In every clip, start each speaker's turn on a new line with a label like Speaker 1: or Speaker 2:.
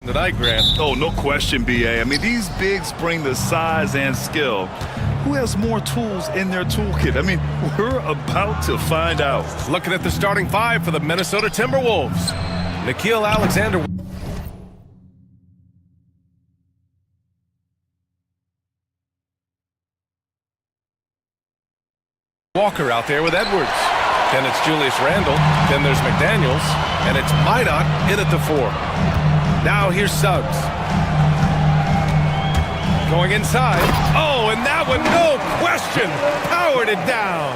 Speaker 1: Tonight, Grant.
Speaker 2: Oh, no question, BA. I mean, these bigs bring the size and skill. Who has more tools in their toolkit? I mean, we're about to find out.
Speaker 1: Looking at the starting five for the Minnesota Timberwolves. Nickeil Alexander. Walker out there with Edwards. Then it's Julius Randle. Then there's McDaniels. And it's Minot in at the 4. Now here's Suggs. Going inside. Oh, and that one, no question, powered it down.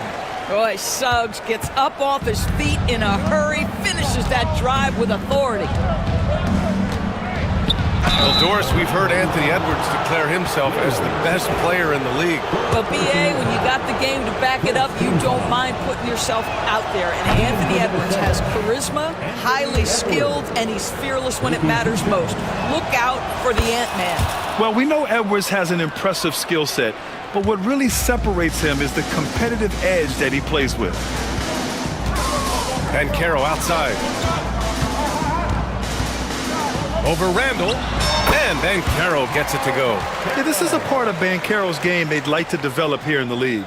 Speaker 3: Boy, Suggs gets up off his feet in a hurry, finishes that drive with authority.
Speaker 1: Well, Doris, we've heard Anthony Edwards declare himself as the best player in the league.
Speaker 3: But, BA, when you got the game to back it up, you don't mind putting yourself out there. And Anthony Edwards has charisma, highly skilled, and he's fearless when it matters most. Look out for the Ant-Man.
Speaker 2: Well, we know Edwards has an impressive skill set, but what really separates him is the competitive edge that he plays with.
Speaker 1: And Caro outside. Over Randall, and Bancaro gets it to go.
Speaker 2: Yeah, this is a part of Bancaro's game they'd like to develop here in the league.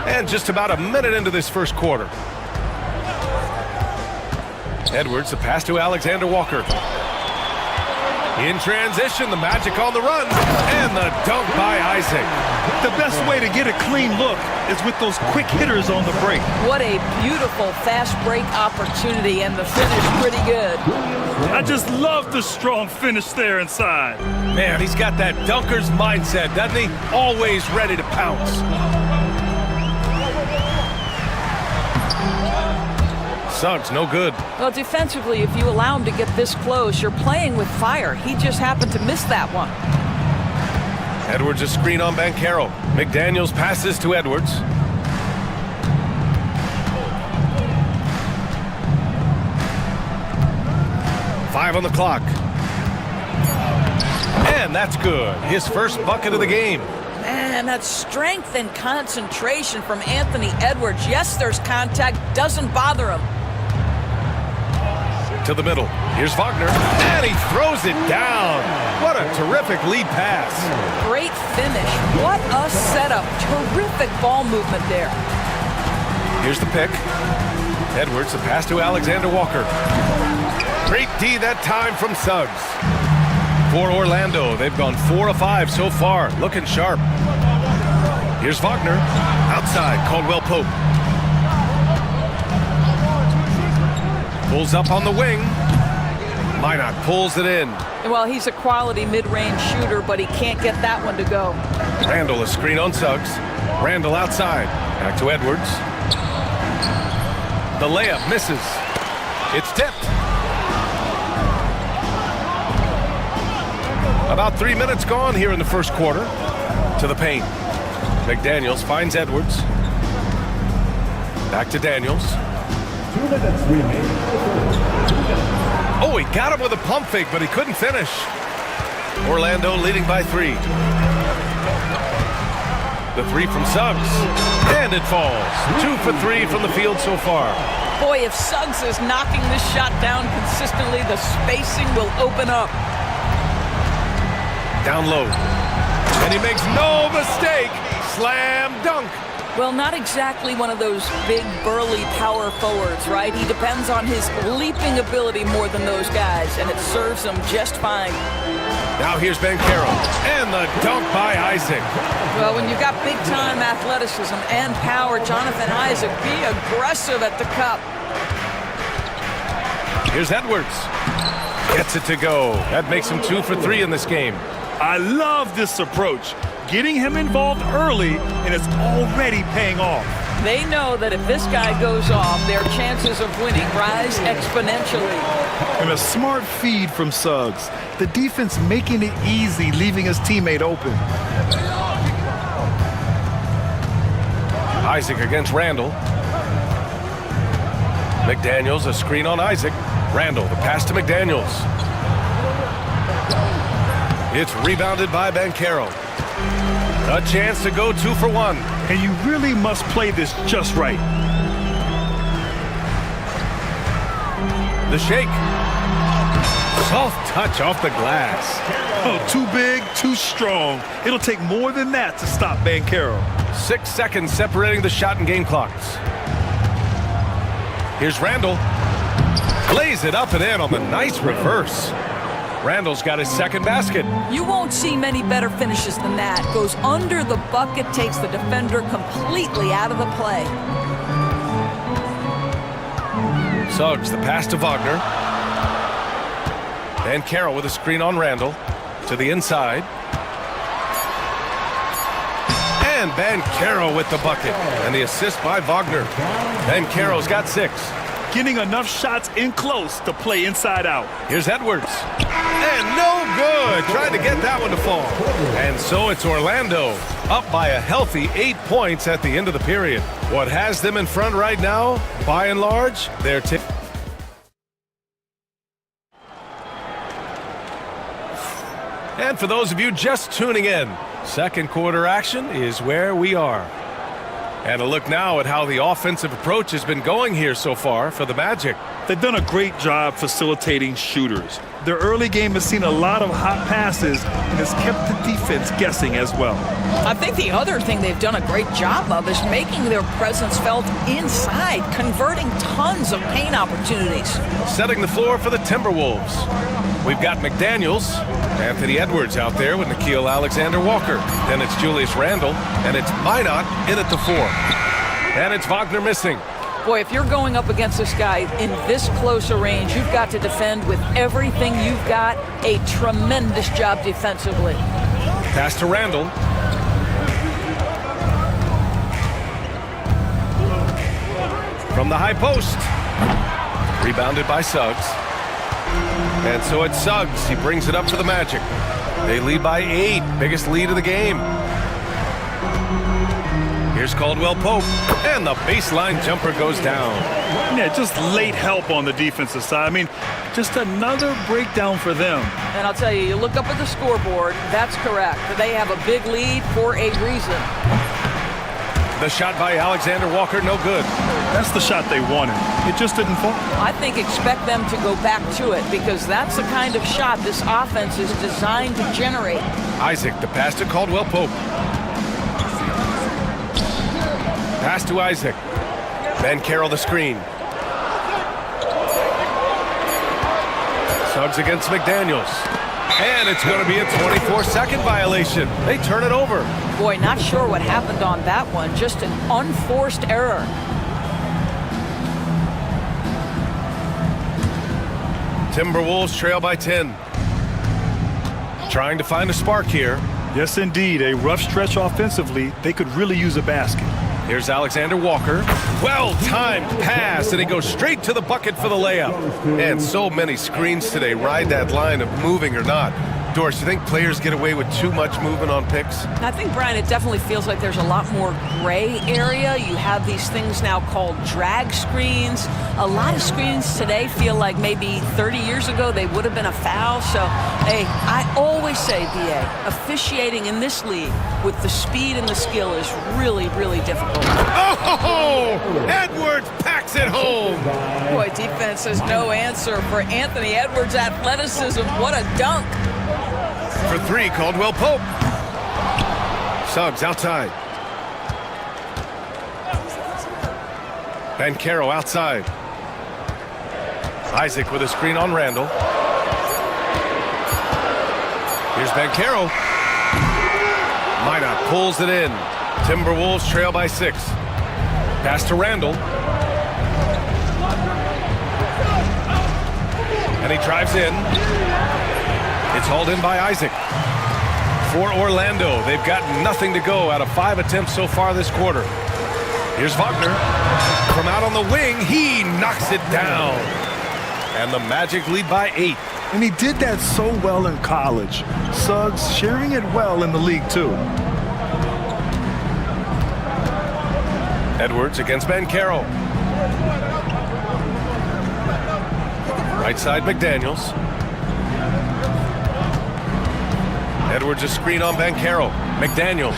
Speaker 1: And just about a minute into this first quarter. Edwards, the pass to Alexander Walker. In transition, the Magic on the run, and the dunk by Isaac.
Speaker 2: The best way to get a clean look is with those quick hitters on the break.
Speaker 3: What a beautiful fast break opportunity, and the finish pretty good.
Speaker 2: I just love the strong finish there inside.
Speaker 1: Man, he's got that dunker's mindset, doesn't he? Always ready to pounce. Suggs, no good.
Speaker 3: Well, defensively, if you allow him to get this close, you're playing with fire. He just happened to miss that one.
Speaker 1: Edwards a screen on Bancaro. McDaniels passes to Edwards. Five on the clock. And that's good. His first bucket of the game.
Speaker 3: Man, that strength and concentration from Anthony Edwards. Yes, there's contact. Doesn't bother him.
Speaker 1: To the middle. Here's Wagner. And he throws it down. What a terrific lead pass.
Speaker 3: Great finish. What a setup. Terrific ball movement there.
Speaker 1: Here's the pick. Edwards, the pass to Alexander Walker. Great D that time from Suggs. For Orlando, they've gone 4 of 5 so far. Looking sharp. Here's Wagner. Outside, Caldwell Pope. Pulls up on the wing. Minot pulls it in.
Speaker 3: Well, he's a quality mid-range shooter, but he can't get that one to go.
Speaker 1: Randall a screen on Suggs. Randall outside. Back to Edwards. The layup misses. It's tipped. About 3 minutes gone here in the first quarter. To the paint. McDaniels finds Edwards. Back to Daniels. Oh, he got him with a pump fake, but he couldn't finish. Orlando leading by 3. The 3 from Suggs. And it falls. 2 for 3 from the field so far.
Speaker 3: Boy, if Suggs is knocking this shot down consistently, the spacing will open up.
Speaker 1: Down low. And he makes no mistake. Slam dunk.
Speaker 3: Well, not exactly one of those big, burly power forwards, right? He depends on his leaping ability more than those guys, and it serves him just fine.
Speaker 1: Now here's Bancaro. And the dunk by Isaac.
Speaker 3: Well, when you've got big-time athleticism and power, Jonathan Isaac, be aggressive at the cup.
Speaker 1: Here's Edwards. Gets it to go. That makes him 2 for 3 in this game.
Speaker 2: I love this approach. Getting him involved early, and it's already paying off.
Speaker 3: They know that if this guy goes off, their chances of winning rise exponentially.
Speaker 2: And a smart feed from Suggs. The defense making it easy, leaving his teammate open.
Speaker 1: Isaac against Randall. McDaniels, a screen on Isaac. Randall, the pass to McDaniels. It's rebounded by Bancaro. A chance to go 2 for 1.
Speaker 2: And you really must play this just right.
Speaker 1: The shake. Soft touch off the glass.
Speaker 2: Oh, too big, too strong. It'll take more than that to stop Banchero.
Speaker 1: 6 seconds separating the shot and game clocks. Here's Randall. Lays it up and in on the nice reverse. Randall's got his second basket.
Speaker 3: You won't see many better finishes than that. Goes under the bucket, takes the defender completely out of the play.
Speaker 1: Suggs, the pass to Wagner. Banchero with a screen on Randall. To the inside. And Banchero with the bucket. And the assist by Wagner. Banchero's got 6.
Speaker 2: Getting enough shots in close to play inside out.
Speaker 1: Here's Edwards. And no good. Tried to get that one to fall. And so it's Orlando up by a healthy 8 points at the end of the period. What has them in front right now, by and large, they're And for those of you just tuning in, second quarter action is where we are. And a look now at how the offensive approach has been going here so far for the Magic.
Speaker 2: They've done a great job facilitating shooters. Their early game has seen a lot of hot passes and has kept the defense guessing as well.
Speaker 3: I think the other thing they've done a great job of is making their presence felt inside, converting tons of paint opportunities.
Speaker 1: Setting the floor for the Timberwolves. We've got McDaniels, Anthony Edwards out there with Nickeil Alexander-Walker. Then it's Julius Randle, and it's Minot in at the 4. And it's Wagner missing.
Speaker 3: Boy, if you're going up against this guy in this close a range, you've got to defend with everything you've got. A tremendous job defensively.
Speaker 1: Pass to Randle. From the high post. Rebounded by Suggs. And so it's Suggs. He brings it up to the Magic. They lead by 8. Biggest lead of the game. Here's Caldwell Pope. And the baseline jumper goes down.
Speaker 2: Yeah, just late help on the defensive side. I mean, just another breakdown for them.
Speaker 3: And I'll tell you, you look up at the scoreboard, that's correct. They have a big lead for a reason.
Speaker 1: The shot by Alexander Walker, no good.
Speaker 2: That's the shot they wanted. It just didn't fall.
Speaker 3: I think expect them to go back to it because that's the kind of shot this offense is designed to generate.
Speaker 1: Isaac, the pass to Caldwell Pope. Pass to Isaac. Banchero the screen. Suggs against McDaniels. And it's going to be a 24-second violation. They turn it over.
Speaker 3: Boy, not sure what happened on that one. Just an unforced error.
Speaker 1: Timberwolves trail by 10. Trying to find a spark here.
Speaker 2: Yes, indeed. A rough stretch offensively. They could really use a basket.
Speaker 1: Here's Alexander Walker. Well-timed pass, and he goes straight to the bucket for the layup. And so many screens today ride that line of moving or not. Doris, you think players get away with too much movement on picks?
Speaker 3: I think, Brian, it definitely feels like there's a lot more gray area. You have these things now called drag screens. A lot of screens today feel like maybe 30 years ago they would have been a foul. So, hey, I always say, B.A., officiating in this league with the speed and the skill is really, really difficult.
Speaker 1: Oh! Edwards packs it home!
Speaker 3: Boy, defense has no answer for Anthony Edwards' athleticism. What a dunk!
Speaker 1: For 3, Caldwell Pope. Suggs outside. Banchero outside. Isaac with a screen on Randall. Here's Banchero. Minot pulls it in. Timberwolves trail by 6. Pass to Randall. And he drives in. It's hauled in by Isaac. For Orlando, they've got nothing to go out of 5 attempts so far this quarter. Here's Wagner. From out on the wing, he knocks it down. And the Magic lead by 8.
Speaker 2: And he did that so well in college. Suggs sharing it well in the league, too.
Speaker 1: Edwards against Banchero. Right side, McDaniels. Edwards a screen on Banchero. McDaniels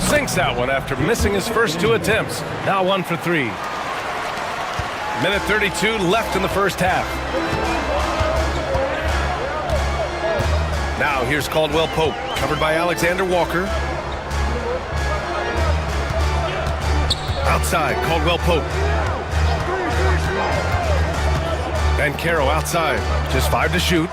Speaker 1: sinks that one after missing his first 2 attempts. Now 1 for 3. Minute 32 left in the first half. Now here's Caldwell Pope, covered by Alexander Walker. Outside, Caldwell Pope. Banchero outside, just 5 to shoot.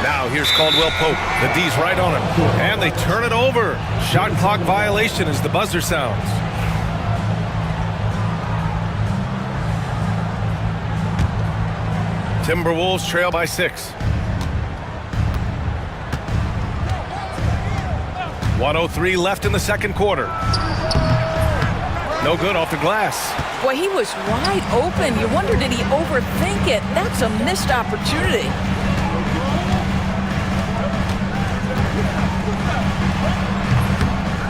Speaker 1: Now here's Caldwell Pope. The D's right on him. And they turn it over. Shot clock violation as the buzzer sounds. Timberwolves trail by 6. 1:03 left in the second quarter. No good off the glass.
Speaker 3: Boy, he was wide open. You wonder, did he overthink it? That's a missed opportunity.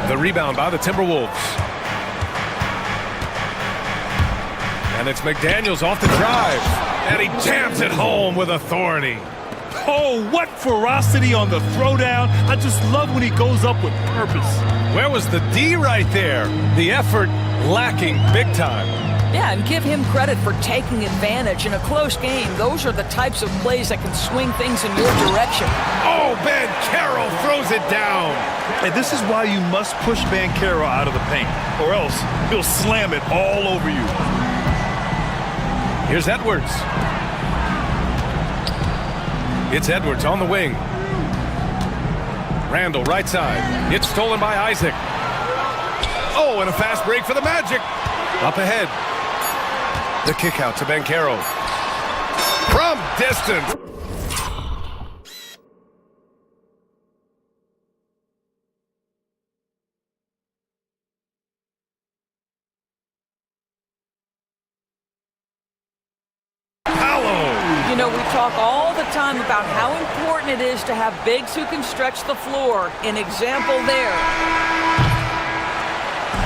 Speaker 1: The rebound by the Timberwolves. And it's McDaniels off the drive. And he jams it home with authority.
Speaker 2: Oh, what ferocity on the throwdown. I just love when he goes up with purpose.
Speaker 1: Where was the D right there? The effort lacking big time.
Speaker 3: Yeah, and give him credit for taking advantage in a close game. Those are the types of plays that can swing things in your direction.
Speaker 1: Oh, Banchero throws it down.
Speaker 2: And this is why you must push Banchero out of the paint, or else he'll slam it all over you.
Speaker 1: Here's Edwards. It's Edwards on the wing. Randall right side. It's stolen by Isaac. Oh, and a fast break for the Magic. Up ahead. The kick out to Banchero. From distance.
Speaker 3: You know, we talk all the time about how important it is to have bigs who can stretch the floor. An example there.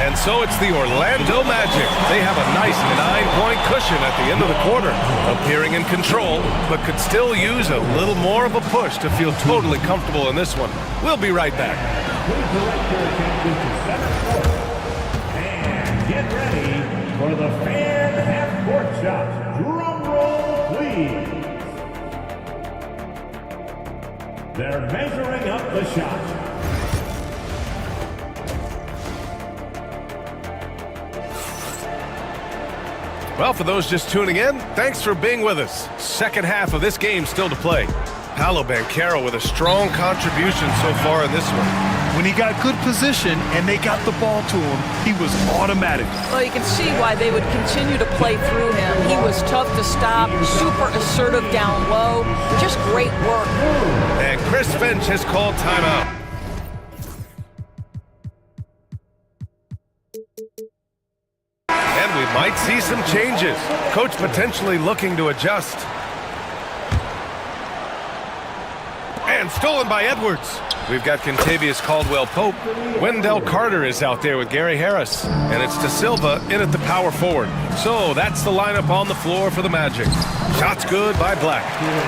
Speaker 1: And so it's the Orlando Magic. They have a nice 9-point cushion at the end of the quarter, appearing in control, but could still use a little more of a push to feel totally comfortable in this one. We'll be right back.
Speaker 4: And get ready for the fan half-court shot. Drum roll, please. They're measuring up the shot.
Speaker 1: Well, for those just tuning in, thanks for being with us. Second half of this game still to play. Paolo Banchero with a strong contribution so far in this one.
Speaker 2: When he got good position and they got the ball to him, he was automatic.
Speaker 3: Well, you can see why they would continue to play through him. He was tough to stop, super assertive down low, just great work.
Speaker 1: And Chris Finch has called timeout. And we might see some changes. Coach potentially looking to adjust. And stolen by Edwards. We've got Kentavious Caldwell-Pope. Wendell Carter is out there with Gary Harris. And it's De Silva in at the power forward. So that's the lineup on the floor for the Magic. Shots good by Black.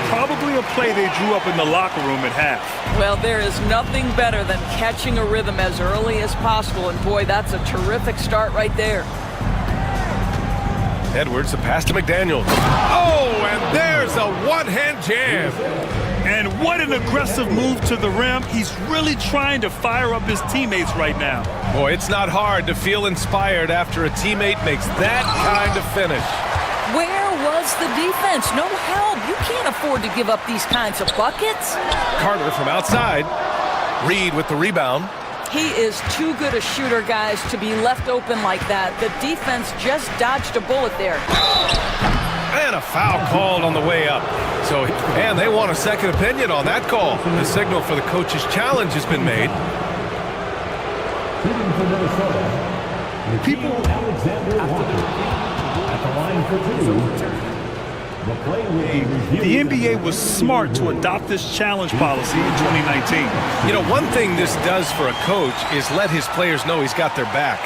Speaker 2: Probably a play they drew up in the locker room at half.
Speaker 3: Well, there is nothing better than catching a rhythm as early as possible. And boy, that's a terrific start right there.
Speaker 1: Edwards, the pass to McDaniels. Oh, and there's a one-hand jam.
Speaker 2: And what an aggressive move to the rim. He's really trying to fire up his teammates right now.
Speaker 1: Boy, it's not hard to feel inspired after a teammate makes that kind of finish.
Speaker 3: Where was the defense? No help. You can't afford to give up these kinds of buckets.
Speaker 1: Carter from outside. Reed with the rebound.
Speaker 3: He is too good a shooter, guys, to be left open like that. The defense just dodged a bullet there.
Speaker 1: And a foul called on the way up. And they want a second opinion on that call. The signal for the coach's challenge has been made.
Speaker 4: People Alexander Walker at the line for 2.
Speaker 2: The NBA was smart to adopt this challenge policy in 2019.
Speaker 1: You know, one thing this does for a coach is let his players know he's got their back.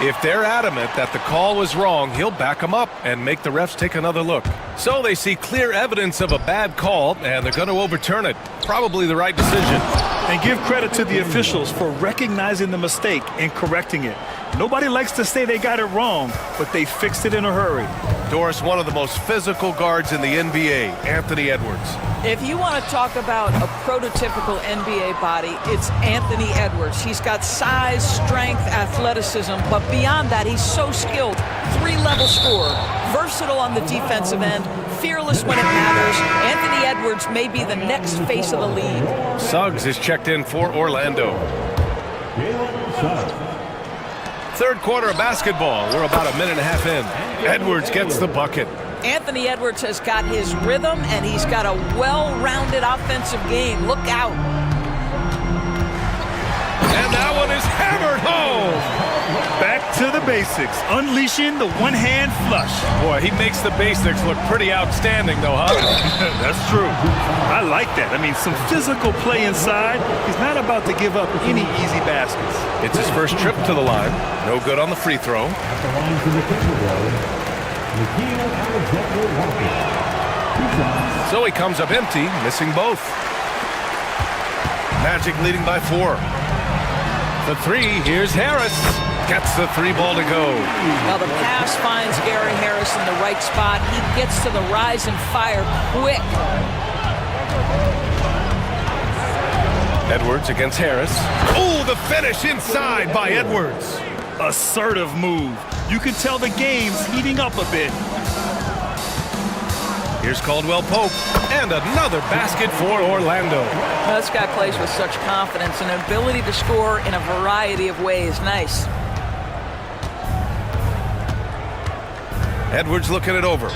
Speaker 1: If they're adamant that the call was wrong, he'll back them up and make the refs take another look. So they see clear evidence of a bad call, and they're going to overturn it. Probably the right decision.
Speaker 2: And give credit to the officials for recognizing the mistake and correcting it. Nobody likes to say they got it wrong, but they fixed it in a hurry.
Speaker 1: Doris, one of the most physical guards in the NBA, Anthony Edwards.
Speaker 3: If you want to talk about a prototypical NBA body, it's Anthony Edwards. He's got size, strength, athleticism, but beyond that, he's so skilled. Three-level scorer, versatile on the defensive end, fearless when it matters. Anthony Edwards may be the next face of the league.
Speaker 1: Suggs is checked in for Orlando. Third quarter of basketball. We're about a minute and a half in. Edwards gets the bucket.
Speaker 3: Anthony Edwards has got his rhythm, and he's got a well-rounded offensive game. Look out.
Speaker 1: And that one is hammered home.
Speaker 2: Back to the basics, unleashing the one-hand flush.
Speaker 1: Boy, he makes the basics look pretty outstanding, though, huh?
Speaker 2: That's true. I like that. I mean, some physical play inside. He's not about to give up any easy baskets.
Speaker 1: It's his first trip to the line. No good on the free throw.
Speaker 4: At the line for the Timberwolves, Alexander Walker.
Speaker 1: So he comes up empty, missing both. Magic leading by 4. The three, here's Harris. Gets the three ball to go.
Speaker 3: Now the pass finds Gary Harris in the right spot. He gets to the rise and fire quick.
Speaker 1: Edwards against Harris. Oh, the finish inside by Edwards.
Speaker 2: Assertive move. You can tell the game's heating up a bit.
Speaker 1: Here's Caldwell Pope, and another basket for Orlando.
Speaker 3: Well, this guy plays with such confidence and an ability to score in a variety of ways. Nice.
Speaker 1: Edwards looking it over.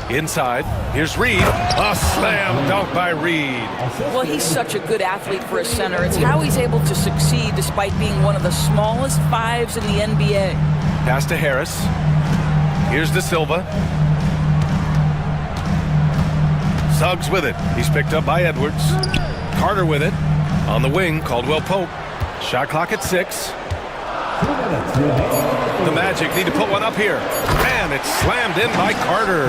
Speaker 1: Inside, here's Reed. A slam dunk by Reed.
Speaker 3: Well, he's such a good athlete for a center. It's how he's able to succeed despite being one of the smallest fives in the NBA.
Speaker 1: Pass to Harris. Here's De Silva. Suggs with it. He's picked up by Edwards. Carter with it. On the wing, Caldwell Pope. Shot clock at 6. The Magic need to put one up here. And it's slammed in by Carter.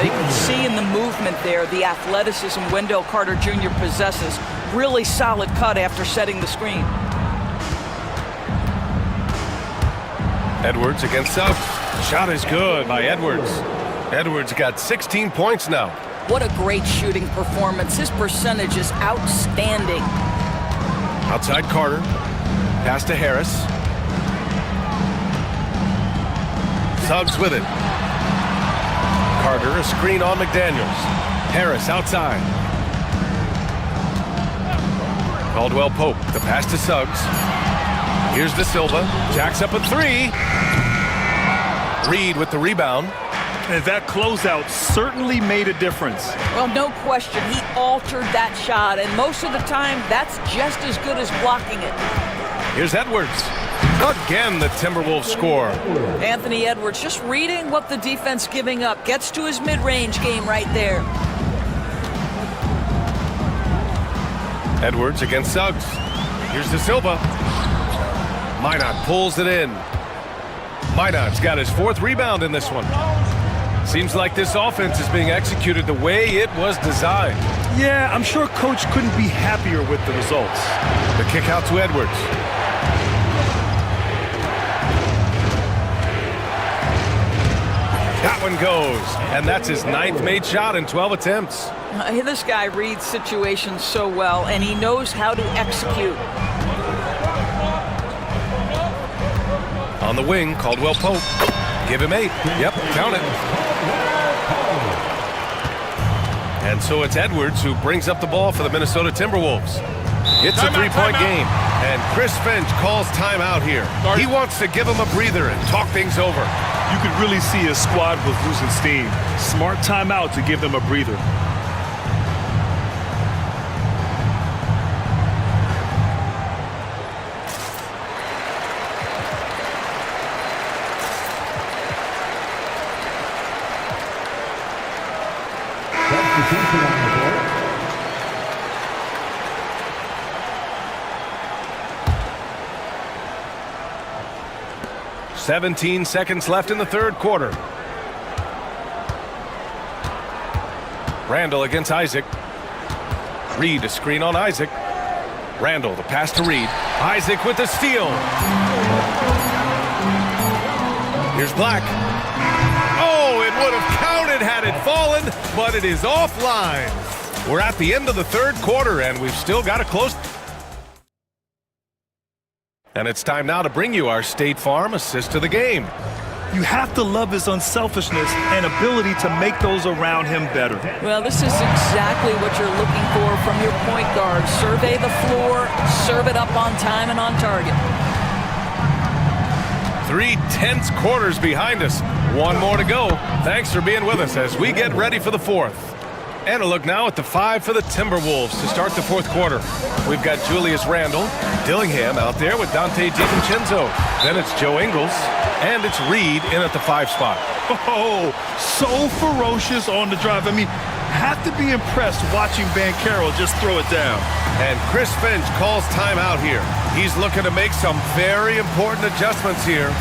Speaker 3: You can see in the movement there the athleticism Wendell Carter Jr. possesses. Really solid cut after setting the screen.
Speaker 1: Edwards against Suggs. Shot is good by Edwards. Edwards got 16 points now.
Speaker 3: What a great shooting performance. His percentage is outstanding.
Speaker 1: Outside Carter. Pass to Harris. Suggs with it. Carter, a screen on McDaniels. Harris outside. Caldwell Pope, the pass to Suggs. Here's De Silva. Jacks up a 3. Reed with the rebound.
Speaker 2: And that closeout certainly made a difference.
Speaker 3: Well, no question. He altered that shot, and most of the time, that's just as good as blocking it.
Speaker 1: Here's Edwards. Again, the Timberwolves score.
Speaker 3: Anthony Edwards just reading what the defense giving up. Gets to his mid-range game right there.
Speaker 1: Edwards against Suggs. Here's De Silva. Minot pulls it in. Minot's got his 4th rebound in this one. Seems like this offense is being executed the way it was designed.
Speaker 2: Yeah, I'm sure Coach couldn't be happier with the results.
Speaker 1: The kick out to Edwards. That one goes, and that's his 9th made shot in 12 attempts.
Speaker 3: This guy reads situations so well, and he knows how to execute.
Speaker 1: On the wing, Caldwell Pope. Give him 8. Yep, count it. And so it's Edwards who brings up the ball for the Minnesota Timberwolves. It's a 3-point game, and Chris Finch calls timeout here. He wants to give him a breather and talk things over.
Speaker 2: You could really see his squad was losing steam. Smart timeout to give them a breather.
Speaker 1: 17 seconds left in the third quarter. Randall against Isaac. Reed, a screen on Isaac. Randall, the pass to Reed. Isaac with the steal. Here's Black. Oh, it would have counted had it fallen, but it is offline. We're at the end of the third quarter, and we've still got a close. And it's time now to bring you our State Farm assist of the game.
Speaker 2: You have to love his unselfishness and ability to make those around him better.
Speaker 3: Well, this is exactly what you're looking for from your point guard. Survey the floor, serve it up on time and on target.
Speaker 1: 3 tense quarters behind us. One more to go. Thanks for being with us as we get ready for the fourth. And a look now at the 5 for the Timberwolves to start the fourth quarter. We've got Julius Randle, Dillingham out there with Dante DiVincenzo. Then it's Joe Ingles, and it's Reed in at the 5 spot.
Speaker 2: Oh, so ferocious on the drive. I mean, have to be impressed watching Banchero just throw it down.
Speaker 1: And Chris Finch calls timeout here. He's looking to make some very important adjustments here.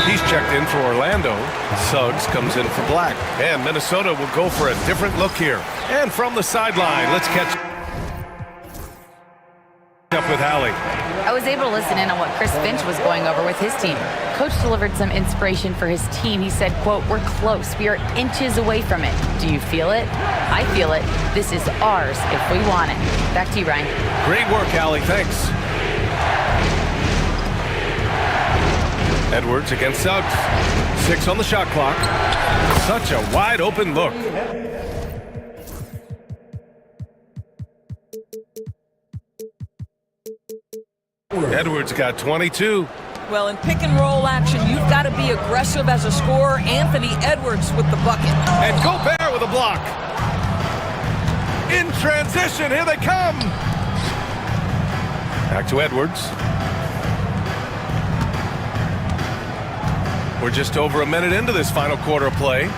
Speaker 1: He's checked in for Orlando. Suggs comes in for Black. And Minnesota will go for a different look here. And from the sideline, let's catch up with Hallie.
Speaker 5: I was able to listen in on what Chris Finch was going over with his team. Coach delivered some inspiration for his team. He said, quote, "We're close. We are inches away from it. Do you feel it? I feel it. This is ours if we want it." Back to you, Ryan.
Speaker 1: Great work, Hallie. Thanks. Edwards against Suggs. 6 on the shot clock. Such a wide open look. Edwards got 22.
Speaker 3: Well, in pick and roll action, you've got to be aggressive as a scorer. Anthony Edwards with the bucket.
Speaker 1: And Gobert with a block. In transition, here they come. Back to Edwards. We're just over a minute into this final quarter of play.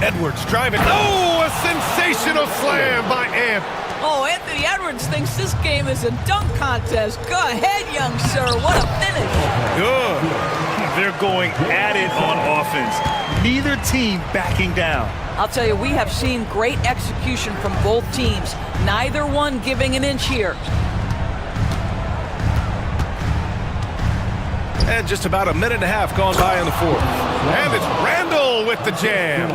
Speaker 1: Edwards driving. Oh, a sensational slam by Ant.
Speaker 3: Oh, Anthony Edwards thinks this game is a dunk contest. Go ahead, young sir. What a finish.
Speaker 1: Good.
Speaker 2: They're going at it on offense. Neither team backing down.
Speaker 3: I'll tell you, we have seen great execution from both teams. Neither one giving an inch here.
Speaker 1: And just about a minute and a half gone by in the fourth. And it's Randall with the jam.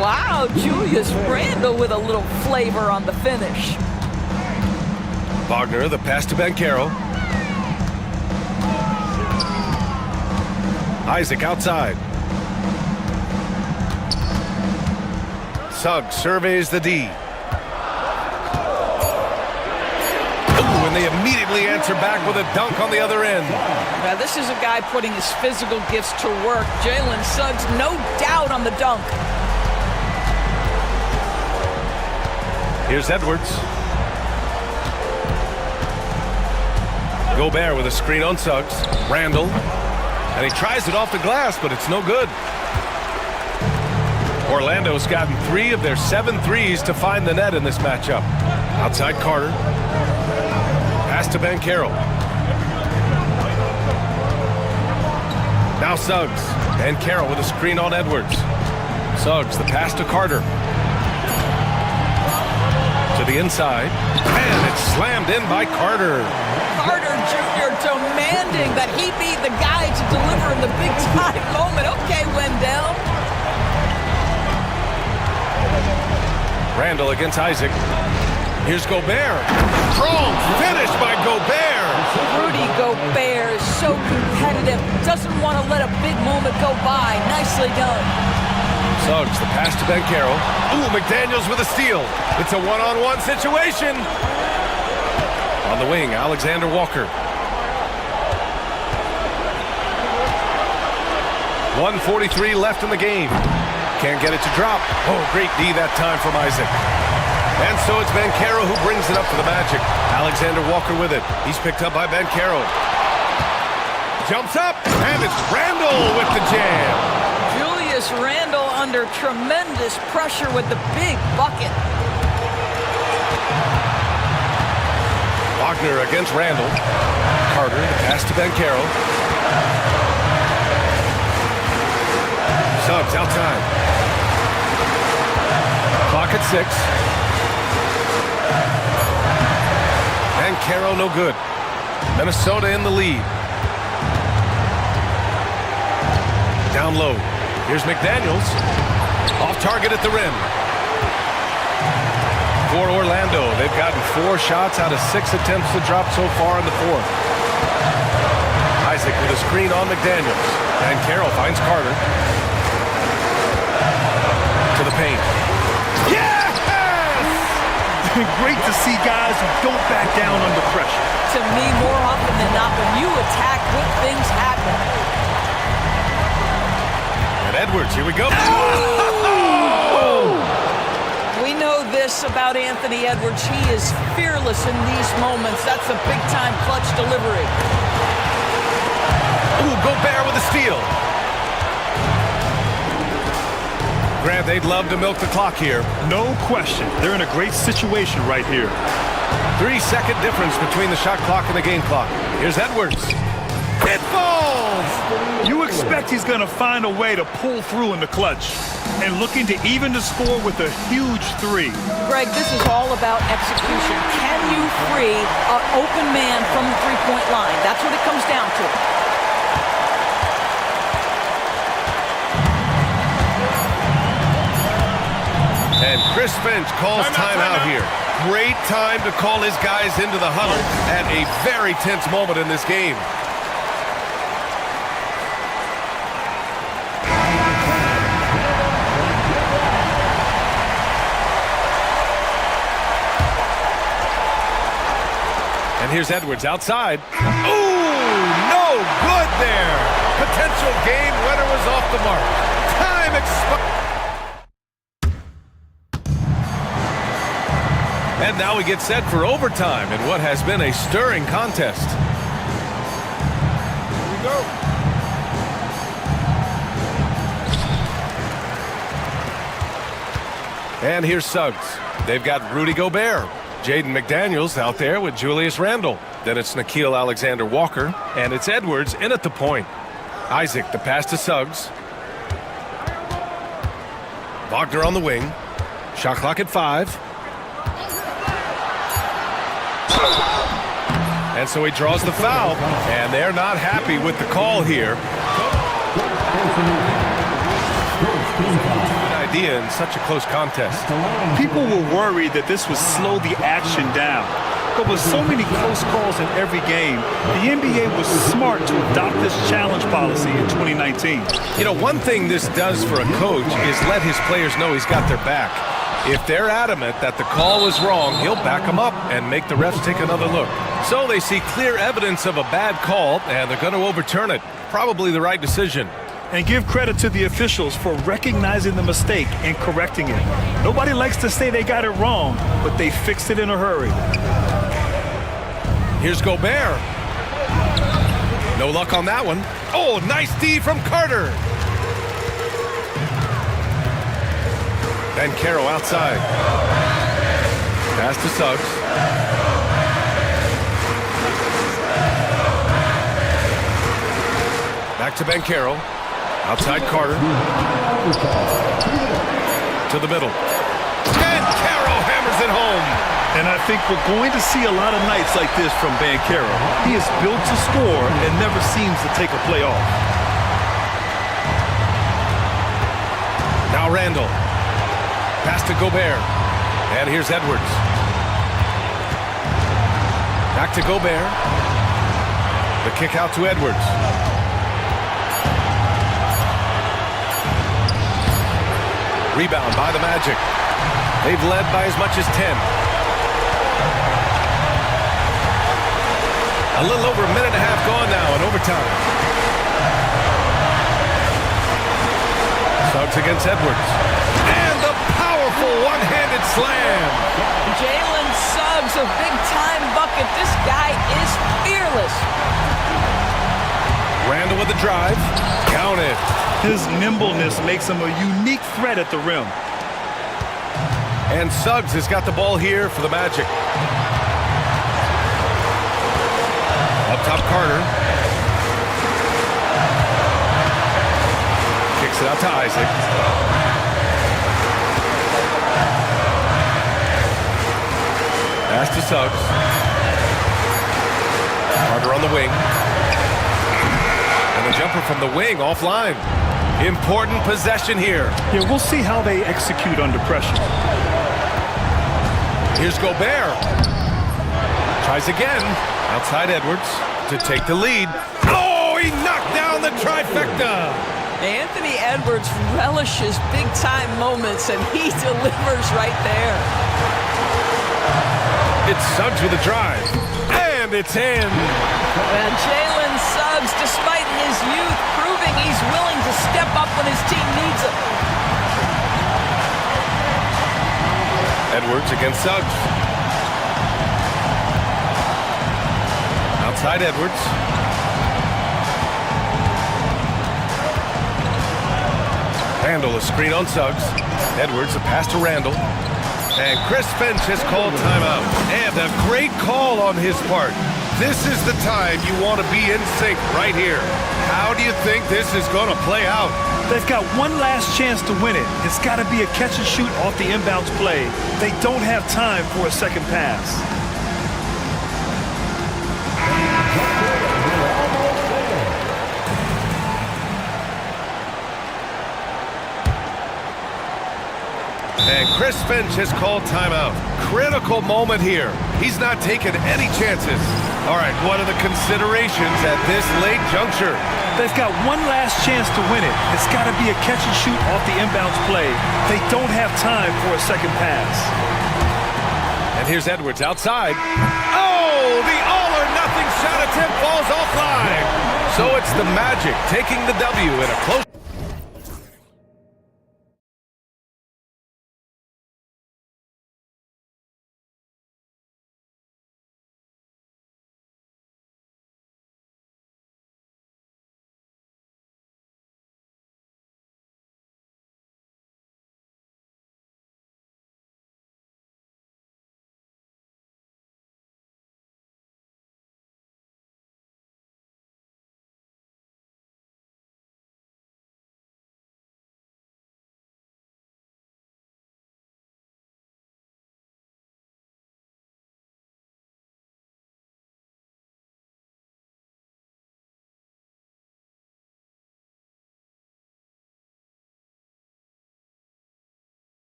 Speaker 3: Wow, Julius Randle with a little flavor on the finish.
Speaker 1: Wagner, the pass to Banchero. Isaac outside. Suggs surveys the D. Ooh, and they immediately answer back with a dunk on the other end.
Speaker 3: Now, this is a guy putting his physical gifts to work. Jalen Suggs, no doubt on the dunk.
Speaker 1: Here's Edwards. Gobert with a screen on Suggs. Randall. And he tries it off the glass, but it's no good. Orlando's gotten 3 of their 7 threes to find the net in this matchup. Outside Carter. Pass to Banchero. Now Suggs. Banchero with a screen on Edwards. Suggs, the pass to Carter. To the inside. And it's slammed in by Carter.
Speaker 3: Carter Jr. demanding that he be the guy to deliver in the big-time moment. Okay, Wendell.
Speaker 1: Randall against Isaac. Here's Gobert. Strong finish by Gobert.
Speaker 3: Rudy Gobert is so competitive. Doesn't want to let a big moment go by. Nicely done.
Speaker 1: Suggs, the pass to Banchero. Ooh, McDaniels with a steal. It's a one-on-one situation. On the wing, Alexander Walker. 1:43 left in the game. Can't get it to drop. Oh, great D that time from Isaac. And so it's Banchero who brings it up for the Magic. Alexander Walker with it. He's picked up by Banchero. Jumps up, and it's Randall with the jam.
Speaker 3: Julius Randle under tremendous pressure with the big bucket.
Speaker 1: Wagner against Randall. Carter, the pass to Banchero. Suggs outside. Clock at 6. Banchero no good. Minnesota in the lead. Down low. Here's McDaniels. Off target at the rim. For Orlando, they've gotten 4 shots out of 6 attempts to drop so far in the fourth. Isaac with a screen on McDaniels. And Carroll finds Carter. To the paint. Yes!
Speaker 2: Great to see guys who don't back down under pressure.
Speaker 3: To me, more often than not, when you attack, good things happen.
Speaker 1: And Edwards, here we go.
Speaker 3: We know this about Anthony Edwards. He is fearless in these moments. That's a big-time clutch delivery.
Speaker 1: Ooh, Gobert with a steal. Grant, they'd love to milk the clock here.
Speaker 2: No question. They're in a great situation right here.
Speaker 1: 3-second difference between the shot clock and the game clock. Here's Edwards. It falls!
Speaker 2: You expect he's going to find a way to pull through in the clutch. And looking to even the score with a huge 3.
Speaker 3: Greg, this is all about execution. Can you free an open man from the three-point line? That's what it comes down to.
Speaker 1: And Chris Finch calls timeout here. Great time to call his guys into the huddle at a very tense moment in this game. And here's Edwards outside. Ooh, no good there. Potential game winner was off the mark. Time expired. And now we get set for overtime in what has been a stirring contest. Here we go. And here's Suggs. They've got Rudy Gobert. Jaden McDaniels out there with Julius Randle. Then it's Nickeil Alexander-Walker. And it's Edwards in at the point. Isaac, the pass to Suggs. Wagner on the wing. Shot clock at 5. And so he draws the foul, and they're not happy with the call here. Good idea in such a close contest.
Speaker 2: People were worried that this would slow the action down. But with so many close calls in every game, the NBA was smart to adopt this challenge policy in 2019.
Speaker 1: You know, one thing this does for a coach is let his players know he's got their back. If they're adamant that the call was wrong, he'll back them up and make the refs take another look. So they see clear evidence of a bad call, and they're going to overturn it. Probably the right decision.
Speaker 2: And give credit to the officials for recognizing the mistake and correcting it. Nobody likes to say they got it wrong, but they fixed it in a hurry.
Speaker 1: Here's Gobert. No luck on that one. Oh, nice D from Carter. Banchero outside. Pass to Suggs. Back to Banchero. Outside Carter. To the middle. Banchero hammers it home.
Speaker 2: And I think we're going to see a lot of nights like this from Banchero. He is built to score and never seems to take a play off.
Speaker 1: Now Randall. Pass to Gobert. And here's Edwards. Back to Gobert. The kick out to Edwards. Rebound by the Magic. They've led by as much as 10. A little over a minute and a half gone now in overtime. Suggs against Edwards. And the powerful Beautiful one-handed slam.
Speaker 3: Jalen Suggs, a big-time bucket. This guy is fearless.
Speaker 1: Randall with the drive. Count it.
Speaker 2: His nimbleness makes him a unique threat at the rim.
Speaker 1: And Suggs has got the ball here for the Magic. Up top, Carter. Kicks it out to Isaac. Pass to Suggs. Carter on the wing. And the jumper from the wing offline. Important possession here.
Speaker 2: Yeah, we'll see how they execute under pressure.
Speaker 1: Here's Gobert. Tries again. Outside Edwards to take the lead. Oh, he knocked down the trifecta.
Speaker 3: Anthony Edwards relishes big-time moments, and he delivers right there.
Speaker 1: It's Suggs with a drive. And it's in.
Speaker 3: And Jalen Suggs, despite his youth, proving he's willing to step up when his team needs him.
Speaker 1: Edwards against Suggs. Outside Edwards. Randall a screen on Suggs. Edwards a pass to Randall. And Chris Finch has called timeout. And a great call on his part. This is the time you want to be in sync right here. How do you think this is going to play out?
Speaker 2: They've got one last chance to win it. It's got to be a catch and shoot off the inbounds play. They don't have time for a second pass.
Speaker 1: And Chris Finch has called timeout. Critical moment here. He's not taking any chances. All right, what are the considerations at this late juncture?
Speaker 2: They've got one last chance to win it. It's got to be a catch and shoot off the inbounds play. They don't have time for a second pass.
Speaker 1: And here's Edwards outside. Oh, the all-or-nothing shot attempt falls offline. So it's the Magic taking the W in a close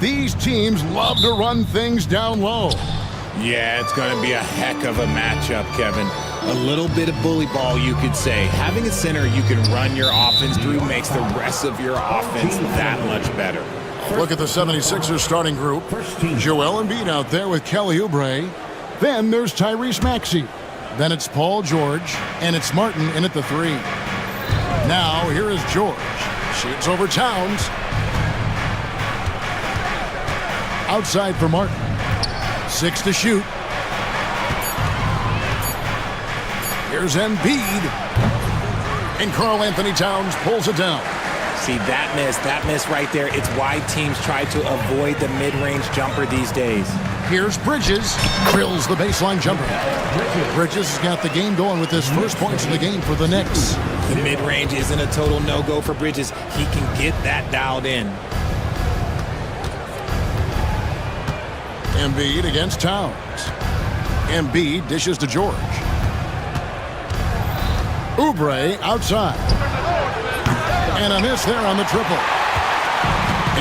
Speaker 6: These teams love to run things down low.
Speaker 7: Yeah, it's going to be a heck of a matchup, Kevin. A little bit of bully ball, you could say. Having a center you can run your offense through makes the rest of your offense that much better.
Speaker 6: Look at the 76ers starting group. Joel Embiid out there with Kelly Oubre. Then there's Tyrese Maxey. Then it's Paul George, and it's Martin in at the 3. Now, here is George. Shoots over Towns. Outside for Martin. 6 to shoot. Here's Embiid. And Karl Anthony Towns pulls it down.
Speaker 7: See, that miss right there, it's why teams try to avoid the mid-range jumper these days.
Speaker 6: Here's Bridges. Drills the baseline jumper. Bridges has got the game going with his first points of the game for the Knicks.
Speaker 7: The mid-range isn't a total no-go for Bridges. He can get that dialed in.
Speaker 6: Embiid against Towns. Embiid dishes to George. Oubre outside. And a miss there on the triple.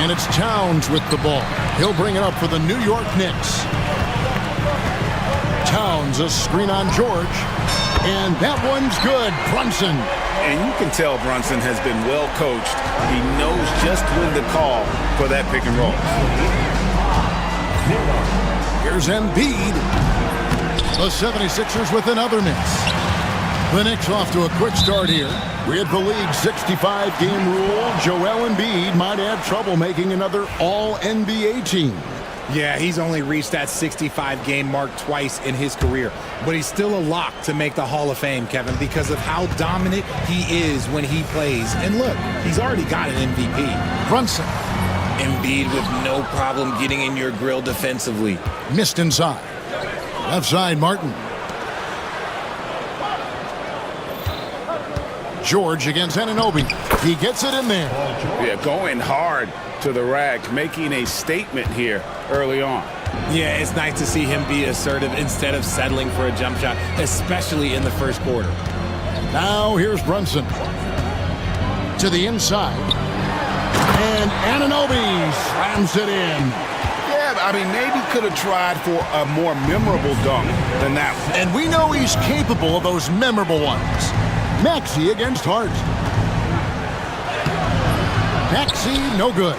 Speaker 6: And it's Towns with the ball. He'll bring it up for the New York Knicks. Towns, a screen on George. And that one's good. Brunson.
Speaker 1: And you can tell Brunson has been well coached. He knows just when to call for that pick and roll.
Speaker 6: Here's Embiid. The 76ers with another miss. The Knicks off to a quick start here. With the league's 65-game rule, Joel Embiid might have trouble making another All-NBA team.
Speaker 7: Yeah, he's only reached that 65-game mark twice in his career. But he's still a lock to make the Hall of Fame, Kevin, because of how dominant he is when he plays. And look, he's already got an MVP.
Speaker 6: Brunson.
Speaker 7: Embiid with no problem getting in your grill defensively.
Speaker 6: Missed inside. Left side, Martin. George against Anunoby. He gets it in there.
Speaker 1: Yeah, going hard to the rack, making a statement here early on.
Speaker 7: Yeah, it's nice to see him be assertive instead of settling for a jump shot, especially in the first quarter.
Speaker 6: Now here's Brunson. To the inside. And Anunoby slams it in.
Speaker 1: Yeah, I mean, maybe could have tried for a more memorable dunk than that one.
Speaker 6: And we know he's capable of those memorable ones. Maxey against Hart. Maxey, no good.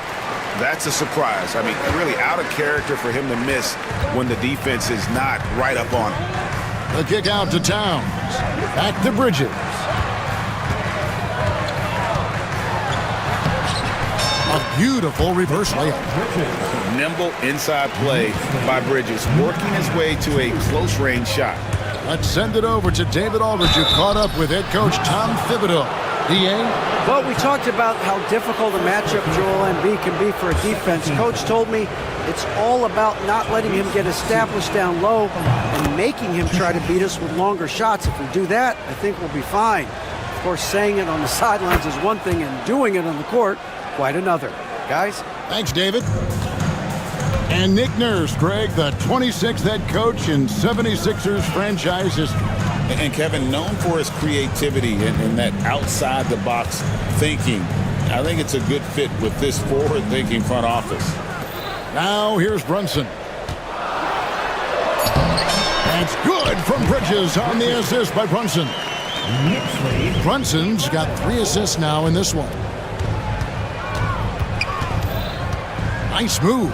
Speaker 1: That's a surprise. I mean, really out of character for him to miss when the defense is not right up on him.
Speaker 6: The kick out to Towns. Back to Bridges. A beautiful reverse layup.
Speaker 1: Nimble inside play by Bridges, working his way to a close-range shot.
Speaker 6: Let's send it over to David Aldridge, who caught up with head coach Tom Thibodeau. DA?
Speaker 8: Well, we talked about how difficult a matchup Joel Embiid can be for a defense. Coach told me it's all about not letting him get established down low and making him try to beat us with longer shots. If we do that, I think we'll be fine. Of course, saying it on the sidelines is one thing, and doing it on the court, quite another. Guys?
Speaker 6: Thanks, David. And Nick Nurse, Greg, the 26th head coach in 76ers franchise history.
Speaker 1: And Kevin, known for his creativity and that outside-the-box thinking, I think it's a good fit with this forward-thinking front office.
Speaker 6: Now here's Brunson. That's good from Bridges on the assist by Brunson. Brunson's got 3 assists now in this one. Nice move.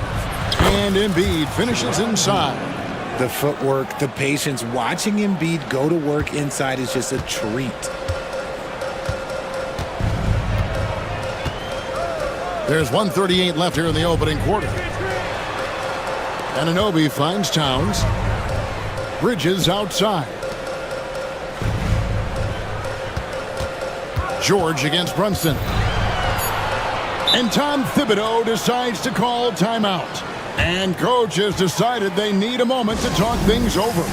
Speaker 6: And Embiid finishes inside.
Speaker 7: The footwork, the patience, watching Embiid go to work inside is just a treat.
Speaker 6: There's 1:38 left here in the opening quarter. Anunoby finds Towns. Bridges outside. George against Brunson. And Tom Thibodeau decides to call timeout. And coach has decided they need a moment to talk things over.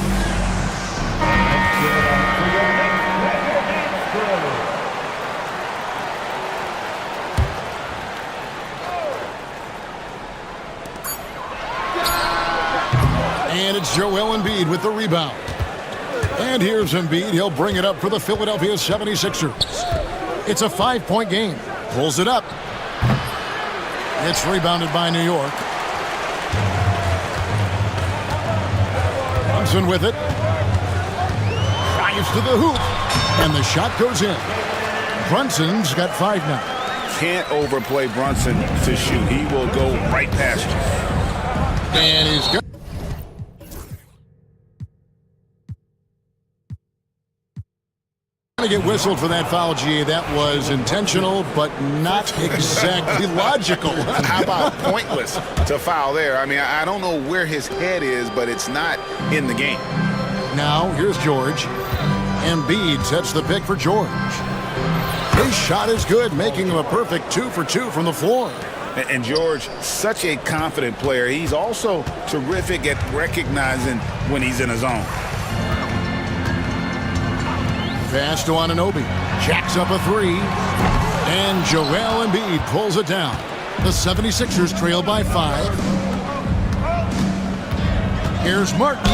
Speaker 6: And it's Joel Embiid with the rebound. And here's Embiid. He'll bring it up for the Philadelphia 76ers. It's a 5-point game. Pulls it up. It's rebounded by New York. Brunson with it. Drives to the hoop. And the shot goes in. Brunson's got 5 now.
Speaker 9: Can't overplay Brunson to shoot. He will go right past you.
Speaker 6: And he's got... to get whistled for that foul, G. That was intentional, but not exactly logical.
Speaker 9: How about pointless to foul there? I mean, I don't know where his head is, but it's not in the game.
Speaker 6: Now, here's George. Embiid sets the pick for George. His shot is good, making him a perfect 2 for 2 from the floor.
Speaker 9: And George, such a confident player. He's also terrific at recognizing when he's in a zone.
Speaker 6: Pass to Anunoby. Jacks up a 3. And Joel Embiid pulls it down. The 76ers trail by 5. Here's Martin.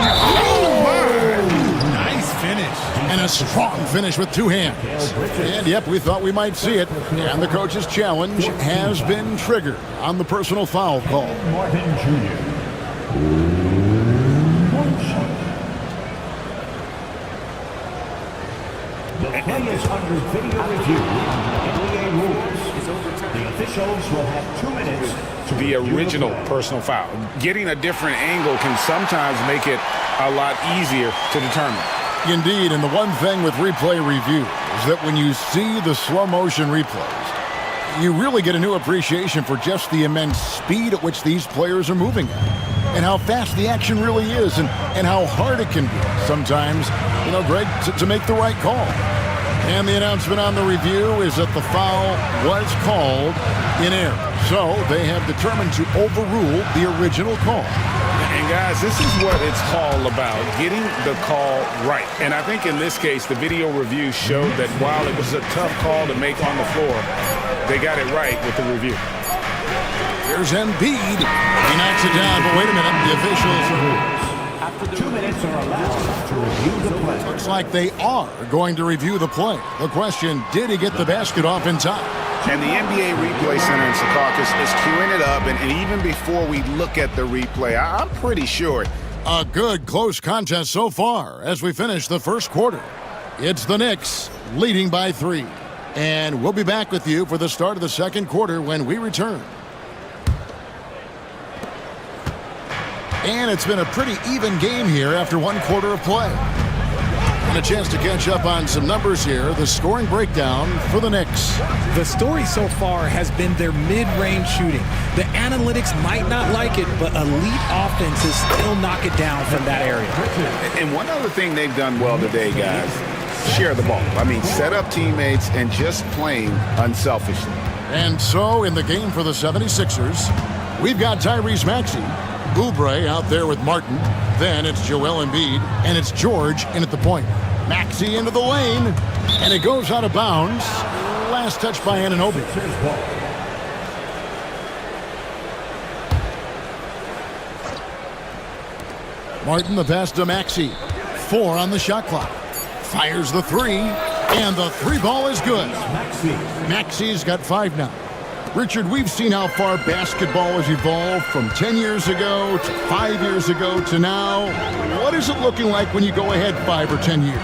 Speaker 7: Nice finish.
Speaker 6: And a strong finish with 2 hands. And yep, we thought we might see it. And the coach's challenge has been triggered on the personal foul call.
Speaker 4: Martin Jr. The play is under video review. NBA rules. The officials will have 2 minutes to
Speaker 9: The original personal foul. Getting a different angle can sometimes make it a lot easier to determine.
Speaker 6: Indeed, and the one thing with replay review is that when you see the slow motion replays, you really get a new appreciation for just the immense speed at which these players are moving at, and how fast the action really is, and how hard it can be sometimes, Greg, to make the right call. And the announcement on the review is that the foul was called in error. So they have determined to overrule the original call.
Speaker 9: And guys, this is what it's all about, getting the call right. And I think in this case, the video review showed that while it was a tough call to make on the floor, they got it right with the review.
Speaker 6: Here's Embiid. He knocks it down, but wait a minute. The officials...
Speaker 4: After 2 minutes are allowed to review the play.
Speaker 6: Looks like they are going to review the play. The question, did he get the basket off in time?
Speaker 9: And the NBA Replay Center in Secaucus is queuing it up, and even before we look at the replay, I'm pretty sure.
Speaker 6: A good, close contest so far as we finish the first quarter. It's the Knicks leading by 3. And we'll be back with you for the start of the second quarter when we return. And it's been a pretty even game here after 1 quarter of play. And a chance to catch up on some numbers here. The scoring breakdown for the Knicks.
Speaker 7: The story so far has been their mid-range shooting. The analytics might not like it, but elite offenses still knock it down from that area.
Speaker 9: And one other thing they've done well today, guys, share the ball. I mean, set up teammates and just playing unselfishly.
Speaker 6: And so in the game for the 76ers, we've got Tyrese Maxey, Oubre out there with Martin. Then it's Joel Embiid, and it's George in at the point. Maxey into the lane, and it goes out of bounds. Last touch by Anunoby. Martin, the pass to Maxey. 4 on the shot clock. Fires the 3, and the 3 ball is good. Maxey's got 5 now. Richard, we've seen how far basketball has evolved from 10 years ago to 5 years ago to now. What is it looking like when you go ahead 5 or 10 years?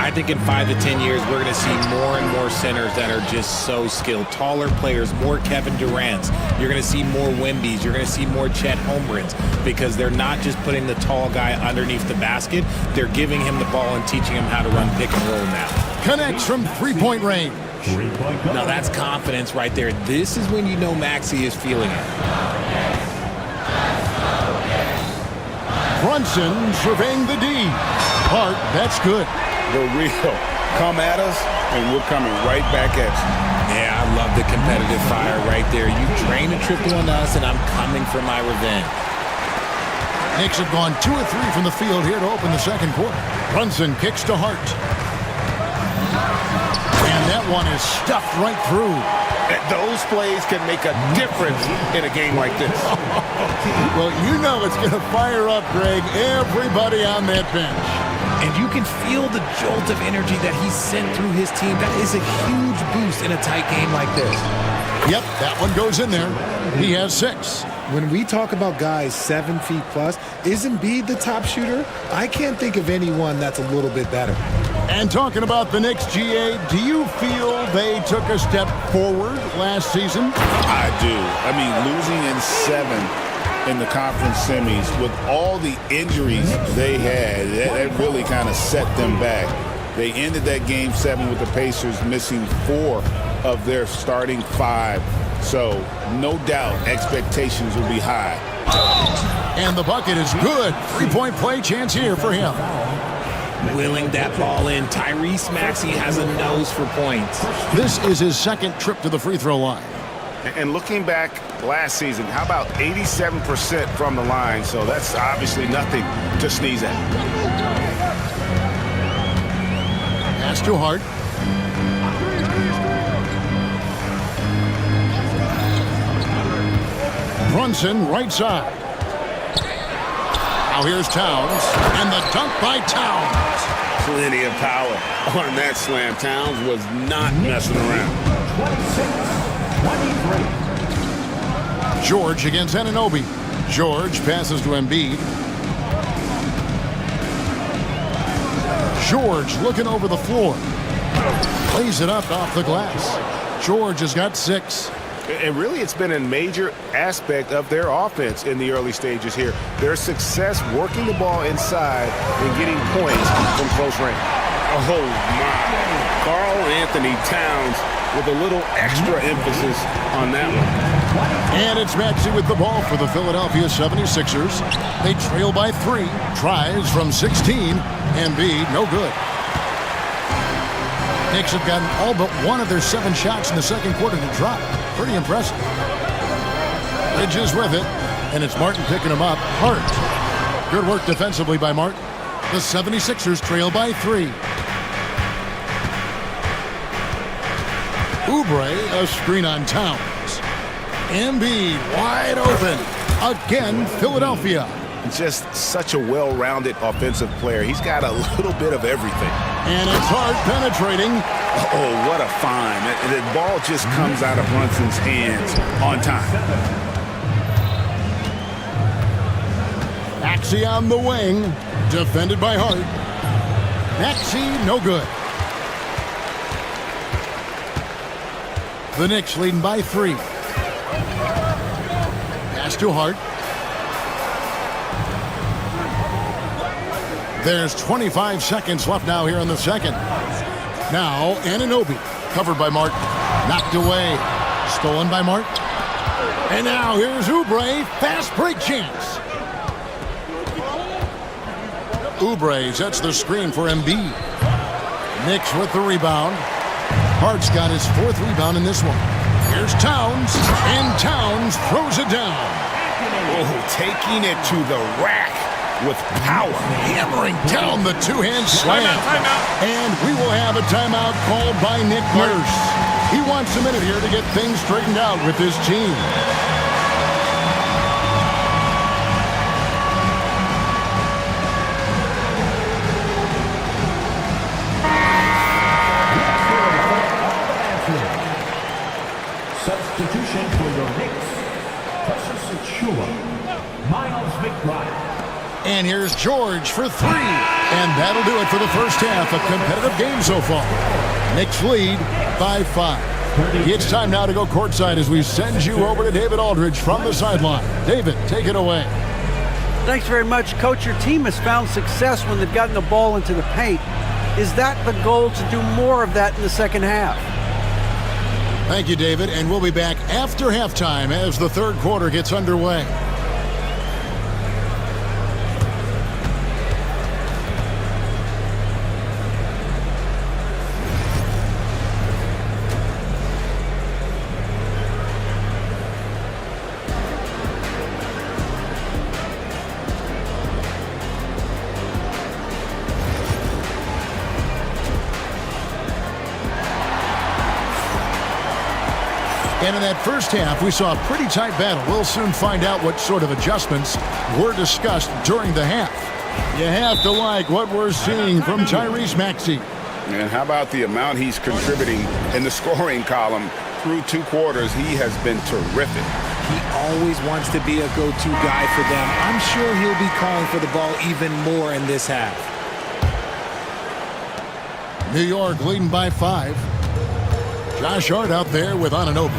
Speaker 10: I think in 5 to 10 years, we're going to see more and more centers that are just so skilled. Taller players, more Kevin Durant's. You're going to see more Wembys. You're going to see more Chet Holmgrens because they're not just putting the tall guy underneath the basket. They're giving him the ball and teaching him how to run pick and roll now.
Speaker 6: Connects from 3-point range.
Speaker 10: Now that's confidence right there. This is when you know Maxey is feeling it.
Speaker 6: Brunson surveying the D. Hart, that's good.
Speaker 9: The real. Come at us, and we're coming right back at you.
Speaker 10: Yeah, I love the competitive fire right there. You drain a triple on us, and I'm coming for my revenge.
Speaker 6: Knicks have gone 2 of 3 from the field here to open the second quarter. Brunson kicks to Hart. And that one is stuffed right through.
Speaker 9: Those plays can make a difference in a game like this.
Speaker 6: Well, you know it's going to fire up, Greg, everybody on that bench.
Speaker 10: And you can feel the jolt of energy that he sent through his team. That is a huge boost in a tight game like this.
Speaker 6: Yep, that one goes in there. He has 6.
Speaker 7: when we talk about guys 7 feet plus, is Embiid the top shooter? I can't think of anyone that's a little bit better.
Speaker 6: And talking about the Knicks, GA, do you feel they took a step forward last season?
Speaker 9: I do. I mean, losing in 7 in the conference semis with all the injuries they had, that really kind of set them back. They ended that game 7 with the Pacers missing 4 of their starting 5. So, no doubt, expectations will be high.
Speaker 6: And the bucket is good. 3-point play chance here for him.
Speaker 10: Willing that ball in. Tyrese Maxey has a nose for points.
Speaker 6: This is his second trip to the free throw line.
Speaker 9: And looking back last season, how about 87% from the line? So that's obviously nothing to sneeze at.
Speaker 6: Pass to Hart. Brunson, right side. Now here's Towns, and the dunk by Towns.
Speaker 9: Plenty of power on that slam. Towns was not messing around.
Speaker 4: 26-23.
Speaker 6: George against Anunoby. George passes to Embiid. George looking over the floor. Plays it up off the glass. George has got 6.
Speaker 9: And really, it's been a major aspect of their offense in the early stages here. Their success working the ball inside and getting points from close range. Oh, my. Karl Anthony Towns with a little extra emphasis on that one.
Speaker 6: And it's Maxey with the ball for the Philadelphia 76ers. They trail by 3. Tries from 16. Embiid, no good. Knicks have gotten all but 1 of their 7 shots in the second quarter to drop. Pretty impressive. Bridges with it, and it's Martin picking him up. Hart. Good work defensively by Martin. The 76ers trail by 3. Oubre, a screen on Towns. Embiid wide open. Again, Philadelphia.
Speaker 9: Just such a well-rounded offensive player. He's got a little bit of everything.
Speaker 6: And it's Hart penetrating.
Speaker 9: Oh, what a find. The ball just comes out of Brunson's hands on time.
Speaker 6: Maxey on the wing. Defended by Hart. Maxey, no good. The Knicks leading by 3. Pass to Hart. There's 25 seconds left now here in the second. Now, Anunoby, covered by Martin. Knocked away. Stolen by Martin. And now here's Oubre. Fast break chance. Oubre sets the screen for Embiid. Knicks with the rebound. Hart's got his 4th rebound in this one. Here's Towns. And Towns throws it down.
Speaker 9: Oh, taking it to the rack with power.
Speaker 6: Hammering down the 2-hand slam. Timeout. And we will have a timeout called by Nick Nurse. He wants a minute here to get things straightened out with his team.
Speaker 4: Substitution for your Knicks. Precious Achiuwa. Miles McBride.
Speaker 6: And here's George for 3. And that'll do it for the first half. A competitive game so far. Knicks lead by 5. It's time now to go courtside as we send you over to David Aldridge from the sideline. David, take it away.
Speaker 8: Thanks very much, Coach. Your team has found success when they've gotten the ball into the paint. Is that the goal, to do more of that in the second half?
Speaker 6: Thank you, David. And we'll be back after halftime as the third quarter gets underway. And in that first half, we saw a pretty tight battle. We'll soon find out what sort of adjustments were discussed during the half. You have to like what we're seeing from Tyrese Maxey.
Speaker 9: And how about the amount he's contributing in the scoring column through 2 quarters? He has been terrific.
Speaker 10: He always wants to be a go-to guy for them. I'm sure he'll be calling for the ball even more in this half.
Speaker 6: New York leading by 5. Josh Hart out there with Anunoby.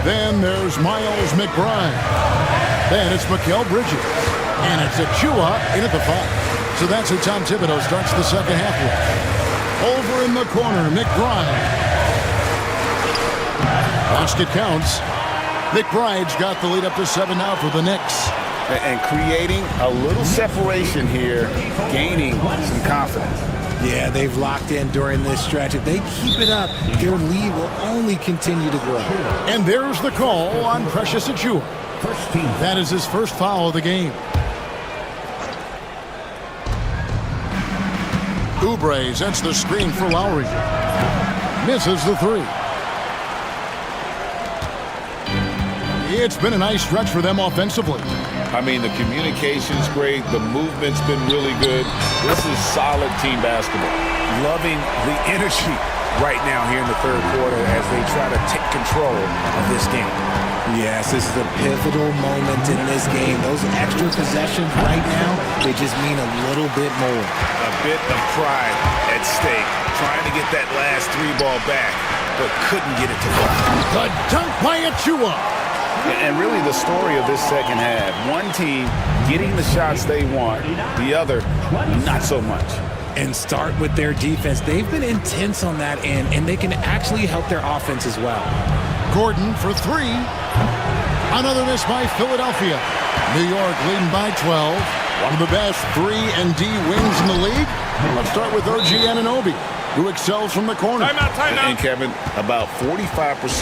Speaker 6: Then there's Miles McBride. Then it's Mikal Bridges. And it's Achua in at the 5. So that's who Tom Thibodeau starts the second half with. Over in the corner, McBride. Basket counts. McBride's got the lead up to 7 now for the Knicks.
Speaker 9: And creating a little separation here, gaining some confidence.
Speaker 10: Yeah, they've locked in during this stretch. If they keep it up, their lead will only continue to grow.
Speaker 6: And there's the call on Precious Achua. That is his first foul of the game. Oubre sets the screen for Lowry. Misses the 3. It's been a nice stretch for them offensively.
Speaker 9: I mean, the communication's great. The movement's been really good. This is solid team basketball.
Speaker 10: Loving the energy right now here in the third quarter as they try to take control of this game. Yes, this is a pivotal moment in this game. Those extra possessions right now, they just mean a little bit more.
Speaker 9: A bit of pride at stake. Trying to get that last 3-ball back, but couldn't get it to fall.
Speaker 6: The dunk by Achua.
Speaker 9: And really the story of this second half, one team getting the shots they want, the other not so much.
Speaker 10: And start with their defense. They've been intense on that end, and they can actually help their offense as well.
Speaker 6: Gordon for 3. Another miss by Philadelphia. New York leading by 12. One of the best 3 and D wings in the league. Let's start with OG Anunoby, who excels from the corner.
Speaker 9: Timeout. And Kevin, about 45%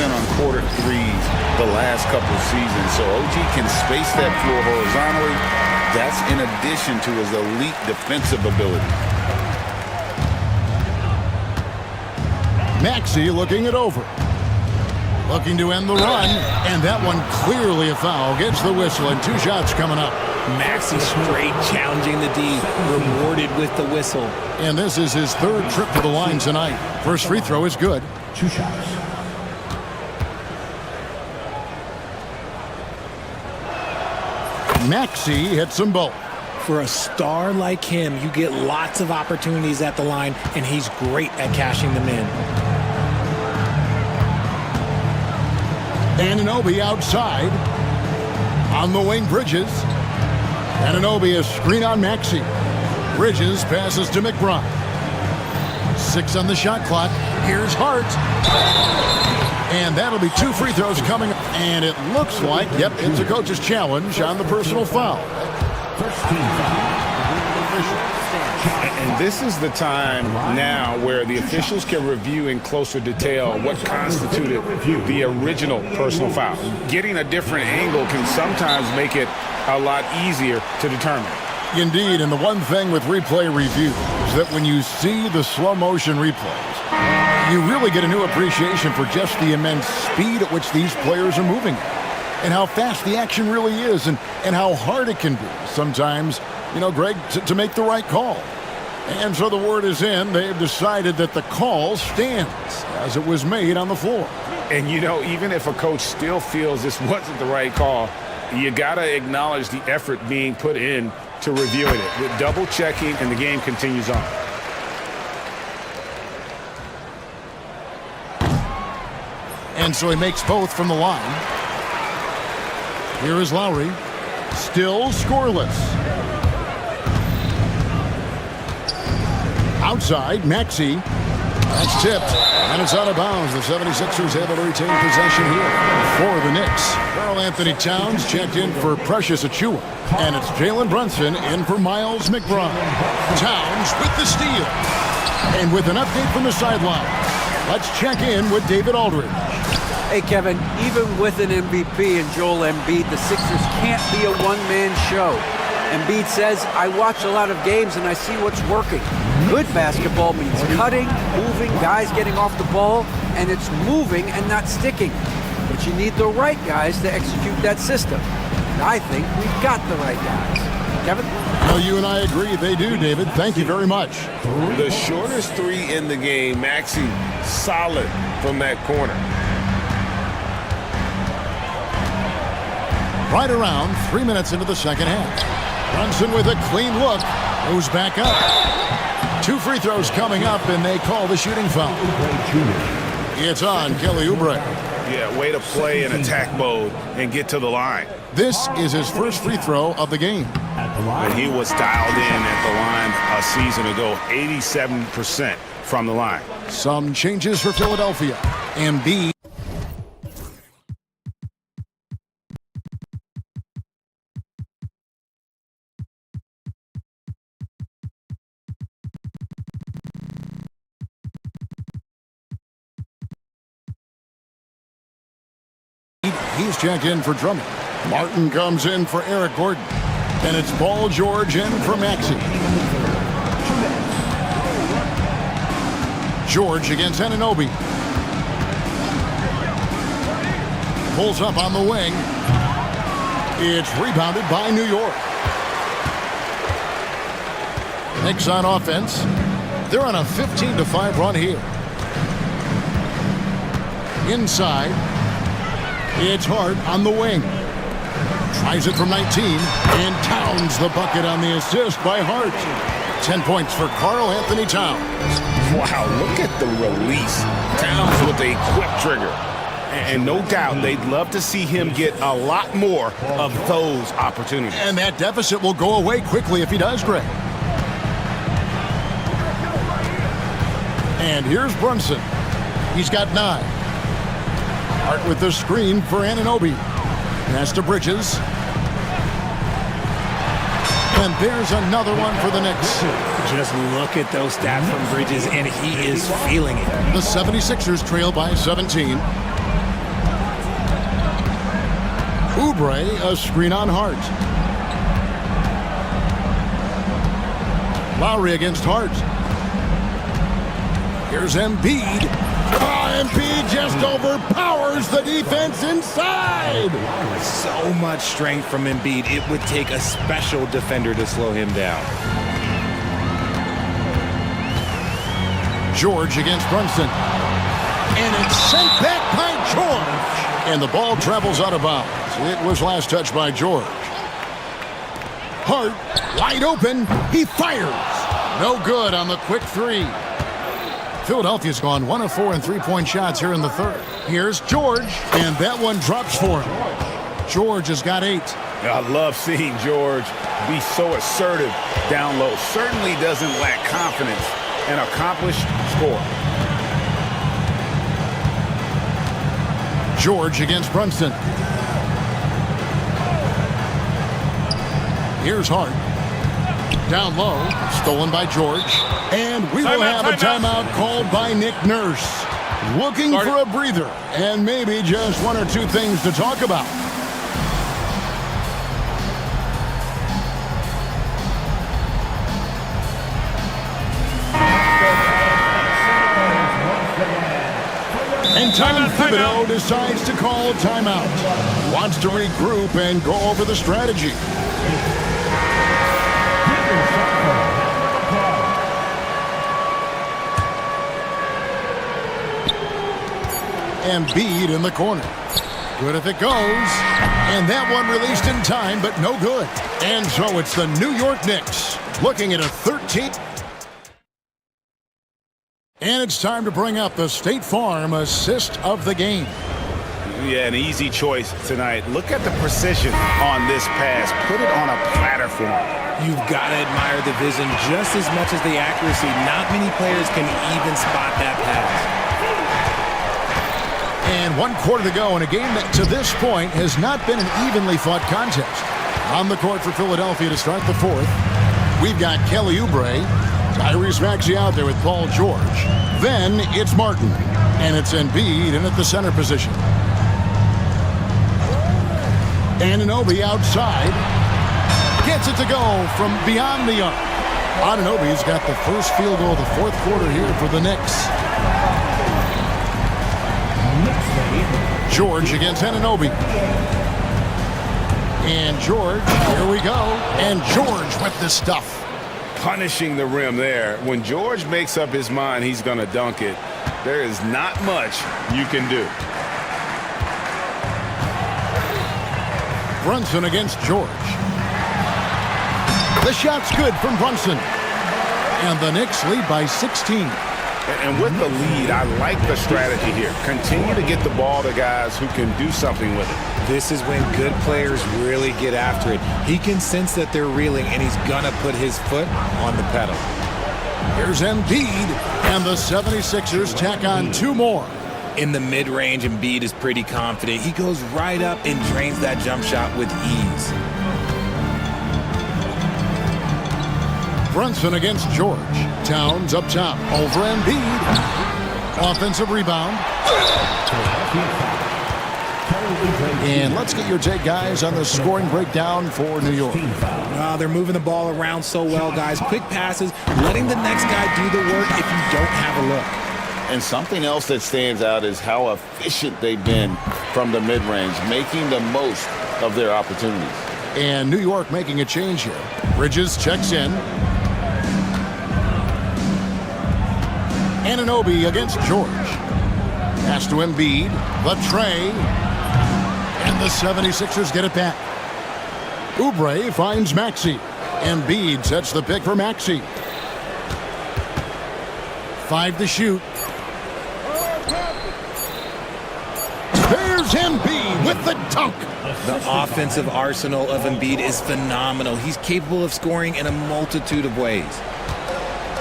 Speaker 9: on quarter threes the last couple of seasons. So OG can space that floor horizontally. That's in addition to his elite defensive ability.
Speaker 6: Maxey looking it over. Looking to end the run, and that one clearly a foul. Gets the whistle, and 2 shots coming up.
Speaker 10: Maxey straight challenging the D, rewarded with the whistle.
Speaker 6: And this is his 3rd trip to the line tonight. First free throw is good.
Speaker 4: 2 shots.
Speaker 6: Maxey hits them both.
Speaker 10: For a star like him, you get lots of opportunities at the line, and he's great at cashing them in.
Speaker 6: Anunoby outside. On the wing, Bridges. Anunoby a screen on Maxey. Bridges passes to McBride. 6 on the shot clock. Here's Hart. And that'll be 2 free throws coming. And it looks like, yep, it's a coach's challenge on the personal foul.
Speaker 9: And this is the time now where the officials can review in closer detail what constituted the original personal foul. Getting a different angle can sometimes make it a lot easier to determine.
Speaker 6: Indeed, and the one thing with replay review is that when you see the slow motion replays, you really get a new appreciation for just the immense speed at which these players are moving and how fast the action really is and how hard it can be sometimes, you know, Greg, to make the right call. And so the word is in. They've decided that the call stands as it was made on the floor.
Speaker 9: And, you know, even if a coach still feels this wasn't the right call, you got to acknowledge the effort being put in to reviewing it with double checking, and the game continues on.
Speaker 6: And so he makes both from the line. Here is Lowry. Still scoreless. Outside, Maxey. That's tipped, and it's out of bounds. The 76ers able to retain possession here for the Knicks. Karl Anthony Towns checked in for Precious Achua, and it's Jalen Brunson in for Miles McBride. Towns with the steal. And with an update from the sideline, let's check in with David Aldridge.
Speaker 8: Hey, Kevin, even with an MVP and Joel Embiid, the Sixers can't be a one-man show. Embiid says, I watch a lot of games and I see what's working. Good basketball means cutting, moving, guys getting off the ball, and it's moving and not sticking. But you need the right guys to execute that system. And I think we've got the right guys. Kevin?
Speaker 6: Well, you and I agree they do, David. Thank you very much.
Speaker 9: The shortest 3 in the game, Maxey, solid from that corner.
Speaker 6: Right around 3 minutes into the second half. Brunson with a clean look. Moves back up. 2 free throws coming up, and they call the shooting foul. It's on Kelly Oubre.
Speaker 9: Yeah, way to play in attack mode and get to the line.
Speaker 6: This is his first free throw of the game.
Speaker 9: And he was dialed in at the line a season ago, 87% from the line.
Speaker 6: Some changes for Philadelphia. Embiid. He's checked in for Drummond. Martin comes in for Eric Gordon. And it's Paul George in for Maxey. George against Anunoby. Pulls up on the wing. It's rebounded by New York. Knicks on offense. They're on a 15-5 run here. Inside. It's Hart on the wing. Tries it from 19, and Towns the bucket on the assist by Hart. 10 points for Karl Anthony Towns.
Speaker 9: Wow, look at the release. Towns with a quick trigger. And no doubt they'd love to see him get a lot more of those opportunities.
Speaker 6: And that deficit will go away quickly if he does, Greg. And here's Brunson. He's got 9. Hart with the screen for Anunoby. Pass to Bridges. And there's another one for the Knicks.
Speaker 10: Just look at those stats from Bridges, and he is feeling it.
Speaker 6: The 76ers trail by 17. Oubre, a screen on Hart. Lowry against Hart. Here's Embiid. Embiid just overpowers the defense inside.
Speaker 10: So much strength from Embiid. It would take a special defender to slow him down.
Speaker 6: George against Brunson. And it's sent back by George. And the ball travels out of bounds. It was last touched by George. Hart, wide open. He fires. No good on the quick 3. Philadelphia's gone 1 of 4 in three-point shots here in the third. Here's George, and that one drops for him. George has got 8.
Speaker 9: I love seeing George be so assertive down low. Certainly doesn't lack confidence. An accomplished scorer.
Speaker 6: George against Brunson. Here's Hart. Down low, stolen by George. And we will have a timeout called by Nick Nurse. Looking for a breather and maybe just 1 or 2 things to talk about. And Tom Thibodeau decides to call timeout. Wants to regroup and go over the strategy. Embiid in the corner. Good if it goes. And that one released in time, but no good. And so it's the New York Knicks looking at a 13. And it's time to bring up the State Farm assist of the game.
Speaker 9: Yeah, an easy choice tonight. Look at the precision on this pass. Put it on a platter for him.
Speaker 10: You've got to admire the vision just as much as the accuracy. Not many players can even spot that pass.
Speaker 6: And 1 quarter to go in a game that to this point has not been an evenly fought contest. On the court for Philadelphia to start the 4th. We've got Kelly Oubre, Tyrese Maxey out there with Paul George. Then it's Martin, and it's Embiid in at the center position. Anunoby outside. Gets it to go from beyond the arc. Anunoby's got the first field goal of the 4th quarter here for the Knicks. George against Anunoby. And George, here we go. And George with the stuff.
Speaker 9: Punishing the rim there. When George makes up his mind he's going to dunk it, there is not much you can do.
Speaker 6: Brunson against George. The shot's good from Brunson. And the Knicks lead by 16.
Speaker 9: And with the lead, I like the strategy here. Continue to get the ball to guys who can do something with it.
Speaker 10: This is when good players really get after it. He can sense that they're reeling, and he's going to put his foot on the pedal.
Speaker 6: Here's Embiid, and the 76ers tack on 2 more.
Speaker 10: In the mid-range, Embiid is pretty confident. He goes right up and drains that jump shot with ease.
Speaker 6: Brunson against George. Towns up top. Over Embiid. Offensive rebound. And let's get your take, guys, on the scoring breakdown for New York.
Speaker 10: They're moving the ball around so well, guys. Quick passes, letting the next guy do the work if you don't have a look.
Speaker 11: And something else that stands out is how efficient they've been from the mid-range, making the most of their opportunities.
Speaker 6: And New York making a change here. Bridges checks in. Anunoby against George. Pass to Embiid. The tray. And the 76ers get it back. Oubre finds Maxey. Embiid sets the pick for Maxey. 5 to shoot. There's Embiid with the dunk.
Speaker 10: The offensive arsenal of Embiid is phenomenal. He's capable of scoring in a multitude of ways.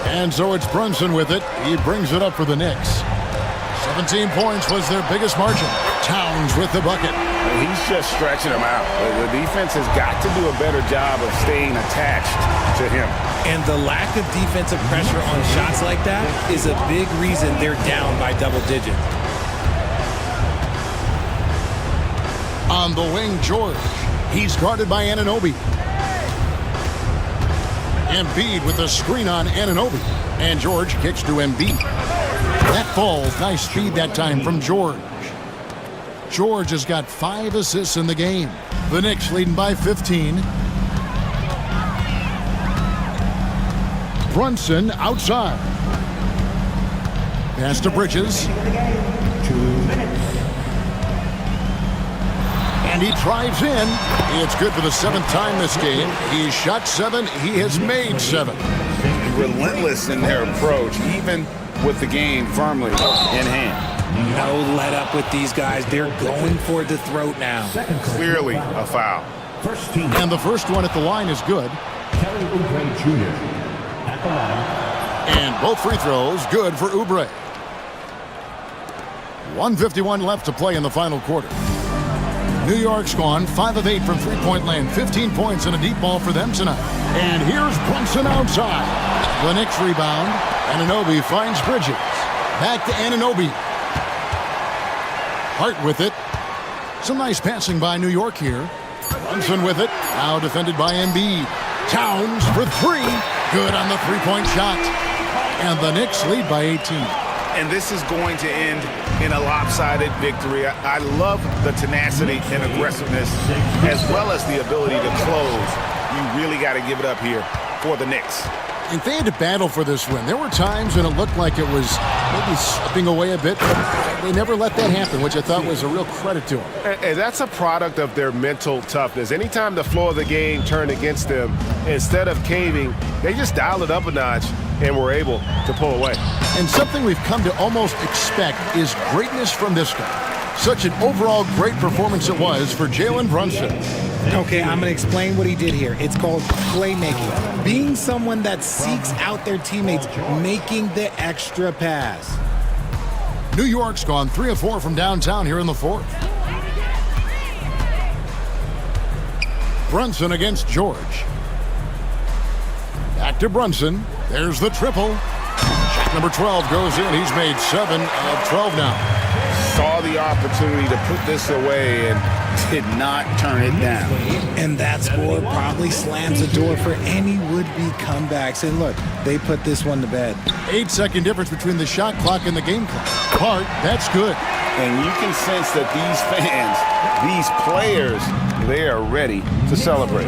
Speaker 6: And so it's Brunson with it. He brings it up for the Knicks. 17 points was their biggest margin. Towns with the bucket.
Speaker 9: He's just stretching them out. The defense has got to do a better job of staying attached to him.
Speaker 10: And the lack of defensive pressure on shots like that is a big reason they're down by double digits.
Speaker 6: On the wing, George. He's guarded by Anunoby. Embiid with the screen on Anunoby. And George kicks to Embiid. That falls. Nice speed that time from George. George has got 5 assists in the game. The Knicks leading by 15. Brunson outside. Pass to Bridges.
Speaker 4: 2 minutes.
Speaker 6: And he drives in. It's good for the 7th time this game. He's shot 7. He has made 7.
Speaker 9: Relentless in their approach, even with the game firmly in hand.
Speaker 10: No let up with these guys. They're going for the throat now.
Speaker 9: Clearly a foul.
Speaker 4: First team.
Speaker 6: And the first one at the line is good.
Speaker 4: Kelly Oubre Jr. at the line.
Speaker 6: And both free throws good for Oubre. 1:51 left to play in the final quarter. New York's gone 5 of 8 from three-point land. 15 points and a deep ball for them tonight. And here's Brunson outside. The Knicks rebound. Anunoby finds Bridges. Back to Anunoby. Hart with it. Some nice passing by New York here. Brunson with it. Now defended by Embiid. Towns for 3. Good on the three-point shot. And the Knicks lead by 18.
Speaker 9: And this is going to end in a lopsided victory. I love the tenacity and aggressiveness, as well as the ability to close. You really got to give it up here for the Knicks.
Speaker 6: And they had to battle for this win. There were times when it looked like it was maybe slipping away a bit, but they never let that happen, which I thought was a real credit to them.
Speaker 1: And that's a product of their mental toughness. Anytime the flow of the game turned against them, instead of caving, they just dialed it up a notch and were able to pull away.
Speaker 6: And something we've come to almost expect is greatness from this guy. Such an overall great performance it was for Jalen Brunson.
Speaker 10: Okay, I'm going to explain what he did here. It's called playmaking. Being someone that seeks out their teammates, making the extra pass.
Speaker 6: New York's gone 3 of 4 from downtown here in the 4th. Brunson against George. Back to Brunson. There's the triple. Shot number 12 goes in. He's made 7 of 12 now.
Speaker 9: Saw the opportunity to put this away and did not turn it down.
Speaker 10: And that score probably slams the door for any would-be comebacks. And look, they put this one to bed.
Speaker 6: 8-second difference between the shot clock and the game clock. Hart, that's good.
Speaker 9: And you can sense that these fans, these players, they are ready to celebrate.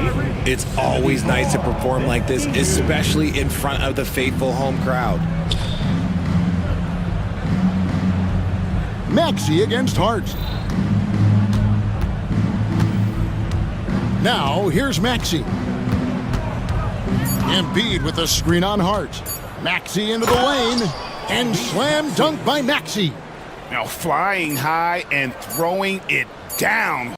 Speaker 10: It's always nice to perform like this, especially in front of the faithful home crowd.
Speaker 6: Maxey against Hart. Now, here's Maxey. Embiid with a screen on Hart. Maxey into the lane. And slam dunk by Maxey.
Speaker 9: Now flying high and throwing it down.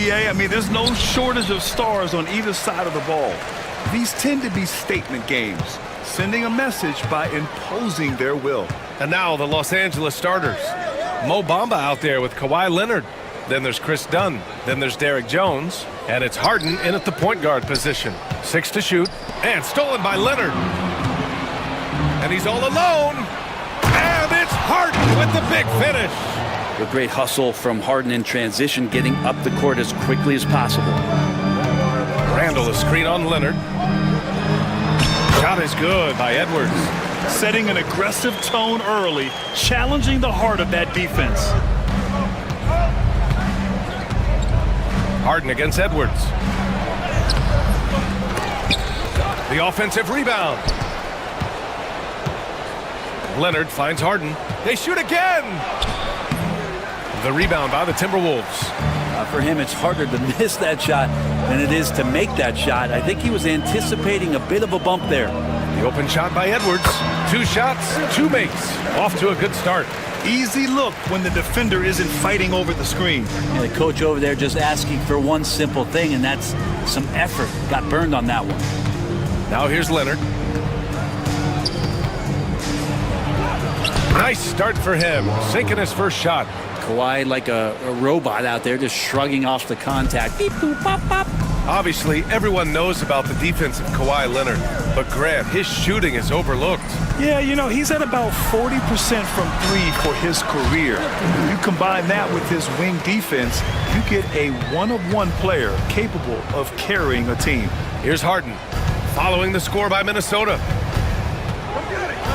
Speaker 2: NBA, I mean, there's no shortage of stars on either side of the ball. These tend to be statement games, sending a message by imposing their will.
Speaker 1: And now the Los Angeles starters. Mo Bamba out there with Kawhi Leonard. Then there's Chris Dunn. Then there's Derek Jones. And it's Harden in at the point guard position. 6 to shoot. And stolen by Leonard. And he's all alone. And it's Harden with the big finish.
Speaker 12: A great hustle from Harden in transition, getting up the court as quickly as possible.
Speaker 1: Randall, a screen on Leonard. Shot is good by Edwards.
Speaker 2: Setting an aggressive tone early, challenging the heart of that defense.
Speaker 1: Harden against Edwards. The offensive rebound. Leonard finds Harden. They shoot again. The rebound by the Timberwolves.
Speaker 12: For him, it's harder to miss that shot than it is to make that shot. I think he was anticipating a bit of a bump there.
Speaker 1: The open shot by Edwards. 2 shots, 2 makes. Off to a good start.
Speaker 2: Easy look when the defender isn't fighting over the screen.
Speaker 12: And the coach over there just asking for one simple thing, and that's some effort. Got burned on that one.
Speaker 1: Now here's Leonard. Nice start for him, sinking his first shot.
Speaker 12: Kawhi like a robot out there, just shrugging off the contact. Beep, boop, pop, pop.
Speaker 1: Obviously, everyone knows about the defense of Kawhi Leonard, but Grant, his shooting is overlooked.
Speaker 2: Yeah, you know, he's at about 40% from 3 for his career. You combine that with his wing defense, you get a one-of-one player capable of carrying a team.
Speaker 1: Here's Harden, following the score by Minnesota.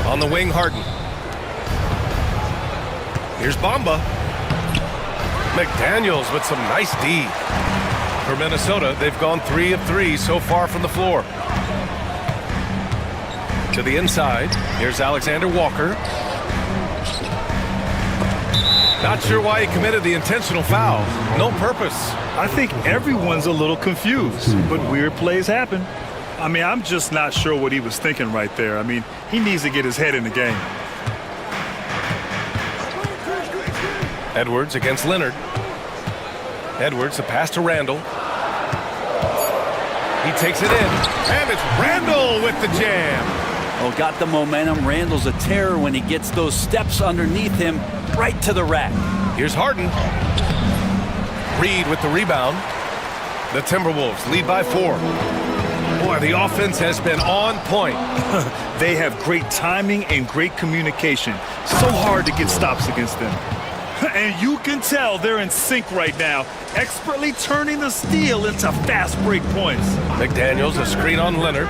Speaker 1: On the wing, Harden. Here's Bamba. McDaniels with some nice D. For Minnesota, they've gone 3 of 3 so far from the floor. To the inside, here's Alexander Walker. Not sure why he committed the intentional foul. No purpose.
Speaker 2: I think everyone's a little confused, but weird plays happen. I mean, I'm just not sure what he was thinking right there. I mean, he needs to get his head in the game.
Speaker 1: Edwards against Leonard. Edwards, a pass to Randall. He takes it in, and it's Randall with the jam.
Speaker 12: Oh, got the momentum. Randall's a terror when he gets those steps underneath him right to the rack.
Speaker 1: Here's Harden. Reed with the rebound. The Timberwolves lead by 4. Boy, the offense has been on point.
Speaker 2: They have great timing and great communication. So hard to get stops against them. And you can tell they're in sync right now, expertly turning the steal into fast break points.
Speaker 1: McDaniels, a screen on Leonard.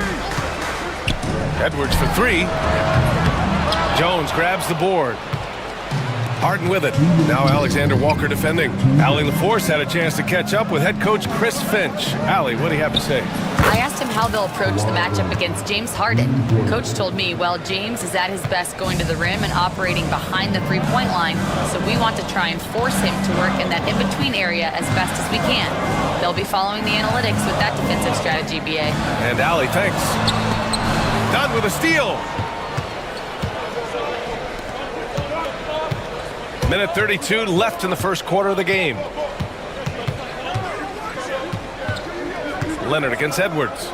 Speaker 1: Edwards for 3. Jones grabs the board. Harden with it. Now Alexander Walker defending. Allie LaForce had a chance to catch up with head coach Chris Finch. Allie, what do you have to say?
Speaker 5: I asked him how they'll approach the matchup against James Harden. Coach told me, well, James is at his best going to the rim and operating behind the three-point line, so we want to try and force him to work in that in-between area as best as we can. They'll be following the analytics with that defensive strategy, BA.
Speaker 1: And Allie, thanks. Done with a steal. Minute 32 left in the first quarter of the game. Leonard against Edwards.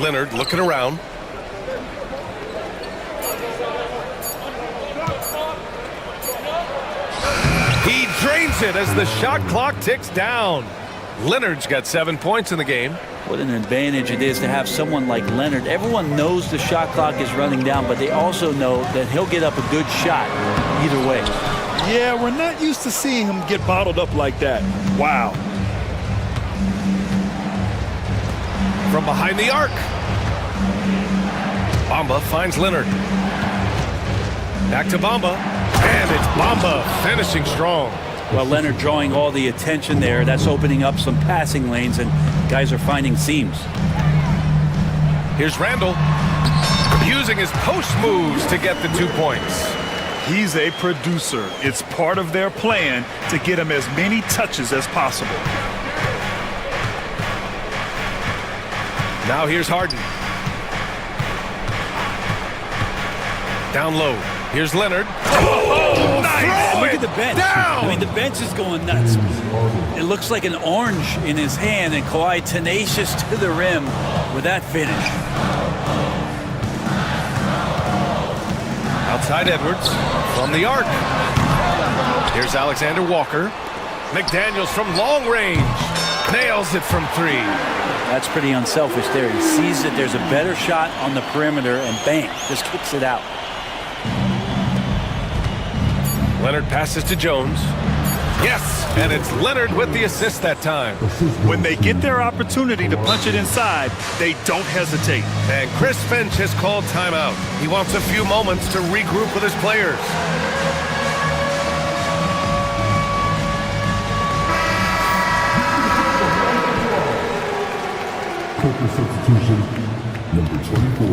Speaker 1: Leonard looking around. He drains it as the shot clock ticks down. Leonard's got 7 points in the game.
Speaker 12: What an advantage it is to have someone like Leonard. Everyone knows the shot clock is running down, but they also know that he'll get up a good shot either way.
Speaker 2: Yeah, we're not used to seeing him get bottled up like that. Wow.
Speaker 1: From behind the arc. Bamba finds Leonard. Back to Bamba. And it's Bamba finishing strong.
Speaker 12: Well, Leonard drawing all the attention there. That's opening up some passing lanes, and guys are finding seams.
Speaker 1: Here's Randall. Using his post moves to get the 2 points.
Speaker 2: He's a producer. It's part of their plan to get him as many touches as possible.
Speaker 1: Now here's Harden. Down low. Here's Leonard. Oh, throw
Speaker 12: Look
Speaker 1: it
Speaker 12: at the bench.
Speaker 1: down.
Speaker 12: I mean, the bench is going nuts. It looks like an orange in his hand, and Kawhi tenacious to the rim with that finish.
Speaker 1: Outside Edwards from the arc. Here's Alexander Walker. McDaniels from long range. Nails it from three.
Speaker 12: That's pretty unselfish there. He sees that there's a better shot on the perimeter and bang, just kicks it out.
Speaker 1: Leonard passes to Jones. Yes, and it's Leonard with the assist that time.
Speaker 2: When they get their opportunity to punch it inside, they don't hesitate.
Speaker 1: And Chris Finch has called timeout. He wants a few moments to regroup with his players.
Speaker 4: Substitution, number 24,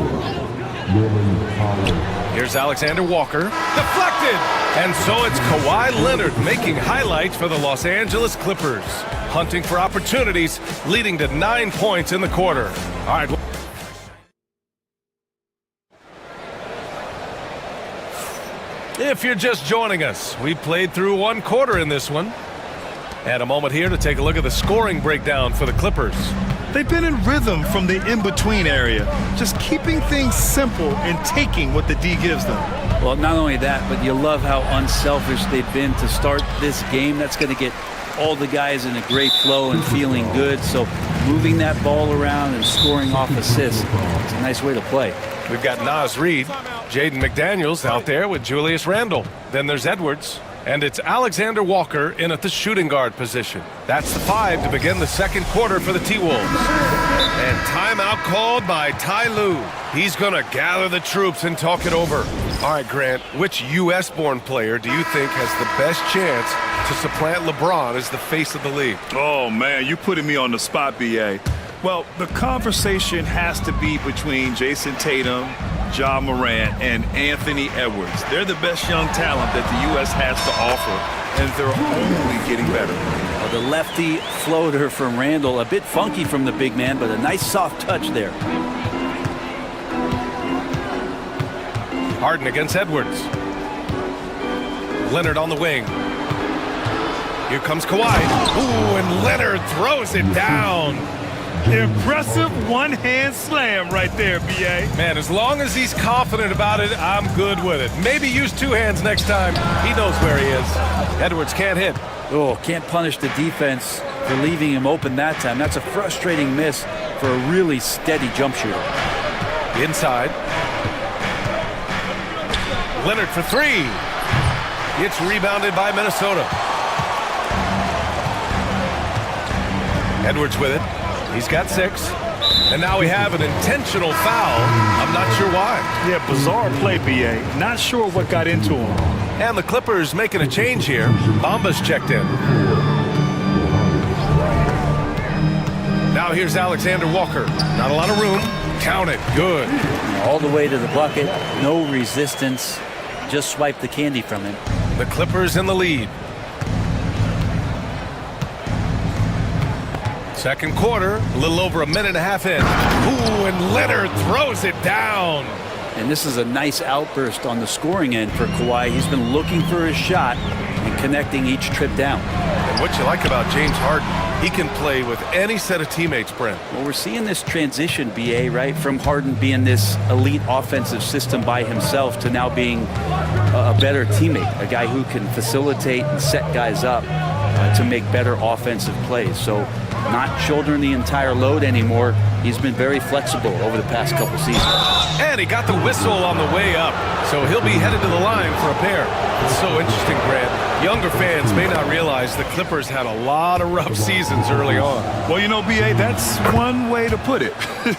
Speaker 4: Norman Powell.
Speaker 1: Here's Alexander Walker. Deflected! And so it's Kawhi Leonard making highlights for the Los Angeles Clippers. Hunting for opportunities, leading to 9 points in the quarter. All right. If you're just joining us, we played through 1 quarter in this one. And a moment here to take a look at the scoring breakdown for the Clippers.
Speaker 2: They've been in rhythm from the in-between area, just keeping things simple and taking what the D gives them.
Speaker 12: Well, not only that, but you love how unselfish they've been to start this game. That's going to get all the guys in a great flow and feeling good. So moving that ball around and scoring off assists, it's a nice way to play.
Speaker 1: We've got Naz Reid, Jaden McDaniels out there with Julius Randle. Then there's Edwards. And it's Alexander Walker in at the shooting guard position. That's the 5 to begin the second quarter for the T-Wolves. And timeout called by Ty Lue. He's going to gather the troops and talk it over. All right, Grant, which U.S.-born player do you think has the best chance to supplant LeBron as the face of the league?
Speaker 2: Oh, man, you're putting me on the spot, B.A. Well, the conversation has to be between Jason Tatum, Ja Morant, and Anthony Edwards. They're the best young talent that the U.S. has to offer, and they're only getting better.
Speaker 12: Well, the lefty floater from Randall, a bit funky from the big man, but a nice soft touch there.
Speaker 1: Harden against Edwards. Leonard on the wing. Here comes Kawhi. Ooh, and Leonard throws it down.
Speaker 2: Impressive one-hand slam right there, B.A.
Speaker 1: Man, as long as he's confident about it, I'm good with it. Maybe use 2 hands next time. He knows where he is. Edwards can't hit.
Speaker 12: Oh, can't punish the defense for leaving him open that time. That's a frustrating miss for a really steady jump shooter.
Speaker 1: Inside. Leonard for 3. It's rebounded by Minnesota. Edwards with it. He's got 6. And now we have an intentional foul. I'm not sure why.
Speaker 2: Yeah, bizarre play, B.A. Not sure what got into him.
Speaker 1: And the Clippers making a change here. Bamba's checked in. Now here's Alexander Walker. Not a lot of room. Count it. Good.
Speaker 12: All the way to the bucket. No resistance. Just swipe the candy from him.
Speaker 1: The Clippers in the lead. Second quarter, a little over a minute and a half in. Ooh, and Leonard throws it down.
Speaker 12: And this is a nice outburst on the scoring end for Kawhi. He's been looking for his shot and connecting each trip down.
Speaker 1: And what you like about James Harden, he can play with any set of teammates, Brent.
Speaker 12: Well, we're seeing this transition, B.A., right? From Harden being this elite offensive system by himself to now being a better teammate, a guy who can facilitate and set guys up to make better offensive plays. So not shouldering the entire load anymore. He's been very flexible over the past couple seasons.
Speaker 1: And he got the whistle on the way up, so he'll be headed to the line for a pair. It's so interesting, Grant. Younger fans may not realize the Clippers had a lot of rough seasons early on.
Speaker 2: Well, you know, B.A., that's one way to put it.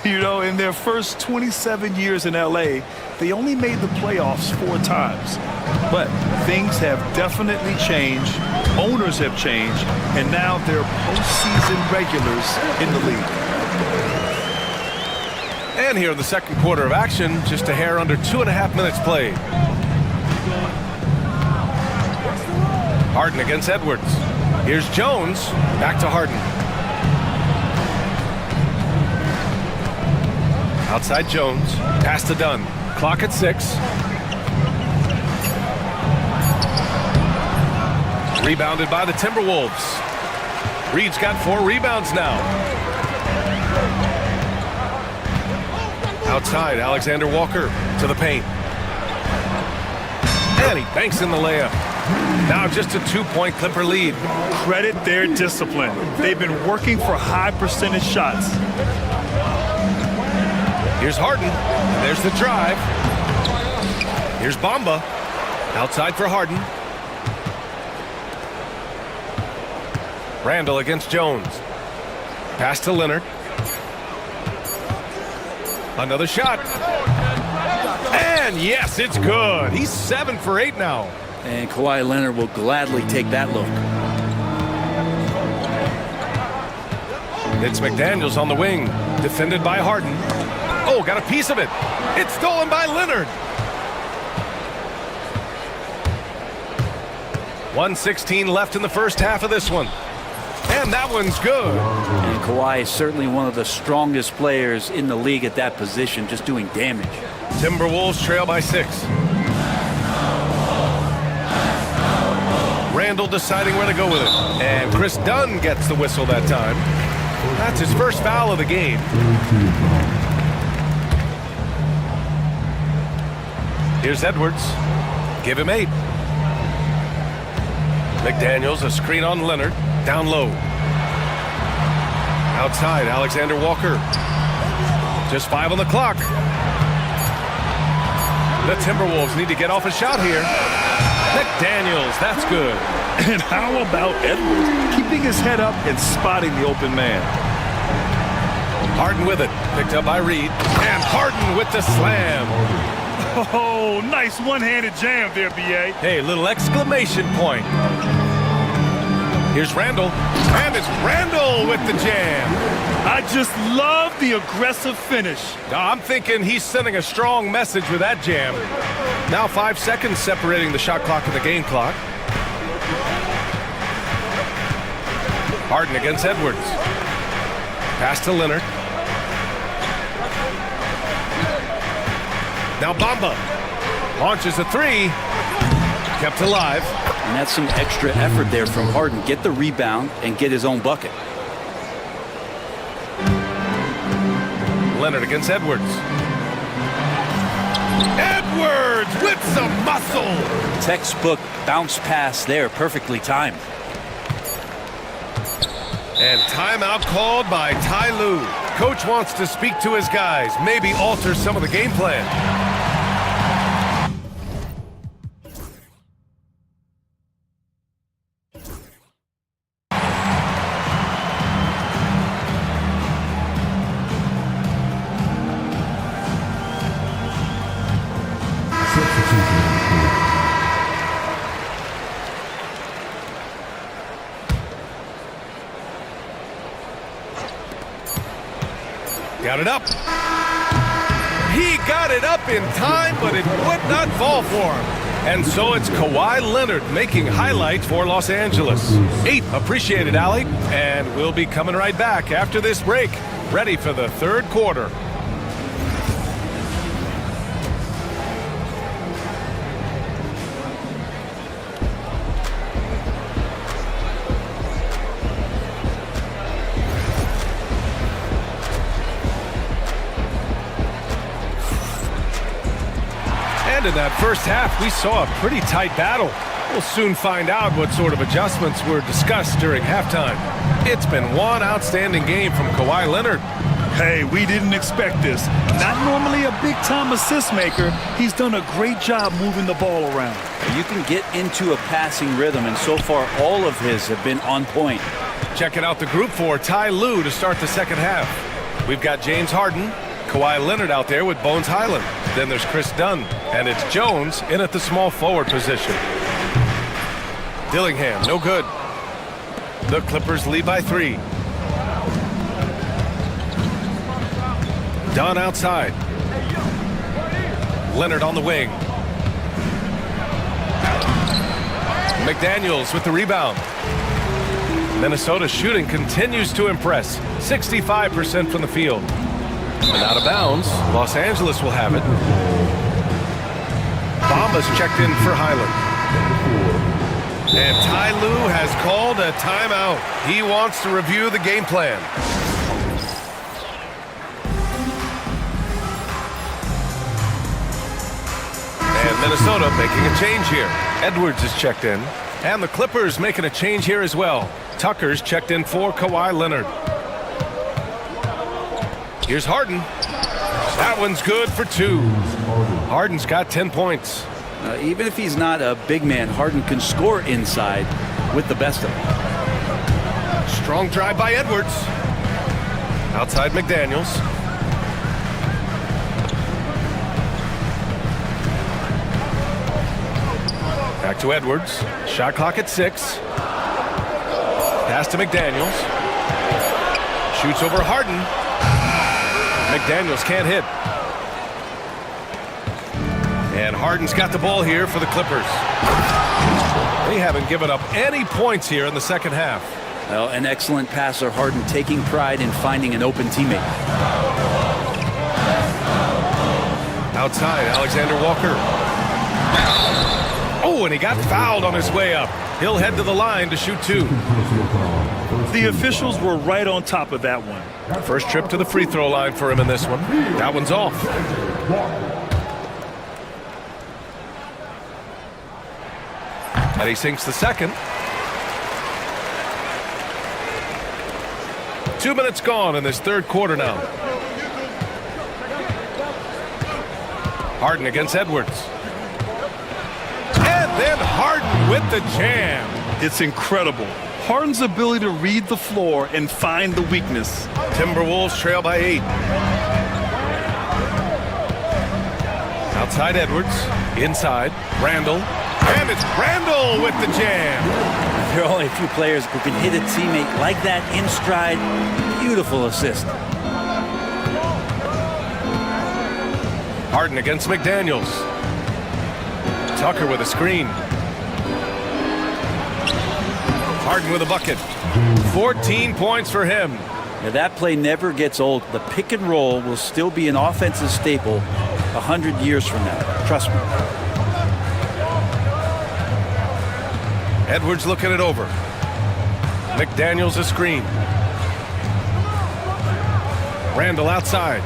Speaker 2: You know, in their first 27 years in L.A., they only made the playoffs 4 times. But things have definitely changed. Owners have changed. And now they're postseason regulars in the league.
Speaker 1: And here in the second quarter of action, just a hair under 2.5 minutes played. Harden against Edwards. Here's Jones. Back to Harden. Outside Jones. Pass to Dunn. Clock at 6. Rebounded by the Timberwolves. Reed's got 4 rebounds now. Outside, Alexander Walker to the paint. And he banks in the layup. Now just a 2-point Clipper lead.
Speaker 2: Credit their discipline. They've been working for high percentage shots.
Speaker 1: Here's Harden. There's the drive. Here's Bamba. Outside for Harden. Randall against Jones. Pass to Leonard. Another shot. And yes, it's good. He's 7 for 8 now.
Speaker 12: And Kawhi Leonard will gladly take that look.
Speaker 1: It's McDaniels on the wing. Defended by Harden. Oh, got a piece of it. It's stolen by Leonard. 1:16 left in the first half of this one. And that one's good.
Speaker 12: And Kawhi is certainly one of the strongest players in the league at that position, just doing damage.
Speaker 1: Timberwolves trail by 6. Randall deciding where to go with it. And Chris Dunn gets the whistle that time. That's his first foul of the game. Here's Edwards. Give him 8. McDaniels, a screen on Leonard. Down low. Outside, Alexander Walker. Just 5 on the clock. The Timberwolves need to get off a shot here. McDaniels, that's good.
Speaker 2: And how about Edwards? Keeping his head up and spotting the open man.
Speaker 1: Harden with it. Picked up by Reed. And Harden with the slam.
Speaker 2: Oh, nice one-handed jam there, B.A.
Speaker 1: Hey, little exclamation point. Here's Randall. And it's Randall with the jam.
Speaker 2: I just love the aggressive finish.
Speaker 1: I'm thinking he's sending a strong message with that jam. Now 5 seconds separating the shot clock and the game clock. Harden against Edwards. Pass to Leonard. Now Bamba launches a 3. Kept alive.
Speaker 12: And that's some extra effort there from Harden. Get the rebound and get his own bucket.
Speaker 1: Leonard against Edwards. Edwards with some muscle.
Speaker 12: Textbook bounce pass there, perfectly timed.
Speaker 1: And timeout called by Ty Lue. Coach wants to speak to his guys, maybe alter some of the game plan. Got it up. He got it up in time, but it would not fall for him. And so it's Kawhi Leonard making highlights for Los Angeles. 8. Appreciated, Allie. And we'll be coming right back after this break, ready for the third quarter. In that first half, we saw a pretty tight battle. We'll soon find out what sort of adjustments were discussed during halftime. It's been one outstanding game from Kawhi Leonard.
Speaker 2: Hey, we didn't expect this. Not normally a big-time assist maker. He's done a great job moving the ball around.
Speaker 12: You can get into a passing rhythm, and so far all of his have been on point.
Speaker 1: Checking out the group for Ty Lue to start the second half. We've got James Harden, Kawhi Leonard out there with Bones Highland. Then there's Chris Dunn, and it's Jones in at the small forward position. Dillingham, no good. The Clippers lead by 3. Dunn outside. Leonard on the wing. McDaniels with the rebound. Minnesota's shooting continues to impress. 65% from the field. And out of bounds, Los Angeles will have it. Bamba's checked in for Highland. And Ty Lue has called a timeout. He wants to review the game plan. And Minnesota making a change here. Edwards is checked in. And the Clippers making a change here as well. Tucker's checked in for Kawhi Leonard. Here's Harden. That one's good for 2. Harden's got 10 points.
Speaker 12: Even if he's not a big man, Harden can score inside with the best of them.
Speaker 1: Strong drive by Edwards. Outside McDaniels. Back to Edwards. Shot clock at 6. Pass to McDaniels. Shoots over Harden. McDaniels can't hit. And Harden's got the ball here for the Clippers. They haven't given up any points here in the second half.
Speaker 12: Well, an excellent passer, Harden taking pride in finding an open teammate.
Speaker 1: Outside, Alexander Walker. Oh, and he got fouled on his way up. He'll head to the line to shoot 2.
Speaker 2: The officials were right on top of that one.
Speaker 1: First trip to the free throw line for him in this one. That one's off. And he sinks the second. 2 minutes gone in this third quarter now. Harden against Edwards. And then Harden with the jam.
Speaker 2: It's incredible. Harden's ability to read the floor and find the weakness.
Speaker 1: Timberwolves trail by 8. Outside Edwards. Inside. Randall. And it's Randall with the jam.
Speaker 12: There are only a few players who can hit a teammate like that in stride. Beautiful assist.
Speaker 1: Harden against McDaniels. Tucker with a screen. Harden with a bucket. 14 points for him.
Speaker 12: Now that play never gets old. The pick and roll will still be an offensive staple 100 years from now. Trust me.
Speaker 1: Edwards looking it over. McDaniels a screen. Randall outside.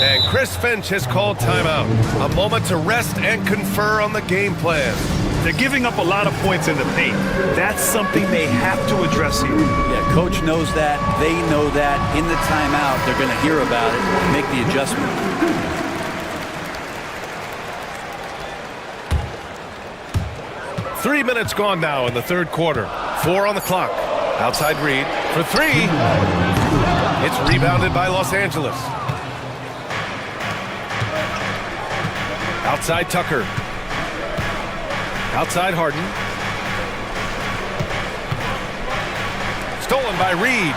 Speaker 1: And Chris Finch has called timeout. A moment to rest and confer on the game plan.
Speaker 2: They're giving up a lot of points in the paint. That's something they have to address here.
Speaker 12: Yeah, coach knows that. They know that. In the timeout, they're going to hear about it and make the adjustment.
Speaker 1: Three minutes gone now in the third quarter. 4 on the clock. Outside Reed for 3. It's rebounded by Los Angeles. Outside Tucker. Outside Harden. Stolen by Reed.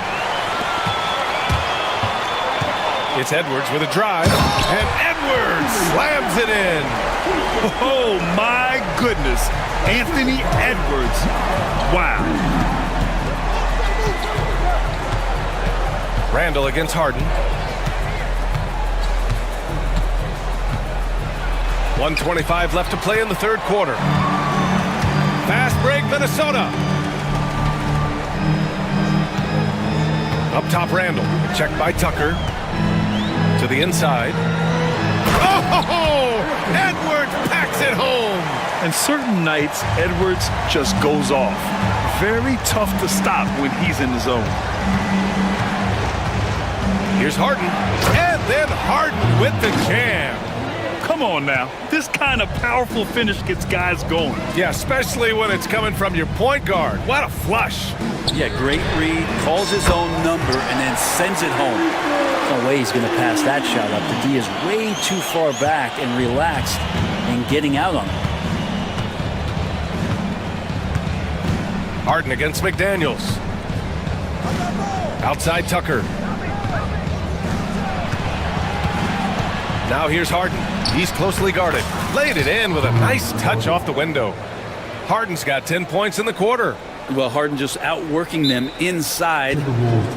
Speaker 1: It's Edwards with a drive. And Edwards slams it in.
Speaker 2: Oh, my goodness. Anthony Edwards. Wow.
Speaker 1: Randall against Harden. 1:25 left to play in the third quarter. Fast break, Minnesota. Up top, Randall. Checked by Tucker. To the inside. Oh! Edwards packs it home.
Speaker 2: And certain nights, Edwards just goes off. Very tough to stop when he's in the zone.
Speaker 1: Here's Harden. And then Harden with the jam.
Speaker 2: Come on now. This kind of powerful finish gets guys going.
Speaker 1: Yeah, especially when it's coming from your point guard. What a flush.
Speaker 12: Yeah, great read. Calls his own number and then sends it home. No way he's going to pass that shot up. The D is way too far back and relaxed in getting out on it.
Speaker 1: Harden against McDaniels. Outside Tucker. Now here's Harden. He's closely guarded. Laid it in with a nice touch off the window. Harden's got 10 points in the quarter.
Speaker 12: Well, Harden just outworking them inside.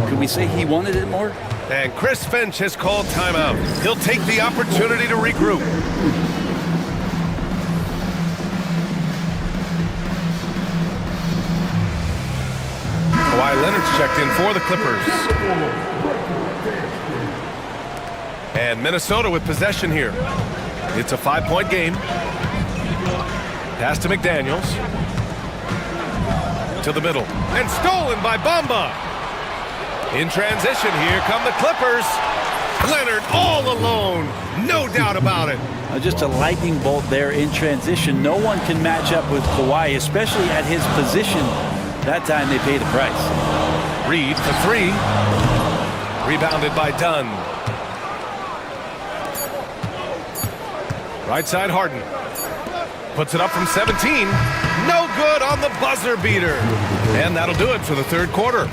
Speaker 12: Could we say he wanted it more?
Speaker 1: And Chris Finch has called timeout. He'll take the opportunity to regroup. Leonard's checked in for the Clippers. And Minnesota with possession here. It's a 5-point game. Pass to McDaniels. To the middle. And stolen by Bamba. In transition, here come the Clippers. Leonard all alone. No doubt about it.
Speaker 12: Just a lightning bolt there in transition. No one can match up with Kawhi, especially at his position. That time they pay the price.
Speaker 1: Reed for three. Rebounded by Dunn. Right side Harden. Puts it up from 17. No good on the buzzer beater. And that'll do it for the third quarter.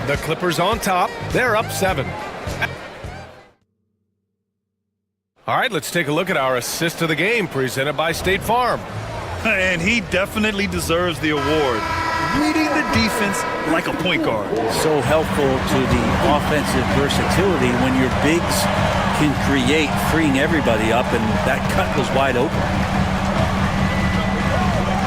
Speaker 1: The Clippers on top. They're up 7. All right, let's take a look at our assist of the game presented by State Farm.
Speaker 2: And he definitely deserves the award. Reading the defense like a point guard.
Speaker 12: So helpful to the offensive versatility when your bigs can create, freeing everybody up, and that cut was wide open.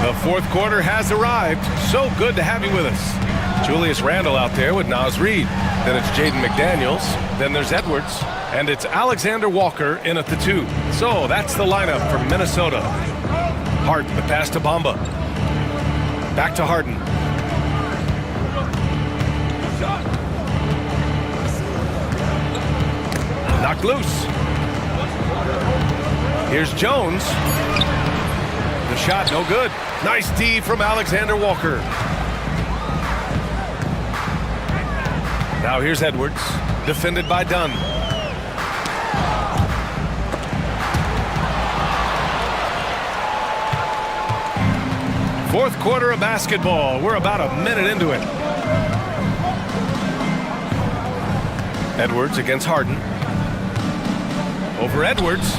Speaker 1: The fourth quarter has arrived. So good to have you with us. Julius Randle out there with Naz Reid. Then it's Jaden McDaniels. Then there's Edwards. And it's Alexander Walker in at the 2. So that's the lineup for Minnesota. Harden, the pass to Bamba. Back to Harden. Knocked loose. Here's Jones. The shot, no good. Nice D from Alexander Walker. Now here's Edwards, defended by Dunn. Fourth quarter of basketball. We're about a minute into it. Edwards against Harden. Over Edwards.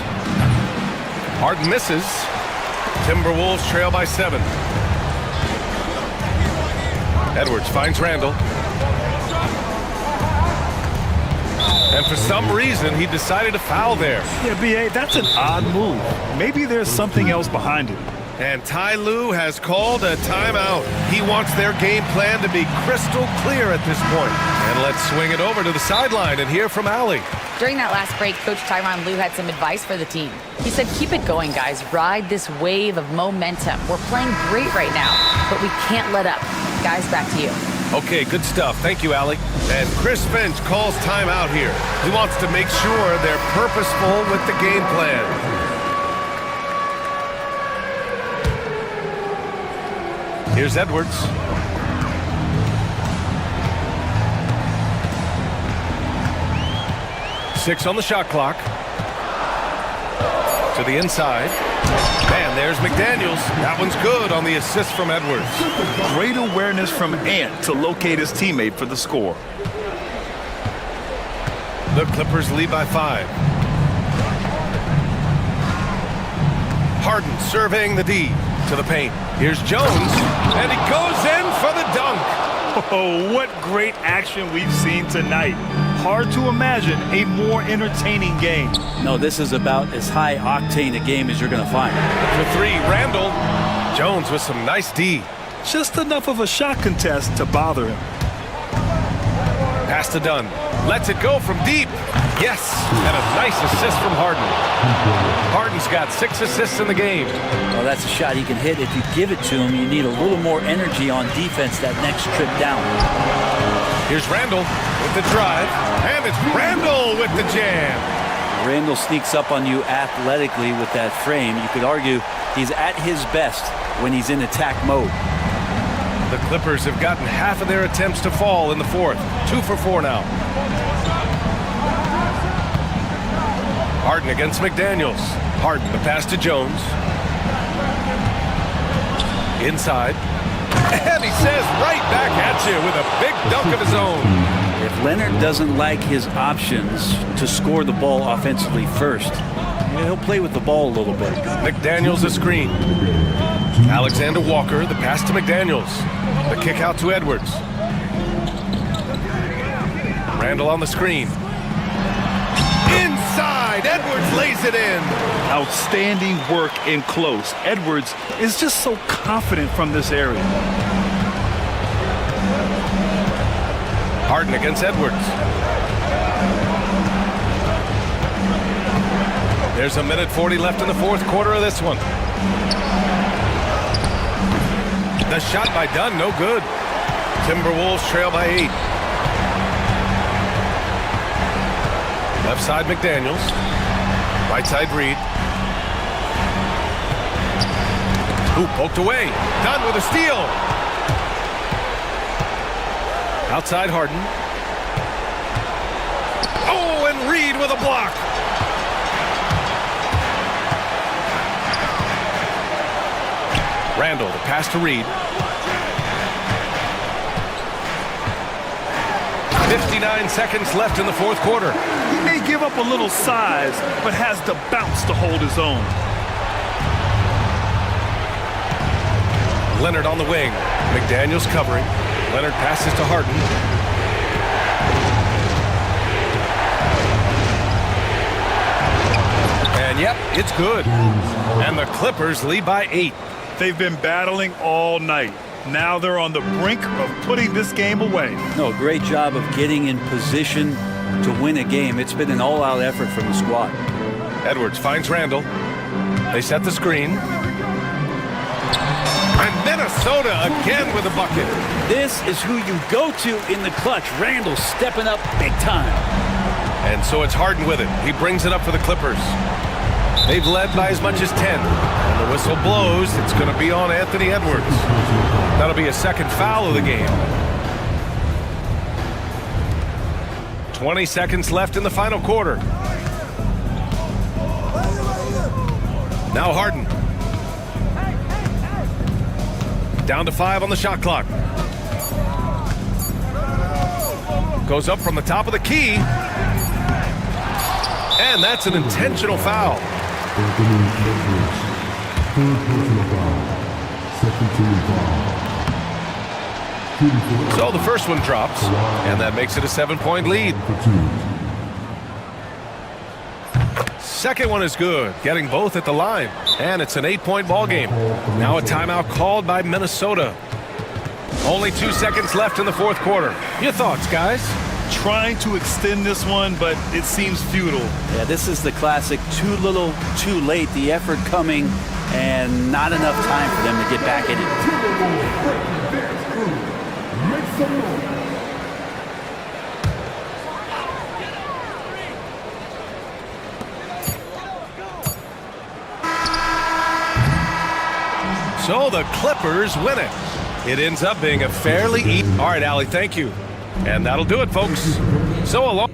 Speaker 1: Harden misses. Timberwolves trail by 7. Edwards finds Randle. And for some reason, he decided to foul there.
Speaker 2: Yeah, B.A., that's an odd move. Maybe there's something else behind it.
Speaker 1: And Ty Lue has called a timeout. He wants their game plan to be crystal clear at this point. And let's swing it over to the sideline and hear from Allie.
Speaker 5: During that last break, Coach Tyronn Lue had some advice for the team. He said, keep it going, guys. Ride this wave of momentum. We're playing great right now, but we can't let up. Guys, back to you.
Speaker 1: Okay, good stuff. Thank you, Allie. And Chris Finch calls timeout here. He wants to make sure they're purposeful with the game plan. Here's Edwards. Six on the shot clock. To the inside. And there's McDaniels. That one's good on the assist from Edwards.
Speaker 2: Great awareness from Ant to locate his teammate for the score.
Speaker 1: The Clippers lead by 5. Harden surveying the D to the paint. Here's Jones, and he goes in for the dunk.
Speaker 2: Oh, what great action we've seen tonight. Hard to imagine a more entertaining game.
Speaker 12: No, this is about as high octane a game as you're going to find.
Speaker 1: For 3, Randle. Jones with some nice D.
Speaker 2: Just enough of a shot contest to bother him.
Speaker 1: Pass to Dunn. Lets it go from deep. Yes, and a nice assist from Harden. Harden's got 6 assists in the game.
Speaker 12: Well, that's a shot he can hit. If you give it to him, you need a little more energy on defense that next trip down.
Speaker 1: Here's Randle with the drive, and it's Randle with the jam.
Speaker 12: Randle sneaks up on you athletically with that frame. You could argue he's at his best when he's in attack mode.
Speaker 1: The Clippers have gotten half of their attempts to fall in the fourth. 2 for 4 now. Harden against McDaniels. Harden, the pass to Jones. Inside. And he says right back at you with a big dunk of his own.
Speaker 12: If Leonard doesn't like his options to score the ball offensively first, he'll play with the ball a little bit.
Speaker 1: McDaniels a screen. Alexander Walker, the pass to McDaniels. The kick out to Edwards. Randle on the screen. Inside, Edwards lays it in.
Speaker 2: Outstanding work in close. Edwards is just so confident from this area.
Speaker 1: Harden against Edwards. There's a minute 40 left in the fourth quarter of this one. The shot by Dunn, no good. Timberwolves trail by 8. Left side McDaniels. Right side Reed. Ooh, poked away. Dunn with a steal. Outside Harden. Oh, and Reed with a block. Randall, the pass to Reed. 59 seconds left in the fourth quarter.
Speaker 2: He may give up a little size, but has the bounce to hold his own.
Speaker 1: Leonard on the wing. McDaniels covering. Leonard passes to Harden. And yep, it's good. And the Clippers lead by 8.
Speaker 2: They've been battling all night. Now they're on the brink of putting this game away.
Speaker 12: No, great job of getting in position to win a game. It's been an all-out effort from the squad.
Speaker 1: Edwards finds Randall. They set the screen. And Minnesota again with a bucket.
Speaker 12: This is who you go to in the clutch. Randall stepping up big time.
Speaker 1: And so it's Harden with it. He brings it up for the Clippers. They've led by as much as 10. And the whistle blows. It's going to be on Anthony Edwards. That'll be a second foul of the game. 20 seconds left in the final quarter. Now Harden. Down to 5 on the shot clock. Goes up from the top of the key. And that's an intentional foul. So the first one drops, and that makes it a 7-point lead. Second one is good, getting both at the line, and it's an 8-point ball game. Now a timeout called by Minnesota. Only 2 seconds left in the fourth quarter. Your thoughts, guys?
Speaker 2: Trying to extend this one, but it seems futile.
Speaker 12: Yeah, this is the classic too little, too late. The effort coming and not enough time for them to get back in it.
Speaker 1: So the Clippers win it. It ends up being a fairly All right, Allie, thank you. And that'll do it, folks. So along.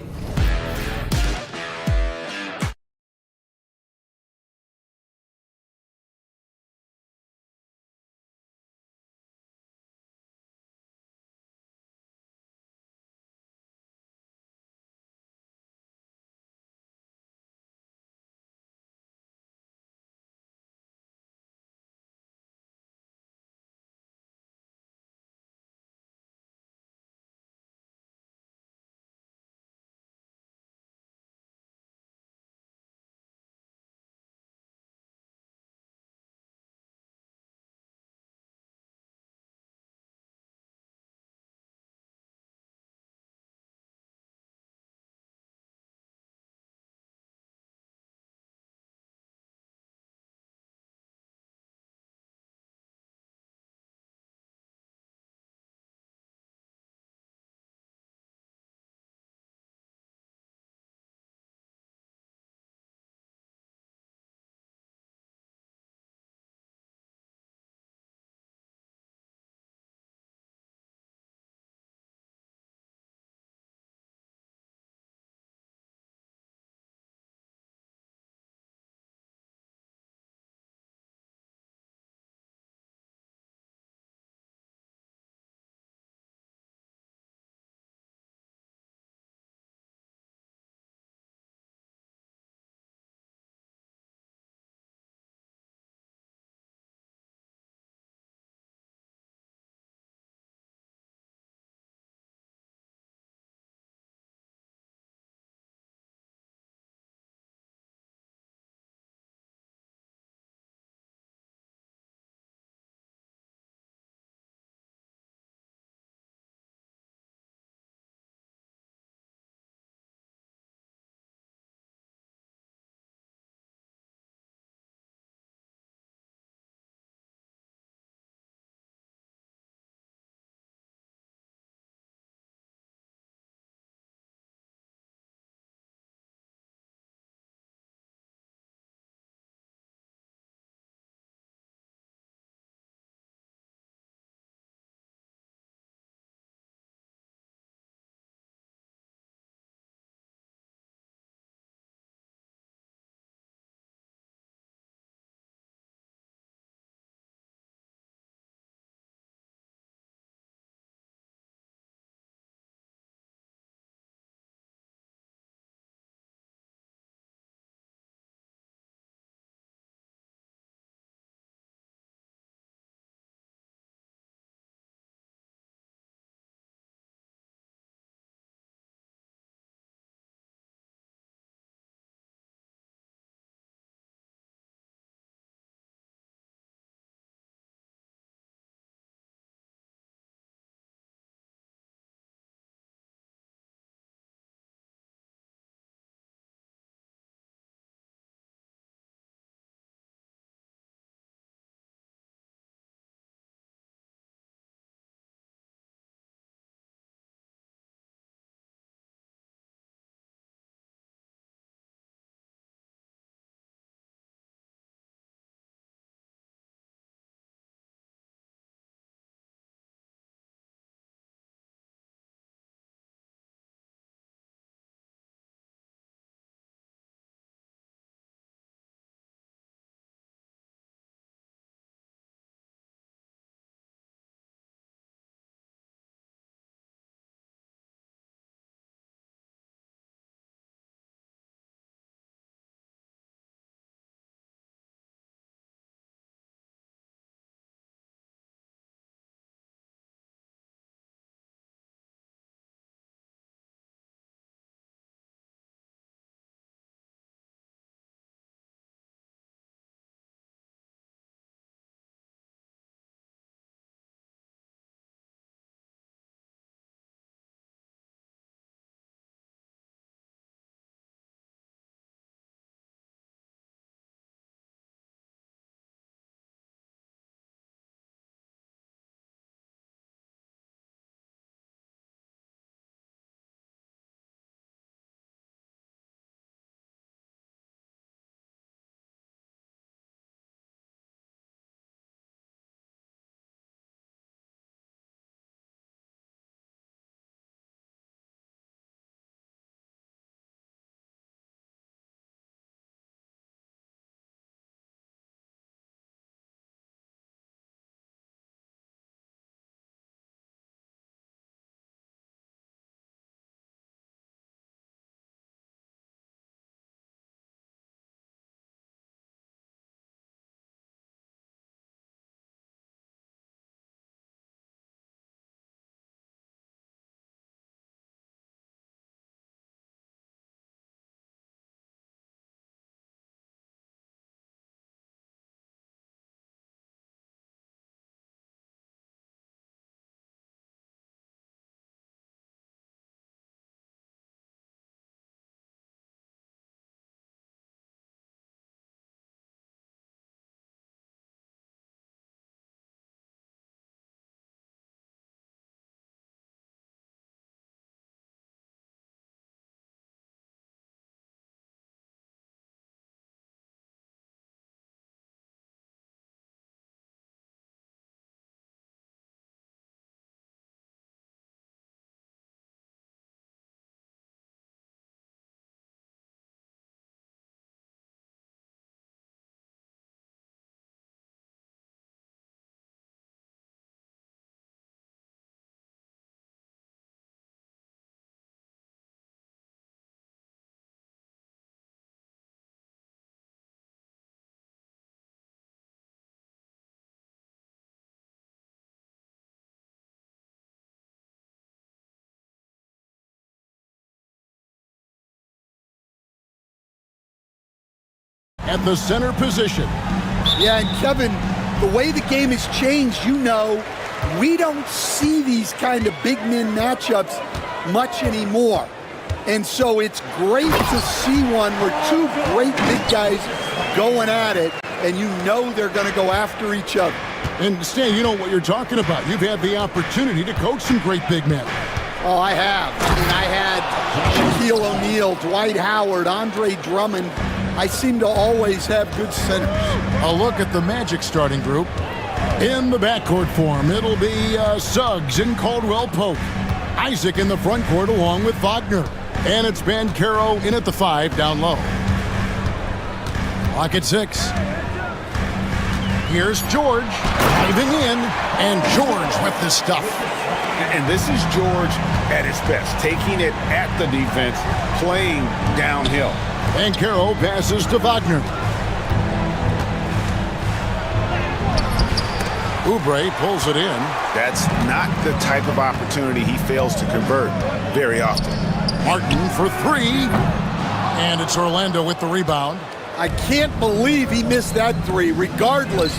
Speaker 6: at the center position.
Speaker 13: Yeah, and Kevin, the way the game has changed, we don't see these kind of big men matchups much anymore. And so it's great to see one where two great big guys going at it, and they're going to go after each other.
Speaker 6: And Stan, you know what you're talking about. You've had the opportunity to coach some great big men.
Speaker 13: Oh, I have. I had Shaquille O'Neal, Dwight Howard, Andre Drummond. I seem to always have good centers.
Speaker 6: A look at the Magic starting group. In the backcourt form, it'll be Suggs and Caldwell Pope. Isaac in the front court along with Wagner. And it's Banchero in at the 5 down low. Clock at 6. Here's George diving in, and George with the stuff.
Speaker 9: And this is George at his best, taking it at the defense, playing downhill.
Speaker 6: Banchero passes to Wagner. Oubre pulls it in.
Speaker 9: That's not the type of opportunity he fails to convert very often.
Speaker 6: Martin for 3. And it's Orlando with the rebound.
Speaker 13: I can't believe he missed that 3. Regardless,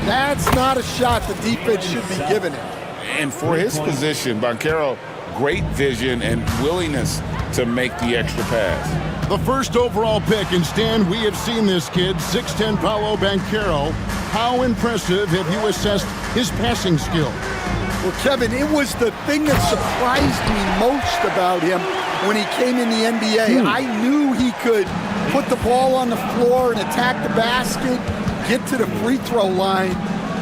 Speaker 13: that's not a shot the defense should be giving him.
Speaker 9: And for his position, Banchero, great vision and willingness to make the extra pass.
Speaker 6: The first overall pick, and Stan, we have seen this kid, 6'10" Paolo Banchero. How impressive have you assessed his passing skill?
Speaker 13: Well, Kevin, it was the thing that surprised me most about him when he came in the NBA. I knew he could put the ball on the floor and attack the basket, get to the free throw line,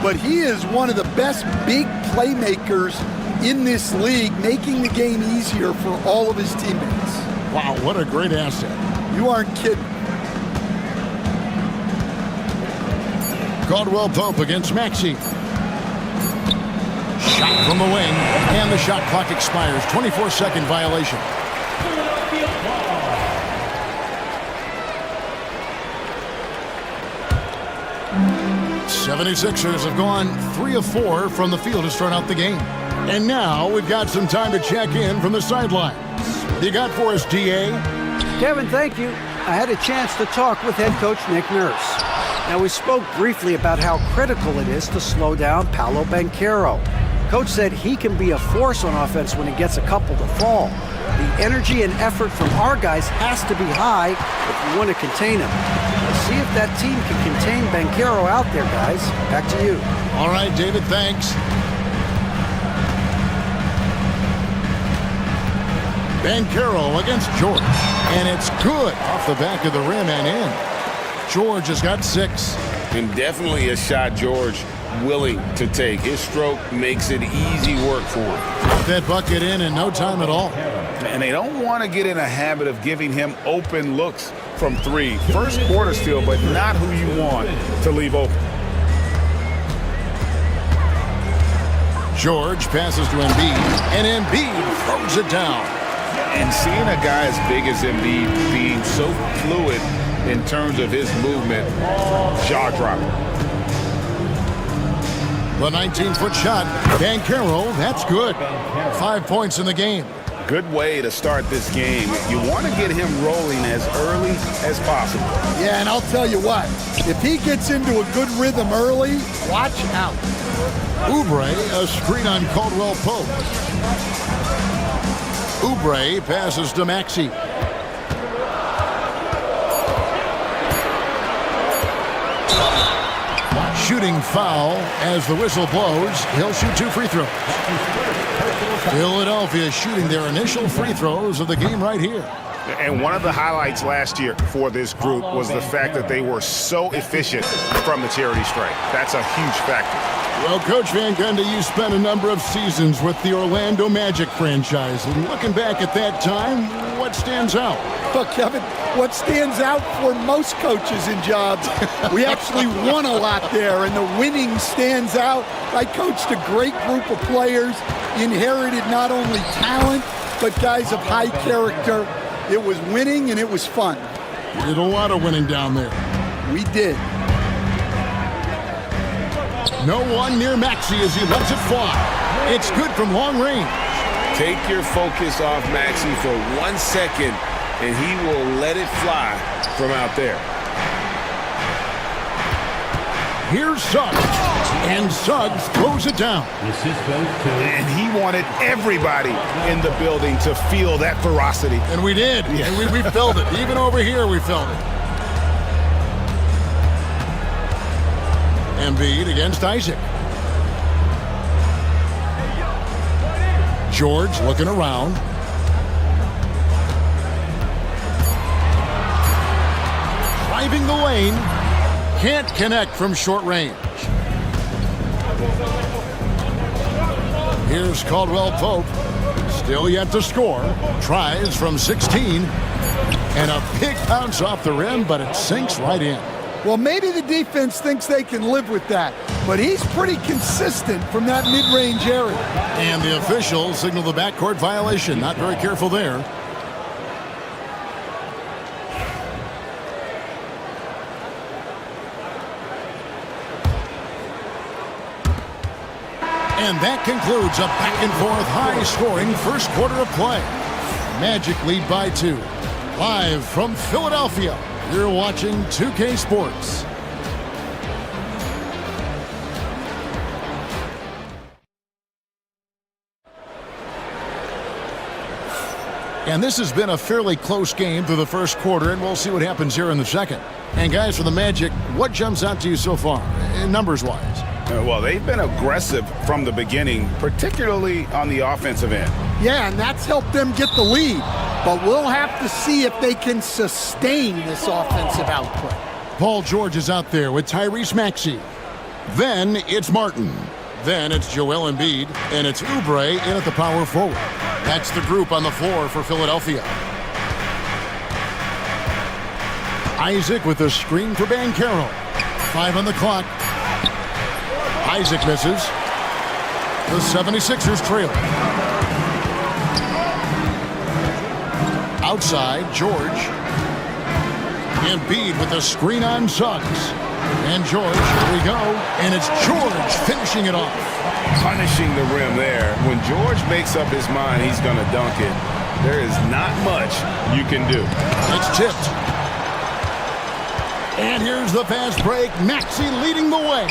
Speaker 13: but he is one of the best big playmakers in this league, making the game easier for all of his teammates.
Speaker 6: Wow, what a great asset.
Speaker 13: You aren't kidding.
Speaker 6: Caldwell Pope against Maxey. Shot from the wing, and the shot clock expires. 24-second violation. '76ers have gone 3 of 4 from the field to start out the game. And now we've got some time to check in from the sidelines. What do you got for us, DA?
Speaker 8: Kevin, thank you. I had a chance to talk with head coach Nick Nurse. Now, we spoke briefly about how critical it is to slow down Paolo Banchero. Coach said he can be a force on offense when he gets a couple to fall. The energy and effort from our guys has to be high if we want to contain him. Let's see if that team can contain Banchero out there, guys. Back to you.
Speaker 6: All right, David, thanks. Banchero against George, and it's good off the back of the rim and in. George has got 6.
Speaker 9: And definitely a shot George willing to take. His stroke makes it easy work for him.
Speaker 6: That bucket in no time at all.
Speaker 9: And they don't want to get in a habit of giving him open looks from 3. First quarter still, but not who you want to leave open.
Speaker 6: George passes to Embiid, and Embiid throws it down.
Speaker 9: And seeing a guy as big as Embiid being so fluid in terms of his movement, jaw-dropping.
Speaker 6: The 19-foot shot, Banchero, that's good. 5 points in the game.
Speaker 9: Good way to start this game. You want to get him rolling as early as possible.
Speaker 13: Yeah, and I'll tell you what, if he gets into a good rhythm early, watch out.
Speaker 6: Oubre, a screen on Caldwell Pope. Oubre passes to Maxey. Shooting foul as the whistle blows. He'll shoot 2 free throws. Philadelphia shooting their initial free throws of the game right here.
Speaker 9: And one of the highlights last year for this group was the fact that they were so efficient from the charity stripe. That's a huge factor.
Speaker 6: Well, Coach Van Gundy, you spent a number of seasons with the Orlando Magic franchise. And looking back at that time, what stands out?
Speaker 13: Look, Kevin, what stands out for most coaches in jobs, we actually won a lot there, and the winning stands out. I coached a great group of players, inherited not only talent, but guys of high character. It was winning, and it was fun.
Speaker 6: You did a lot of winning down there.
Speaker 13: We did.
Speaker 6: No one near Maxey as he lets it fly. It's good from long range.
Speaker 9: Take your focus off Maxey for 1 second, and he will let it fly from out there.
Speaker 6: Here's Suggs. And Suggs throws it down.
Speaker 9: And he wanted everybody in the building to feel that ferocity.
Speaker 6: And we did. Yeah. And we felt it. Even over here, we felt it. Embiid against Isaac. George looking around. Driving the lane. Can't connect from short range. Here's Caldwell Pope. Still yet to score. Tries from 16. And a big bounce off the rim, but it sinks right in.
Speaker 13: Well, maybe the defense thinks they can live with that, but he's pretty consistent from that mid-range area.
Speaker 6: And the officials signal the backcourt violation. Not very careful there. And that concludes a back-and-forth, high-scoring first quarter of play. Magic lead by 2. Live from Philadelphia, you're watching 2K Sports. And this has been a fairly close game through the first quarter, and we'll see what happens here in the second. And guys, for the Magic, what jumps out to you so far, numbers-wise?
Speaker 9: Well, they've been aggressive from the beginning, particularly on the offensive end.
Speaker 13: Yeah, and that's helped them get the lead. But we'll have to see if they can sustain this offensive output.
Speaker 6: Paul George is out there with Tyrese Maxey. Then it's Martin. Then it's Joel Embiid. And it's Oubre in at the power forward. That's the group on the floor for Philadelphia. Isaac with a screen for Banchero. 5 on the clock. Isaac misses. The 76ers trail. Outside, George. Embiid with a screen on Suggs. And George, here we go. And it's George finishing it off.
Speaker 9: Punishing the rim there. When George makes up his mind he's going to dunk it, there is not much you can do.
Speaker 6: It's tipped. And here's the fast break. Maxey leading the way.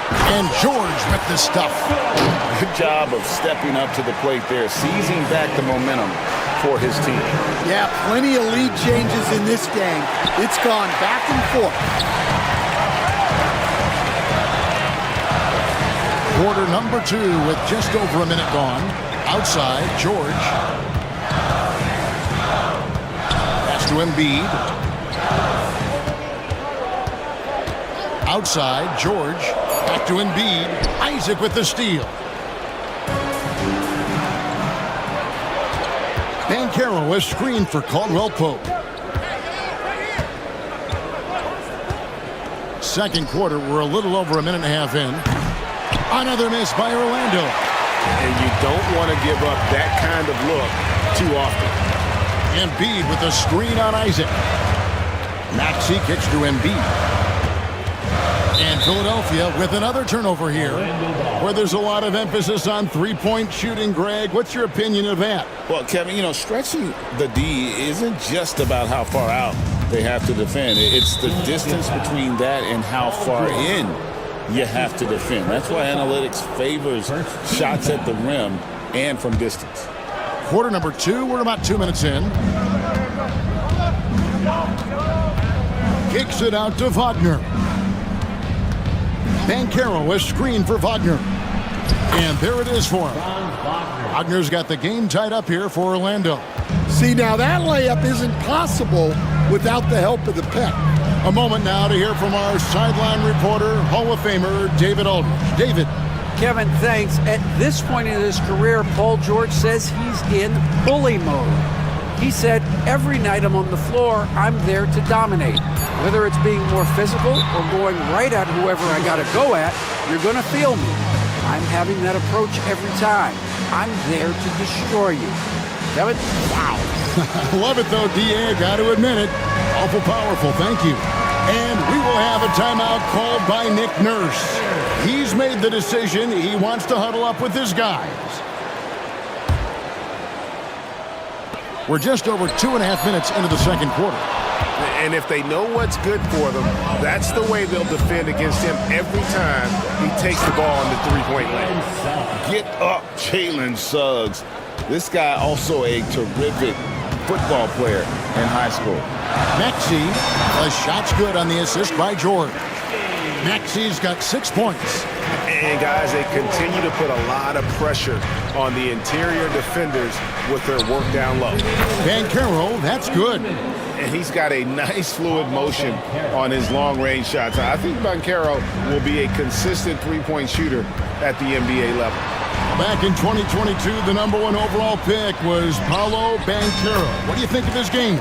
Speaker 6: And George with the stuff.
Speaker 11: Good job of stepping up to the plate there, seizing back the momentum for his team.
Speaker 13: Yeah, plenty of lead changes in this game. It's gone back and forth.
Speaker 6: Quarter number 2 with just over a minute gone. Outside, George. Pass to Embiid. Outside, George. Back to Embiid. Isaac with the steal. Banchero is screened for Caldwell Pope. Second quarter, we're a little over a minute and a half in. Another miss by Orlando.
Speaker 9: And you don't want to give up that kind of look too often.
Speaker 6: Embiid with a screen on Isaac. Maxey kicks to Embiid. And Philadelphia with another turnover here, where there's a lot of emphasis on three-point shooting. Greg, what's your opinion of that?
Speaker 11: Well, Kevin, you know, stretching the D isn't just about how far out they have to defend. It's the distance between that and how far in you have to defend. That's why analytics favors shots at the rim and from distance.
Speaker 6: Quarter number 2, we're about 2 minutes in. Kicks it out to Wagner. Banchero is screened for Wagner. And there it is for him. Wagner's got the game tied up here for Orlando.
Speaker 13: See, now that layup isn't possible without the help of the pick.
Speaker 6: A moment now to hear from our sideline reporter, Hall of Famer David Aldridge. David.
Speaker 8: Kevin, thanks. At this point in his career, Paul George says he's in bully mode. He said, every night I'm on the floor, I'm there to dominate. Whether it's being more physical or going right at whoever I got to go at, you're going to feel me. I'm having that approach every time. I'm there to destroy you. Kevin? Wow.
Speaker 6: Love it, though, D.A. Got to admit it. Awful powerful. Thank you. And we will have a timeout called by Nick Nurse. He's made the decision. He wants to huddle up with his guys. We're just over 2.5 minutes into the second quarter.
Speaker 9: And if they know what's good for them, that's the way they'll defend against him every time he takes the ball in the three-point lane.
Speaker 11: Get up, Jalen Suggs. This guy also a terrific football player in high school.
Speaker 6: Maxey, the shot's good on the assist by George. Maxey's got 6 points.
Speaker 9: And guys, they continue to put a lot of pressure on the interior defenders with their work down low.
Speaker 6: Banchero, that's good.
Speaker 9: And he's got a nice fluid motion on his long-range shots. I think Banchero will be a consistent three-point shooter at the NBA level.
Speaker 6: Back in 2022, the #1 overall pick was Paolo Banchero. What do you think of his game?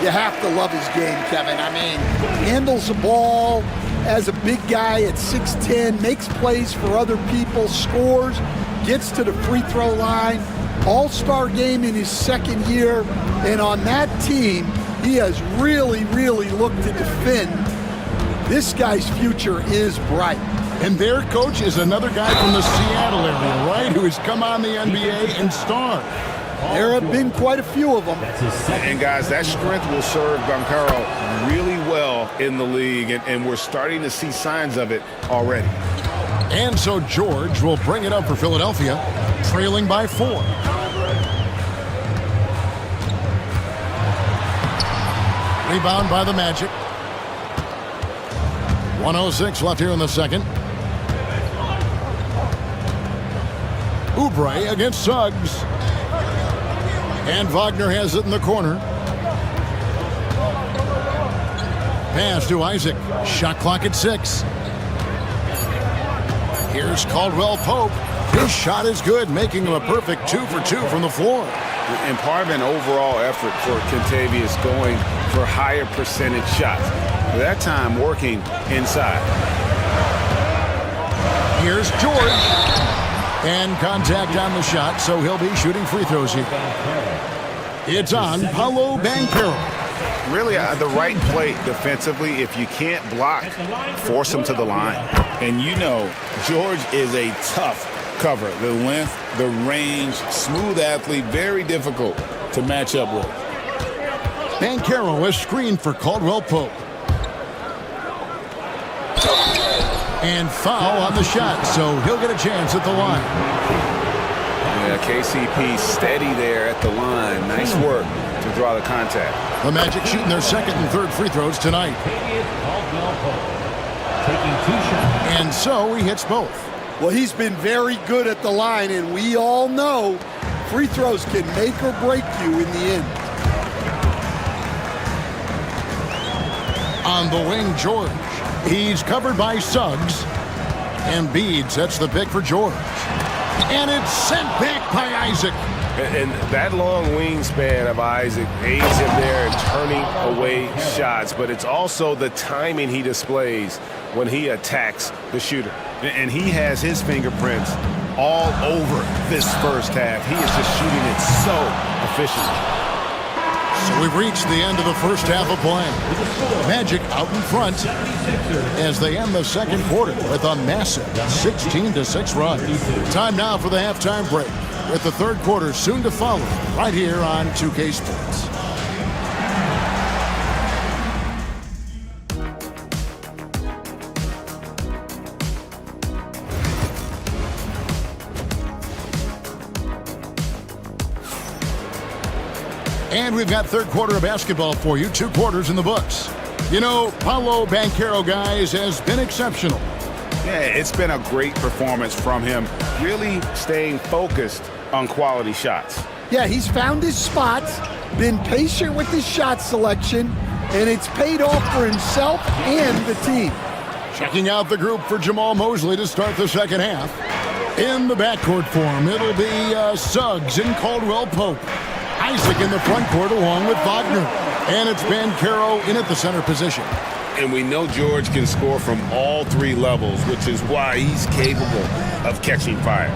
Speaker 13: You have to love his game, Kevin. I mean, handles the ball as a big guy at 6'10", makes plays for other people, scores, gets to the free throw line. All-star game in his second year. And on that team, he has really, really looked to defend. This guy's future is bright.
Speaker 6: And their coach is another guy from the Seattle area, right, who has come on the NBA and starred.
Speaker 13: There have been quite a few of them.
Speaker 9: And guys, that strength will serve Banchero really well in the league, and we're starting to see signs of it already.
Speaker 6: And so George will bring it up for Philadelphia, trailing by 4. Rebound by the Magic. 1:06 left here in the second. Oubre against Suggs. And Wagner has it in the corner. Pass to Isaac. Shot clock at 6. Here's Caldwell Pope. His shot is good, making him a perfect 2 for 2 from the floor.
Speaker 9: And part of an overall effort for Kentavious going for higher percentage shots. That time working inside.
Speaker 6: Here's George. And contact on the shot, so he'll be shooting free throws here. It's on Paolo Banchero.
Speaker 9: Really the right play defensively. If you can't block, force him to the line.
Speaker 11: And you know, George is a tough cover. The length, the range, smooth athlete, very difficult to match up with.
Speaker 6: Banchero is screened for Caldwell Pope. And foul on the shot, so he'll get a chance at the line.
Speaker 9: Yeah, KCP steady there at the line. Nice work to draw the contact.
Speaker 6: The Magic shooting their second and third free throws tonight. And so he hits both.
Speaker 13: Well, he's been very good at the line, and we all know free throws can make or break you in the end.
Speaker 6: On the wing, George. He's covered by Suggs. And Bede sets the pick for George. And it's sent back by Isaac.
Speaker 9: And that long wingspan of Isaac aids him there in turning away shots, but it's also the timing he displays when he attacks the shooter. And he has his fingerprints all over this first half. He is just shooting it so efficiently.
Speaker 6: So we've reached the end of the first half of play. Magic out in front as they end the second quarter with a massive 16-6 run. Time now for the halftime break, with the third quarter soon to follow right here on 2K Sports. And we've got third quarter of basketball for you, 2 quarters in the books. You know, Paolo Banchero, guys, has been exceptional.
Speaker 9: Yeah, it's been a great performance from him, really staying focused on quality shots.
Speaker 13: Yeah, he's found his spots, been patient with his shot selection, and it's paid off for himself and the team.
Speaker 6: Checking out the group for Jamal Mosley to start the second half. In the backcourt form, it'll be Suggs and Caldwell Pope. Isaac in the front court along with Wagner. And it's Banchero in at the center position.
Speaker 9: And we know George can score from all 3 levels, which is why he's capable of catching fire.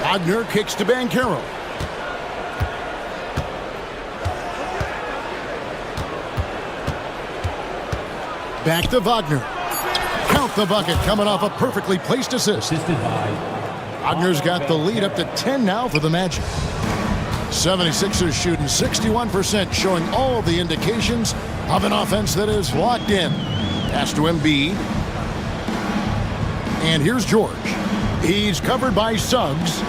Speaker 6: Wagner kicks to Banchero. Back to Wagner. Count the bucket, coming off a perfectly placed assist. Wagner's got the lead up to 10 now for the Magic. 76ers shooting 61%, showing all the indications of an offense that is locked in. Pass to Embiid. And here's George. He's covered by Suggs.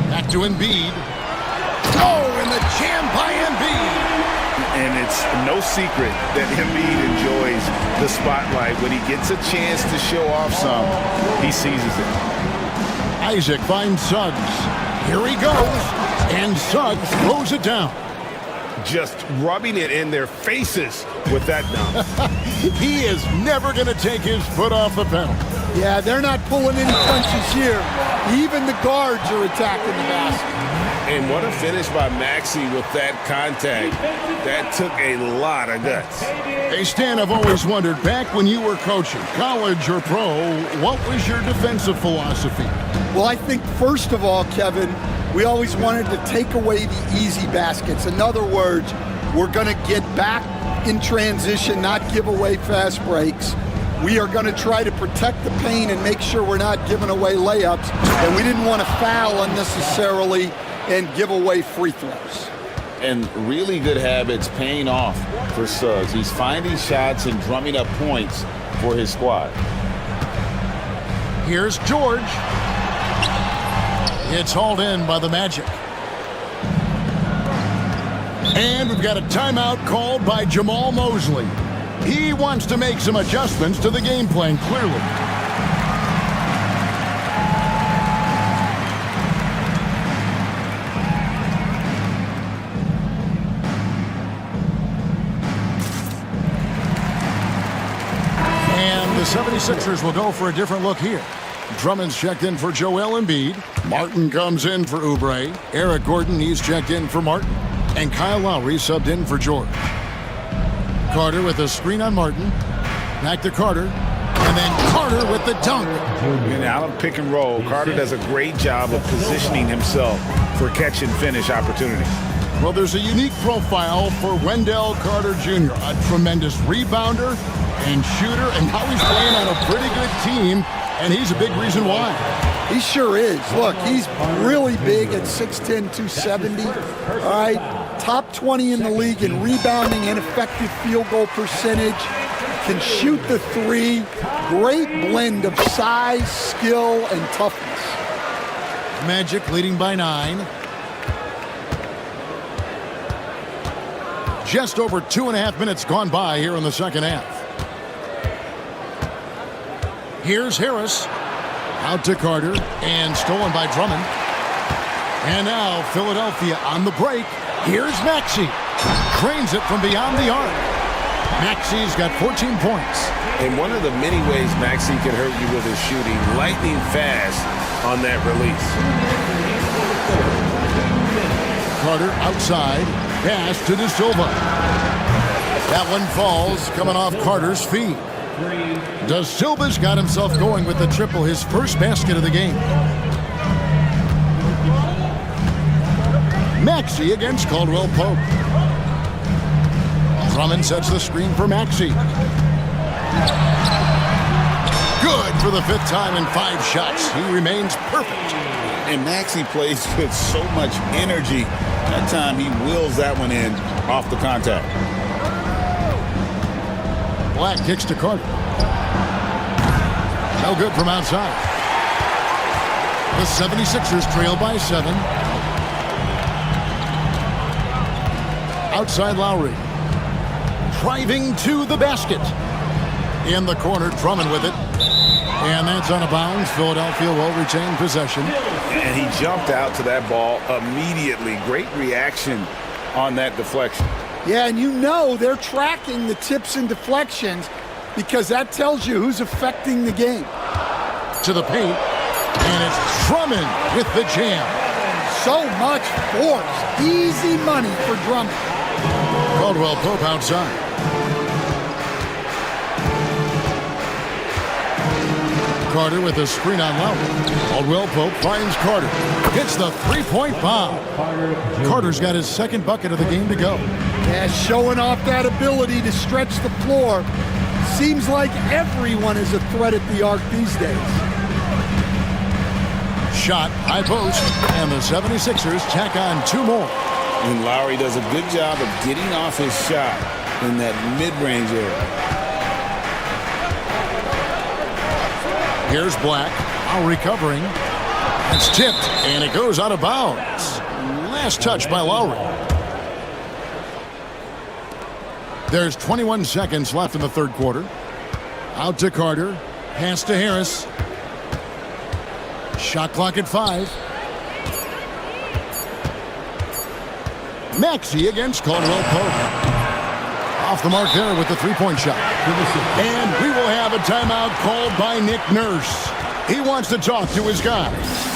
Speaker 6: Back to Embiid. Oh, and the jam by Embiid.
Speaker 9: And it's no secret that Embiid enjoys the spotlight. When he gets a chance to show off some, he seizes it.
Speaker 6: Isaac finds Suggs. Here he goes. And Suggs throws it down.
Speaker 9: Just rubbing it in their faces with that dunk.
Speaker 6: He is never going to take his foot off the pedal.
Speaker 13: Yeah, they're not pulling any punches here. Even the guards are attacking the basket.
Speaker 9: And what a finish by Maxey with that contact. That took a lot of guts.
Speaker 6: Hey, Stan, I've always wondered, back when you were coaching, college or pro, what was your defensive philosophy?
Speaker 13: Well, I think, first of all, Kevin, we always wanted to take away the easy baskets. In other words, we're going to get back in transition, not give away fast breaks. We are going to try to protect the paint and make sure we're not giving away layups. And we didn't want to foul unnecessarily and give away free throws.
Speaker 11: And really good habits paying off for Suggs. He's finding shots and drumming up points for his squad.
Speaker 6: Here's George. It's hauled in by the Magic. And we've got a timeout called by Jamal Mosley. He wants to make some adjustments to the game plan, clearly. And the 76ers will go for a different look here. Drummond's checked in for Joel Embiid. Martin comes in for Oubre. Eric Gordon, he's checked in for Martin. And Kyle Lowry subbed in for George. Carter with a screen on Martin. Back to Carter. And then Carter with the dunk.
Speaker 9: And out of pick and roll, Carter does a great job of positioning himself for catch and finish opportunities.
Speaker 6: Well, there's a unique profile for Wendell Carter Jr., a tremendous rebounder and shooter, and now he's playing on a pretty good team, and he's a big reason why.
Speaker 13: He sure is. Look, he's really big at 6'10", 270. All right, top 20 in the league in rebounding and effective field goal percentage. Can shoot the three. Great blend of size, skill, and toughness.
Speaker 6: Magic leading by 9. Just over 2.5 minutes gone by here in the second half. Here's Harris. Out to Carter. And stolen by Drummond. And now Philadelphia on the break. Here's Maxey. Cranes it from beyond the arc. Maxey's got 14 points.
Speaker 9: And one of the many ways Maxey can hurt you with his shooting, lightning fast on that release.
Speaker 6: Carter outside. Pass to De Silva. That one falls, coming off Carter's feet. De Silva's got himself going with the triple, his first basket of the game. Maxey against Caldwell Pope. Drummond sets the screen for Maxey. Good for the 5th time in 5 shots. He remains perfect.
Speaker 11: And Maxey plays with so much energy. That time he wheels that one in off the contact.
Speaker 6: Black kicks to Carter. No good from outside. The 76ers trail by 7. Outside Lowry. Driving to the basket. In the corner, Drummond with it. And that's out of bounds. Philadelphia will retain possession.
Speaker 9: And he jumped out to that ball immediately. Great reaction on that deflection.
Speaker 13: Yeah, and you know they're tracking the tips and deflections because that tells you who's affecting the game.
Speaker 6: To the paint. And it's Drummond with the jam.
Speaker 13: So much force. Easy money for Drummond.
Speaker 6: Caldwell Pope outside. Carter with a screen on Lowry. Caldwell Pope finds Carter. Hits the three-point bomb. Carter's got his 2nd bucket of the game to go.
Speaker 13: Yeah, showing off that ability to stretch the floor. Seems like everyone is a threat at the arc these days.
Speaker 6: Shot, high post, and the 76ers tack on 2 more.
Speaker 11: And Lowry does a good job of getting off his shot in that mid-range area.
Speaker 6: Here's Black, now recovering. It's tipped, and it goes out of bounds. Last touch by Lowry. There's 21 seconds left in the third quarter. Out to Carter. Pass to Harris. Shot clock at 5. Maxey against Caldwell Pope. Off the mark there with the three-point shot. And we will have a timeout called by Nick Nurse. He wants to talk to his guys.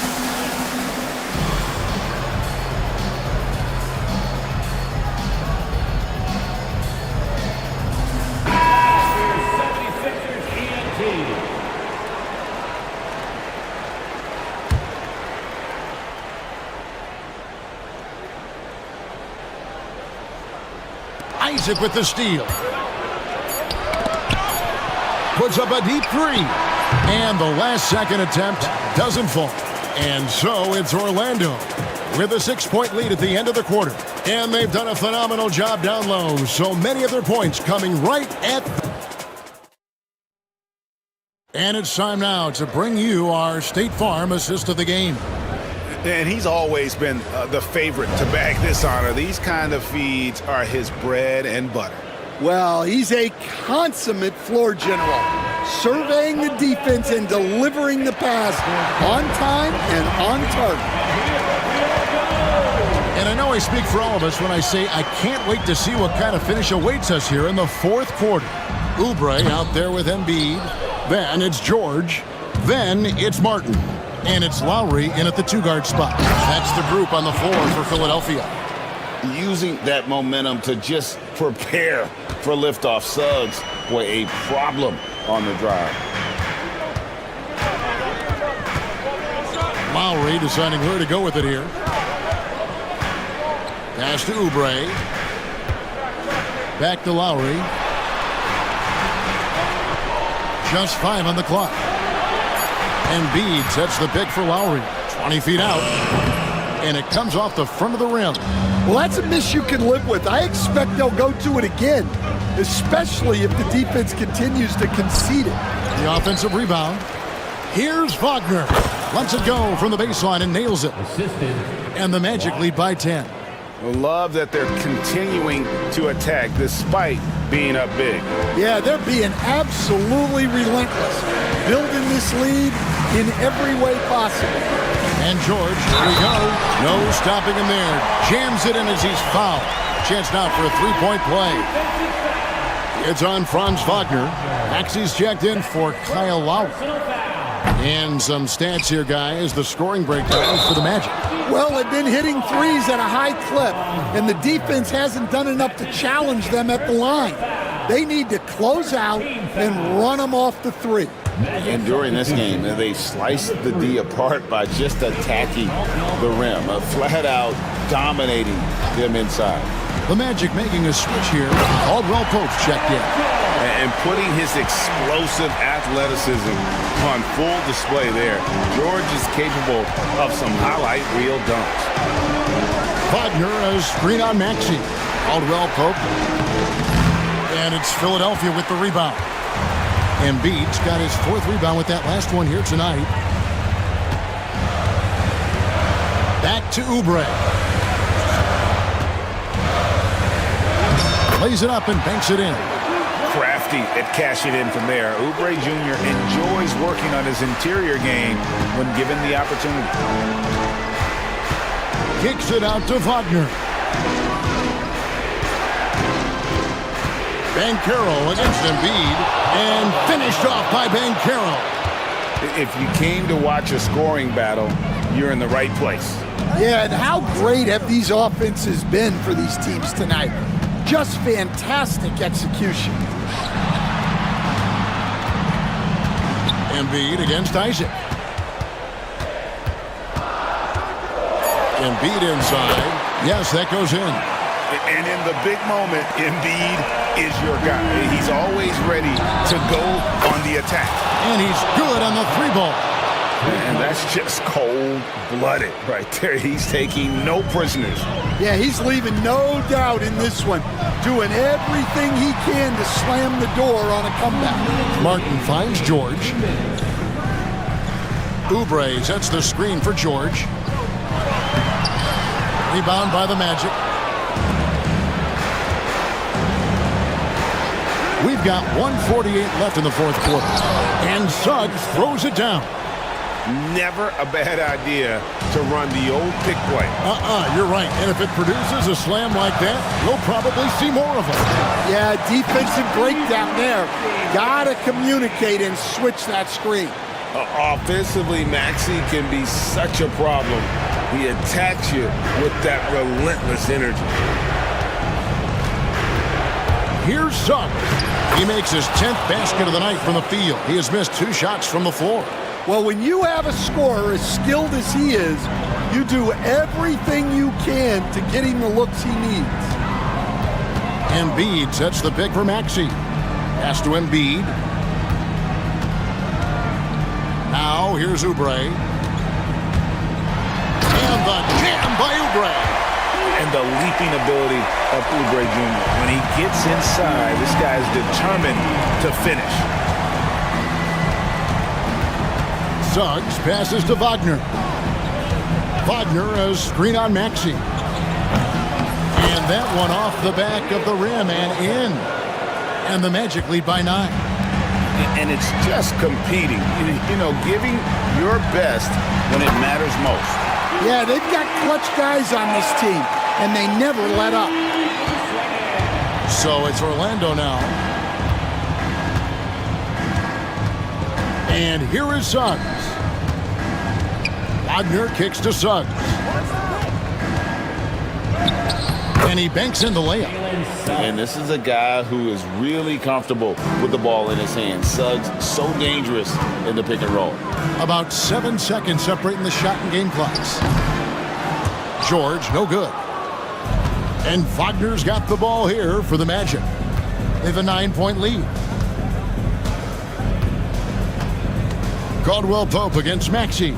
Speaker 6: Isaac with the steal. Puts up a deep 3. And the last second attempt doesn't fall. And so it's Orlando with a 6-point lead at the end of the quarter. And they've done a phenomenal job down low. So many of their points coming right at... And it's time now to bring you our State Farm assist of the game.
Speaker 9: And he's always been the favorite to bag this honor. These kind of feeds are his bread and butter.
Speaker 13: Well, he's a consummate floor general, surveying the defense and delivering the pass on time and on target.
Speaker 6: And I know I speak for all of us when I say I can't wait to see what kind of finish awaits us here in the fourth quarter. Oubre out there with Embiid. Then it's George. Then it's Martin. And it's Lowry in at the 2-guard spot. That's the group on the floor for Philadelphia.
Speaker 11: Using that momentum to just prepare for liftoff. Suggs were a problem on the drive.
Speaker 6: Lowry deciding where to go with it here. Pass to Oubre. Back to Lowry. Just 5 on the clock. Embiid sets the pick for Lowry. 20 feet out. And it comes off the front of the rim.
Speaker 13: Well, that's a miss you can live with. I expect they'll go to it again, especially if the defense continues to concede it.
Speaker 6: The offensive rebound. Here's Wagner. Lets it go from the baseline and nails it. And the Magic lead by 10.
Speaker 9: Love that they're continuing to attack despite being up big.
Speaker 13: Yeah, they're being absolutely relentless, building this lead in every way possible.
Speaker 6: And George, here we go. No stopping him there. Jams it in as he's fouled. Chance now for a 3-point play. It's on Franz Wagner. Maxey's checked in for Kyle Lowry. And some stats here, guys. The scoring breakdown for the Magic.
Speaker 13: Well, they've been hitting threes at a high clip, and the defense hasn't done enough to challenge them at the line. They need to close out and run them off the 3.
Speaker 11: And during this game, they sliced the D apart by just attacking the rim, flat out dominating them inside.
Speaker 6: The Magic making a switch here. Caldwell Pope checked in.
Speaker 9: And putting his explosive athleticism on full display there. George is capable of some highlight reel dunks.
Speaker 6: Wagner, a screen on Maxey. Caldwell Pope. And it's Philadelphia with the rebound. Embiid's got his 4th rebound with that last one here tonight. Back to Oubre. Lays it up and banks it in.
Speaker 9: Crafty at cash it in from there. Oubre Jr. enjoys working on his interior game when given the opportunity.
Speaker 6: Kicks it out to Wagner. Banchero against Embiid, and finished off by Banchero.
Speaker 9: If you came to watch a scoring battle, you're in the right place.
Speaker 13: Yeah, and how great have these offenses been for these teams tonight? Just fantastic execution.
Speaker 6: Embiid against Isaac. Embiid inside. Yes, that goes in.
Speaker 9: And in the big moment, Embiid is your guy. He's always ready to go on the attack.
Speaker 6: And he's good on the 3 ball.
Speaker 9: And that's just cold-blooded right there. He's taking no prisoners.
Speaker 13: Yeah, he's leaving no doubt in this one, doing everything he can to slam the door on a comeback.
Speaker 6: Martin finds George. Oubre sets the screen for George. Rebound by the Magic. We've got 1:48 left in the fourth quarter. And Suggs throws it down.
Speaker 9: Never a bad idea to run the old pick play.
Speaker 6: You're right. And if it produces a slam like that, we'll probably see more of them.
Speaker 13: Yeah, defensive breakdown there. Gotta communicate and switch that screen.
Speaker 9: Offensively, Maxey can be such a problem. He attacks you with that relentless energy.
Speaker 6: Here's Suggs. He makes his 10th basket of the night from the field. He has missed 2 shots from the floor.
Speaker 13: Well, when you have a scorer as skilled as he is, you do everything you can to get him the looks he needs.
Speaker 6: Embiid sets the pick for Maxey. Pass to Embiid. Now, here's Oubre. And the jam by Oubre.
Speaker 9: And the leaping ability of Oubre Jr. When he gets inside, this guy is determined to finish.
Speaker 6: Suggs passes to Wagner. Wagner a screen on Maxey. And that one off the back of the rim and in. And the Magic lead by 9.
Speaker 9: And it's just competing, you know, giving your best when it matters most.
Speaker 13: Yeah, they've got clutch guys on this team, and they never let up.
Speaker 6: So it's Orlando now. And here is Suggs. Wagner kicks to Suggs. And he banks in the layup.
Speaker 11: And this is a guy who is really comfortable with the ball in his hands. Suggs, so dangerous in the pick and roll.
Speaker 6: About 7 seconds separating the shot and game clocks. George, no good. And Wagner's got the ball here for the Magic. They have a 9-point lead. Caldwell Pope against Maxey.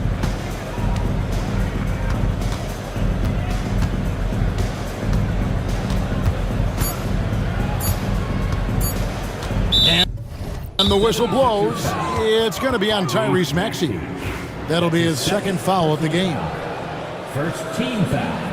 Speaker 6: And the whistle blows. It's going to be on Tyrese Maxey. That'll be his second foul of the game.
Speaker 4: First team foul.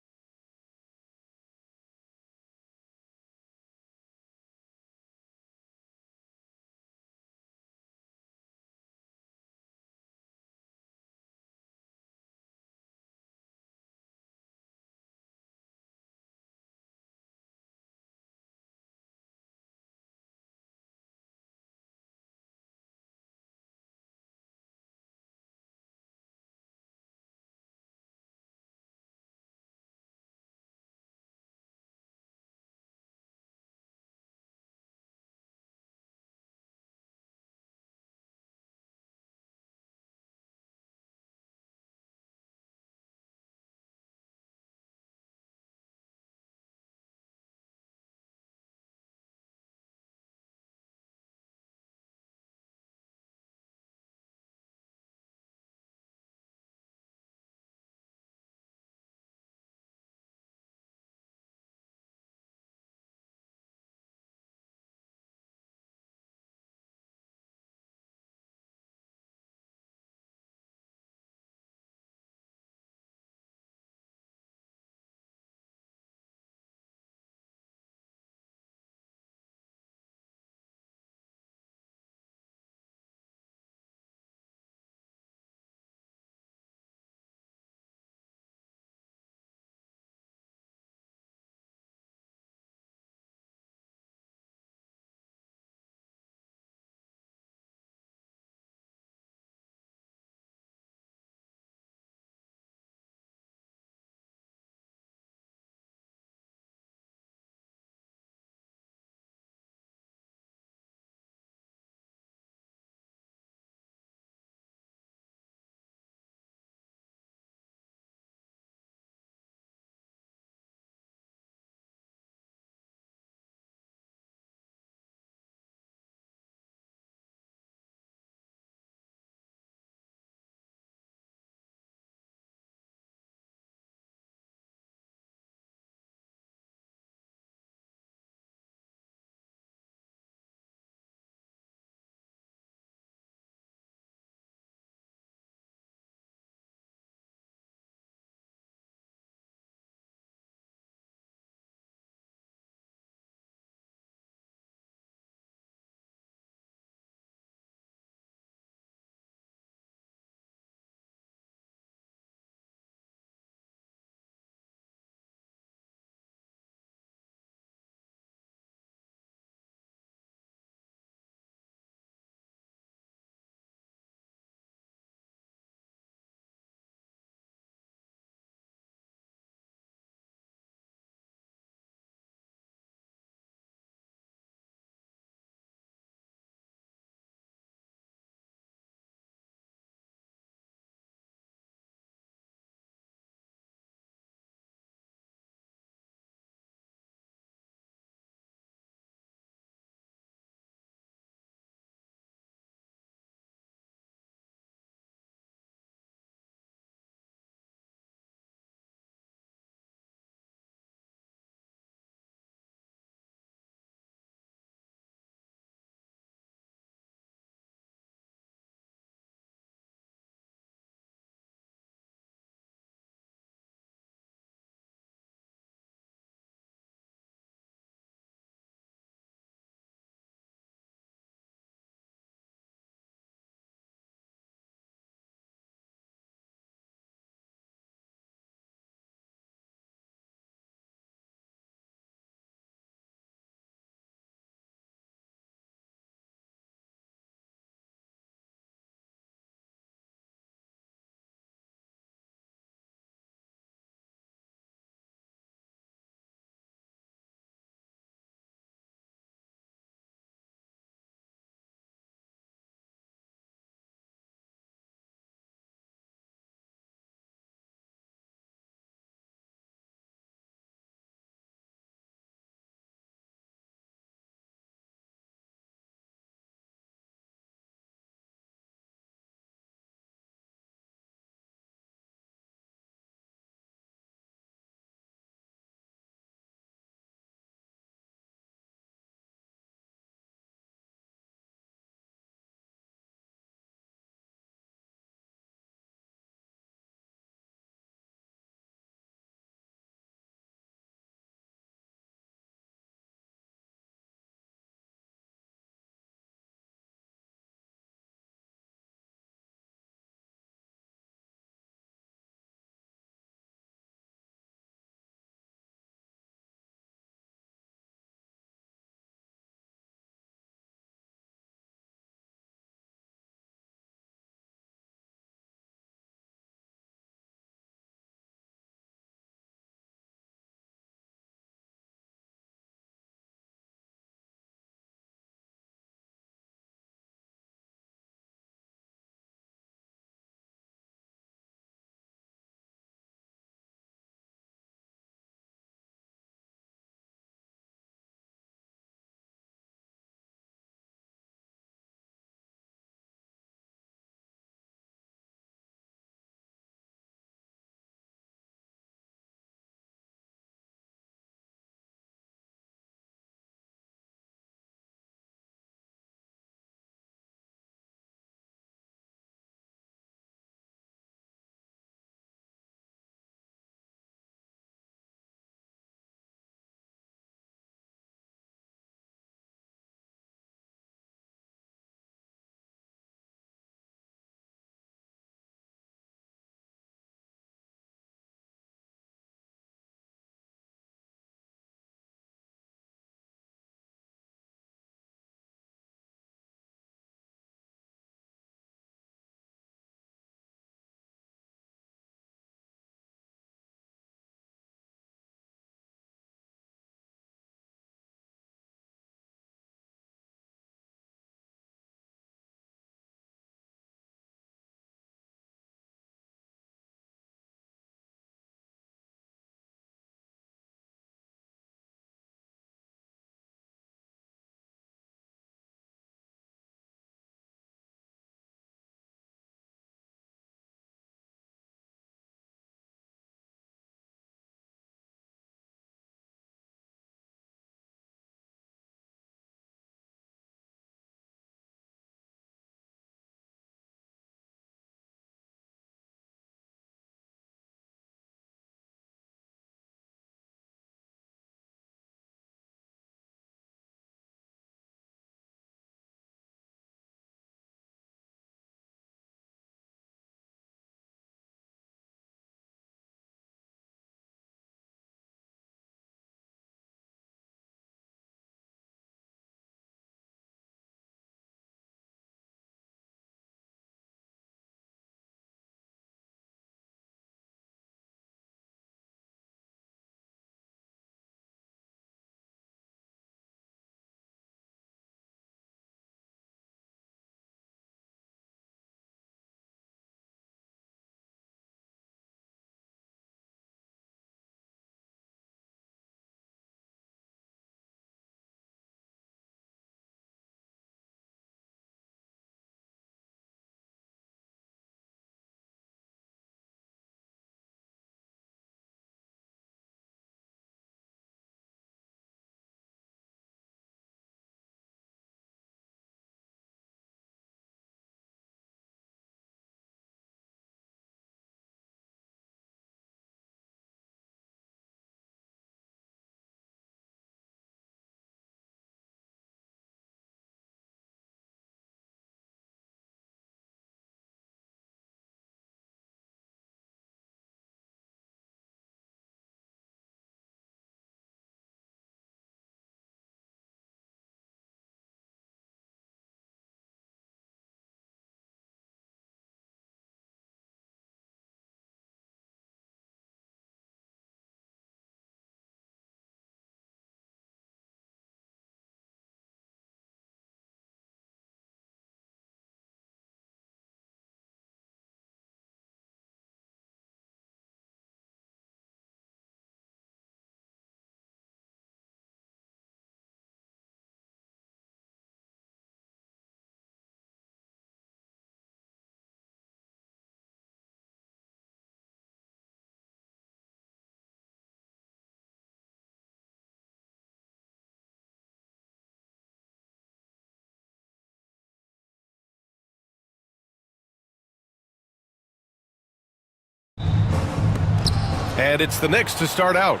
Speaker 1: And it's the Knicks to start out.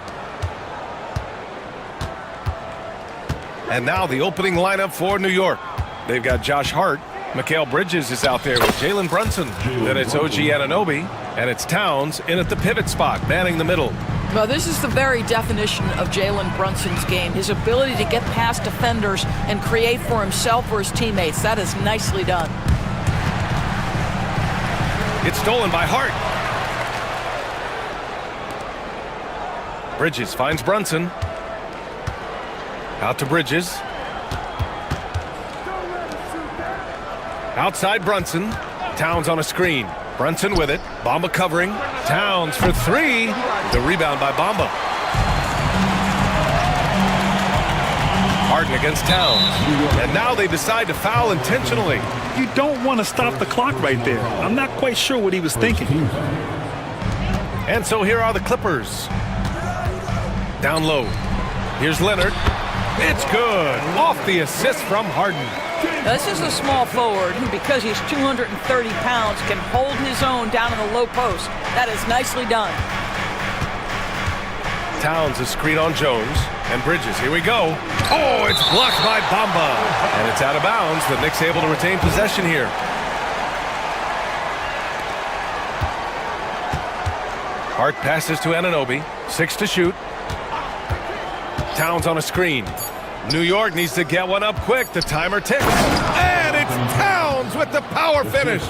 Speaker 1: And now the opening lineup for New York. They've got Josh Hart. Mikal Bridges is out there with Jalen Brunson. Then it's OG Anunoby. And it's Towns in at the pivot spot, manning the middle.
Speaker 3: Well, this is the very definition of Jalen Brunson's game. His ability to get past defenders and create for himself or his teammates. That is nicely done.
Speaker 1: It's stolen by Hart. Bridges finds Brunson. Out to Bridges. Outside Brunson. Towns on a screen. Brunson with it. Bamba covering. Towns for three. The rebound by Bamba. Harden against Towns. And now they decide to foul intentionally.
Speaker 2: You don't want to stop the clock right there. I'm not quite sure what he was thinking.
Speaker 1: And so here are the Clippers. Down low. Here's Leonard. It's good. Off the assist from Harden.
Speaker 3: Now, this is a small forward who, because he's 230 pounds, can hold his own down in the low post. That is nicely done.
Speaker 1: Towns a screen on Jones. And Bridges, here we go. Oh, it's blocked by Bamba. And it's out of bounds. The Knicks able to retain possession here. Hart passes to Anunoby. 6 to shoot. Towns on a screen. New York needs to get one up quick. The timer ticks. And it's Towns with the power finish.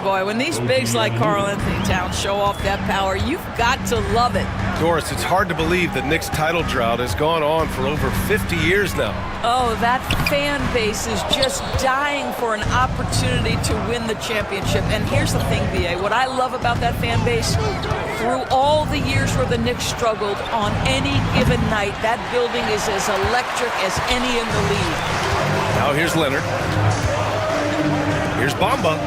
Speaker 3: Boy, when these bigs like Karl Anthony Towns show off that power, you've got to love it.
Speaker 1: Doris, it's hard to believe the Knicks title drought has gone on for over 50 years now.
Speaker 3: Oh, that fan base is just dying for an opportunity to win the championship. And here's the thing, B.A., what I love about that fan base, through all the years where the Knicks struggled, on any given night, that building is as electric as any in the league.
Speaker 1: Now here's Leonard. Here's Bamba.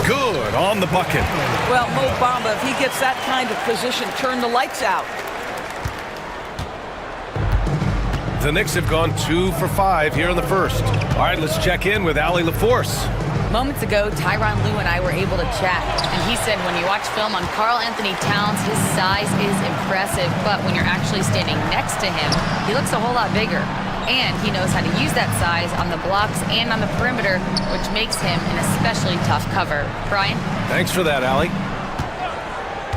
Speaker 1: Good on the bucket.
Speaker 3: Well, Mo Bamba, if he gets that kind of position, turn the lights out.
Speaker 1: The Knicks have gone 2 for 5 here in the first. All right, let's check in with Allie LaForce.
Speaker 5: Moments ago, Tyronn Lue and I were able to chat, and he said when you watch film on Karl Anthony Towns, his size is impressive, but when you're actually standing next to him, he looks a whole lot bigger. And he knows how to use that size on the blocks and on the perimeter, which makes him an especially tough cover. Brian?
Speaker 1: Thanks for that, Allie.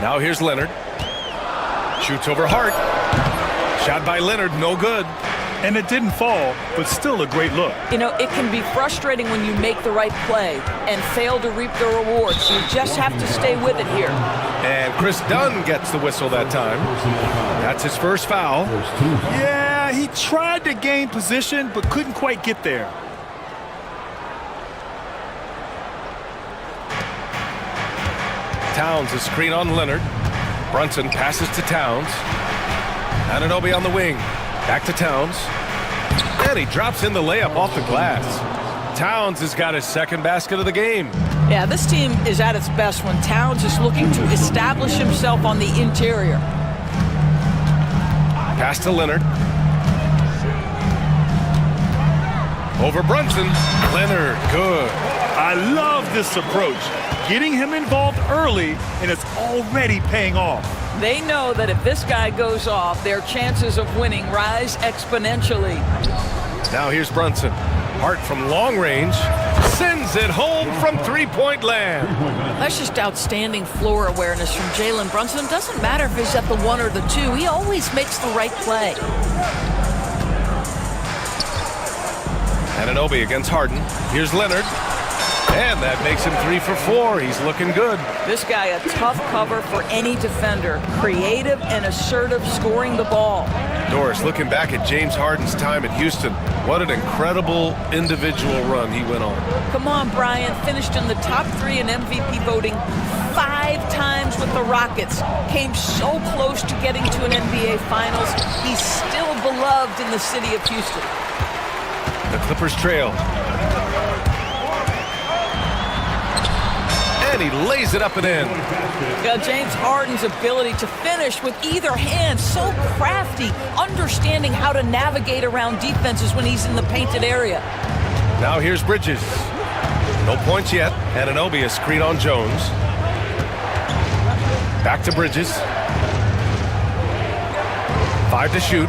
Speaker 1: Now here's Leonard. Shoots over Hart. Shot by Leonard, no good.
Speaker 2: And it didn't fall, but still a great look.
Speaker 3: You know, it can be frustrating when you make the right play and fail to reap the rewards. You just have to stay with it here.
Speaker 1: And Chris Dunn gets the whistle that time. That's his first foul.
Speaker 2: Yeah, he tried to gain position, but couldn't quite get there.
Speaker 1: Towns a screen on Leonard. Brunson passes to Towns. Anunoby on the wing. Back to Towns. And he drops in the layup off the glass. Towns has got his second basket of the game.
Speaker 3: Yeah, this team is at its best when Towns is looking to establish himself on the interior.
Speaker 1: Pass to Leonard. Over Brunson. Leonard, good.
Speaker 2: I love this approach. Getting him involved early, and it's already paying off.
Speaker 3: They know that if this guy goes off, their chances of winning rise exponentially.
Speaker 1: Now here's Brunson. Hart from long range. Sends it home from three-point land.
Speaker 3: That's just outstanding floor awareness from Jalen Brunson. It doesn't matter if he's at the 1 or the 2. He always makes the right play.
Speaker 1: Anunoby against Harden. Here's Leonard. And that makes him 3 for 4. He's looking good.
Speaker 3: This guy a tough cover for any defender. Creative and assertive scoring the ball.
Speaker 1: Doris, looking back at James Harden's time at Houston, what an incredible individual run he went on.
Speaker 3: Come on, Brian. Finished in the top 3 in MVP voting 5 times with the Rockets. Came so close to getting to an NBA Finals. He's still beloved in the city of Houston.
Speaker 1: The Clippers trail. And he lays it up and in.
Speaker 3: James Harden's ability to finish with either hand, so crafty, understanding how to navigate around defenses when he's in the painted area.
Speaker 1: Now here's Bridges. No points yet. Anunoby a screen on Jones. Back to Bridges. 5 to shoot.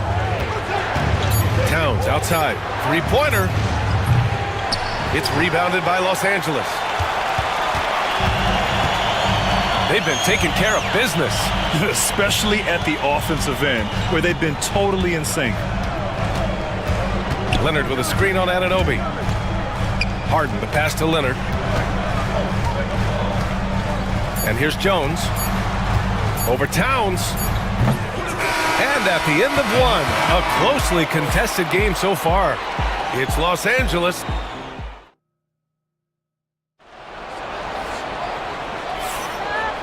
Speaker 1: Towns outside. Three-pointer. It's rebounded by Los Angeles. They've been taking care of business.
Speaker 2: Especially at the offensive end, where they've been totally in sync.
Speaker 1: Leonard with a screen on Anunoby. Harden, the pass to Leonard. And here's Jones. Over Towns. And at the end of one, a closely contested game so far. It's Los Angeles.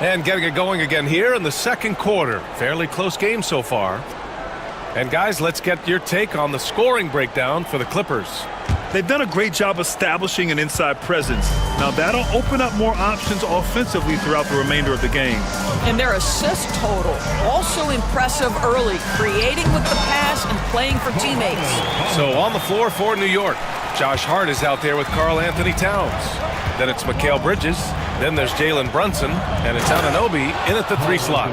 Speaker 1: And getting it going again here in the second quarter. Fairly close game so far. And guys, let's get your take on the scoring breakdown for the Clippers.
Speaker 2: They've done a great job establishing an inside presence. Now that'll open up more options offensively throughout the remainder of the game.
Speaker 3: And their assist total, also impressive early, creating with the pass and playing for teammates.
Speaker 1: So on the floor for New York, Josh Hart is out there with Karl Anthony Towns. Then it's Mikal Bridges. Then there's Jalen Brunson. And it's Anunoby in at the 3 slot.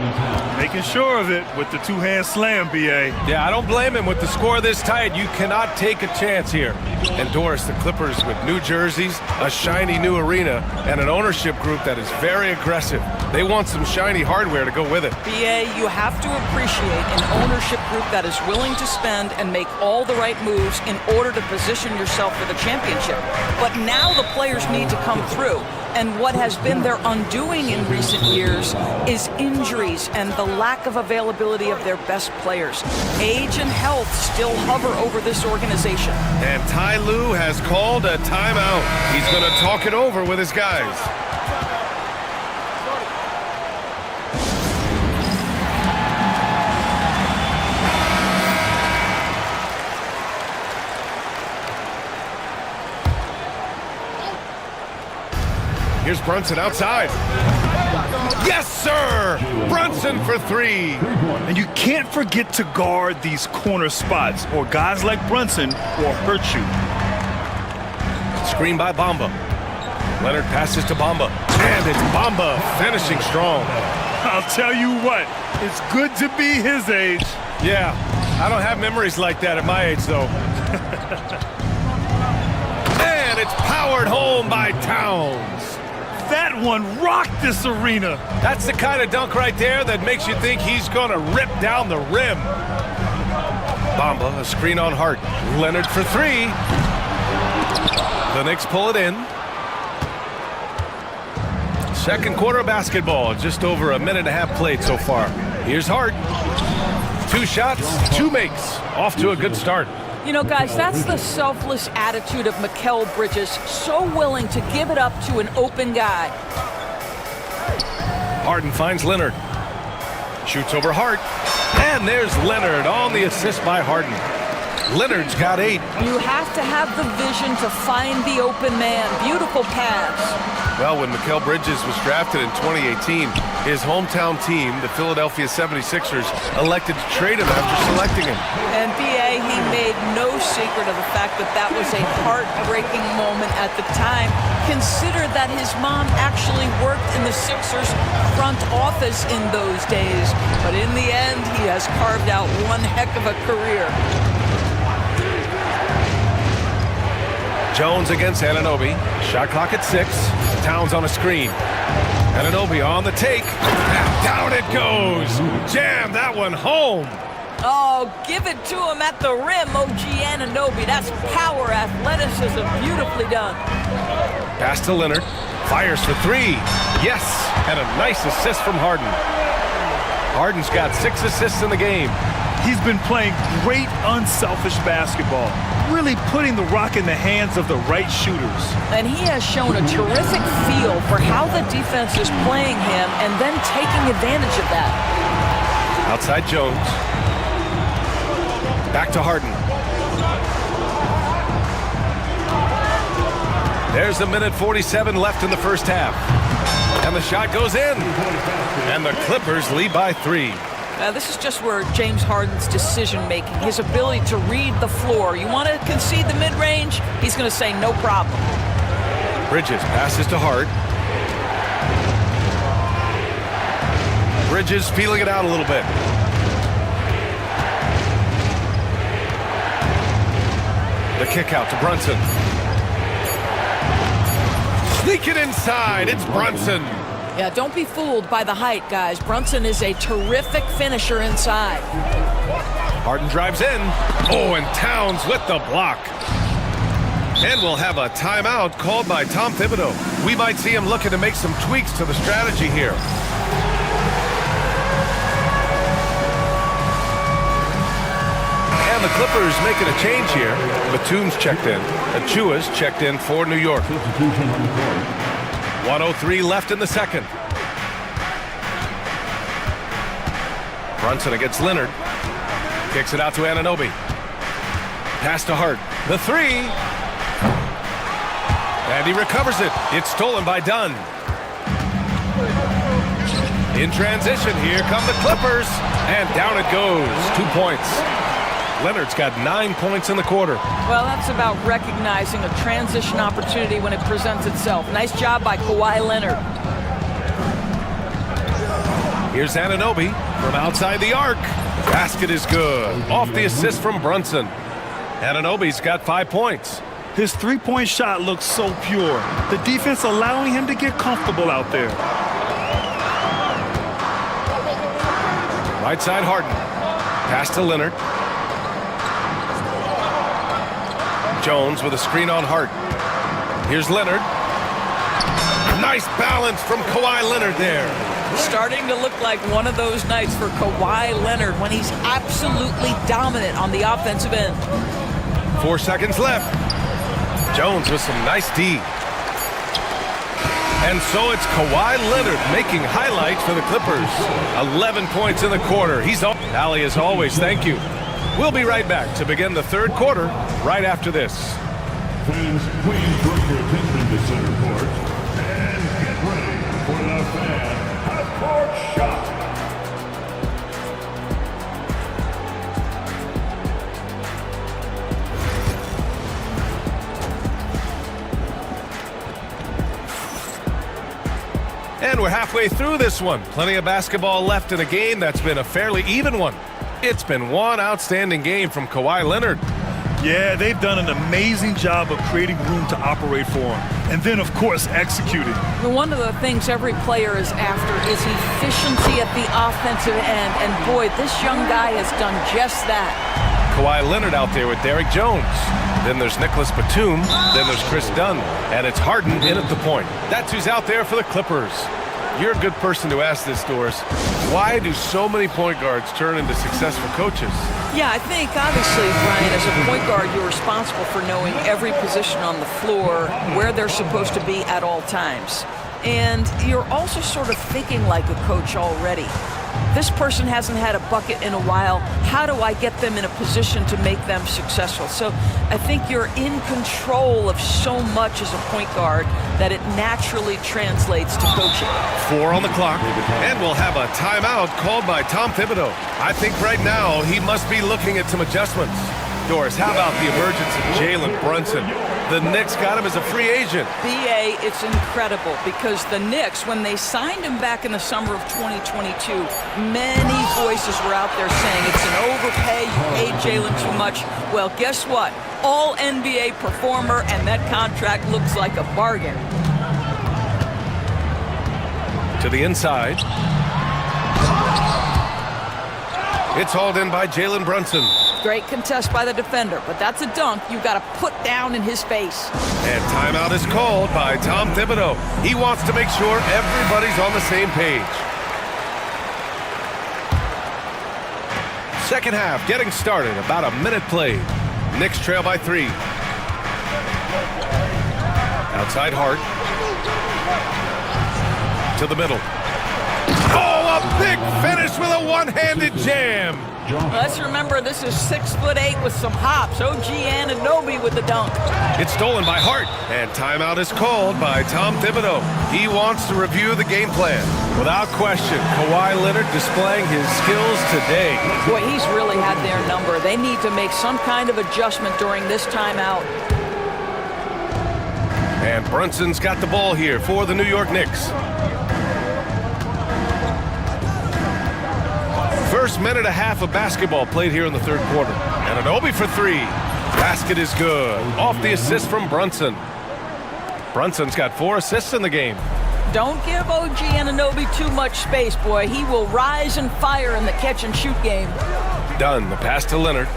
Speaker 2: Making sure of it with the two-hand slam, B.A.
Speaker 1: Yeah, I don't blame him. With the score this tight, you cannot take a chance here. And Doris, the Clippers with new jerseys, a shiny new arena, and an ownership group that is very aggressive. They want some shiny hardware to go with it.
Speaker 3: B.A., you have to appreciate an ownership group that is willing to spend and make all the right moves in order to position yourself for the championship. But now the players need to come through. And what has been their undoing in recent years is injuries and the lack of availability of their best players. Age and health still hover over this organization.
Speaker 1: And Ty Lue has called a timeout. He's going to talk it over with his guys. Here's Brunson outside. Yes, sir! Brunson for 3.
Speaker 2: And you can't forget to guard these corner spots, or guys like Brunson will hurt you.
Speaker 1: Screen by Bamba. Leonard passes to Bamba. And it's Bamba finishing strong.
Speaker 2: I'll tell you what, it's good to be his age.
Speaker 1: Yeah, I don't have memories like that at my age, though. And it's powered home by Towns.
Speaker 2: That one rocked this arena.
Speaker 1: That's the kind of dunk right there that makes you think he's going to rip down the rim. Bamba, a screen on Hart. Leonard for 3. The Knicks pull it in. Second quarter of basketball, just over a minute and a half played so far. Here's Hart. 2 shots, 2 makes. Off to a good start.
Speaker 3: You know, guys, that's the selfless attitude of Mikal Bridges, so willing to give it up to an open guy.
Speaker 1: Harden finds Leonard. Shoots over Hart. And there's Leonard on the assist by Harden. Leonard's got 8.
Speaker 3: You have to have the vision to find the open man. Beautiful pass.
Speaker 1: Well, when Mikal Bridges was drafted in 2018, his hometown team, the Philadelphia 76ers, elected to trade him after selecting him.
Speaker 3: And B.A., he made no secret of the fact that that was a heartbreaking moment at the time. Consider that his mom actually worked in the Sixers front office in those days. But in the end, he has carved out one heck of a career.
Speaker 1: Jones against Anunoby. Shot clock at 6. Towns on a screen. Anunoby on the take. And down it goes. Jam that one home.
Speaker 3: Oh, give it to him at the rim, OG Anunoby. That's power, athleticism, beautifully done.
Speaker 1: Pass to Leonard. Fires for 3. Yes, and a nice assist from Harden. Harden's got 6 assists in the game.
Speaker 2: He's been playing great, unselfish basketball, really putting the rock in the hands of the right shooters.
Speaker 3: And he has shown a terrific feel for how the defense is playing him and then taking advantage of that.
Speaker 1: Outside Jones. Back to Harden. There's a minute 47 left in the first half. And the shot goes in. And the Clippers lead by 3.
Speaker 3: This is just where James Harden's decision-making, his ability to read the floor. You want to concede the mid-range? He's going to say no problem.
Speaker 1: Bridges passes to Hart. Bridges feeling it out a little bit. kick out to Brunson. Sneak it inside. It's Brunson.
Speaker 3: Yeah, don't be fooled by the height, guys. Brunson is a terrific finisher inside.
Speaker 1: Harden drives in. Oh, and Towns with the block. And we'll have a timeout called by Tom Thibodeau. We might see him looking to make some tweaks to the strategy here. And the Clippers making a change here. Batum's checked in. Achua's checked in for New York. 1:03 left in the second. Brunson against Leonard. Kicks it out to Anunoby. Pass to Hart. The three. And he recovers it. It's stolen by Dunn. In transition, here come the Clippers. And down it goes. 2 points. Leonard's got 9 points in the quarter.
Speaker 3: Well, that's about recognizing a transition opportunity when it presents itself. Nice job by Kawhi Leonard.
Speaker 1: Here's Anunoby from outside the arc. Basket is good. Off the assist from Brunson. Anunoby's got 5 points.
Speaker 2: His three-point shot looks so pure. The defense allowing him to get comfortable out there.
Speaker 1: Right side Harden. Pass to Leonard. Jones with a screen on Hart. Here's Leonard. Nice balance from Kawhi Leonard there.
Speaker 3: Starting to look like one of those nights for Kawhi Leonard when he's absolutely dominant on the offensive end.
Speaker 1: 4 seconds left. Jones with some nice D. And so it's Kawhi Leonard making highlights for the Clippers. 11 points in the quarter. He's up. Allie, as always, thank you. We'll be right back to begin the third quarter right after this.
Speaker 4: Fans, please bring your attention to center court and get ready for the fan half-court shot.
Speaker 1: And we're halfway through this one. Plenty of basketball left in a game that's been a fairly even one. It's been one outstanding game from Kawhi Leonard.
Speaker 2: Yeah, they've done an amazing job of creating room to operate for him. And then, of course, executing.
Speaker 3: One of the things every player is after is efficiency at the offensive end. And boy, this young guy has done just that.
Speaker 1: Kawhi Leonard out there with Derrick Jones. Then there's Nicholas Batum. Then there's Chris Dunn. And it's Harden in at the point. That's who's out there for the Clippers. You're a good person to ask this, Doris. Why do so many point guards turn into successful coaches?
Speaker 3: Yeah, I think, obviously, Brian, as a point guard, you're responsible for knowing every position on the floor, where they're supposed to be at all times. And you're also sort of thinking like a coach already. This person hasn't had a bucket in a while. How do I get them in a position to make them successful? So I think you're in control of so much as a point guard that it naturally translates to coaching.
Speaker 1: 4 on the clock, and we'll have a timeout called by Tom Thibodeau. I think right now he must be looking at some adjustments. Doris, how about the emergence of Jalen Brunson? The Knicks got him as a free agent.
Speaker 3: B.A., it's incredible because the Knicks, when they signed him back in the summer of 2022, many voices were out there saying it's an overpay, you paid Jalen too much. Well, guess what? All NBA performer, and that contract looks like a bargain.
Speaker 1: To the inside. It's hauled in by Jalen Brunson.
Speaker 3: Great contest by the defender, but that's a dunk you've got to put down in his face.
Speaker 1: And timeout is called by Tom Thibodeau. He wants to make sure everybody's on the same page. Second half getting started, about a minute played. Knicks trail by 3. Outside Hart. To the middle. Oh, a big finish with a one-handed jam.
Speaker 3: Let's remember this is 6'8" with some hops. OG Anunoby with the dunk.
Speaker 1: It's stolen by Hart, and timeout is called by Tom Thibodeau. He wants to review the game plan. Without question, Kawhi Leonard displaying his skills today.
Speaker 3: Boy, he's really had their number. They need to make some kind of adjustment during this timeout.
Speaker 1: And Brunson's got the ball here for the New York Knicks. First minute and a half of basketball played here in the third quarter. Anunoby for 3. Basket is good. Off the assist from Brunson. Brunson's got 4 assists in the game.
Speaker 3: Don't give OG Anunoby too much space, boy. He will rise and fire in the catch-and-shoot game.
Speaker 1: Dunn, the pass to Leonard.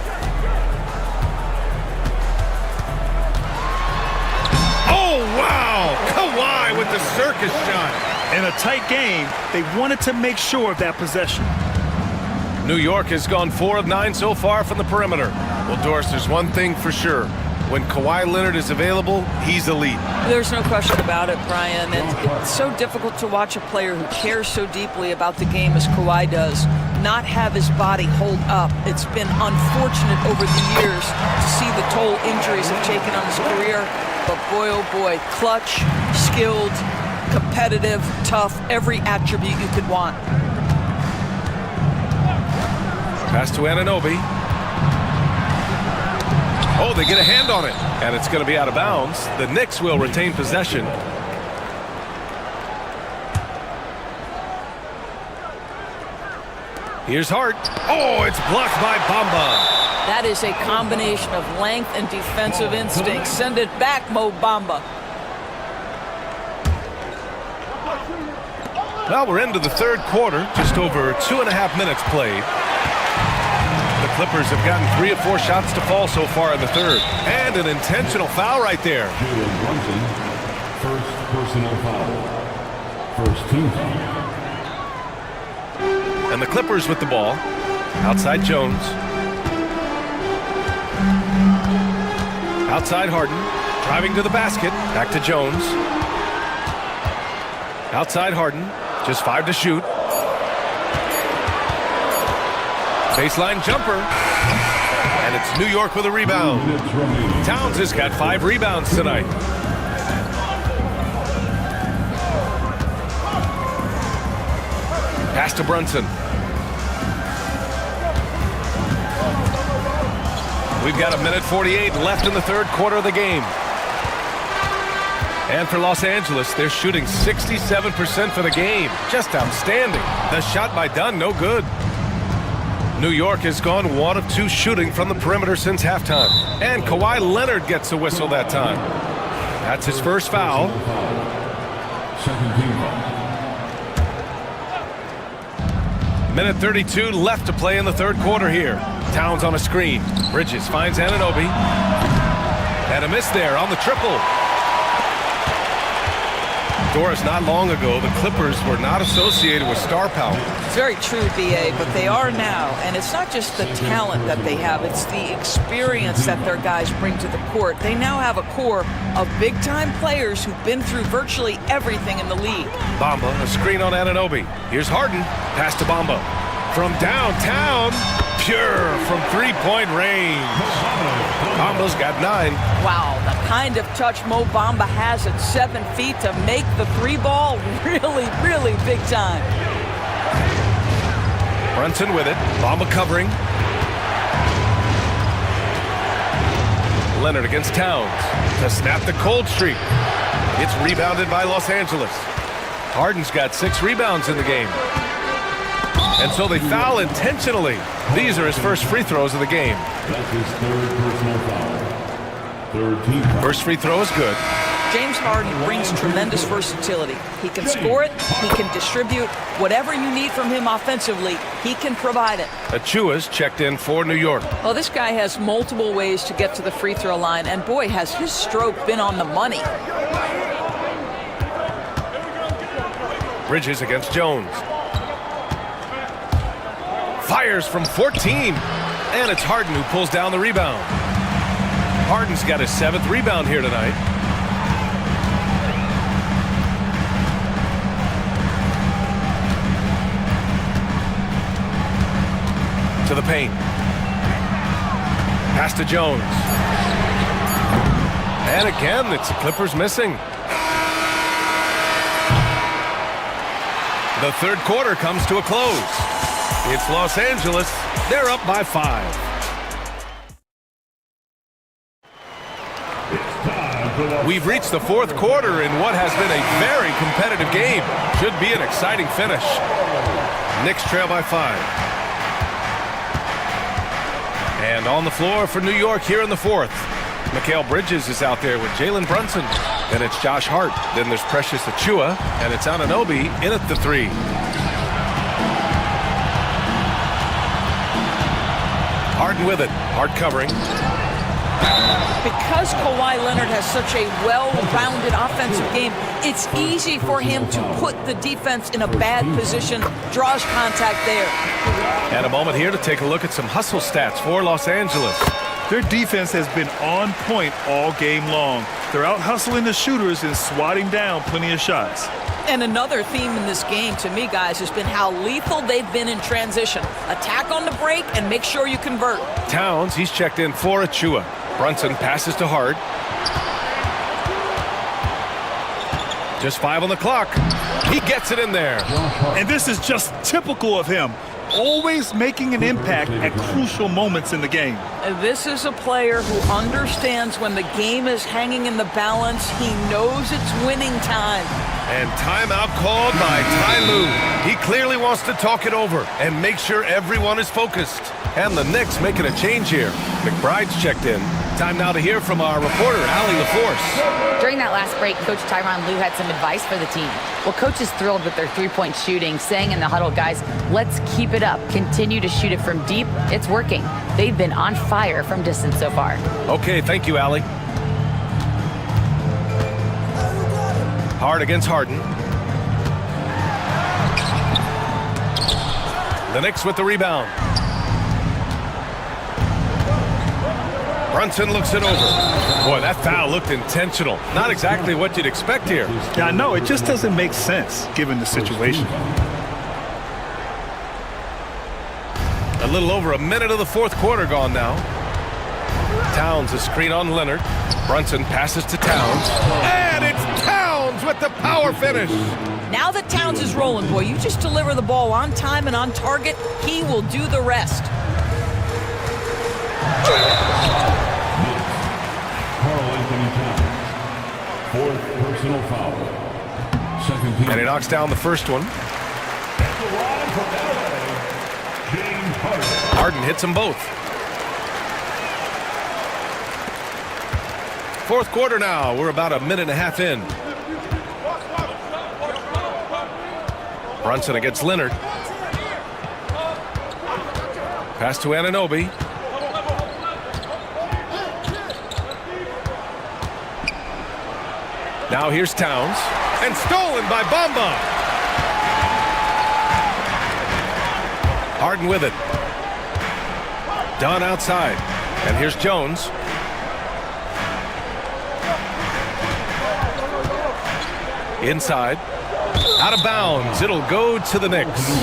Speaker 1: Oh, wow! Kawhi with the circus shot.
Speaker 2: In a tight game, they wanted to make sure of that possession.
Speaker 1: New York has gone 4 of 9 so far from the perimeter. Well, Doris, there's one thing for sure. When Kawhi Leonard is available, he's elite.
Speaker 3: There's no question about it, Brian. It's so difficult to watch a player who cares so deeply about the game as Kawhi does not have his body hold up. It's been unfortunate over the years to see the toll injuries have taken on his career. But boy, oh boy, clutch, skilled, competitive, tough, every attribute you could want.
Speaker 1: Pass to Anunoby. Oh, they get a hand on it, and it's going to be out of bounds. The Knicks will retain possession. Here's Hart. Oh, it's blocked by Bamba.
Speaker 3: That is a combination of length and defensive instinct. Send it back, Mo Bamba.
Speaker 1: Well, we're into the third quarter, just over 2.5 minutes played. The Clippers have gotten 3 of 4 shots to fall so far in the third. And an intentional foul right there.
Speaker 4: First personal foul. First team foul.
Speaker 1: And the Clippers with the ball. Outside Jones. Outside Harden. Driving to the basket. Back to Jones. Outside Harden. Just 5 to shoot. Baseline jumper. And it's New York with a rebound. Towns has got 5 rebounds tonight. Pass to Brunson. We've got 1:48 left in the third quarter of the game. And for Los Angeles, they're shooting 67% for the game. Just outstanding. The shot by Dunn, no good. New York has gone 1 of 2 shooting from the perimeter since halftime. And Kawhi Leonard gets a whistle that time. That's his first foul.
Speaker 4: Second team foul.
Speaker 1: 1:32 left to play in the third quarter here. Towns on a screen. Bridges finds Anunoby. And a miss there on the triple. Doris, not long ago, the Clippers were not associated with star power.
Speaker 3: It's very true, BA, but they are now. And it's not just the talent that they have, it's the experience that their guys bring to the court. They now have a core of big-time players who've been through virtually everything in the league.
Speaker 1: Bamba, a screen on Anunoby. Here's Harden. Pass to Bamba. From downtown, pure from three-point range. Bamba's got 9.
Speaker 3: Wow, the kind of touch Mo Bamba has at 7 feet to make the 3 ball really, really big time.
Speaker 1: Brunson with it. Bamba covering. Leonard against Towns to snap the cold streak. It's rebounded by Los Angeles. Harden's got 6 rebounds in the game. And so they foul intentionally. These are his first free throws of the game.
Speaker 4: That's his third personal foul. Third team foul.
Speaker 1: First free throw is good.
Speaker 3: James Harden brings tremendous versatility. He can score it, he can distribute. Whatever you need from him offensively, he can provide it.
Speaker 1: Achua's checked in for New York.
Speaker 3: Well, this guy has multiple ways to get to the free throw line, and boy, has his stroke been on the money.
Speaker 1: Bridges against Jones. Fires from 14. And it's Harden who pulls down the rebound. Harden's got his 7th rebound here tonight. To the paint. Pass to Jones. And again, it's the Clippers missing. The third quarter comes to a close. It's Los Angeles. They're up by 5. We've reached the fourth quarter in what has been a very competitive game. Should be an exciting finish. Knicks trail by 5. And on the floor for New York here in the fourth. Mikal Bridges is out there with Jalen Brunson. Then it's Josh Hart. Then there's Precious Achiuwa. And it's Anunoby in at the three. Harden with it. Hart covering.
Speaker 3: Because Kawhi Leonard has such a well-rounded offensive game, it's easy for him to put the defense in a bad position, draws contact there.
Speaker 1: And a moment here to take a look at some hustle stats for Los Angeles.
Speaker 2: Their defense has been on point all game long. They're out hustling the shooters and swatting down plenty of shots.
Speaker 3: And another theme in this game, to me, guys, has been how lethal they've been in transition. Attack on the break and make sure you convert.
Speaker 1: Towns, he's checked in for Achiuwa. Brunson passes to Hart. Just 5 on the clock. He gets it in there.
Speaker 2: And this is just typical of him. Always making an impact at crucial moments in the game.
Speaker 3: This is a player who understands when the game is hanging in the balance. He knows it's winning time.
Speaker 1: And timeout called by Ty Lue. He clearly wants to talk it over and make sure everyone is focused. And the Knicks making a change here. McBride's checked in. Time now to hear from our reporter, Allie LaForce.
Speaker 5: During that last break, Coach Tyronn Lue had some advice for the team. Well, Coach is thrilled with their three-point shooting, saying in the huddle, guys, let's keep it up. Continue to shoot it from deep. It's working. They've been on fire from distance so far.
Speaker 1: Okay, thank you, Allie. Hart against Harden. The Knicks with the rebound. Brunson looks it over. Boy, that foul looked intentional. Not exactly what you'd expect here.
Speaker 2: Yeah, I know. It just doesn't make sense given the situation.
Speaker 1: A little over a minute of the fourth quarter gone now. Towns a screen on Leonard. Brunson passes to Towns. And it's Towns with the power finish.
Speaker 3: Now that Towns is rolling, boy, you just deliver the ball on time and on target. He will do the rest.
Speaker 4: Fourth personal foul. Second team.
Speaker 1: And he knocks down the first one. Harden hits them both. Fourth quarter now. We're about a minute and a half in. Brunson against Leonard. Pass to Anunoby. Now here's Towns. And stolen by Bamba. Harden with it. Dunn outside. And here's Jones. Inside. Out of bounds. It'll go to the Knicks.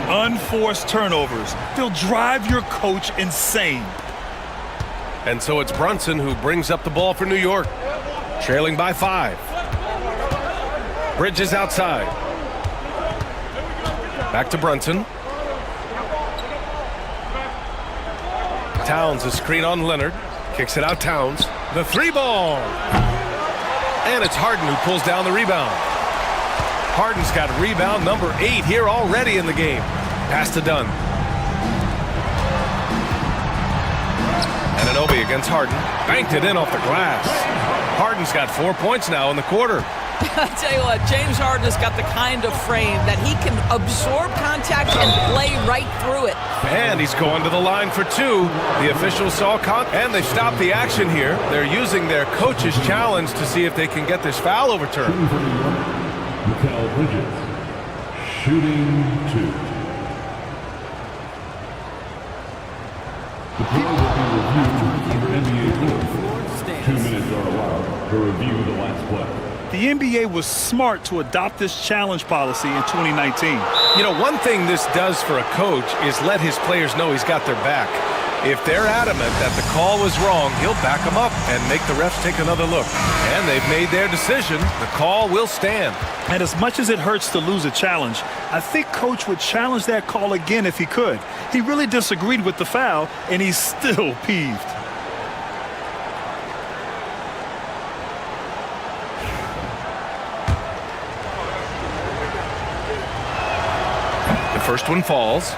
Speaker 2: Unforced turnovers. They'll drive your coach insane.
Speaker 1: And so it's Brunson who brings up the ball for New York. Trailing by 5. Bridges outside. Back to Brunson. Towns a screen on Leonard. Kicks it out Towns. The three ball. And it's Harden who pulls down the rebound. Harden's got rebound number 8 here already in the game. Pass to Dunn. Anunoby against Harden. Banked it in off the glass. Harden's got 4 points now in the quarter.
Speaker 3: I tell you what, James Harden has got the kind of frame that he can absorb contact and play right through it.
Speaker 1: And he's going to the line for 2. The officials saw and they stopped the action here. They're using their coach's challenge to see if they can get this foul overturned.
Speaker 4: Mikal Bridges, shooting 2. The play will be reviewed under NBA rules. 2 minutes are allowed to review the last play.
Speaker 2: The NBA was smart to adopt this challenge policy in 2019.
Speaker 1: You know, one thing this does for a coach is let his players know he's got their back. If they're adamant that the call was wrong, he'll back them up and make the refs take another look. And they've made their decision. The call will stand.
Speaker 2: And as much as it hurts to lose a challenge, I think Coach would challenge that call again if he could. He really disagreed with the foul, and he's still peeved.
Speaker 1: The first one falls.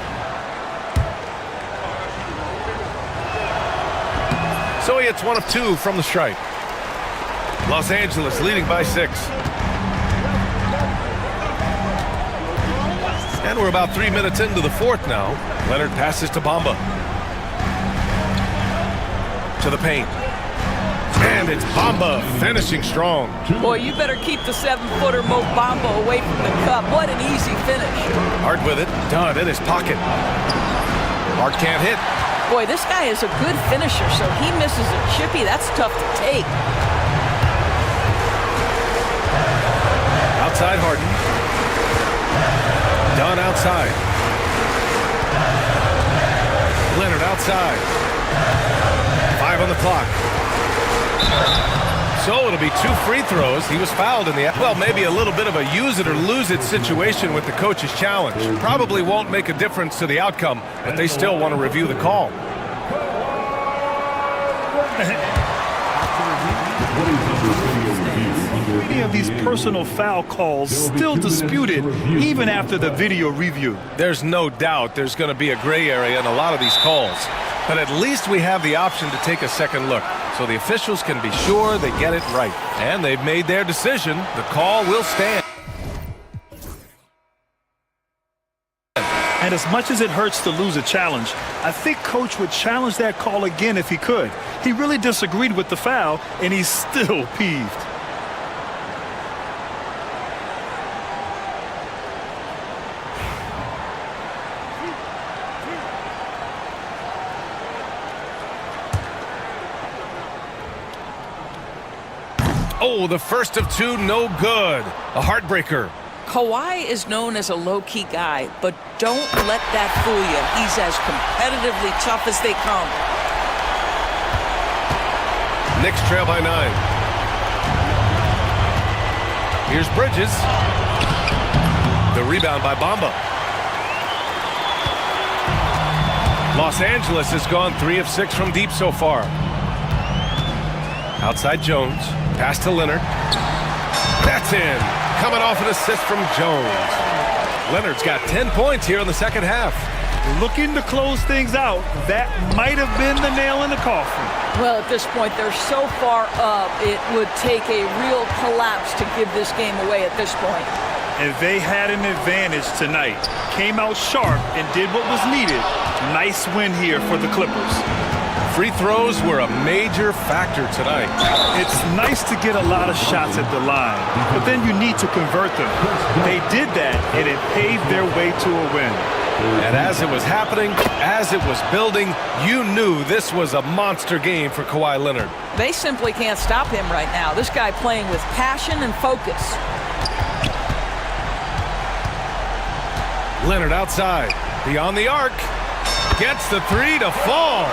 Speaker 1: So he hits one of two from the stripe. Los Angeles leading by 6. And we're about 3 minutes into the fourth now. Leonard passes to Bamba. To the paint. And it's Bamba finishing strong.
Speaker 3: Boy, you better keep the 7-footer Mo Bamba away from the cup. What an easy finish.
Speaker 1: Hard with it. Dunn in his pocket. Hart can't hit.
Speaker 3: Boy, this guy is a good finisher, so he misses a chippy. That's tough to take.
Speaker 1: Outside Harden. Dunn outside. Leonard outside. 5 on the clock. So it'll be 2 free throws. He was fouled in the, well, maybe a little bit of a use it or lose it situation with the coach's challenge. Probably won't make a difference to the outcome, but they still want to review the call.
Speaker 2: Many of these personal foul calls still disputed even after the video review.
Speaker 1: There's no doubt there's going to be a gray area in a lot of these calls, but at least we have the option to take a second look, so the officials can be sure they get it right. And they've made their decision. The call will stand.
Speaker 2: And as much as it hurts to lose a challenge, I think Coach would challenge that call again if he could. He really disagreed with the foul, and he's still peeved.
Speaker 1: Oh, the first of 2, no good. A heartbreaker.
Speaker 3: Kawhi is known as a low-key guy, but don't let that fool you. He's as competitively tough as they come.
Speaker 1: Knicks trail by 9. Here's Bridges. The rebound by Bamba. Los Angeles has gone 3 of 6 from deep so far. Outside Jones. Pass to Leonard. That's in. Coming off an assist from Jones. Leonard's got 10 points here in the second half.
Speaker 2: Looking to close things out, that might have been the nail in the coffin.
Speaker 3: Well, at this point, they're so far up, it would take a real collapse to give this game away at this point.
Speaker 2: And they had an advantage tonight. Came out sharp and did what was needed. Nice win here for the Clippers.
Speaker 1: Free throws were a major factor tonight.
Speaker 2: It's nice to get a lot of shots at the line, but then you need to convert them. They did that, and it paved their way to a win.
Speaker 1: And as it was happening, as it was building, you knew this was a monster game for Kawhi Leonard.
Speaker 3: They simply can't stop him right now. This guy playing with passion and focus.
Speaker 1: Leonard outside, beyond the arc, gets the 3 to fall.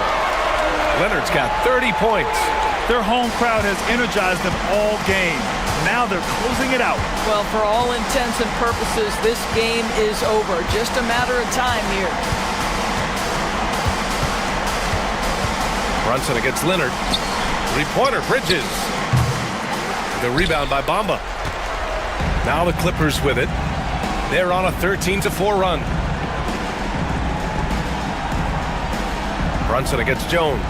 Speaker 1: Leonard's got 30 points.
Speaker 2: Their home crowd has energized them all game. Now they're closing it out.
Speaker 3: Well, for all intents and purposes, this game is over. Just a matter of time here.
Speaker 1: Brunson against Leonard. 3-pointer, Bridges. The rebound by Bamba. Now the Clippers with it. They're on a 13-4 run. Brunson against Jones.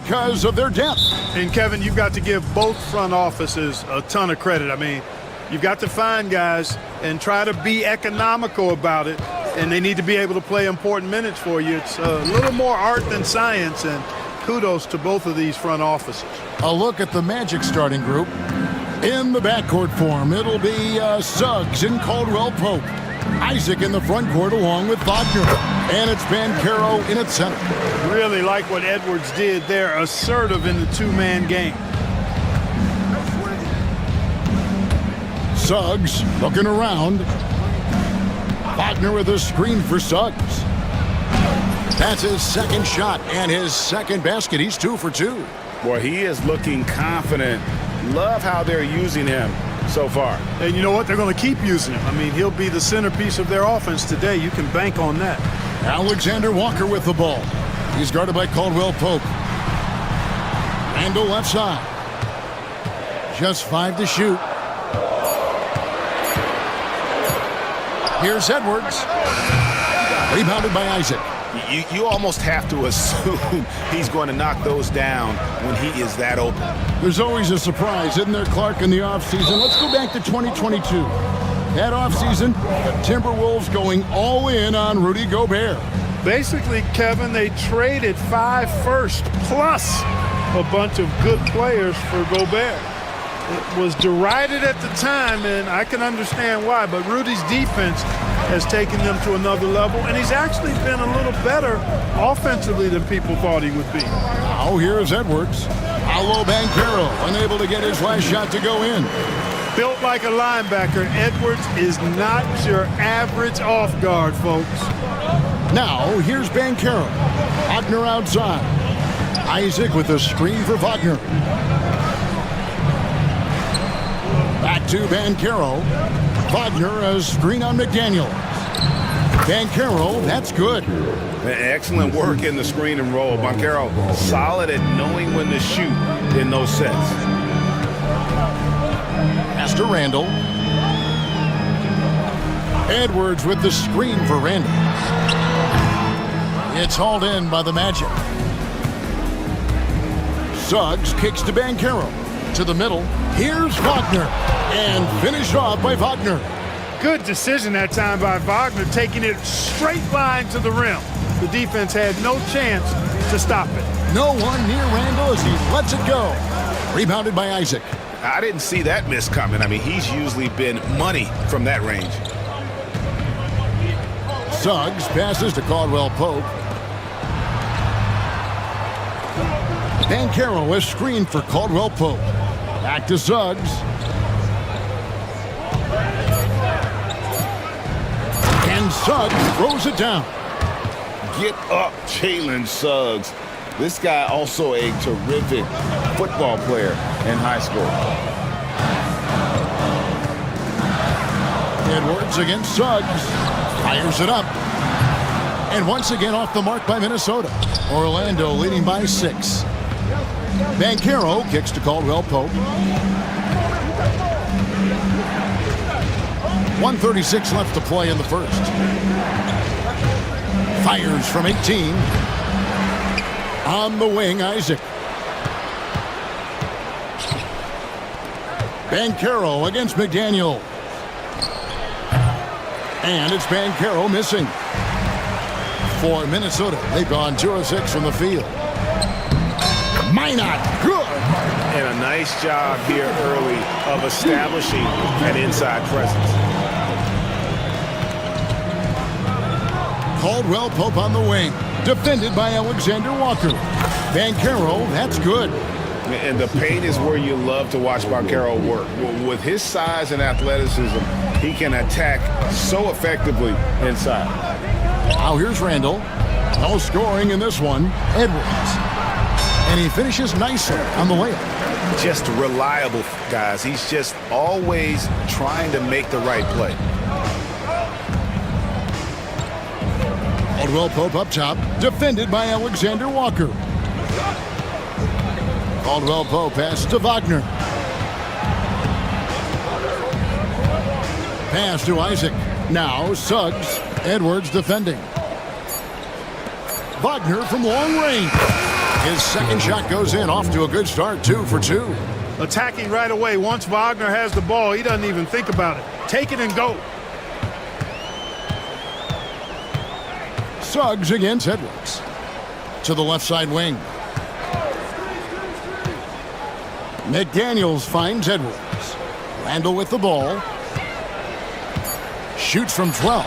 Speaker 6: because of their depth.
Speaker 14: And Kevin, you've got to give both front offices a ton of credit. I mean, you've got to find guys and try to be economical about it, and they need to be able to play important minutes for you. It's a little more art than science, and kudos to both of these front offices.
Speaker 6: A look at the Magic starting group. In the backcourt form, it'll be Suggs and Caldwell Pope. Isaac in the front court along with Wagner. And it's Banchero in its center.
Speaker 14: Really like what Edwards did there, assertive in the two-man game.
Speaker 6: Suggs looking around. Wagner with a screen for Suggs. That's his second shot and his second basket. He's 2 for 2.
Speaker 9: Boy, he is looking confident. Love how they're using him so far.
Speaker 14: And you know what? They're going to keep using him. I mean, he'll be the centerpiece of their offense today. You can bank on that.
Speaker 6: Alexander Walker with the ball. He's guarded by Caldwell Pope. Randall left side. Just 5 to shoot. Here's Edwards. Rebounded by Isaac.
Speaker 11: You almost have to assume he's going to knock those down when he is that open.
Speaker 6: There's always a surprise, isn't there, Clark, in the offseason? Let's go back to 2022. That offseason, the Timberwolves going all in on Rudy Gobert.
Speaker 14: Basically, Kevin, they traded 5 firsts plus a bunch of good players for Gobert. It was derided at the time, and I can understand why, but Rudy's defense has taken them to another level, and he's actually been a little better offensively than people thought he would be.
Speaker 6: Now here's Edwards. Paolo Banchero unable to get his last shot to go in.
Speaker 14: Built like a linebacker, Edwards is not your average off guard, folks.
Speaker 6: Now here's Banchero. Wagner outside. Isaac with a screen for Wagner. Back to Banchero. Wagner, a screen on McDaniel. Banchero, that's good.
Speaker 9: Excellent work in the screen and roll. Banchero solid at knowing when to shoot in those sets.
Speaker 6: Pass to Randall. Edwards with the screen for Randall. It's hauled in by the Magic. Suggs kicks to Banchero. To the middle. Here's Wagner. And finished off by Wagner.
Speaker 14: Good decision that time by Wagner, taking it straight line to the rim. The defense had no chance to stop it.
Speaker 6: No one near Randall as he lets it go. Rebounded by Isaac.
Speaker 9: I didn't see that miss coming. I mean, he's usually been money from that range.
Speaker 6: Suggs passes to Caldwell Pope. Banchero is screened for Caldwell Pope. Back to Suggs. And Suggs throws it down.
Speaker 11: Get up, Jalen Suggs. This guy also a terrific football player in high school.
Speaker 6: Edwards against Suggs. Fires it up. And once again off the mark by Minnesota. Orlando leading by 6. Banchero kicks to Caldwell Pope. 1:36 left to play in the first. Fires from 18. On the wing, Isaac. Banchero against McDaniel. And it's Banchero missing. For Minnesota, they've gone 2 of 6 from the field. Minot, good.
Speaker 9: And a nice job here early of establishing an inside presence.
Speaker 6: Caldwell Pope on the wing. Defended by Alexander Walker. Banchero, that's good.
Speaker 9: And the paint is where you love to watch Banchero work. With his size and athleticism, he can attack so effectively inside.
Speaker 6: Now here's Randall. No scoring in this one. Edwards. And he finishes nicely on the layup.
Speaker 9: Just reliable, guys. He's just always trying to make the right play.
Speaker 6: Caldwell Pope up top, defended by Alexander Walker. Caldwell Pope passes to Wagner. Pass to Isaac. Now Suggs. Edwards defending. Wagner from long range. His second shot goes in, off to a good start, 2 for 2.
Speaker 14: Attacking right away. Once Wagner has the ball, he doesn't even think about it. Take it and go.
Speaker 6: Suggs against Edwards. To the left side wing. McDaniels finds Edwards. Randall with the ball. Shoots from 12.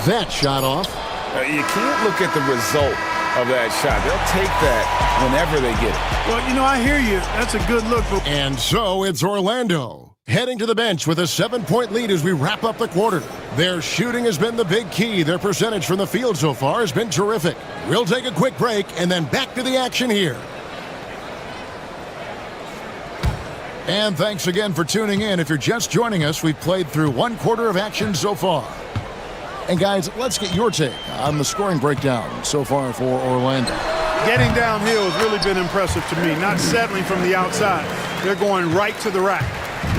Speaker 6: That shot off.
Speaker 9: You can't look at the result of that shot. They'll take that whenever they get it.
Speaker 14: Well, you know, I hear you. That's a good look. But
Speaker 6: And so it's Orlando heading to the bench with a 7-point lead as we wrap up the quarter. Their shooting has been the big key. Their percentage from the field so far has been terrific. We'll take a quick break and then back to the action here. And thanks again for tuning in. If you're just joining us, we've played through 1 quarter of action so far. And guys, let's get your take on the scoring breakdown so far for Orlando.
Speaker 14: getting downhill has really been impressive to me, not settling from the outside. They're going right to the rack.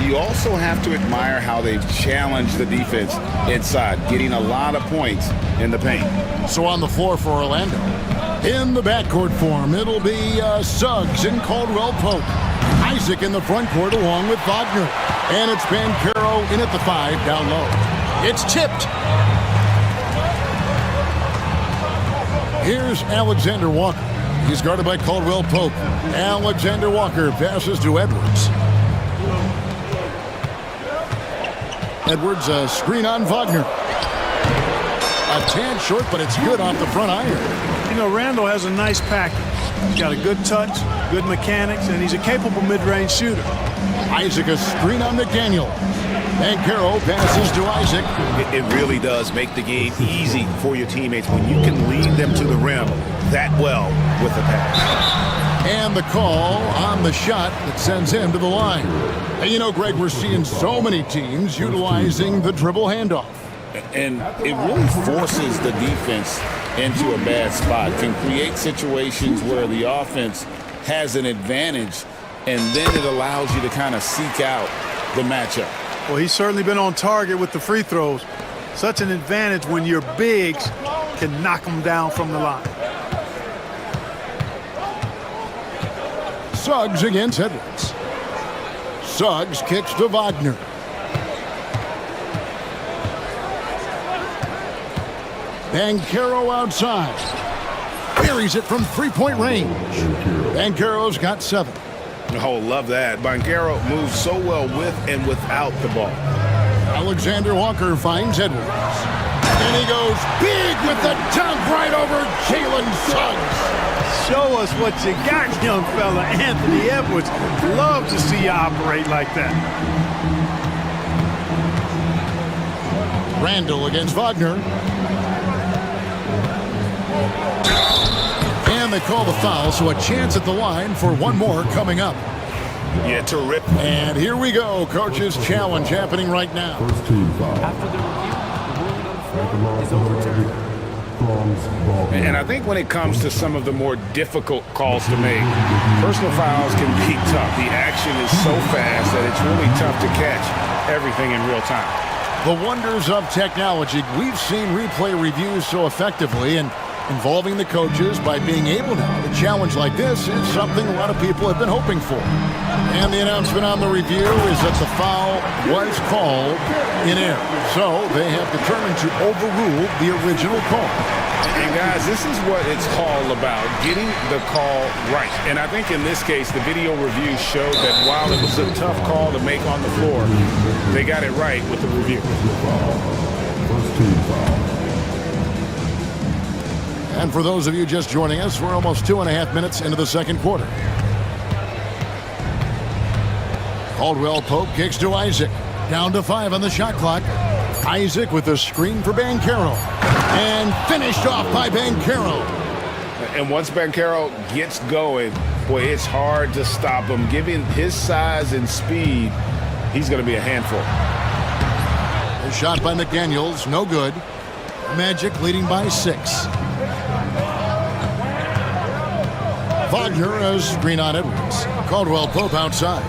Speaker 9: You also have to admire how they've challenged the defense inside, getting a lot of points in the paint.
Speaker 6: So on the floor for Orlando, in the backcourt form, it'll be Suggs and Caldwell Pope. Isaac in the front court along with Wagner. And it's Bancaro in at the 5 down low. It's tipped. Here's Alexander Walker. He's guarded by Caldwell Pope. Alexander Walker passes to Edwards. Edwards, a screen on Wagner. A tad short, but it's good off the front iron.
Speaker 14: You know, Randall has a nice package. He's got a good touch, good mechanics, and he's a capable mid-range shooter.
Speaker 6: Isaac, a screen on McDaniel. Bancaro passes to Isaac.
Speaker 9: It really does make the game easy for your teammates when you can lead them to the rim that well with the pass.
Speaker 6: And the call on the shot that sends him to the line. And you know, Greg, we're seeing so many teams utilizing the dribble handoff.
Speaker 11: And it really forces the defense into a bad spot. Can create situations where the offense has an advantage, and then it allows you to kind of seek out the matchup.
Speaker 14: Well, he's certainly been on target with the free throws. Such an advantage when your bigs can knock them down from the line.
Speaker 6: Suggs against Edwards. Suggs kicks to Wagner. Bancaro outside. Buries it from three-point range. Bancaro's got 7.
Speaker 9: Oh, love that. Bancaro moves so well with and without the ball.
Speaker 6: Alexander Walker finds Edwards. And he goes big with the dunk right over Jalen Suggs.
Speaker 14: Show us what you got, young fella. Anthony Edwards. Love to see you operate like that.
Speaker 6: Randall against Wagner. And they call the foul, so a chance at the line for one more coming up.
Speaker 9: Yeah, terrific.
Speaker 6: And here we go. Coach's challenge happening right now.
Speaker 4: First team foul.
Speaker 1: After the review, the ruling is overturned.
Speaker 9: And I think when it comes to some of the more difficult calls to make, personal fouls can be tough. The action is so fast that it's really tough to catch everything in real time.
Speaker 6: The wonders of technology. We've seen replay reviews so effectively, and involving the coaches by being able now to challenge like this is something a lot of people have been hoping for. And the announcement on the review is that the foul was called in error. So they have determined to overrule the original call.
Speaker 9: And guys, this is what it's all about, getting the call right. And I think in this case, the video review showed that while it was a tough call to make on the floor, they got it right with the review.
Speaker 4: First team foul.
Speaker 6: And for those of you just joining us, we're almost 2.5 minutes into the second quarter. Caldwell Pope kicks to Isaac. Down to 5 on the shot clock. Isaac with a screen for Bancaro. And finished off by Bancaro.
Speaker 9: And once Bancaro gets going, boy, it's hard to stop him. Given his size and speed, he's going to be a handful.
Speaker 6: A shot by McDaniels, no good. Magic leading by 6. Wagner has screen on Edwards. Caldwell Pope outside.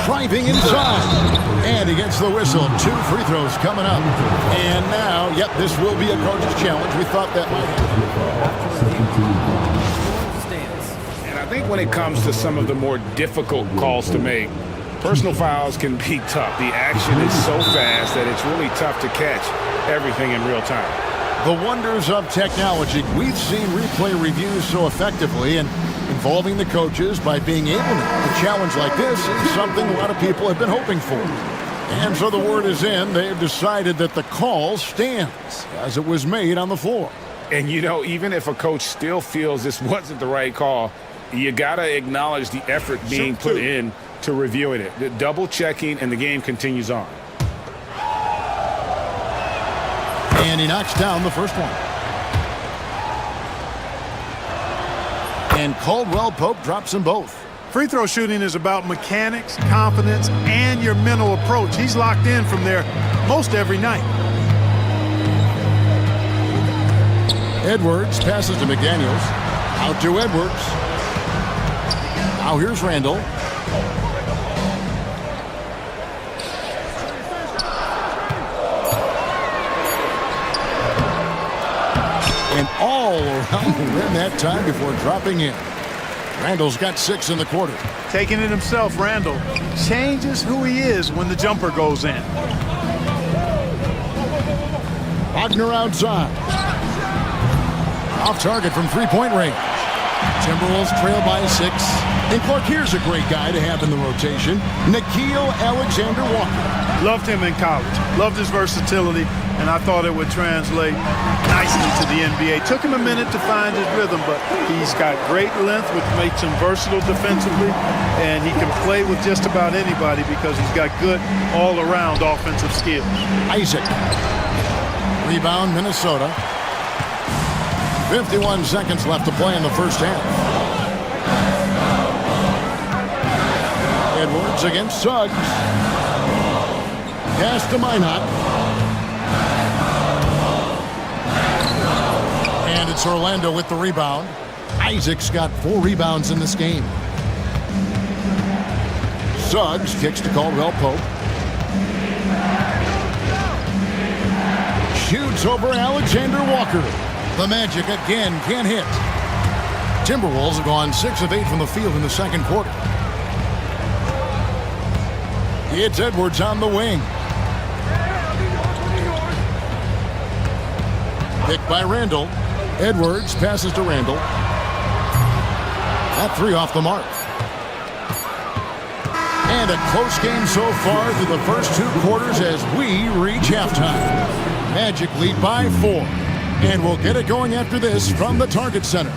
Speaker 6: driving inside. And he gets the whistle. 2 free throws coming up. And now, yep, this will be a coach's challenge. We thought that might happen.
Speaker 9: And I think when it comes to some of the more difficult calls to make, personal fouls can be tough. The action is so fast that it's really tough to catch everything in real time.
Speaker 6: The wonders of technology. We've seen replay reviews so effectively, and involving the coaches by being able to challenge like this is something a lot of people have been hoping for. And so the word is in. They have decided that the call stands as it was made on the floor.
Speaker 9: And, you know, even if a coach still feels this wasn't the right call, you got to acknowledge the effort being put in to reviewing it. The double checking, and the game continues on.
Speaker 6: And he knocks down the first one. And Caldwell Pope drops them both.
Speaker 14: Free throw shooting is about mechanics, confidence, and your mental approach. He's locked in from there most every night.
Speaker 6: Edwards passes to McDaniels. Out to Edwards. Now here's Randall. And all around the rim that time before dropping in. Randall's got 6 in the quarter.
Speaker 14: Taking it himself, Randall changes who he is when the jumper goes in.
Speaker 6: Wagner outside. Off target from three-point range. Timberwolves trail by 6. And Clark, here's a great guy to have in the rotation. Nickeil Alexander-Walker.
Speaker 14: Loved him in college. Loved his versatility, and I thought it would translate nicely to the NBA. Took him a minute to find his rhythm, but he's got great length, which makes him versatile defensively, and he can play with just about anybody because he's got good all-around offensive skills.
Speaker 6: Isaac. Rebound, Minnesota. 51 seconds left to play in the first half. Edwards against Suggs. Pass to Minot. And it's Orlando with the rebound. Isaac's got 4 rebounds in this game. Suggs kicks to Caldwell Pope. Shoots over Alexander Walker. The Magic again can't hit. Timberwolves have gone 6 of 8 from the field in the second quarter. It's Edwards on the wing. Picked by Randall. Edwards passes to Randall. That 3 off the mark. And a close game so far through the first 2 quarters as we reach halftime. Magic lead by 4. And we'll get it going after this from the Target Center.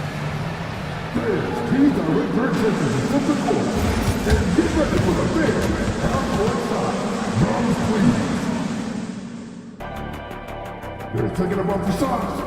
Speaker 15: They're taking about the shots.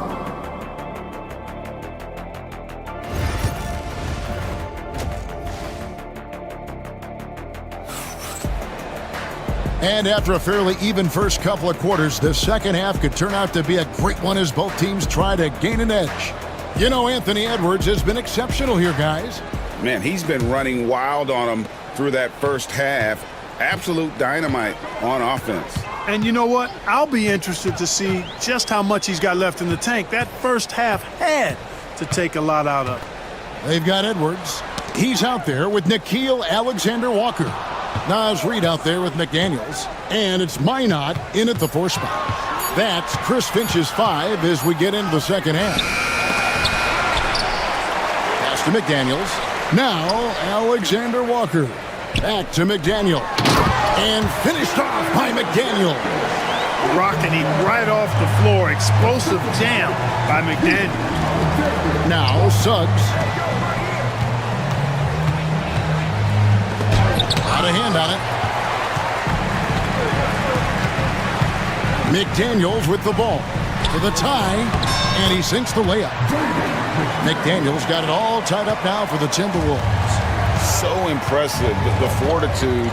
Speaker 6: And after a fairly even first couple of quarters, the second half could turn out to be a great one as both teams try to gain an edge. You know, Anthony Edwards has been exceptional here, guys.
Speaker 9: Man, he's been running wild on them through that first half. Absolute dynamite on offense.
Speaker 14: And you know what? I'll be interested to see just how much he's got left in the tank. That first half had to take a lot out of it.
Speaker 6: They've got Edwards. He's out there with Nickeil Alexander-Walker. Nas Reed out there with McDaniels. And it's Minot in at the 4 spot. That's Chris Finch's 5 as we get into the second half. Pass to McDaniels. Now Alexander Walker. Back to McDaniel. And finished off by McDaniel.
Speaker 14: Rocking him right off the floor. Explosive jam by McDaniel.
Speaker 6: Now Suggs. Out of hand on it. McDaniels with the ball. For the tie. And he sinks the layup. McDaniels got it all tied up now for the Timberwolves.
Speaker 9: So impressive, the fortitude,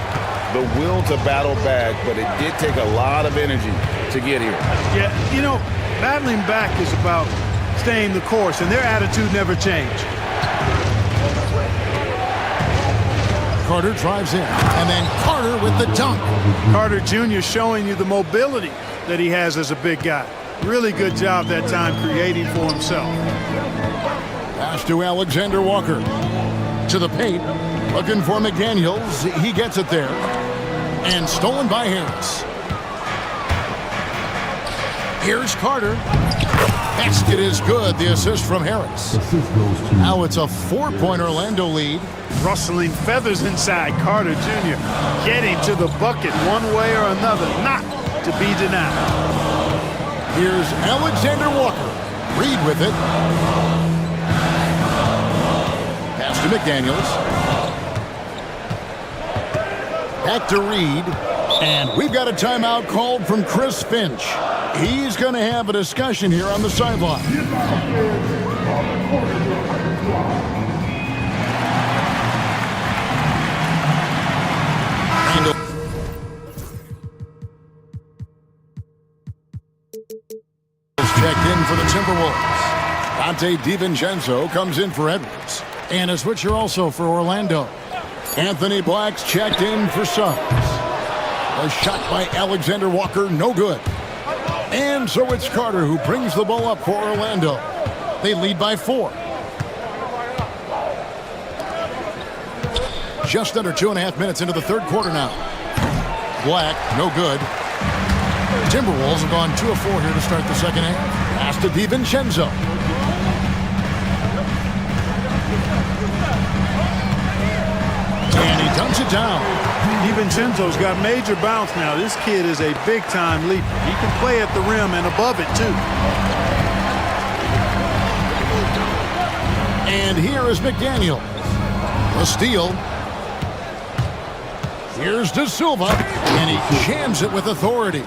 Speaker 9: the will to battle back, but it did take a lot of energy to get here.
Speaker 14: Yeah, you know, battling back is about staying the course, and their attitude never changed.
Speaker 6: Carter drives in, and then Carter with the dunk.
Speaker 14: Carter Jr. showing you the mobility that he has as a big guy. Really good job that time creating for himself.
Speaker 6: Pass to Alexander Walker. To the paint, looking for McDaniels. He gets it there. And stolen by Harris. Here's Carter. Basket is good. The assist from Harris. Now it's a 4-point Orlando lead.
Speaker 14: Rustling feathers inside. Carter Jr. getting to the bucket one way or another. Not to be denied.
Speaker 6: Here's Alexander Walker. Reed with it. Pass to McDaniels. Back to Reed. And we've got a timeout called from Chris Finch. He's going to have a discussion here on the sideline. Checked in for the Timberwolves. Dante DiVincenzo comes in for Edwards. And a switcher also for Orlando. Anthony Black's checked in for Suggs. A shot by Alexander Walker, no good. And so it's Carter who brings the ball up for Orlando. They lead by 4. Just under 2.5 minutes into the third quarter now. Black, no good. Timberwolves have gone 2 of 4 here to start the second half. Pass to DiVincenzo. And he dunks it down.
Speaker 14: DiVincenzo's got major bounce now. This kid is a big-time leaper. He can play at the rim and above it, too.
Speaker 6: And here is McDaniel. A steal. Here's De Silva. And he jams it with authority.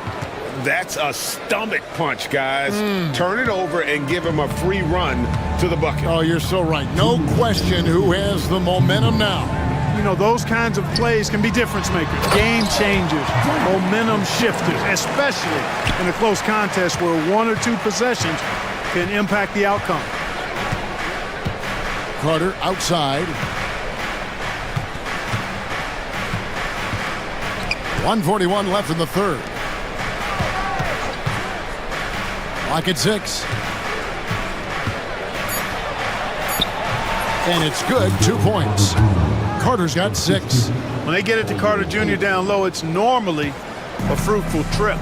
Speaker 9: That's a stomach punch, guys. Turn it over and give him a free run to the bucket.
Speaker 6: Oh, you're so right. No question who has the momentum now.
Speaker 14: You know, those kinds of plays can be difference makers, game changers, momentum shifters, especially in a close contest where 1 or 2 possessions can impact the outcome.
Speaker 6: Carter outside. 1:41 left in the third. Clock at 6. And it's good. 2 points. Carter's got 6.
Speaker 14: When they get it to Carter Jr. down low, it's normally a fruitful trip.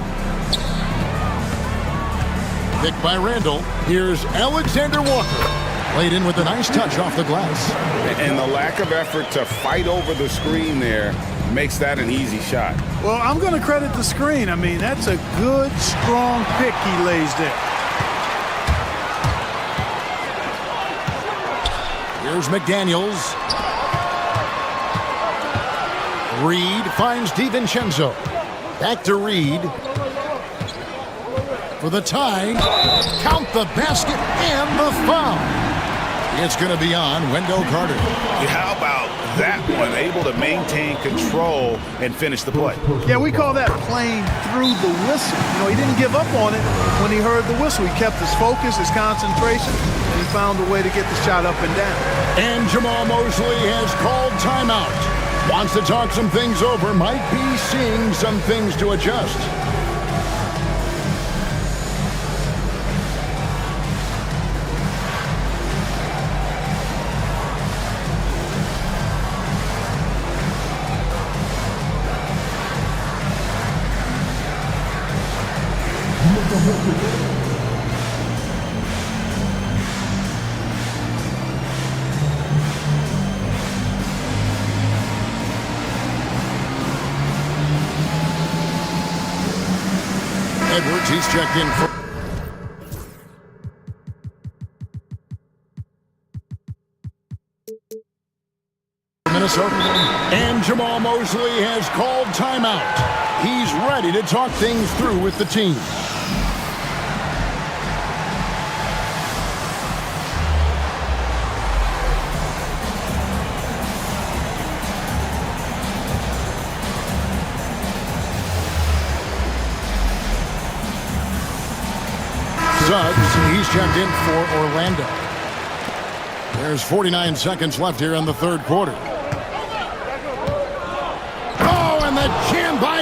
Speaker 6: Picked by Randall. Here's Alexander Walker. Played in with a nice touch off the glass.
Speaker 9: And the lack of effort to fight over the screen there makes that an easy shot.
Speaker 14: Well, I'm going to credit the screen. I mean, that's a good, strong pick he lays there.
Speaker 6: Here's McDaniels. Reed finds DiVincenzo. Back to Reed. For the tie. Count the basket and the foul. It's going to be on Wendell Carter.
Speaker 9: How about that one? Able to maintain control and finish the play.
Speaker 14: Yeah, we call that playing through the whistle. You know, he didn't give up on it when he heard the whistle. He kept his focus, his concentration, and he found a way to get the shot up and down.
Speaker 6: And Jamal Mosley has called timeout. Wants to talk some things over. Might be seeing some things to adjust. Edwards, he's checked in for Minnesota. And Jamal Mosley has called timeout. He's ready to talk things through with the team. Suggs, he's checked in for Orlando. There's 49 seconds left here in the third quarter.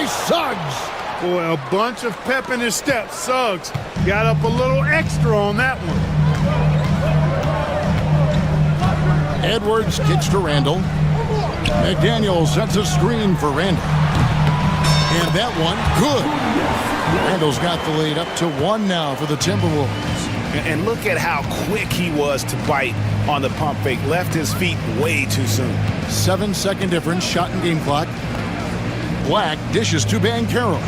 Speaker 6: Suggs.
Speaker 14: Boy, a bunch of pep in his step. Suggs got up a little extra on that one.
Speaker 6: Edwards kicks to Randall. McDaniel sets a screen for Randall. And that one, good. Randall's got the lead up to 1 now for the Timberwolves.
Speaker 9: And look at how quick he was to bite on the pump fake. Left his feet way too soon.
Speaker 6: 7-second difference, shot and game clock. Black dishes to Banchero.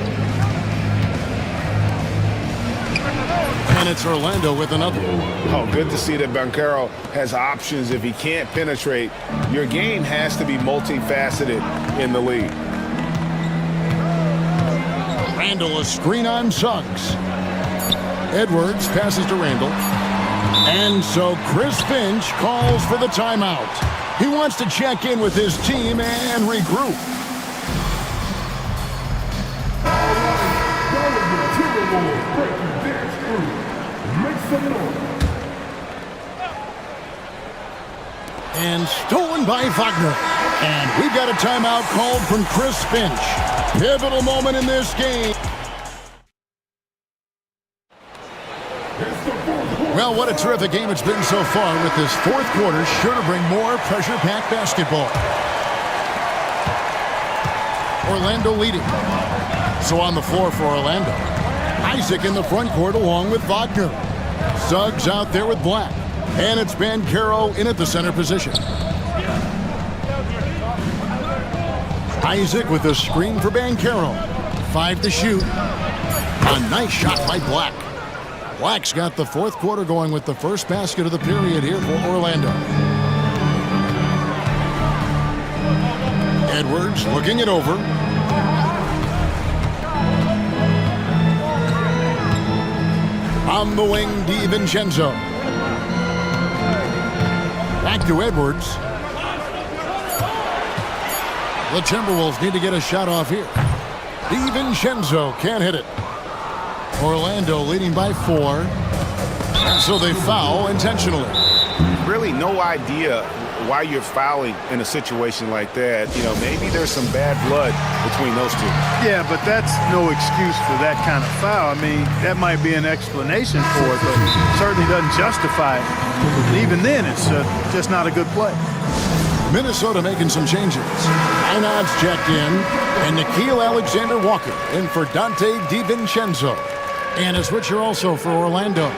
Speaker 6: And it's Orlando with another.
Speaker 9: Oh, good to see that Banchero has options. If he can't penetrate, your game has to be multifaceted in the league.
Speaker 6: Randall a screen on Suggs. Edwards passes to Randall. And so Chris Finch calls for the timeout. He wants to check in with his team and regroup. And stolen by Wagner. And we've got a timeout called from Chris Finch. Pivotal moment in this game. Well, what a terrific game it's been so far, with this fourth quarter sure to bring more pressure-packed basketball. Orlando leading. So on the floor for Orlando, Isaac in the front court along with Wagner. Suggs out there with Black. And it's Banchero in at the center position. Isaac with a screen for Banchero. 5 to shoot. A nice shot by Black. Black's got the fourth quarter going with the first basket of the period here for Orlando. Edwards looking it over. On the wing, DiVincenzo. Back to Edwards. The Timberwolves need to get a shot off here. DiVincenzo can't hit it. Orlando leading by 4. And so they foul intentionally.
Speaker 9: Really no idea why you're fouling in a situation like that. You know, maybe there's some bad blood between those two.
Speaker 14: Yeah, but that's no excuse for that kind of foul. I mean, that might be an explanation for it, but certainly doesn't justify it. And even then, it's just not a good play.
Speaker 6: Minnesota making some changes. Einod's checked in, and Nickeil Alexander-Walker in for Dante DiVincenzo. And a switcher also for Orlando.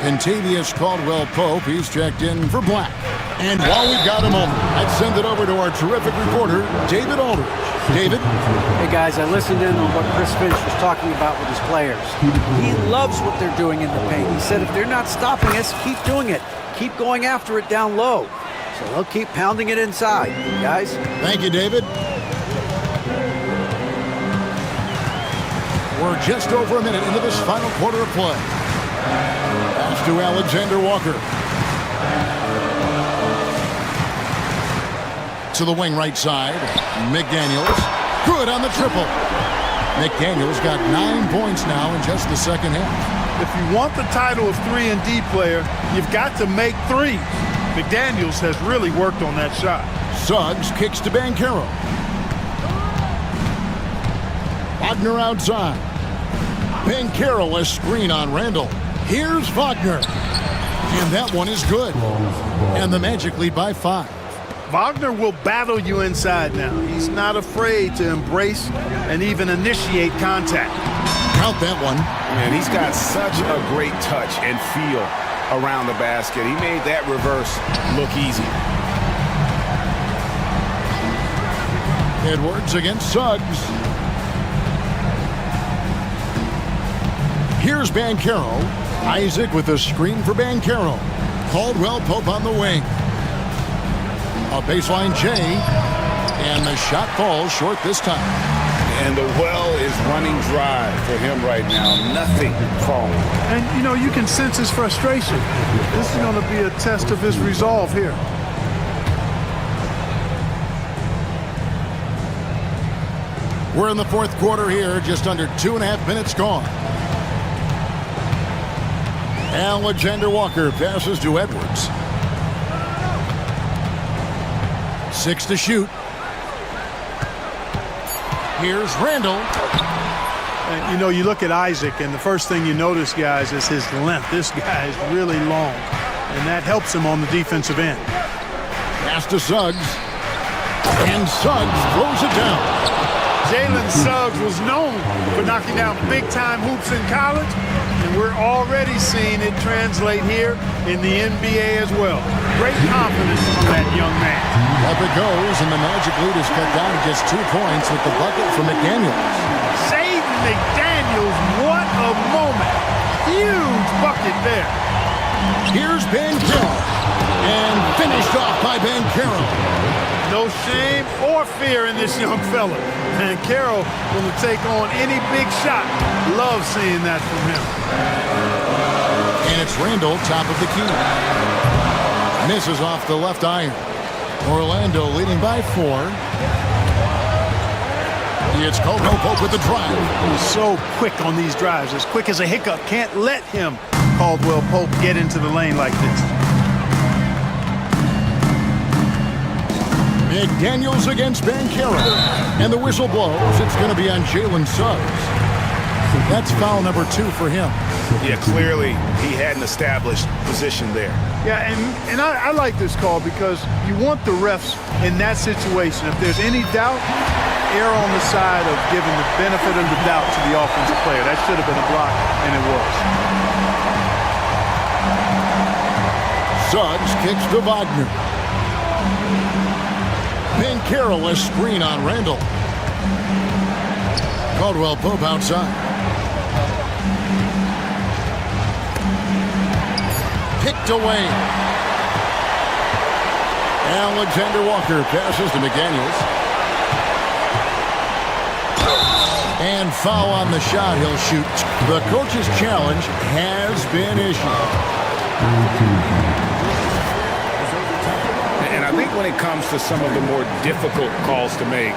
Speaker 6: Kentavious Caldwell-Pope, he's checked in for Black. And while we've got a moment, let's send it over to our terrific reporter, David Aldridge. David?
Speaker 8: Hey, guys, I listened in on what Chris Finch was talking about with his players. He loves what they're doing in the paint. He said if they're not stopping us, keep doing it. Keep going after it down low. So they'll keep pounding it inside, guys.
Speaker 6: Thank you, David. We're just over a minute into this final quarter of play. Pass to Alexander-Walker. To the wing right side. McDaniels. Good on the triple. McDaniels got 9 points now in just the second half.
Speaker 14: If you want the title of 3-and-D player, you've got to make threes. McDaniels has really worked on that shot.
Speaker 6: Suggs kicks to Banchero. Wagner outside. Banchero a screen on Randall. Here's Wagner. And that one is good. And the Magic lead by 5.
Speaker 14: Wagner will battle you inside now. He's not afraid to embrace and even initiate contact.
Speaker 6: Count that one.
Speaker 9: Man, he's got such a great touch and feel around the basket. He made that reverse look easy.
Speaker 6: Edwards against Suggs. Here's Banchero. Isaac with a screen for Banchero. Caldwell-Pope on the wing. A baseline J. And the shot falls short this time.
Speaker 9: And the well is running dry for him right now. Nothing falling.
Speaker 14: And, you know, you can sense his frustration. This is going to be a test of his resolve here.
Speaker 6: We're in the fourth quarter here. Just under 2.5 minutes gone. Alexander-Walker passes to Edwards. 6 to shoot. Here's Randall.
Speaker 14: And, you know, you look at Isaac, and the first thing you notice, guys, is his length. This guy is really long, and that helps him on the defensive end.
Speaker 6: Pass to Suggs. And Suggs throws it down.
Speaker 14: Jalen Suggs was known for knocking down big-time hoops in college, and we're already seeing it translate here in the NBA as well. Great confidence from that young man.
Speaker 6: Up it goes, and the Magic lead is cut down to just 2 points with the bucket from McDaniels.
Speaker 14: Shaden McDaniels, what a moment. Huge bucket there.
Speaker 6: Here's Ben Carroll. And finished off by Ben Carroll.
Speaker 14: No shame or fear in this young fella. And Carroll will take on any big shot. Love seeing that from him.
Speaker 6: And it's Randall, top of the key. Misses off the left iron. Orlando leading by 4. It's Caldwell Pope with the drive.
Speaker 14: He's so quick on these drives. As quick as a hiccup. Can't let him, Caldwell Pope, get into the lane like this.
Speaker 6: McDaniels against Ben Carroll. And the whistle blows. It's going to be on Jalen Suggs. That's foul number 2 for him.
Speaker 9: Yeah, clearly he had an established position there.
Speaker 14: Yeah, and I like this call because you want the refs in that situation. If there's any doubt, err on the side of giving the benefit of the doubt to the offensive player. That should have been a block, and it was.
Speaker 6: Suggs kicks to Wagner. Ben Carroll a screen on Randall. Caldwell Pope outside. Picked away. Alexander Walker passes to McDaniels. And foul on the shot he'll shoot. The coach's challenge has been issued.
Speaker 9: And I think when it comes to some of the more difficult calls to make,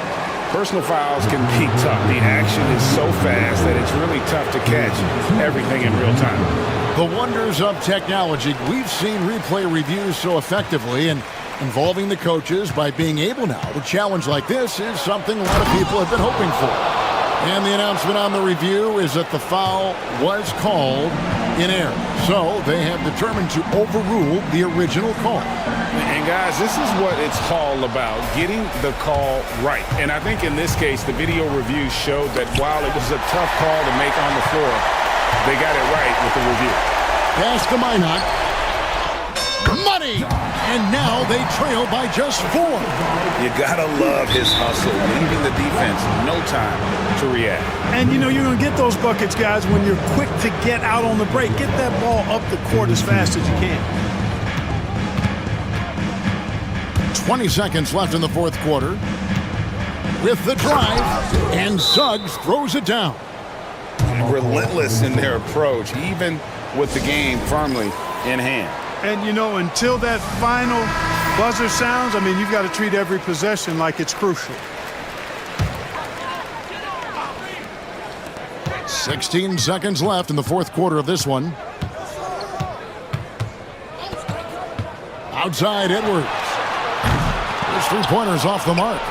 Speaker 9: personal fouls can be tough. The action is so fast that it's really tough to catch everything in real time.
Speaker 6: The wonders of technology. We've seen replay reviews so effectively, and involving the coaches by being able now to challenge like this is something a lot of people have been hoping for. And the announcement on the review is that the foul was called in error. So they have determined to overrule the original call.
Speaker 9: And guys, this is what it's all about, getting the call right. And I think in this case, the video review showed that while it was a tough call to make on the floor, they got it right with the review.
Speaker 6: Pass to Minot. Money! And now they trail by just 4.
Speaker 11: You gotta love his hustle, leaving the defense no time to react.
Speaker 14: And you know you're going to get those buckets, guys, when you're quick to get out on the break. Get that ball up the court as fast as you can.
Speaker 6: 20 seconds left in the fourth quarter. With the drive, and Suggs throws it down.
Speaker 9: Relentless in their approach, even with the game firmly in hand.
Speaker 14: And, you know, until that final buzzer sounds, I mean, you've got to treat every possession like it's crucial.
Speaker 6: 16 seconds left in the fourth quarter of this one. Outside Edwards. His 3-pointer's off the mark.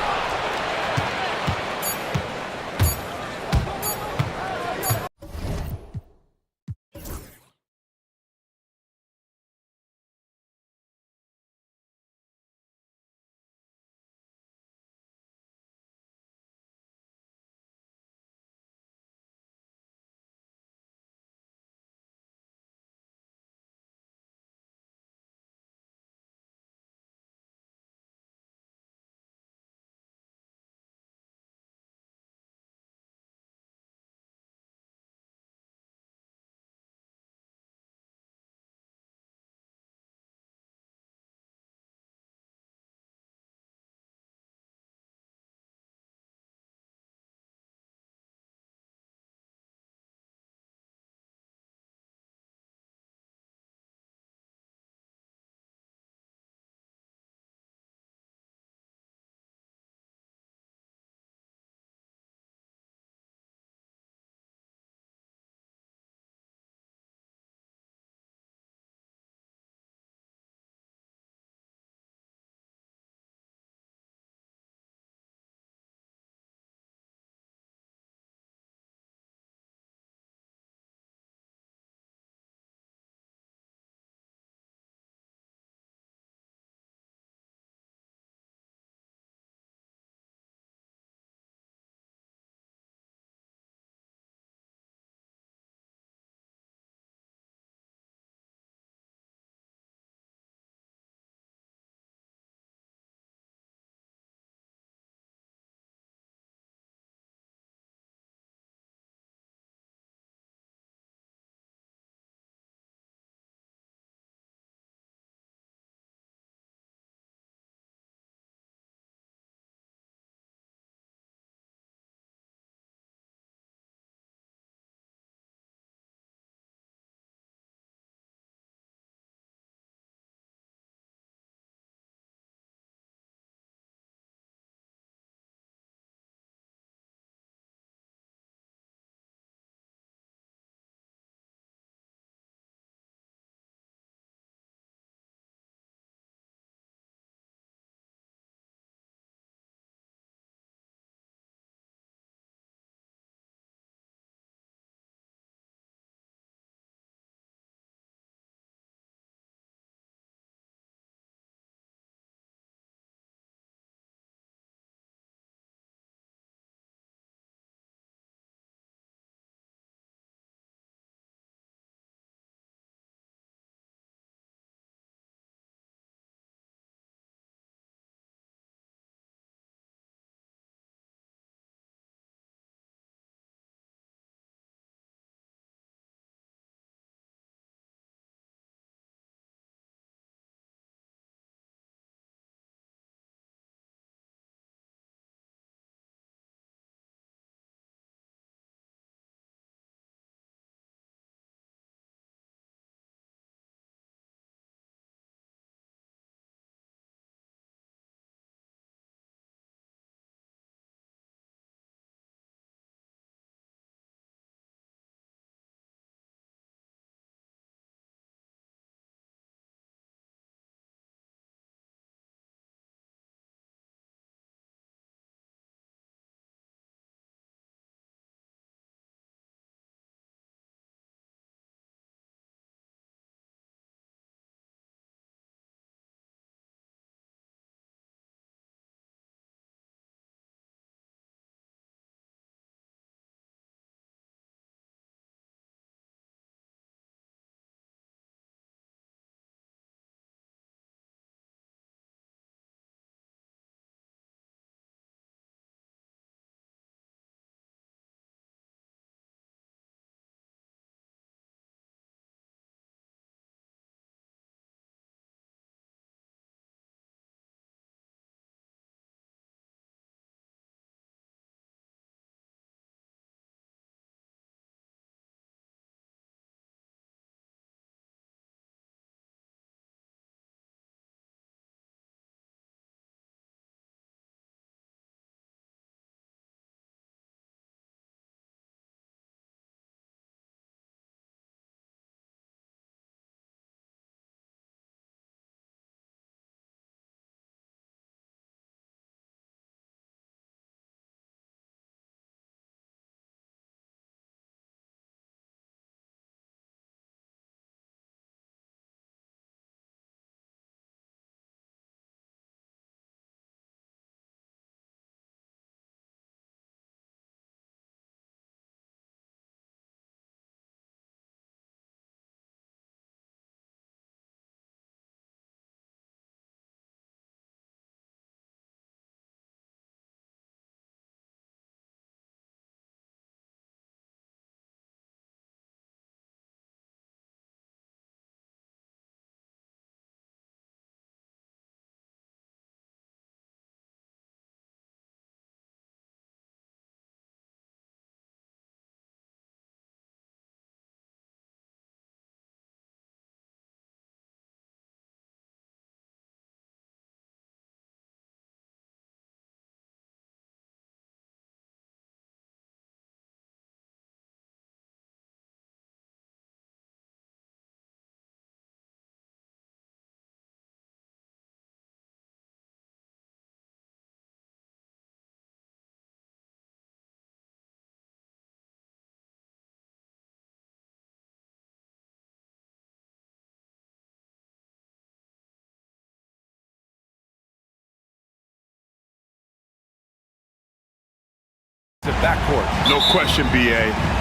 Speaker 1: The backcourt.
Speaker 2: No question, BA.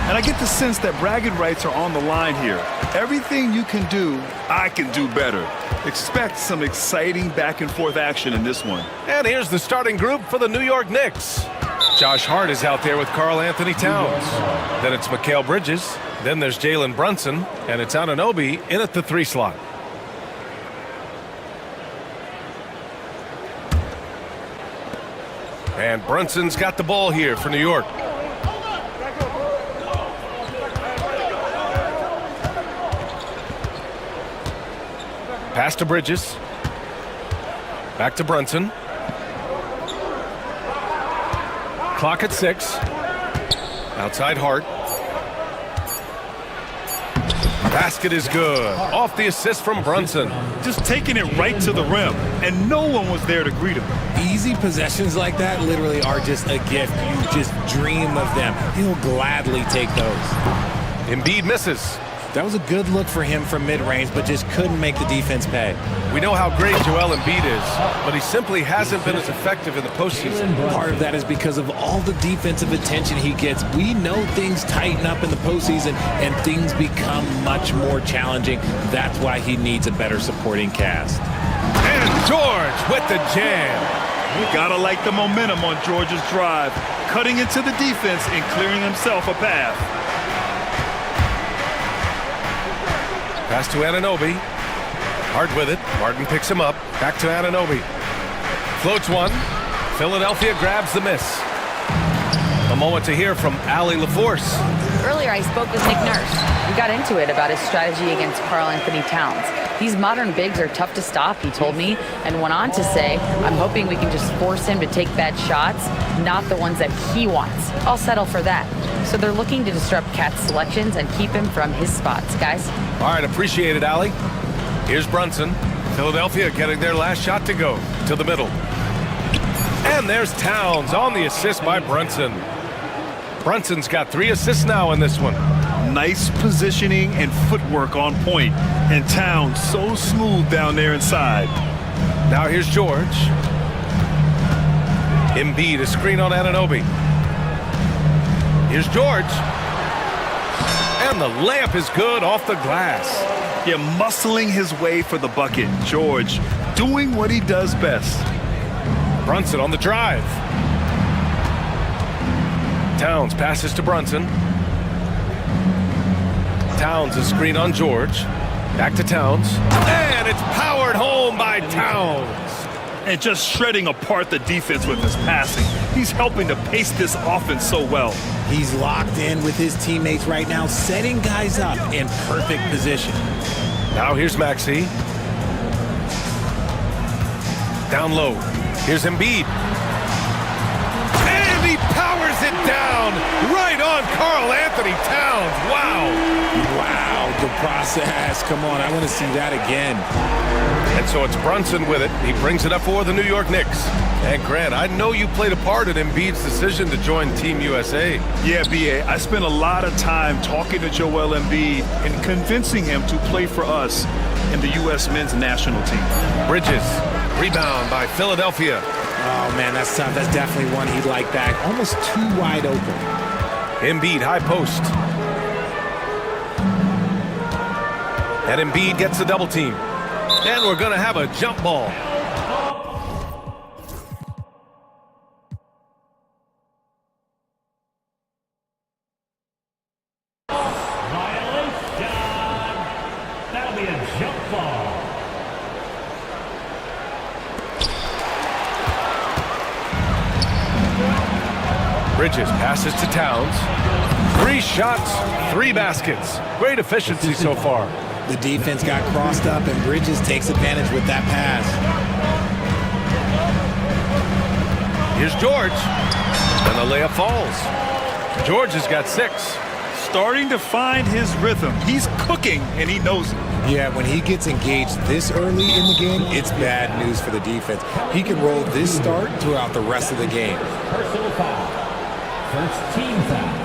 Speaker 2: And I get the sense that bragging rights are on the line here. Everything you can do, I can do better. Expect some exciting back-and-forth action in this one.
Speaker 1: And here's the starting group for the New York Knicks. Josh Hart is out there with Karl Anthony Towns. Then it's Mikal Bridges. Then there's Jalen Brunson. And it's Anunoby in at the 3 slot. And Brunson's got the ball here for New York. Pass to Bridges. Back to Brunson. Clock at 6. Outside Hart. Basket is good. Off the assist from Brunson.
Speaker 2: Just taking it right to the rim, and no one was there to greet him.
Speaker 10: Easy possessions like that literally are just a gift. You just dream of them. He'll gladly take those.
Speaker 1: Embiid misses.
Speaker 10: That was a good look for him from mid-range, but just couldn't make the defense pay.
Speaker 1: We know how great Joel Embiid is, but he simply hasn't been as effective in the postseason.
Speaker 10: Part of that is because of all the defensive attention he gets. We know things tighten up in the postseason, and things become much more challenging. That's why he needs a better supporting cast.
Speaker 1: And George with the jam.
Speaker 2: You gotta like the momentum on George's drive, cutting into the defense and clearing himself a path.
Speaker 1: Pass to Anunoby. Hart with it. Martin picks him up. Back to Anunoby. Floats one. Philadelphia grabs the miss. A moment to hear from Allie LaForce.
Speaker 5: Earlier, I spoke with Nick Nurse. We got into it about his strategy against Karl Anthony Towns. These modern bigs are tough to stop, he told me, and went on to say, I'm hoping we can just force him to take bad shots, not the ones that he wants. I'll settle for that. So they're looking to disrupt Cat's selections and keep him from his spots, guys.
Speaker 1: All right, appreciate it, Allie. Here's Brunson. Philadelphia getting their last shot to go to the middle. And there's Towns on the assist by Brunson. Brunson's got 3 assists now in this one.
Speaker 2: Nice positioning and footwork on point. And Towns so smooth down there inside.
Speaker 1: Now here's George. Embiid, a screen on Anunoby. Here's George. And the layup is good off the glass.
Speaker 2: Yeah, muscling his way for the bucket. George doing what he does best.
Speaker 1: Brunson on the drive. Towns passes to Brunson. Towns, a screen on George. Back to Towns. And it's powered home by Towns.
Speaker 2: And just shredding apart the defense with his passing. He's helping to pace this offense so well.
Speaker 10: He's locked in with his teammates right now, setting guys up in perfect position.
Speaker 1: Now here's Maxey. Down low. Here's Embiid. And he powers it down right on Karl Anthony Towns. Wow.
Speaker 10: Wow, the process. Come on, I want to see that again.
Speaker 1: And so it's Brunson with it. He brings it up for the New York Knicks. And Grant, I know you played a part in Embiid's decision to join Team USA.
Speaker 2: Yeah, BA, I spent a lot of time talking to Joel Embiid and convincing him to play for us in the U.S. men's national team.
Speaker 1: Bridges, rebound by Philadelphia.
Speaker 10: Oh, man, that's tough. That's definitely one he'd like back. Almost too wide open.
Speaker 1: Embiid, high post. And Embiid gets the double team. And we're going to have a jump ball.
Speaker 4: That'll be a jump ball.
Speaker 1: Bridges passes to Towns. 3 shots, 3 baskets. Great efficiency so far.
Speaker 10: The defense got crossed up, and Bridges takes advantage with that pass.
Speaker 1: Here's George. And the layup falls. George has got 6.
Speaker 2: Starting to find his rhythm. He's cooking, and he knows it.
Speaker 10: Yeah, when he gets engaged this early in the game, it's bad news for the defense. He can roll this start throughout the rest of the game.
Speaker 4: Personal foul. First team foul.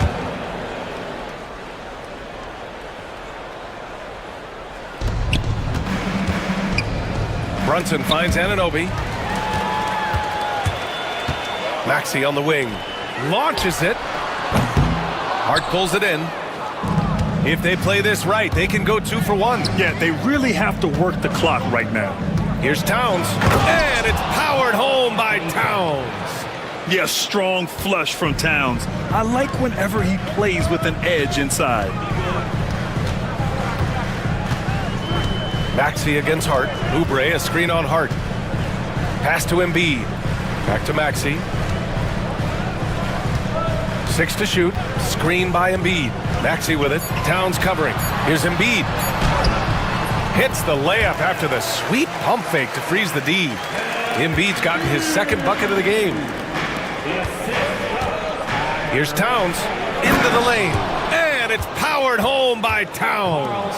Speaker 1: Brunson finds Anunoby. Maxey on the wing. launches it. Hart pulls it in. If they play this right, they can go 2 for 1.
Speaker 2: Yeah, they really have to work the clock right now.
Speaker 1: Here's Towns, and it's powered home by Towns.
Speaker 2: Yeah, strong flush from Towns. I like whenever he plays with an edge inside.
Speaker 1: Maxey against Hart. Oubre, a screen on Hart. Pass to Embiid. Back to Maxey. 6 to shoot. Screen by Embiid. Maxey with it. Towns covering. Here's Embiid. Hits the layup after the sweet pump fake to freeze the D. Embiid's gotten his second bucket of the game. Here's Towns into the lane. And it's powered home by Towns.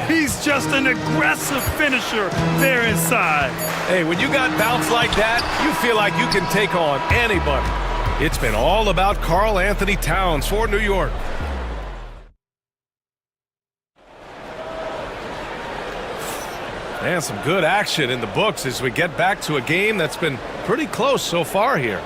Speaker 2: He's just an aggressive finisher there inside.
Speaker 1: Hey, when you got bounce like that, you feel like you can take on anybody. It's been all about Karl Anthony Towns for New York. And some good action in the books as we get back to a game that's been pretty close so far here.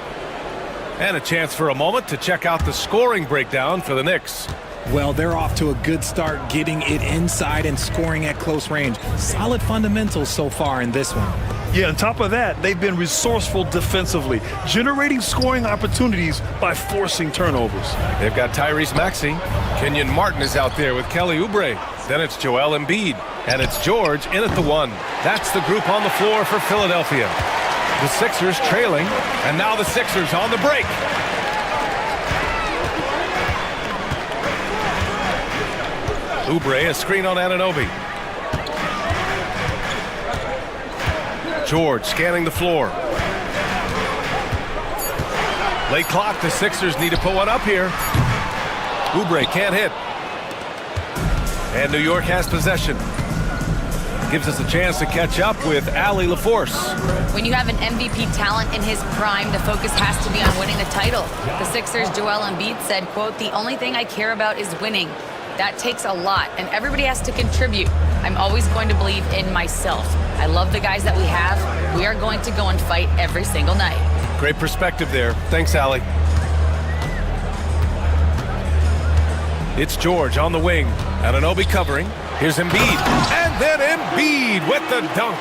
Speaker 1: And a chance for a moment to check out the scoring breakdown for the Knicks.
Speaker 10: Well, they're off to a good start getting it inside and scoring at close range. Solid fundamentals so far in this one.
Speaker 2: Yeah, on top of that, they've been resourceful defensively, generating scoring opportunities by forcing turnovers.
Speaker 1: They've got Tyrese Maxey. Kenyon Martin is out there with Kelly Oubre. Then it's Joel Embiid. And it's George in at the 1. That's the group on the floor for Philadelphia. The Sixers trailing, and now the Sixers on the break. Oubre, a screen on Anunoby. George scanning the floor. Late clock, the Sixers need to put one up here. Oubre can't hit. And New York has possession. Gives us a chance to catch up with Allie LaForce.
Speaker 5: When you have an MVP talent in his prime, the focus has to be on winning the title. The Sixers' Joel Embiid said, quote, "The only thing I care about is winning. That takes a lot, and everybody has to contribute. I'm always going to believe in myself. I love the guys that we have. We are going to go and fight every single night."
Speaker 1: Great perspective there. Thanks, Allie. It's George on the wing. Anunoby covering. Here's Embiid. And then Embiid with the dunk.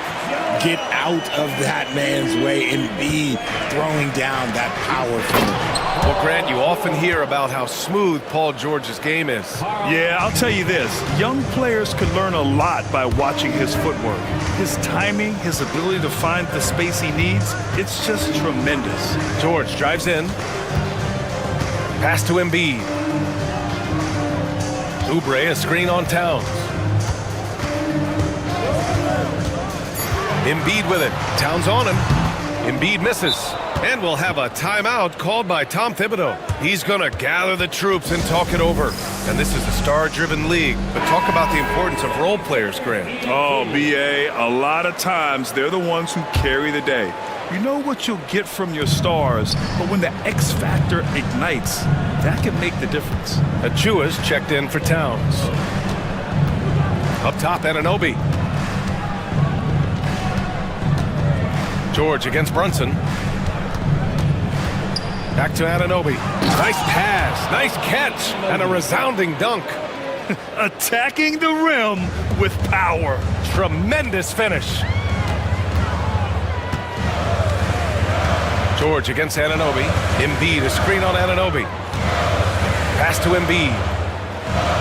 Speaker 10: Get out of that man's way. Embiid throwing down that power forward.
Speaker 1: Well, Grant, you often hear about how smooth Paul George's game is.
Speaker 2: Yeah, I'll tell you this. Young players could learn a lot by watching his footwork. His timing, his ability to find the space he needs, it's just tremendous.
Speaker 1: George drives in. Pass to Embiid. Oubre, a screen on Towns. Embiid with it. Towns on him. Embiid misses. And we'll have a timeout called by Tom Thibodeau. He's going to gather the troops and talk it over. And this is a star-driven league. But talk about the importance of role players, Grant.
Speaker 2: Oh, B.A., a lot of times they're the ones who carry the day. You know what you'll get from your stars, but when the X factor ignites, that can make the difference.
Speaker 1: Achua's checked in for Towns. Up top, Anunoby. George against Brunson. Back to Anunoby. Nice pass, nice catch, and a resounding dunk.
Speaker 2: Attacking the rim with power.
Speaker 1: Tremendous finish. George against Anunoby. Embiid, a screen on Anunoby. Pass to Embiid.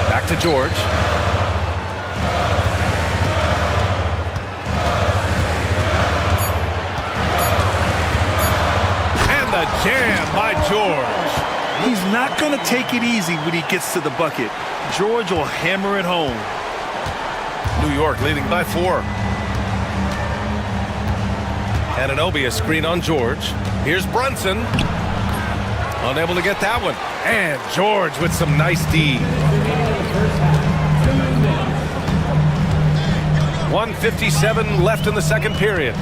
Speaker 1: Back to George. And the jam by George.
Speaker 2: He's not going to take it easy when he gets to the bucket. George will hammer it home.
Speaker 1: New York leading by 4. Anunoby, a screen on George. Here's Brunson. Unable to get that one. And George with some nice D. 1:57 left in the second period.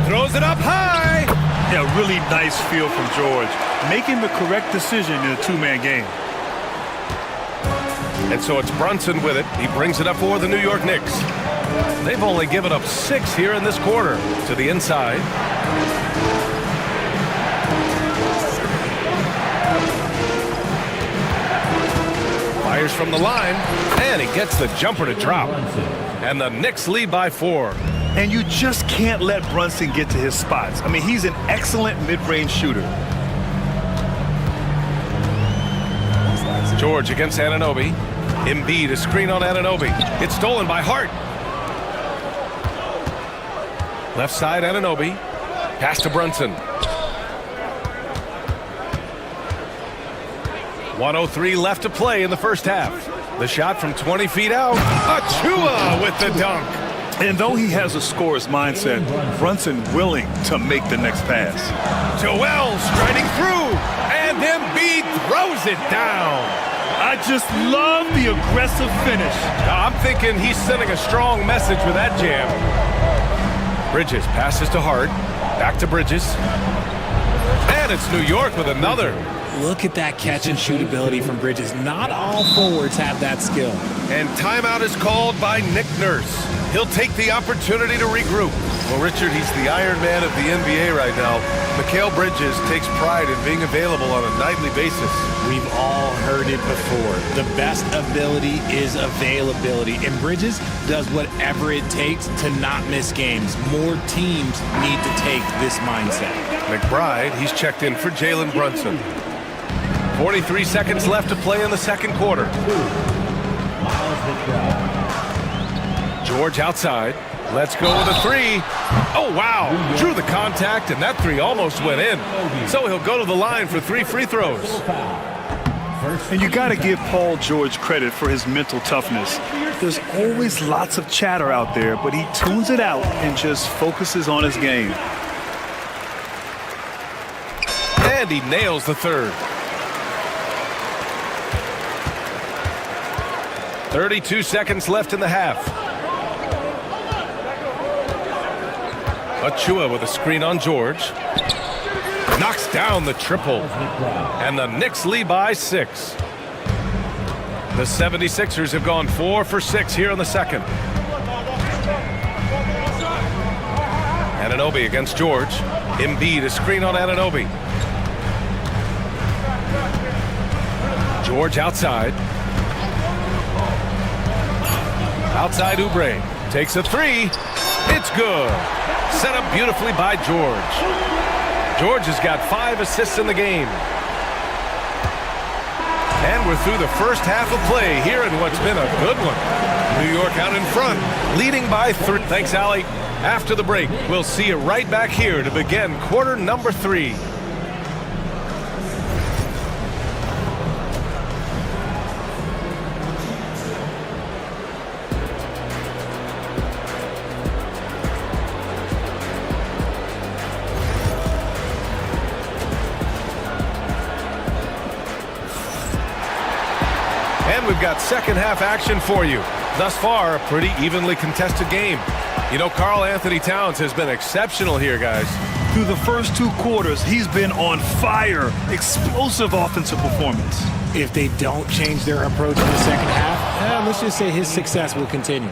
Speaker 1: Throws it up high.
Speaker 2: Yeah, really nice feel from George. Making the correct decision in a two-man game.
Speaker 1: And so it's Brunson with it. He brings it up for the New York Knicks. They've only given up 6 here in this quarter. To the inside. Fires from the line, and he gets the jumper to drop. And the Knicks lead by 4.
Speaker 2: And you just can't let Brunson get to his spots. I mean, he's an excellent mid-range shooter.
Speaker 1: George against Anunoby. Embiid, a screen on Anunoby. It's stolen by Hart. Left side, Anunoby. Pass to Brunson. 1:03 left to play in the first half. The shot from 20 feet out. Achua with the dunk.
Speaker 2: And though he has a scorer's mindset, Brunson willing to make the next pass.
Speaker 1: Joel striding through, and Embiid throws it down.
Speaker 2: I just love the aggressive finish.
Speaker 1: I'm thinking he's sending a strong message with that jam. Bridges passes to Hart. Back to Bridges. And it's New York with another.
Speaker 10: Look at that catch and shoot ability from Bridges. Not all forwards have that skill.
Speaker 1: And timeout is called by Nick Nurse. He'll take the opportunity to regroup. Well, Richard, he's the Iron Man of the NBA right now. Mikal Bridges takes pride in being available on a nightly basis.
Speaker 10: We've all heard it before. The best ability is availability. And Bridges does whatever it takes to not miss games. More teams need to take this mindset.
Speaker 1: McBride, he's checked in for Jalen Brunson. 43 seconds left to play in the second quarter. George outside. Let's go with a three. Oh, wow. Drew the contact, and that three almost went in. So he'll go to the line for 3 free throws.
Speaker 2: And you got to give Paul George credit for his mental toughness. There's always lots of chatter out there, but he tunes it out and just focuses on his game.
Speaker 1: And he nails the third. 32 seconds left in the half. Achua with a screen on George. Knocks down the triple. And the Knicks lead by 6. The 76ers have gone 4 for 6 here in the second. Anunoby against George. Embiid, a screen on Anunoby. George outside. Outside Oubre. Takes a three. It's good. Set up beautifully by George. George has got 5 assists in the game. And we're through the first half of play here in what's been a good one. New York out in front, leading by 3. Thanks, Allie. After the break, we'll see you right back here to begin quarter number 3. We've got second half action for you. Thus far, a pretty evenly contested game. You know, Karl Anthony Towns has been exceptional here, guys.
Speaker 2: Through the first 2 quarters, he's been on fire. Explosive offensive performance.
Speaker 10: If they don't change their approach in the second half, let's just say his success will continue.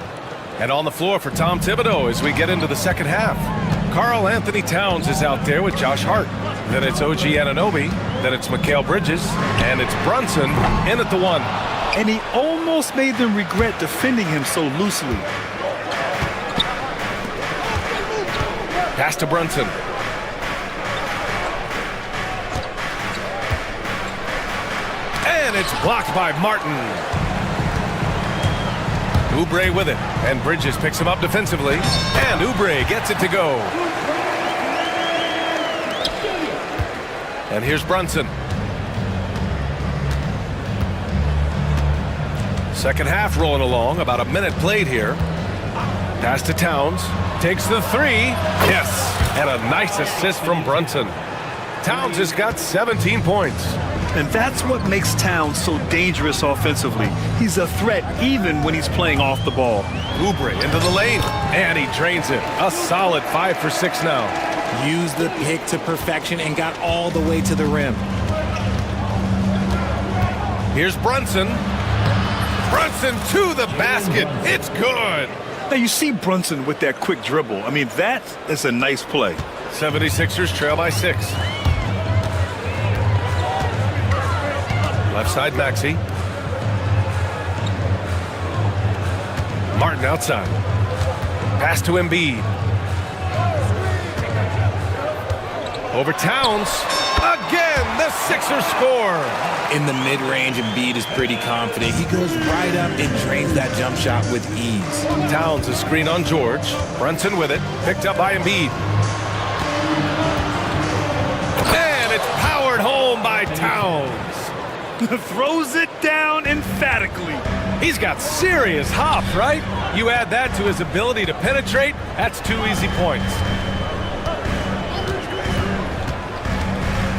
Speaker 1: And on the floor for Tom Thibodeau as we get into the second half. Karl Anthony Towns is out there with Josh Hart. Then it's OG Anunoby. Then it's Mikal Bridges. And it's Brunson in at the 1.
Speaker 2: And he almost made them regret defending him so loosely.
Speaker 1: Pass to Brunson. And it's blocked by Martin. Oubre with it. And Bridges picks him up defensively. And Oubre gets it to go. And here's Brunson. Second half rolling along, about a minute played here. Pass to Towns, takes the 3, yes, and a nice assist from Brunson. Towns has got 17 points.
Speaker 2: And that's what makes Towns so dangerous offensively. He's a threat even when he's playing off the ball.
Speaker 1: Oubre into the lane, and he drains it. A solid 5 for 6 now.
Speaker 10: Used the pick to perfection and got all the way to the rim.
Speaker 1: Here's Brunson. Brunson to the basket. It's good.
Speaker 2: Now you see Brunson with that quick dribble. I mean, that is a nice play.
Speaker 1: 76ers trail by 6. Left side Maxey. Martin outside. Pass to Embiid. Over Towns. Again, the Sixers score.
Speaker 10: In the mid-range, Embiid is pretty confident. He goes right up and drains that jump shot with ease.
Speaker 1: Towns, a screen on George. Brunson with it. Picked up by Embiid. And it's powered home by Towns.
Speaker 2: Throws it down emphatically.
Speaker 1: He's got serious hop, right? You add that to his ability to penetrate, that's 2 easy points.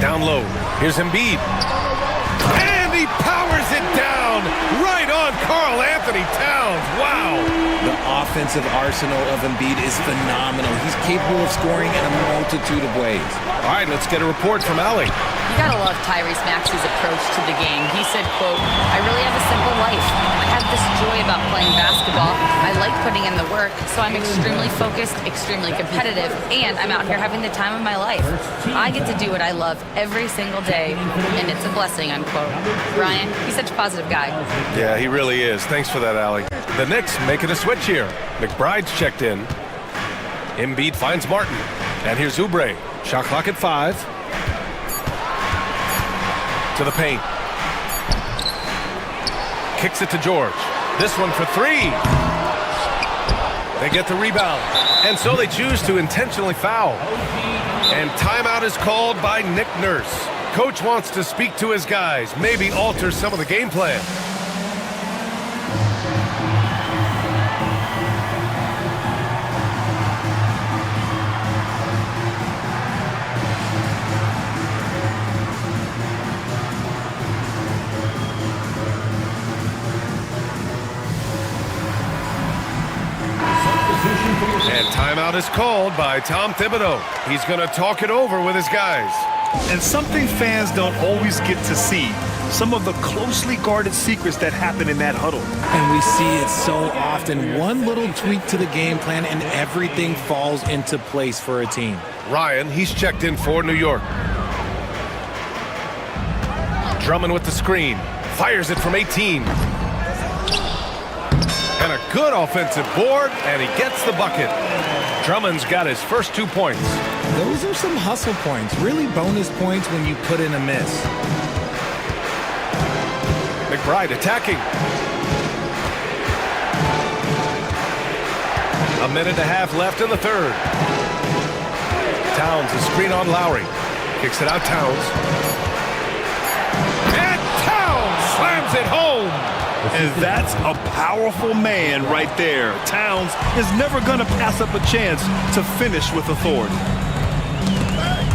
Speaker 1: Down low, here's Embiid. And he powers it down right on Karl Anthony Towns. Wow.
Speaker 10: The offensive arsenal of Embiid is phenomenal. He's capable of scoring in a multitude of ways.
Speaker 1: All right, let's get a report from Allie.
Speaker 5: You gotta love Tyrese Maxey's approach to the game. He said, quote, "I really have a simple life. I have this joy about playing basketball. I like putting in the work, so I'm extremely focused, extremely competitive, and I'm out here having the time of my life. I get to do what I love every single day, and it's a blessing," unquote. Ryan, he's such a positive guy.
Speaker 1: Yeah, he really is. Thanks for that, Allie. The Knicks making a switch here. McBride's checked in. Embiid finds Martin. And here's Oubre. Shot clock at 5. To the paint. Kicks it to George. This one for 3. They get the rebound. And so they choose to intentionally foul. And timeout is called by Nick Nurse. Coach wants to speak to his guys, maybe alter some of the game plan. And timeout is called by Tom Thibodeau. He's going to talk it over with his guys.
Speaker 2: And something fans don't always get to see, some of the closely guarded secrets that happen in that huddle.
Speaker 10: And we see it so often. One little tweak to the game plan and everything falls into place for a team.
Speaker 1: Ryan, he's checked in for New York. Drummond with the screen. Fires it from 18. And a good offensive board, and he gets the bucket. Drummond's got his first 2 points.
Speaker 10: Those are some hustle points, really bonus points when you put in a miss.
Speaker 1: McBride attacking. A minute and a half left in the third. Towns, a screen on Lowry. Kicks it out, Towns. And Towns slams it home.
Speaker 2: And that's a powerful man right there. Towns is never going to pass up a chance to finish with authority.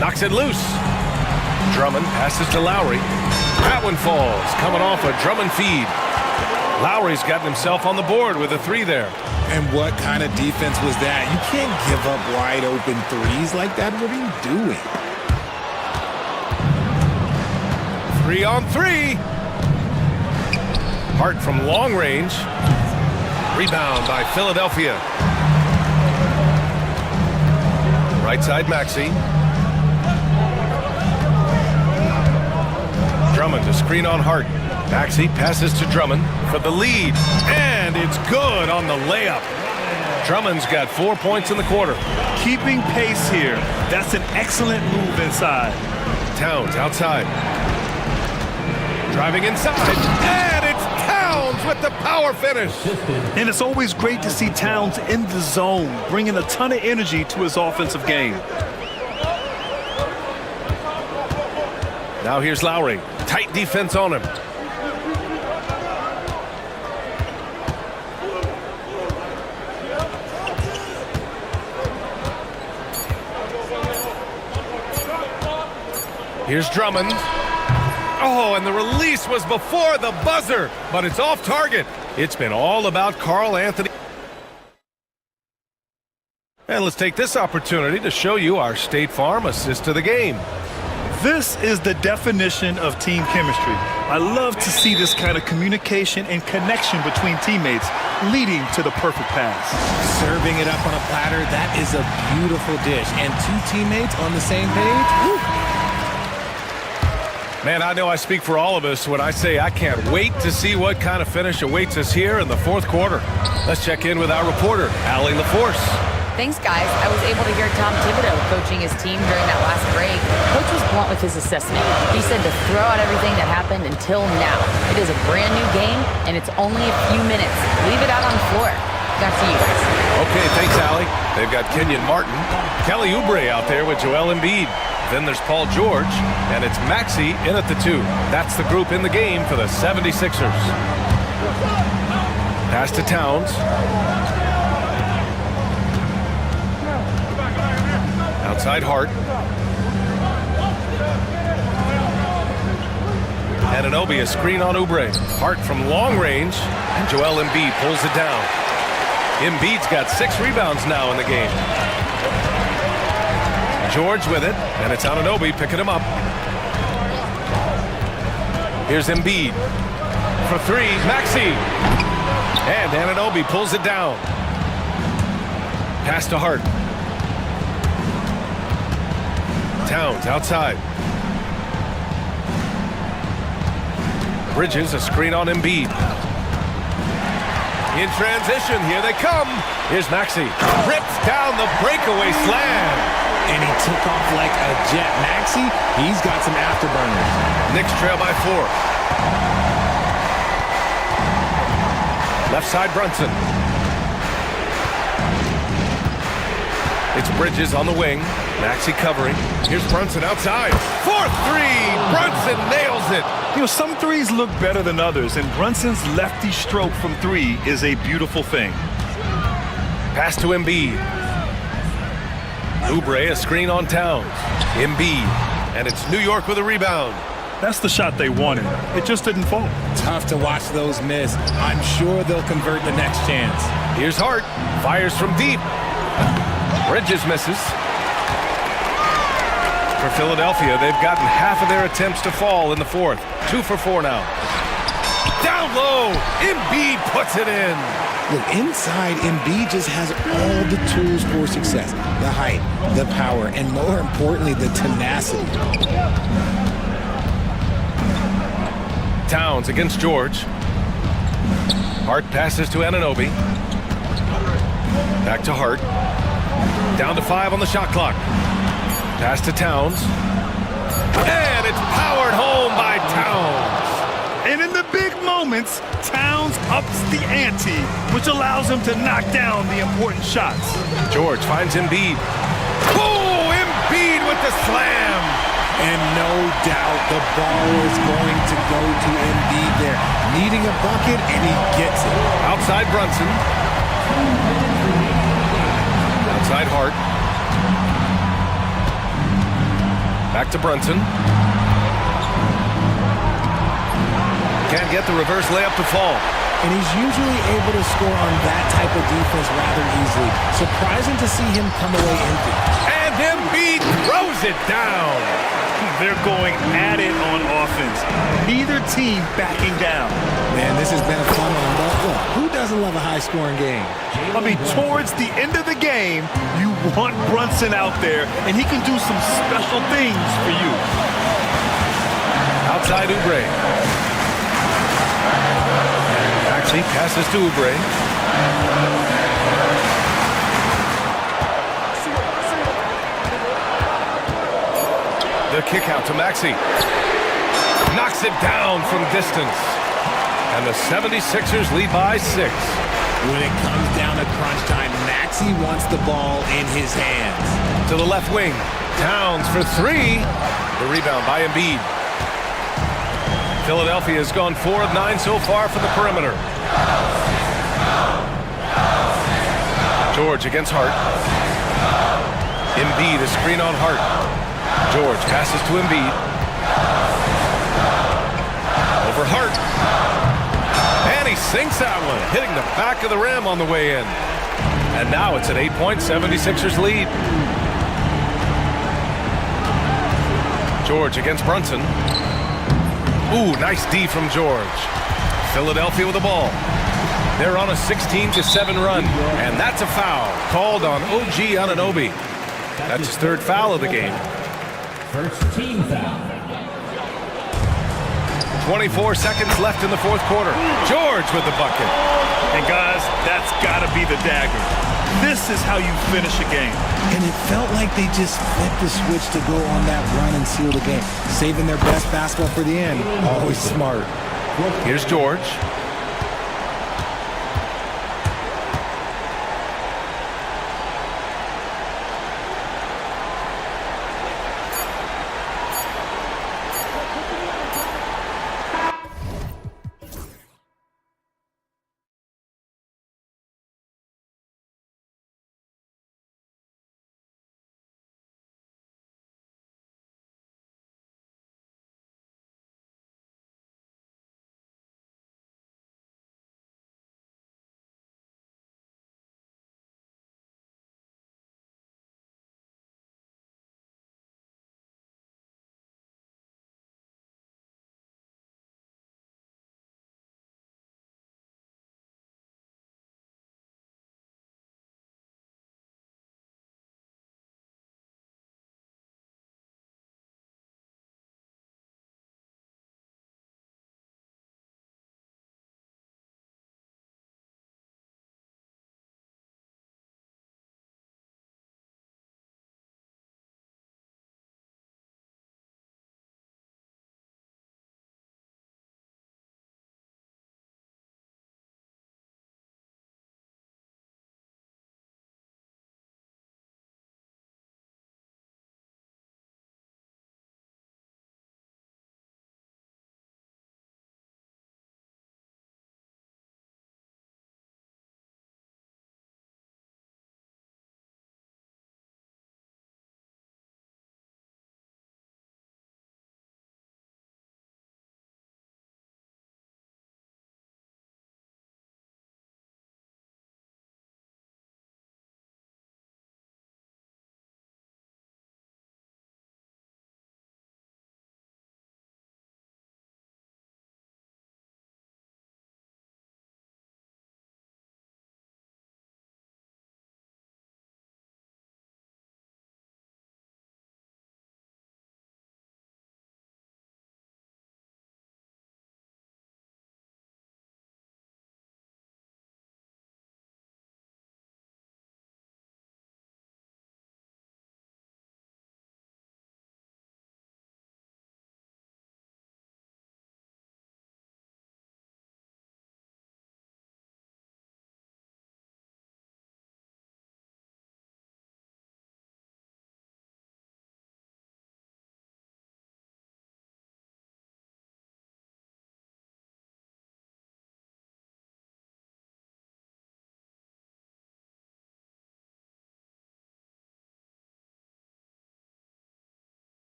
Speaker 1: Knocks it loose. Drummond passes to Lowry. That one falls, coming off a Drummond feed. Lowry's gotten himself on the board with a 3 there.
Speaker 10: And what kind of defense was that? You can't give up wide open threes like that. What are you doing?
Speaker 1: 3 on 3. Hart from long range. Rebound by Philadelphia. Right side, Maxey. Drummond, a screen on Hart. Maxey passes to Drummond for the lead. And it's good on the layup. Drummond's got 4 points in the quarter.
Speaker 2: Keeping pace here. That's an excellent move inside.
Speaker 1: Towns outside. Driving inside. And it's Towns with the power finish.
Speaker 2: And it's always great to see Towns in the zone, bringing a ton of energy to his offensive game.
Speaker 1: Now here's Lowry. Tight defense on him. Here's Drummond. Oh, and the release was before the buzzer, but it's off target. It's been all about Karl Anthony. And let's take this opportunity to show you our State Farm assist to the game.
Speaker 2: This is the definition of team chemistry. I love to see this kind of communication and connection between teammates leading to the perfect pass.
Speaker 10: Serving it up on a platter, that is a beautiful dish. And 2 teammates on the same page, woo.
Speaker 1: Man, I know I speak for all of us when I say I can't wait to see what kind of finish awaits us here in the fourth quarter. Let's check in with our reporter, Allie LaForce.
Speaker 5: Thanks, guys. I was able to hear Tom Thibodeau coaching his team during that last break. Coach was blunt with his assessment. He said to throw out everything that happened until now. It is a brand new game, and it's only a few minutes. Leave it out on the floor. Back to you guys.
Speaker 1: Okay, thanks, Allie. They've got Kenyon Martin, Kelly Oubre out there with Joel Embiid. Then there's Paul George, and it's Maxey in at the 2. That's the group in the game for the 76ers. Pass to Towns. Outside Hart. Anunoby, a screen on Oubre. Hart from long range, and Joel Embiid pulls it down. Embiid's got 6 rebounds now in the game. George with it, and it's Anunoby picking him up. Here's Embiid. For 3, Maxey. And Anunoby pulls it down. Pass to Hart. Towns outside. Bridges, a screen on Embiid. In transition, here they come. Here's Maxey. Rips down the breakaway slam.
Speaker 10: And he took off like a jet. Maxey, he's got some afterburners.
Speaker 1: Knicks trail by 4. Left side, Brunson. It's Bridges on the wing. Maxey covering. Here's Brunson outside. 4-3. Brunson nails it.
Speaker 2: You know, some threes look better than others, and Brunson's lefty stroke from 3 is a beautiful thing.
Speaker 1: Pass to Embiid. Oubre, a screen on Towns. Embiid, and it's New York with a rebound.
Speaker 2: That's the shot they wanted. It just didn't fall.
Speaker 10: Tough to watch those miss. I'm sure they'll convert the next chance.
Speaker 1: Here's Hart. Fires from deep. Bridges misses. For Philadelphia, they've gotten half of their attempts to fall in the fourth. 2 for 4 now. Down low. Embiid puts it in.
Speaker 10: Look, inside, Embiid just has all the tools for success. The height, the power, and more importantly, the tenacity.
Speaker 1: Towns against George. Hart passes to Anunoby. Back to Hart. Down to 5 on the shot clock. Pass to Towns. And it's powered home by Towns.
Speaker 2: And in the big moments, Towns ups the ante, which allows him to knock down the important shots.
Speaker 1: George finds Embiid. Oh, Embiid with the slam.
Speaker 10: And no doubt the ball is going to go to Embiid there. Needing a bucket, and he gets it.
Speaker 1: Outside Brunson. Outside Hart. Back to Brunson. Can't get the reverse layup to fall.
Speaker 10: And he's usually able to score on that type of defense rather easily. Surprising to see him come away empty.
Speaker 1: And Embiid throws it down.
Speaker 2: They're going at it on offense. Neither team backing down.
Speaker 10: Man, this has been a fun one. But look, who doesn't love a high-scoring game?
Speaker 2: I mean, towards the end of the game, you want Brunson out there, and he can do some special things for you.
Speaker 1: Outside Oubre. Maxey passes to Oubre. The kick out to Maxey. Knocks it down from distance. And the 76ers lead by 6.
Speaker 10: When it comes down to crunch time, Maxey wants the ball in his hands.
Speaker 1: To the left wing. Towns for 3. The rebound by Embiid. Philadelphia has gone 4 of 9 so far from the perimeter. George against Hart. Embiid, a screen on Hart. George passes to Embiid. Over Hart. And he sinks that one, hitting the back of the rim on the way in. And now it's an 8-point 76ers lead. George against Brunson. Ooh, nice D from George. Philadelphia with the ball. They're on a 16-7 run, and that's a foul called on OG Anunoby. That's his 3rd foul of the game.
Speaker 4: First team foul.
Speaker 1: 24 seconds left in the fourth quarter. George with the bucket.
Speaker 2: And guys, that's got to be the dagger. This is how you finish a game.
Speaker 7: And it felt like they just flipped the switch to go on that run and seal the game. Saving their best basketball for the end. Always smart.
Speaker 1: Here's George.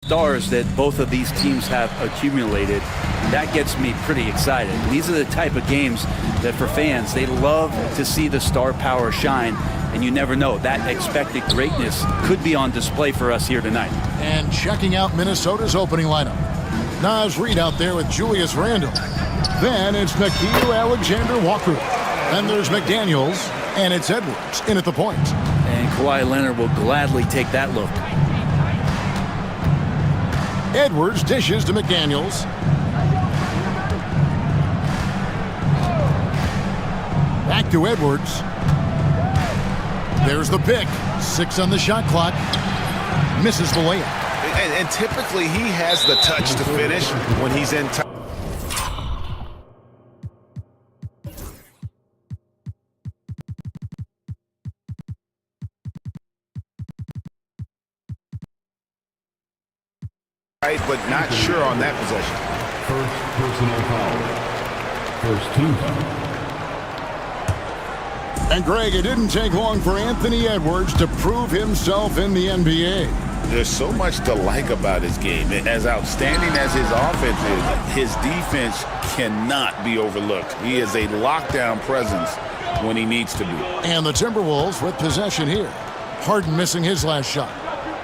Speaker 12: stars that both of these teams have accumulated. That gets me pretty excited. These are the type of games that for fans, they love to see the star power shine, and you never know. That expected greatness could be on display for us here tonight.
Speaker 6: And checking out Minnesota's opening lineup. Nas Reed out there with Julius Randle. Then it's Nickeil Alexander-Walker. Then there's McDaniels, and it's Edwards in at the point.
Speaker 12: And Kawhi Leonard will gladly take that look.
Speaker 6: Edwards dishes to McDaniels. Back to Edwards. There's the pick. 6 on the shot clock. Misses the layup.
Speaker 1: And typically he has the touch to finish when he's in time. Right, but not sure on that possession.
Speaker 15: First personal foul. First team foul.
Speaker 6: And Greg, it didn't take long for Anthony Edwards to prove himself in the NBA.
Speaker 11: There's so much to like about his game. As outstanding as his offense is, his defense cannot be overlooked. He is a lockdown presence when he needs to be.
Speaker 6: And the Timberwolves with possession here. Harden missing his last shot.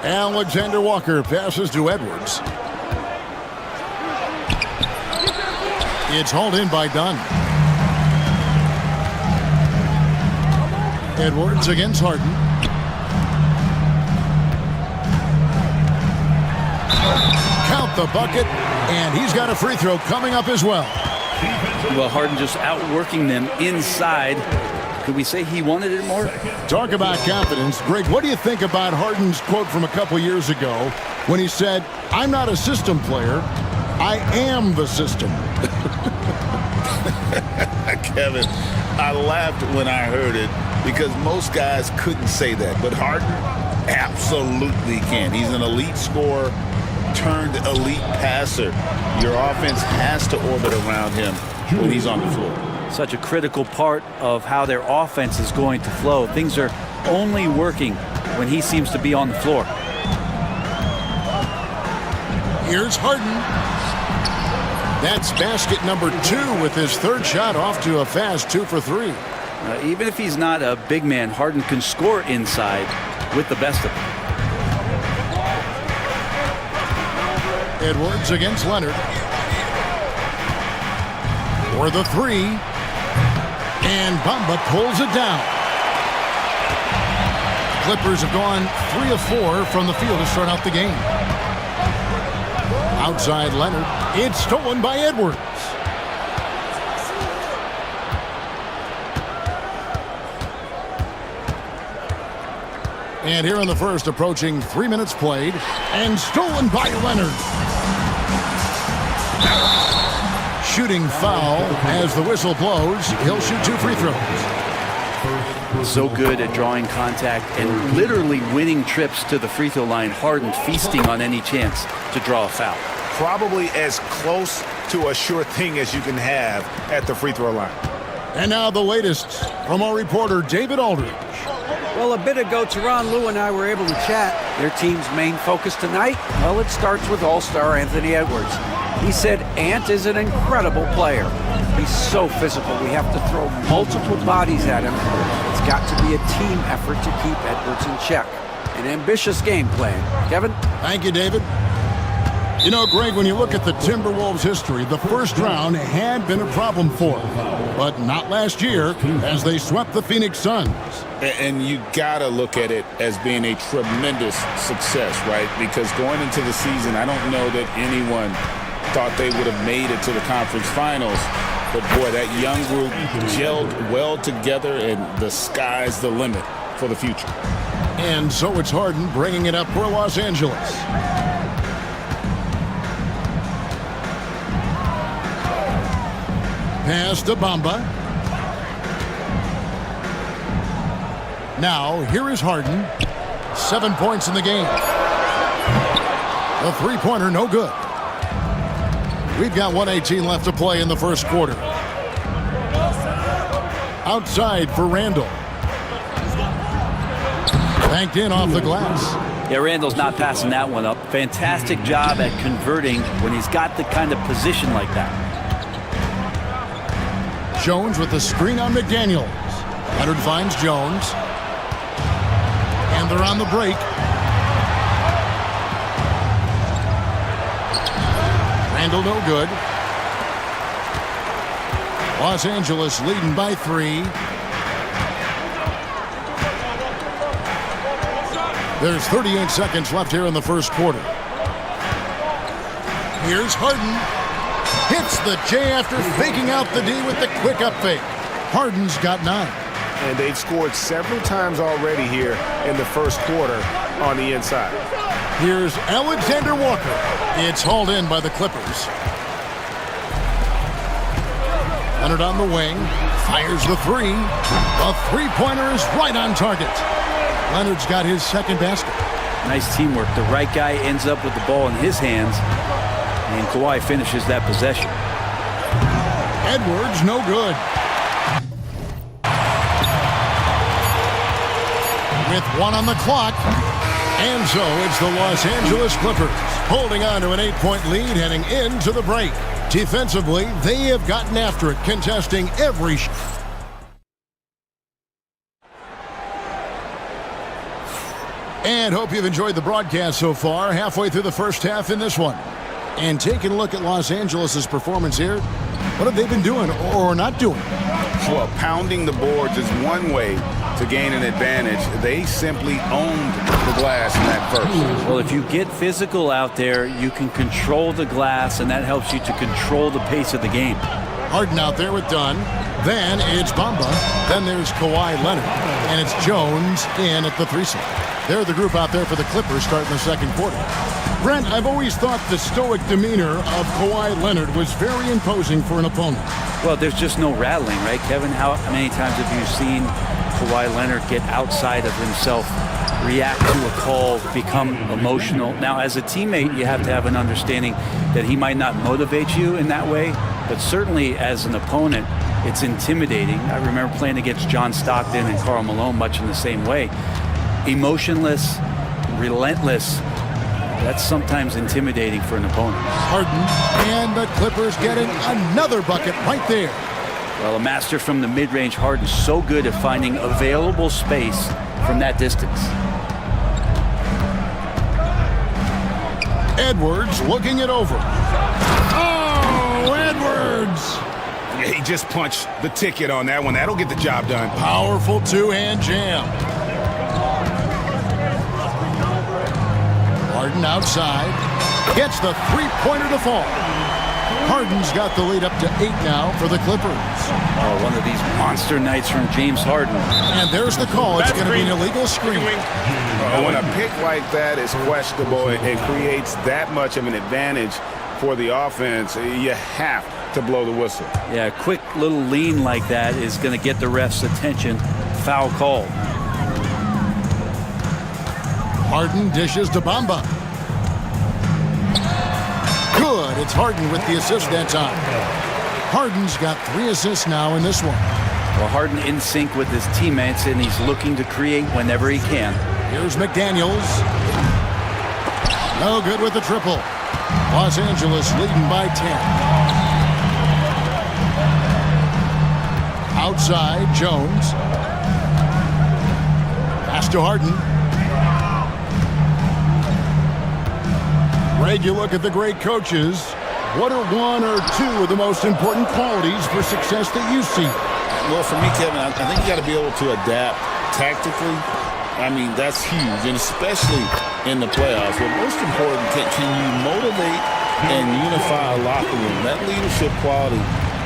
Speaker 6: Alexander Walker passes to Edwards. It's hauled in by Dunn. Edwards against Harden. Count the bucket, and he's got a free throw coming up as well.
Speaker 12: Well, Harden just outworking them inside. Could we say he wanted it more?
Speaker 6: Talk about confidence. Greg, what do you think about Harden's quote from a couple years ago when he said, "I'm not a system player, I am the system"?
Speaker 11: Kevin, I laughed when I heard it because most guys couldn't say that, but Harden absolutely can. He's an elite scorer turned elite passer. Your offense has to orbit around him when he's on the floor.
Speaker 12: Such a critical part of how their offense is going to flow. Things are only working when he seems to be on the floor.
Speaker 6: Here's Harden. That's basket number 2 with his third shot off to a fast 2 for 3.
Speaker 12: Even if he's not a big man, Harden can score inside with the best of them.
Speaker 6: Edwards against Leonard. For the 3. And Bamba pulls it down. Clippers have gone 3 of 4 from the field to start out the game. Outside Leonard. It's stolen by Edwards. And here in the first, approaching 3 minutes played. And stolen by Leonard. Shooting foul as the whistle blows. He'll shoot 2 free throws.
Speaker 12: So good at drawing contact and literally winning trips to the free throw line. Harden feasting on any chance to draw a foul.
Speaker 1: Probably as close to a sure thing as you can have at the free throw line.
Speaker 6: And now the latest from our reporter, David Aldridge.
Speaker 8: Well, a bit ago, Teron Lou and I were able to chat. Their team's main focus tonight, well, it starts with All-Star Anthony Edwards. He said Ant is an incredible player. He's so physical. We have to throw multiple bodies at him. It's got to be a team effort to keep Edwards in check. An ambitious game plan. Kevin?
Speaker 6: Thank you, David. You know, Greg, when you look at the Timberwolves' history, the first round had been a problem for them. But not last year, as they swept the Phoenix Suns.
Speaker 11: And you gotta look at it as being a tremendous success, right? Because going into the season, I don't know that anyone thought they would have made it to the conference finals. But boy, that young group gelled well together, and the sky's the limit for the future.
Speaker 6: And so it's Harden bringing it up for Los Angeles. Pass to Bamba. Now, here is Harden. 7 points in the game. The three-pointer, no good. We've got 1:18 left to play in the first quarter. Outside for Randle. Banked in off the glass.
Speaker 12: Yeah, Randall's not passing that one up. Fantastic job at converting when he's got the kind of position like that.
Speaker 6: Jones with the screen on McDaniels. Leonard finds Jones. And they're on the break. Randall no good. Los Angeles leading by 3. There's 38 seconds left here in the first quarter. Here's Harden. Hits the J after faking out the D with the quick up fake. Harden's got 9.
Speaker 9: And they've scored several times already here in the first quarter on the inside.
Speaker 6: Here's Alexander Walker. It's hauled in by the Clippers. Leonard on the wing. Fires the 3. A three-pointer is right on target. Leonard's got his second basket.
Speaker 12: Nice teamwork. The right guy ends up with the ball in his hands, and Kawhi finishes that possession.
Speaker 6: Edwards, no good. With 1 on the clock. And so it's the Los Angeles Clippers holding on to an 8-point lead heading into the break. Defensively, they have gotten after it, contesting every shot. And hope you've enjoyed the broadcast so far. Halfway through the first half in this one. And taking a look at Los Angeles' performance here, what have they been doing or not doing?
Speaker 9: Well, pounding the boards is one way to gain an advantage. They simply owned the glass in that first.
Speaker 12: Well, if you get physical out there, you can control the glass, and that helps you to control the pace of the game.
Speaker 6: Harden out there with Dunn. Then it's Bamba. Then there's Kawhi Leonard. And it's Jones in at the 3-side. They're the group out there for the Clippers starting the second quarter. Brent, I've always thought the stoic demeanor of Kawhi Leonard was very imposing for an opponent.
Speaker 12: Well, there's just no rattling, right, Kevin? How many times have you seen Kawhi Leonard get outside of himself, react to a call, become emotional? Now, as a teammate, you have to have an understanding that he might not motivate you in that way, but certainly as an opponent, it's intimidating. I remember playing against John Stockton and Karl Malone much in the same way. Emotionless, relentless, that's sometimes intimidating for an opponent.
Speaker 6: Harden and the Clippers getting another bucket right there.
Speaker 12: Well, a master from the mid-range. Harden so good at finding available space from that distance.
Speaker 6: Edwards looking it over. Oh, Edwards!
Speaker 9: Yeah, he just punched the ticket on that one. That'll get the job done.
Speaker 6: Powerful two-hand jam. Harden outside. Gets the three-pointer to fall. Harden's got the lead up to 8 now for the Clippers.
Speaker 12: Oh, one of these monster nights from James Harden.
Speaker 6: And there's the call. It's going to be an illegal screen.
Speaker 9: When a pick like that is questionable, it creates that much of an advantage for the offense. You have to blow the whistle.
Speaker 12: Yeah, a quick little lean like that is going to get the ref's attention. Foul call.
Speaker 6: Harden dishes to Bamba. Good. It's Harden with the assist that time. Harden's got 3 assists now in this one.
Speaker 12: Well, Harden in sync with his teammates, and he's looking to create whenever he can.
Speaker 6: Here's McDaniels. No good with the triple. Los Angeles leading by 10. Outside, Jones. Pass to Harden. Greg, you look at the great coaches. What are 1 or 2 of the most important qualities for success that you see?
Speaker 11: Well, for me, Kevin, I think you got to be able to adapt tactically. I mean, that's huge, and especially in the playoffs. But most important, can you motivate and unify a locker room? That leadership quality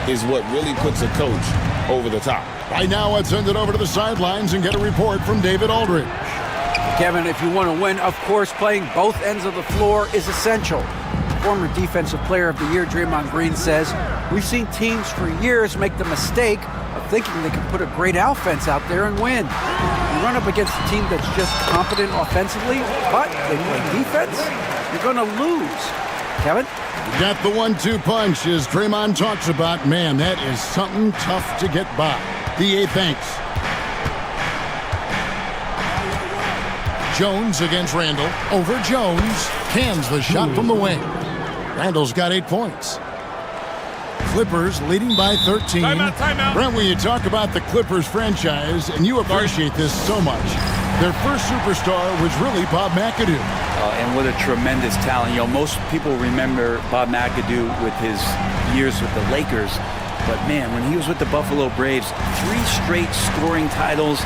Speaker 11: is what really puts a coach over the top.
Speaker 6: Right now, let's send it over to the sidelines and get a report from David Aldridge.
Speaker 8: Kevin, if you want to win, of course, playing both ends of the floor is essential. Former Defensive Player of the Year Draymond Green says, we've seen teams for years make the mistake of thinking they can put a great offense out there and win. You run up against a team that's just competent offensively, but they play defense, you're going to lose. Kevin?
Speaker 6: Got the 1-2 punch as Draymond talks about. Man, that is something tough to get by. DA thanks. Jones against Randall. Over Jones. Cans the shot from the wing. Randall's got 8 points. Clippers leading by 13.
Speaker 2: Timeout.
Speaker 6: Brent, when you talk about the Clippers franchise, and you appreciate this so much, their first superstar was really Bob McAdoo.
Speaker 12: And what a tremendous talent. You know, most people remember Bob McAdoo with his years with the Lakers. But man, when he was with the Buffalo Braves, 3 straight scoring titles,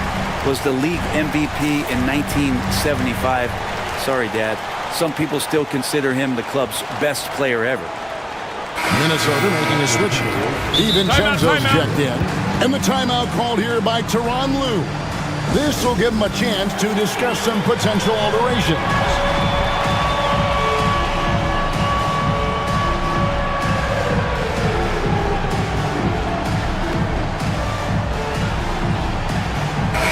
Speaker 12: was the league MVP in 1975. Sorry, Dad. Some people still consider him the club's best player ever.
Speaker 6: Minnesota making a switch here. DiVincenzo's checked in. And the timeout called here by Tyronn Lue. This will give him a chance to discuss some potential alterations.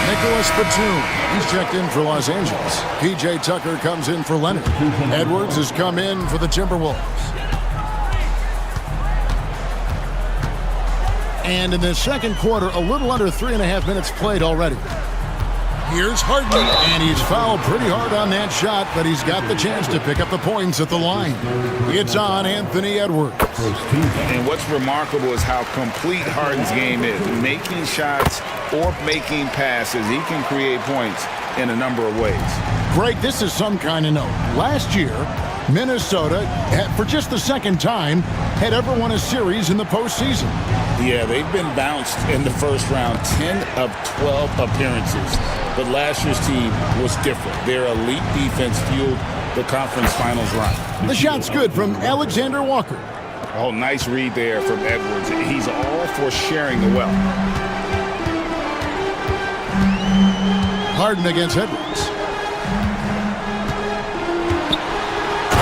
Speaker 6: Nicholas Batum, he's checked in for Los Angeles. P.J. Tucker comes in for Leonard. Edwards has come in for the Timberwolves. And in the second quarter, a little under 3.5 minutes played already. Here's Harden, and he's fouled pretty hard on that shot, but he's got the chance to pick up the points at the line. It's on Anthony Edwards.
Speaker 9: And what's remarkable is how complete Harden's game is. Making shots or making passes, he can create points in a number of ways.
Speaker 6: Greg, this is some kind of note. Last year, Minnesota, for just the second time, had ever won a series in the postseason.
Speaker 11: Yeah, they've been bounced in the first round, 10 of 12 appearances. But last year's team was different. Their elite defense fueled the conference finals run.
Speaker 6: The shot's good from Alexander Walker.
Speaker 9: Oh, nice read there from Edwards. He's all for sharing the wealth.
Speaker 6: Harden against Edwards.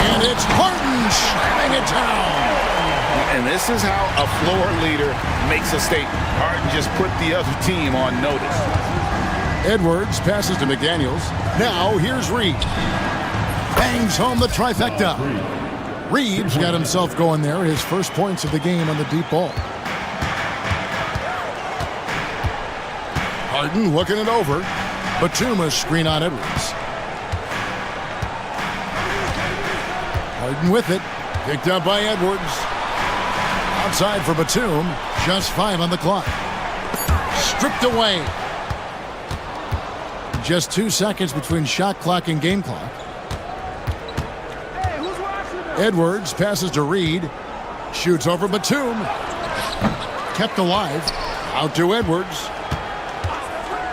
Speaker 6: And it's Harden slamming it down.
Speaker 9: And this is how a floor leader makes a statement. Harden just put the other team on notice.
Speaker 6: Edwards passes to McDaniels. Now here's Reed. Bangs home the trifecta. Reed's got himself going there. His first points of the game on the deep ball. Harden looking it over. Batum screen on Edwards. Harden with it. Picked up by Edwards. Outside for Batum. Just 5 on the clock. Stripped away. Just 2 seconds between shot clock and game clock. Edwards passes to Reed. Shoots over Batum. Kept alive. Out to Edwards.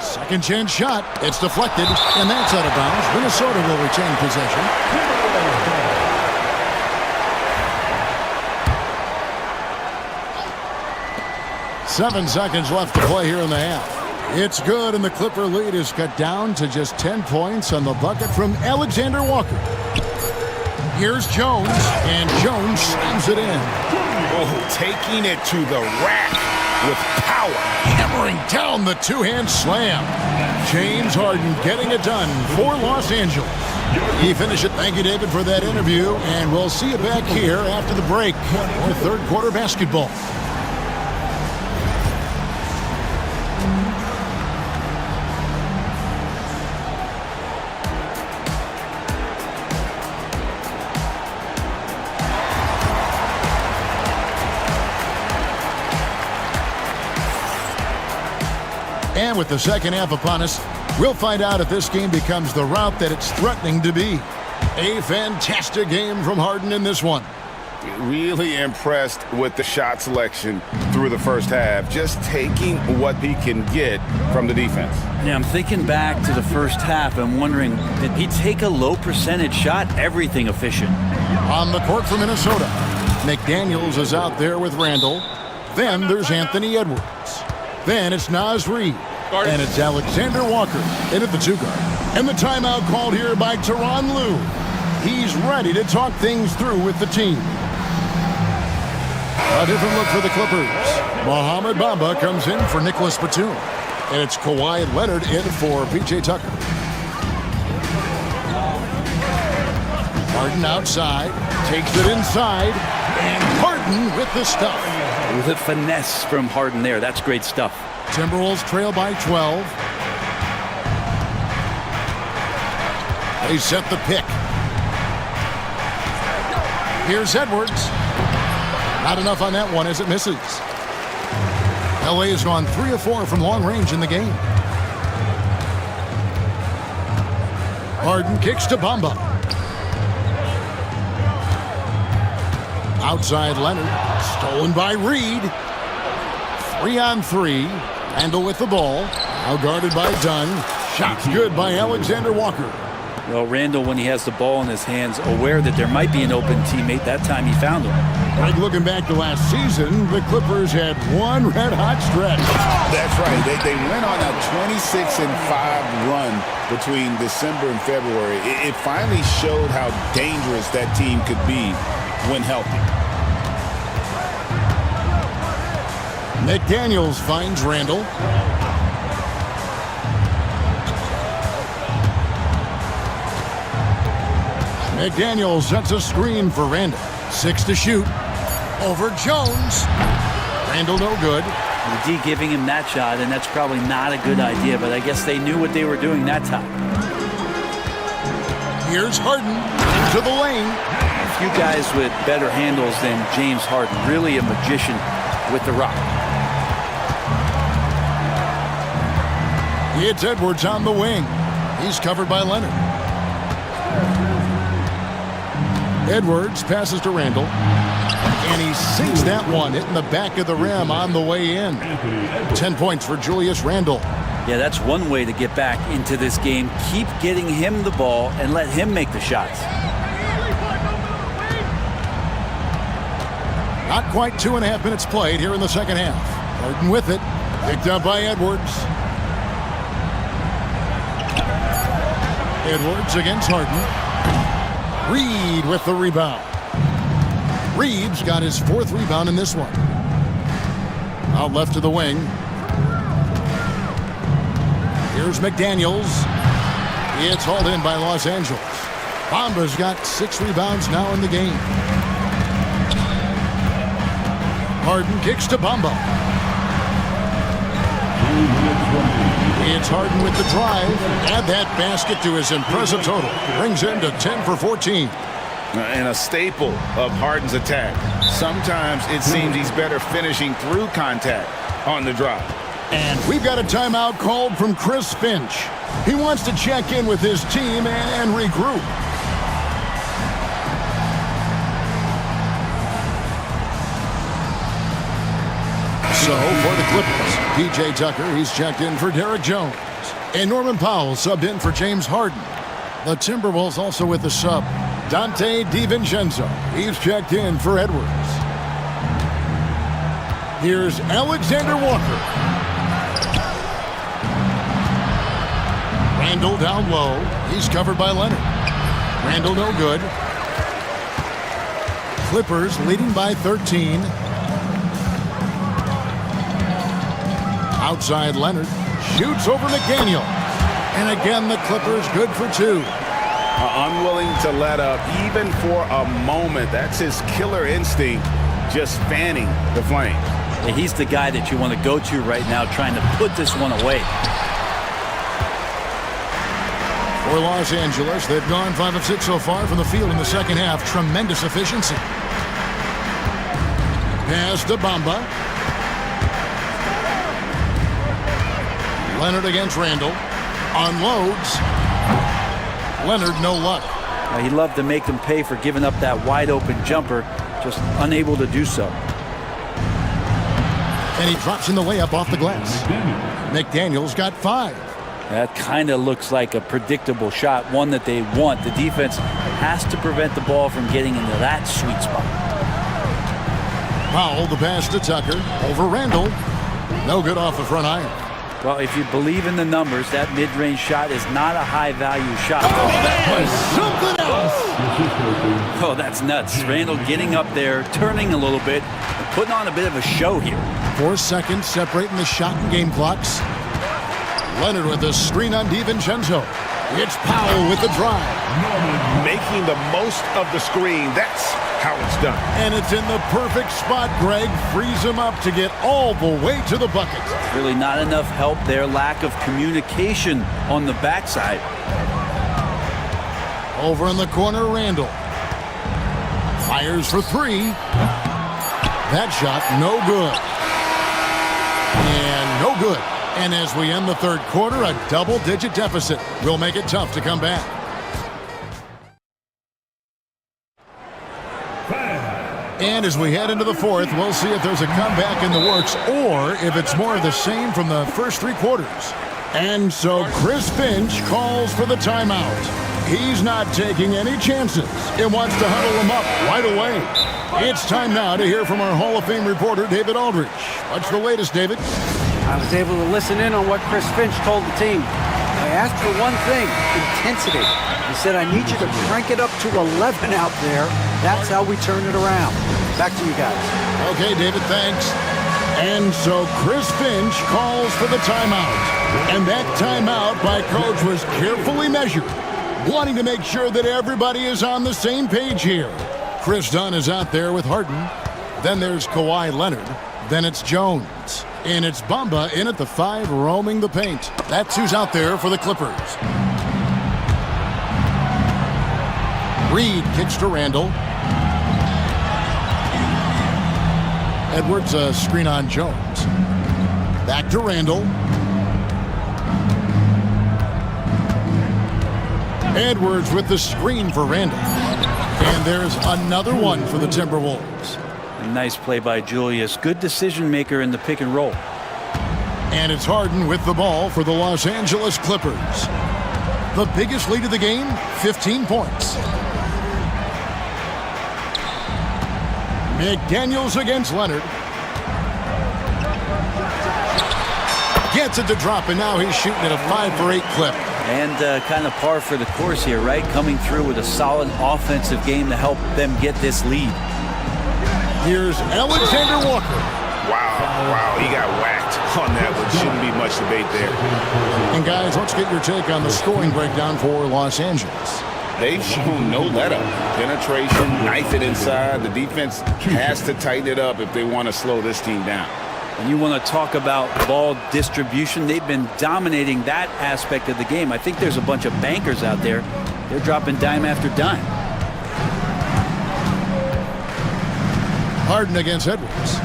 Speaker 6: Second chance shot. It's deflected, and that's out of bounds. Minnesota will retain possession. 7 seconds left to play here in the half. It's good, and the Clipper lead is cut down to just 10 points on the bucket from Alexander Walker. Here's Jones, and Jones slams it in.
Speaker 9: Oh, taking it to the rack with power.
Speaker 6: Hammering down the two-hand slam. James Harden getting it done for Los Angeles. He finished it. Thank you, David, for that interview, and we'll see you back here after the break for third quarter basketball. And with the second half upon us, we'll find out if this game becomes the route that it's threatening to be. A fantastic game from Harden in this one.
Speaker 9: Really impressed with the shot selection through the first half, just taking what he can get from the defense.
Speaker 12: Yeah, I'm thinking back to the first half and wondering, did he take a low percentage shot? Everything efficient.
Speaker 6: On the court for Minnesota, McDaniels is out there with Randall. Then there's Anthony Edwards. Then it's Naz Reid. And it's Alexander Walker in at the 2-guard. And the timeout called here by Tyronn Lue. He's ready to talk things through with the team. A different look for the Clippers. Mohamed Bamba comes in for Nicholas Batum. And it's Kawhi Leonard in for P.J. Tucker. Harden outside, takes it inside, and Harden with the stuff.
Speaker 12: With a finesse from Harden there. That's great stuff.
Speaker 6: Timberwolves trail by 12. They set the pick. Here's Edwards. Not enough on that one as it misses. LA has gone 3 of 4 from long range in the game. Harden kicks to Bamba. Outside Leonard. Stolen by Reed. 3-on-3. Randall with the ball. Now guarded by Dunn. Shot's good by Alexander Walker.
Speaker 12: Well, Randall, when he has the ball in his hands, aware that there might be an open teammate, that time he found him.
Speaker 6: Greg, looking back to last season, the Clippers had one red-hot stretch.
Speaker 11: That's right. They went on a 26-5 run between December and February. It finally showed how dangerous that team could be when healthy.
Speaker 6: McDaniels finds Randall. McDaniels sets a screen for Randall. 6 to shoot. Over Jones. Randall no good.
Speaker 12: The D giving him that shot, and that's probably not a good idea, but I guess they knew what they were doing that time.
Speaker 6: Here's Harden into the lane.
Speaker 12: A few guys with better handles than James Harden. Really a magician with the rock.
Speaker 6: It's Edwards on the wing. He's covered by Leonard. Edwards passes to Randall. And he sinks that one, hitting the back of the rim on the way in. 10 points for Julius Randle.
Speaker 12: Yeah, that's one way to get back into this game. Keep getting him the ball and let him make the shots.
Speaker 6: Not quite 2.5 minutes played here in the second half. Harden with it. Picked up by Edwards. Edwards against Harden. Reed with the rebound. Reed's got his 4th rebound in this one. Out left to the wing. Here's McDaniels. It's hauled in by Los Angeles. Bamba's got 6 rebounds now in the game. Harden kicks to Bamba. It's Harden with the drive. Add that basket to his impressive total. Brings him to 10 for 14.
Speaker 9: And a staple of Harden's attack. Sometimes it seems he's better finishing through contact on the drive.
Speaker 6: And we've got a timeout called from Chris Finch. He wants to check in with his team and regroup. So for the Clippers, P.J. Tucker, he's checked in for Derek Jones. And Norman Powell subbed in for James Harden. The Timberwolves also with the sub, Dante DiVincenzo. He's checked in for Edwards. Here's Alexander Walker. Randall down low. He's covered by Leonard. Randall no good. Clippers leading by 13. Outside Leonard. Shoots over McDaniel. And again, the Clippers good for 2.
Speaker 9: Unwilling to let up even for a moment. That's his killer instinct, just fanning the flames.
Speaker 12: Yeah, he's the guy that you want to go to right now, trying to put this one away.
Speaker 6: For Los Angeles, they've gone 5 of 6 so far from the field in the second half. Tremendous efficiency. Pass to Bamba. Leonard against Randall. Unloads. Leonard, no luck.
Speaker 12: He loved to make them pay for giving up that wide open jumper, just unable to do so.
Speaker 6: And he drops in the layup off the glass. McDaniels got 5.
Speaker 12: That kind of looks like a predictable shot, one that they want. The defense has to prevent the ball from getting into that sweet spot.
Speaker 6: Powell, the pass to Tucker. Over Randall. No good off the front iron.
Speaker 12: Well, if you believe in the numbers, that mid-range shot is not a high-value shot.
Speaker 6: Oh, that was something else!
Speaker 12: Oh, that's nuts. Randall getting up there, turning a little bit, and putting on a bit of a show here.
Speaker 6: 4 seconds separating the shot and game clocks. Leonard with the screen on DiVincenzo. It's Powell with the drive.
Speaker 9: Making the most of the screen. That's how it's done.
Speaker 6: And it's in the perfect spot, Greg. Frees him up to get all the way to the bucket.
Speaker 12: Really not enough help there. Lack of communication on the backside.
Speaker 6: Over in the corner, Randall. Fires for three. That shot, no good. And no good. And as we end the third quarter, a double-digit deficit will make it tough to come back. And as we head into the fourth, we'll see if there's a comeback in the works or if it's more of the same from the first three quarters. And so Chris Finch calls for the timeout. He's not taking any chances and wants to huddle them up right away. It's time now to hear from our Hall of Fame reporter, David Aldrich. What's the latest, David?
Speaker 8: I was able to listen in on what Chris Finch told the team. I asked for one thing, intensity. He said, I need you to crank it up to 11 out there. That's how we turn it around. Back to you guys.
Speaker 6: Okay, David, thanks. And so Chris Finch calls for the timeout. And that timeout by coach was carefully measured, wanting to make sure that everybody is on the same page here. Chris Dunn is out there with Harden. Then there's Kawhi Leonard. Then it's Jones. And it's Bamba in at the 5 roaming the paint. That's who's out there for the Clippers. Reed kicks to Randall. Edwards a screen on Jones. Back to Randall. Edwards with the screen for Randall. And there's another one for the Timberwolves.
Speaker 12: A nice play by Julius. Good decision maker in the pick and roll.
Speaker 6: And it's Harden with the ball for the Los Angeles Clippers. The biggest lead of the game, 15 points. McDaniels against Leonard. Gets it to drop, and now he's shooting at a 5 for 8 clip.
Speaker 12: And kind of par for the course here, right? Coming through with a solid offensive game to help them get this lead.
Speaker 6: Here's Alexander Walker.
Speaker 9: Wow, he got whacked on that one. Shouldn't be much debate there.
Speaker 6: And guys, let's get your take on the scoring breakdown for Los Angeles.
Speaker 9: They've shown no let-up. Penetration, knife it inside. The defense has to tighten it up if they want to slow this team down.
Speaker 12: And you want to talk about ball distribution. They've been dominating that aspect of the game. I think there's a bunch of bankers out there. They're dropping dime after dime.
Speaker 6: Harden against Edwards.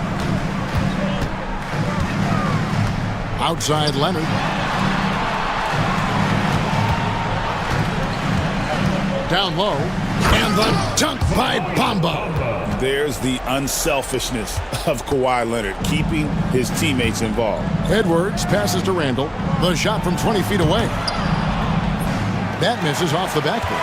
Speaker 6: Outside Leonard. Down low. And the dunk by Bamba.
Speaker 9: There's the unselfishness of Kawhi Leonard, keeping his teammates involved.
Speaker 6: Edwards passes to Randall. The shot from 20 feet away. That misses off the backboard.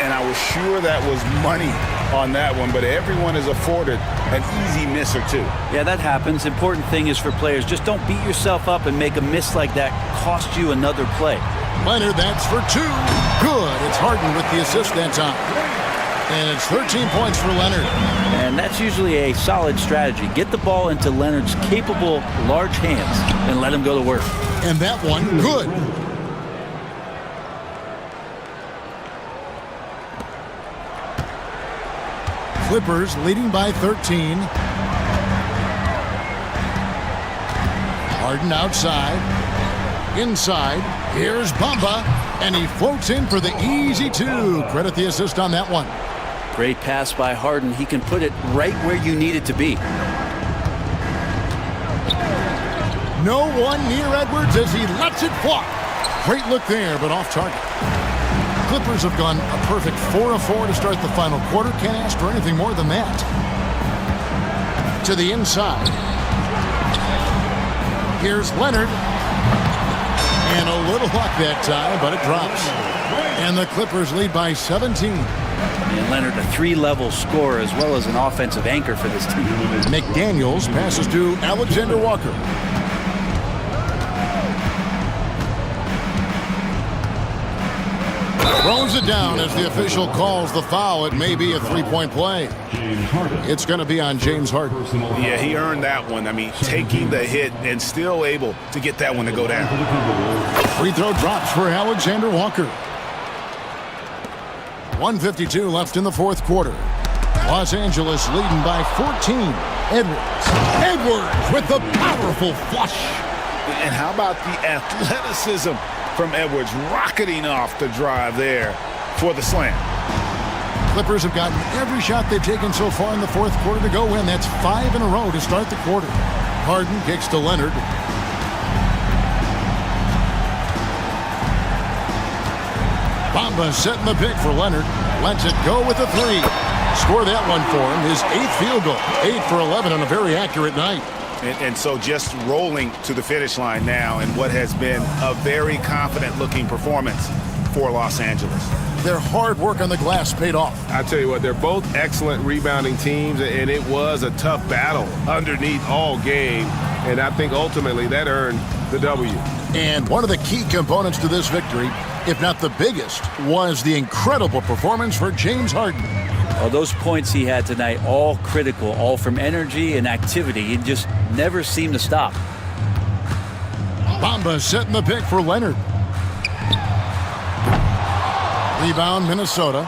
Speaker 9: And I was sure that was money on that one, but everyone is afforded an easy miss or two.
Speaker 12: Yeah, that happens. Important thing is for players, just don't beat yourself up and make a miss like that cost you another play.
Speaker 6: Leonard, that's for 2. Good. It's Harden with the assist that time. And it's 13 points for Leonard.
Speaker 12: And that's usually a solid strategy. Get the ball into Leonard's capable, large hands and let him go to work.
Speaker 6: And that one, good. Clippers leading by 13. Harden outside. Inside. Here's Bamba. And he floats in for the easy 2. Credit the assist on that one.
Speaker 12: Great pass by Harden. He can put it right where you need it to be.
Speaker 6: No one near Edwards as he lets it fly. Great look there, but off target. Clippers have gone a perfect 4 of 4 to start the final quarter. Can't ask for anything more than that. To the inside. Here's Leonard. And a little luck that time, but it drops. And the Clippers lead by 17.
Speaker 12: And Leonard, a 3-level scorer as well as an offensive anchor for this team.
Speaker 6: McDaniels passes to Alexander Walker. Throws it down as the official calls the foul. It may be a 3-point play. It's going to be on James Harden.
Speaker 9: Yeah, he earned that one. I mean, taking the hit and still able to get that one to go down.
Speaker 6: Free throw drops for Alexander Walker. 1:52 left in the fourth quarter. Los Angeles leading by 14. Edwards with the powerful flush.
Speaker 9: And how about the athleticism from Edwards, rocketing off the drive there for the slam.
Speaker 6: Clippers have gotten every shot they've taken so far in the fourth quarter to go in. That's 5 in a row to start the quarter. Harden kicks to Leonard. Bamba setting the pick for Leonard. Lets it go with a three. Score that one for him. His 8th field goal. 8 for 11 on a very accurate night.
Speaker 9: And so just rolling to the finish line now in what has been a very confident-looking performance for Los Angeles.
Speaker 6: Their hard work on the glass paid off.
Speaker 1: I tell you what, they're both excellent rebounding teams, and it was a tough battle underneath all game, and I think ultimately that earned the W.
Speaker 6: And one of the key components to this victory, if not the biggest, was the incredible performance for James Harden.
Speaker 12: Well, those points he had tonight, all critical, all from energy and activity. He just never seemed to stop.
Speaker 6: Bamba setting the pick for Leonard. Rebound, Minnesota.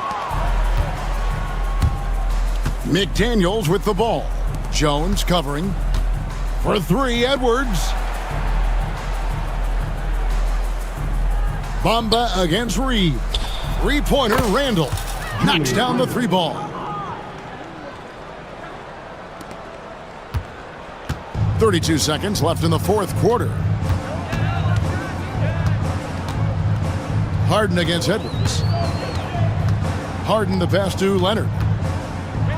Speaker 6: McDaniels with the ball. Jones covering. For three, Edwards. Bamba against Reed. Three-pointer, Randall. Knocks down the three ball. .32 seconds left in the fourth quarter. Harden against Edwards. Harden the pass to Leonard.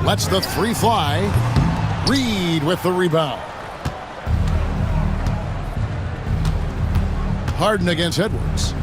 Speaker 6: Lets the three fly. Reed with the rebound. Harden against Edwards.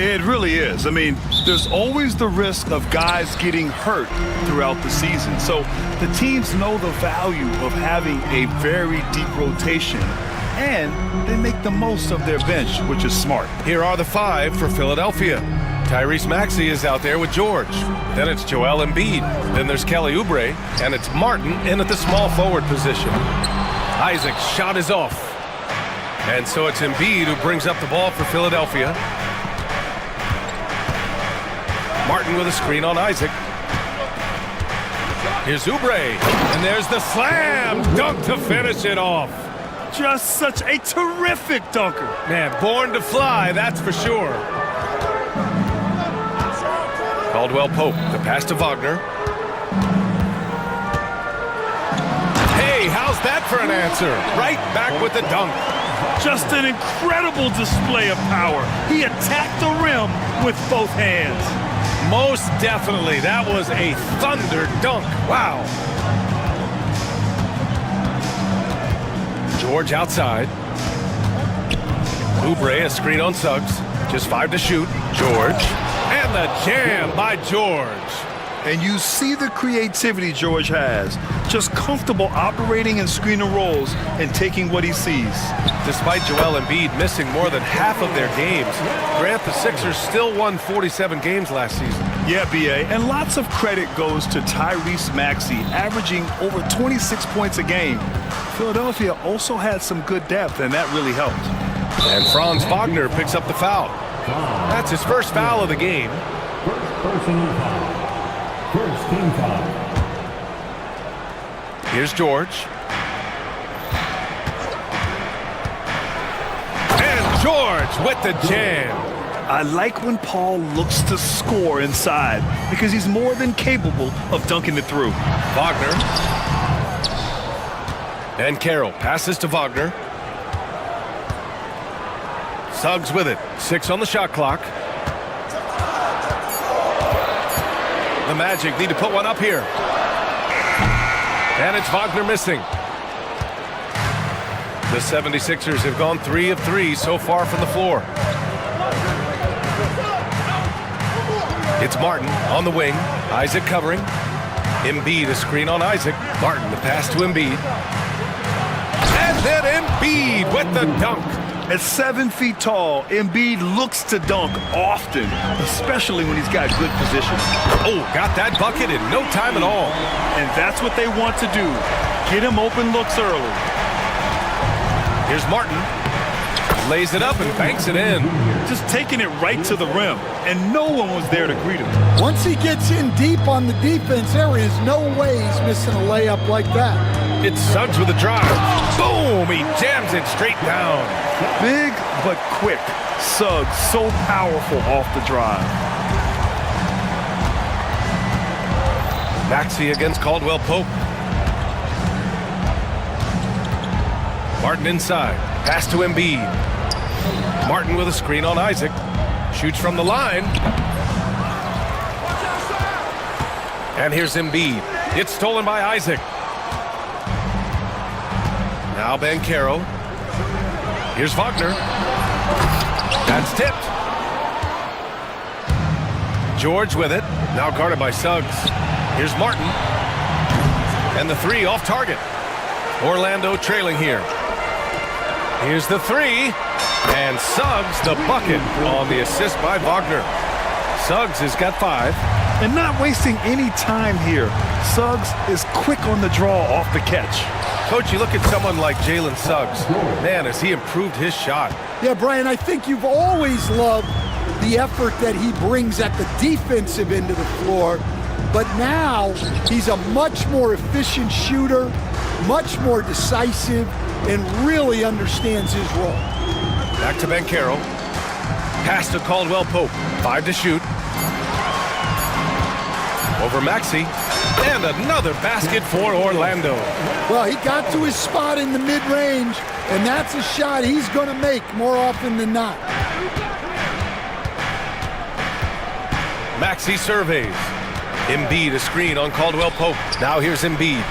Speaker 2: It really is. I mean, there's always the risk of guys getting hurt throughout the season. So the teams know the value of having a very deep rotation, and they make the most of their bench, which is smart.
Speaker 1: Here are the 5 for Philadelphia. Tyrese Maxey is out there with George. Then it's Joel Embiid. Then there's Kelly Oubre. And it's Martin in at the small forward position. Isaac's shot is off. And so it's Embiid who brings up the ball for Philadelphia. Martin with a screen on Isaac. Here's Oubre. And there's the slam dunk to finish it off.
Speaker 2: Just such a terrific dunker.
Speaker 1: Man, born to fly, that's for sure. Caldwell Pope, the pass to Wagner. Hey, how's that for an answer? Right back with the dunk.
Speaker 2: Just an incredible display of power. He attacked the rim with both hands.
Speaker 1: Most definitely. That was a thunder dunk. Wow. George outside. Oubre, a screen on Suggs. Just 5 to shoot. George. And the jam by George.
Speaker 2: And you see the creativity George has. Just comfortable operating in screen and rolls and taking what he sees.
Speaker 1: Despite Joel Embiid missing more than half of their games, Grant, the Sixers still won 47 games last season.
Speaker 2: Yeah, B.A., and lots of credit goes to Tyrese Maxey, averaging over 26 points a game. Philadelphia also had some good depth, and that really helped.
Speaker 1: And Franz Wagner picks up the foul. That's his first foul of the game.
Speaker 4: First personal foul. First team foul.
Speaker 1: Here's George. And George with the jam.
Speaker 2: I like when Paul looks to score inside because he's more than capable of dunking it through.
Speaker 1: Wagner. And Carroll passes to Wagner. Suggs with it. 6 on the shot clock. The Magic need to put one up here. And it's Wagner missing. The 76ers have gone 3 of 3 so far from the floor. It's Martin on the wing. Isaac covering. Embiid, a screen on Isaac. Martin, the pass to Embiid. And then Embiid with the dunk.
Speaker 2: At 7 feet tall, Embiid looks to dunk often, especially when he's got good position.
Speaker 1: Oh, got that bucket in no time at all.
Speaker 2: And that's what they want to do. Get him open looks early.
Speaker 1: Here's Martin. Lays it up and banks it in.
Speaker 2: Just taking it right to the rim, and no one was there to greet him.
Speaker 13: Once he gets in deep on the defense, there is no way he's missing a layup like that.
Speaker 1: It's Suggs with a drive. Boom! He jams it straight down.
Speaker 2: Big but quick. Suggs so powerful off the drive.
Speaker 1: Maxey against Caldwell Pope. Martin inside. Pass to Embiid. Martin with a screen on Isaac. Shoots from the line. And here's Embiid. It's stolen by Isaac. Now Banchero. Here's Wagner. That's tipped. George with it. Now guarded by Suggs. Here's Martin. And the 3 off target. Orlando trailing here. Here's the 3. And Suggs the bucket on the assist by Wagner. Suggs has got 5.
Speaker 2: And not wasting any time here. Suggs is quick on the draw off the catch.
Speaker 1: Coach, you look at someone like Jalen Suggs. Man, has he improved his shot.
Speaker 13: Yeah, Brian, I think you've always loved the effort that he brings at the defensive end of the floor. But now he's a much more efficient shooter, much more decisive, and really understands his role.
Speaker 1: Back to Banchero. Pass to Caldwell Pope. 5 to shoot. Over Maxey. And another basket for Orlando.
Speaker 13: Well, he got to his spot in the mid-range, and that's a shot he's going to make more often than not.
Speaker 1: Maxey surveys. Embiid, a screen on Caldwell Pope. Now here's Embiid.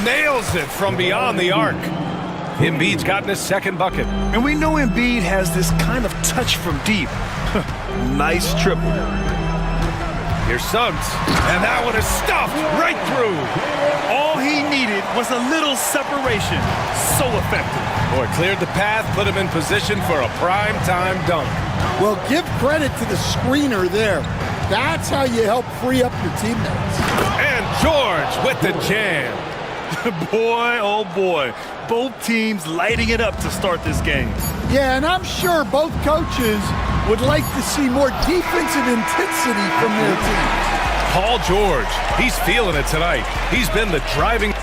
Speaker 1: Nails it from beyond the arc. Embiid's gotten his second bucket.
Speaker 2: And we know Embiid has this kind of touch from deep. Nice triple.
Speaker 1: Here's Suggs, and that one is stuffed right through.
Speaker 2: All he needed was a little separation. So effective.
Speaker 1: Boy, cleared the path, put him in position for a prime-time dunk.
Speaker 13: Well, give credit to the screener there. That's how you help free up your teammates.
Speaker 1: And George with the jam.
Speaker 2: Boy, oh boy. Both teams lighting it up to start this game.
Speaker 13: Yeah, and I'm sure both coaches would like to see more defensive intensity from their team.
Speaker 1: Paul George, he's feeling it tonight. He's been the driving...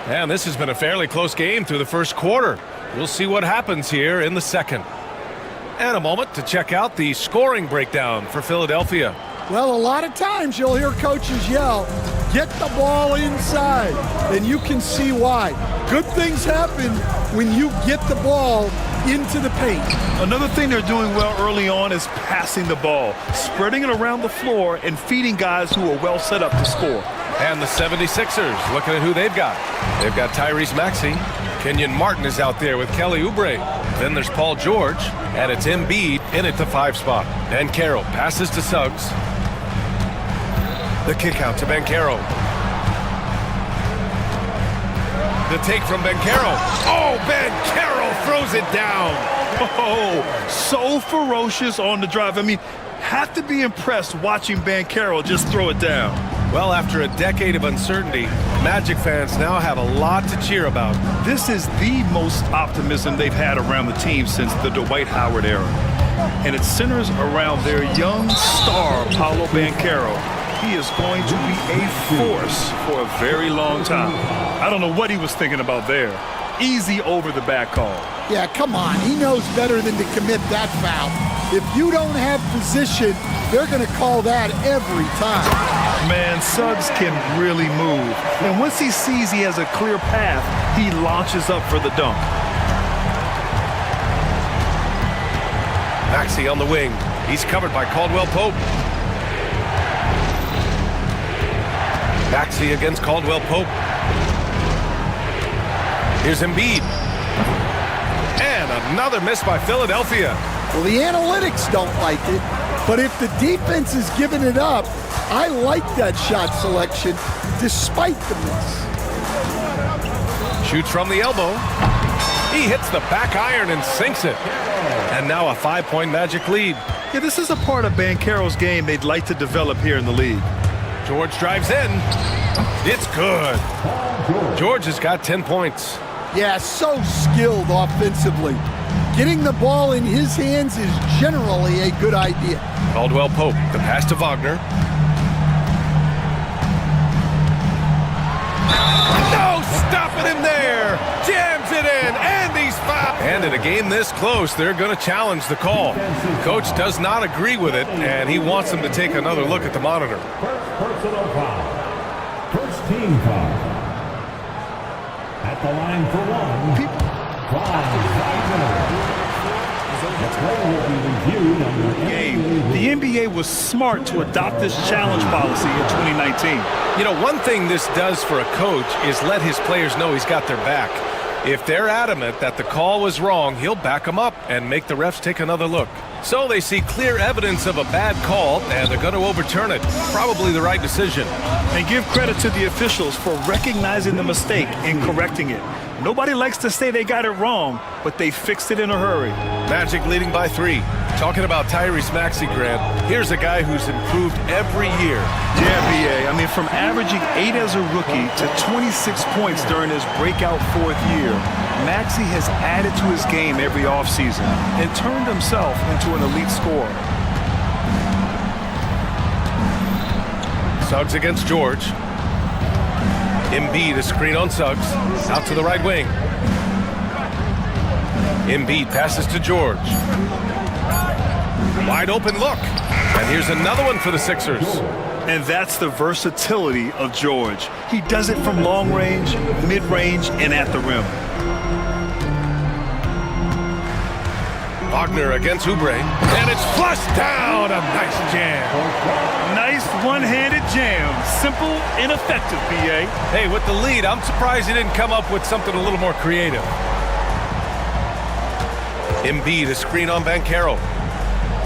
Speaker 1: And this has been a fairly close game through the first quarter. We'll see what happens here in the second. And a moment to check out the scoring breakdown for Philadelphia.
Speaker 13: Well, a lot of times you'll hear coaches yell, get the ball inside, and you can see why. Good things happen when you get the ball into the paint.
Speaker 2: Another thing they're doing well early on is passing the ball, spreading it around the floor and feeding guys who are well set up to score.
Speaker 1: And the 76ers, looking at who they've got. They've got Tyrese Maxey. Kenyon Martin is out there with Kelly Oubre. Then there's Paul George, and it's Embiid in at the 5 spot. Banchero passes to Suggs. The kick out to Banchero. The take from Banchero. Oh, Banchero throws it down.
Speaker 2: Oh, so ferocious on the drive. I mean, have to be impressed watching Banchero just throw it down.
Speaker 1: Well, after a decade of uncertainty, Magic fans now have a lot to cheer about.
Speaker 2: This is the most optimism they've had around the team since the Dwight Howard era. And it centers around their young star, Paolo Banchero. He is going to be a force for a very long time. I don't know what he was thinking about there. Easy over the back call.
Speaker 13: Yeah, come on. He knows better than to commit that foul. If you don't have position, they're going to call that every time.
Speaker 2: Man, Suggs can really move. And once he sees he has a clear path, he launches up for the dunk.
Speaker 1: Maxey on the wing. He's covered by Caldwell Pope. Maxey against Caldwell Pope. Here's Embiid. And another miss by Philadelphia.
Speaker 13: Well, the analytics don't like it, but if the defense is giving it up, I like that shot selection despite the miss.
Speaker 1: Shoots from the elbow. He hits the back iron and sinks it. And now a 5-point Magic lead.
Speaker 2: Yeah, this is a part of Banchero's game they'd like to develop here in the league.
Speaker 1: George drives in. It's good. George has got 10 points.
Speaker 13: Yeah, so skilled offensively. Getting the ball in his hands is generally a good idea.
Speaker 1: Caldwell Pope, the pass to Wagner. No, stopping him there. Jams it in, and he's fouled. And in a game this close, they're going to challenge the call. Coach does not agree with it, and he wants them to take another look at the monitor.
Speaker 4: Personal foul. First team foul. At the line for one. 5 minutes.
Speaker 2: The NBA was smart to adopt this challenge policy in 2019.
Speaker 1: You know, one thing this does for a coach is let his players know he's got their back. If they're adamant that the call was wrong, he'll back them up and make the refs take another look. So they see clear evidence of a bad call, and they're going to overturn it. Probably the right decision.
Speaker 2: And give credit to the officials for recognizing the mistake and correcting it. Nobody likes to say they got it wrong, but they fixed it in a hurry.
Speaker 1: Magic leading by 3. Talking about Tyrese Maxey, Grant, here's a guy who's improved every year.
Speaker 2: Yeah, B.A. I mean, from averaging 8 as a rookie to 26 points during his breakout 4th year, Maxey has added to his game every offseason and turned himself into an elite scorer.
Speaker 1: Suggs against George. Embiid, a screen on Suggs. Out to the right wing. Embiid passes to George. Wide open look. And here's another one for the Sixers.
Speaker 2: And that's the versatility of George. He does it from long range, mid-range, and at the rim.
Speaker 1: Wagner against Oubre. And it's flushed down. A nice jam.
Speaker 2: Nice one-handed jam. Simple and effective, B.A.
Speaker 1: Hey, with the lead, I'm surprised he didn't come up with something a little more creative. Embiid, a screen on Banchero.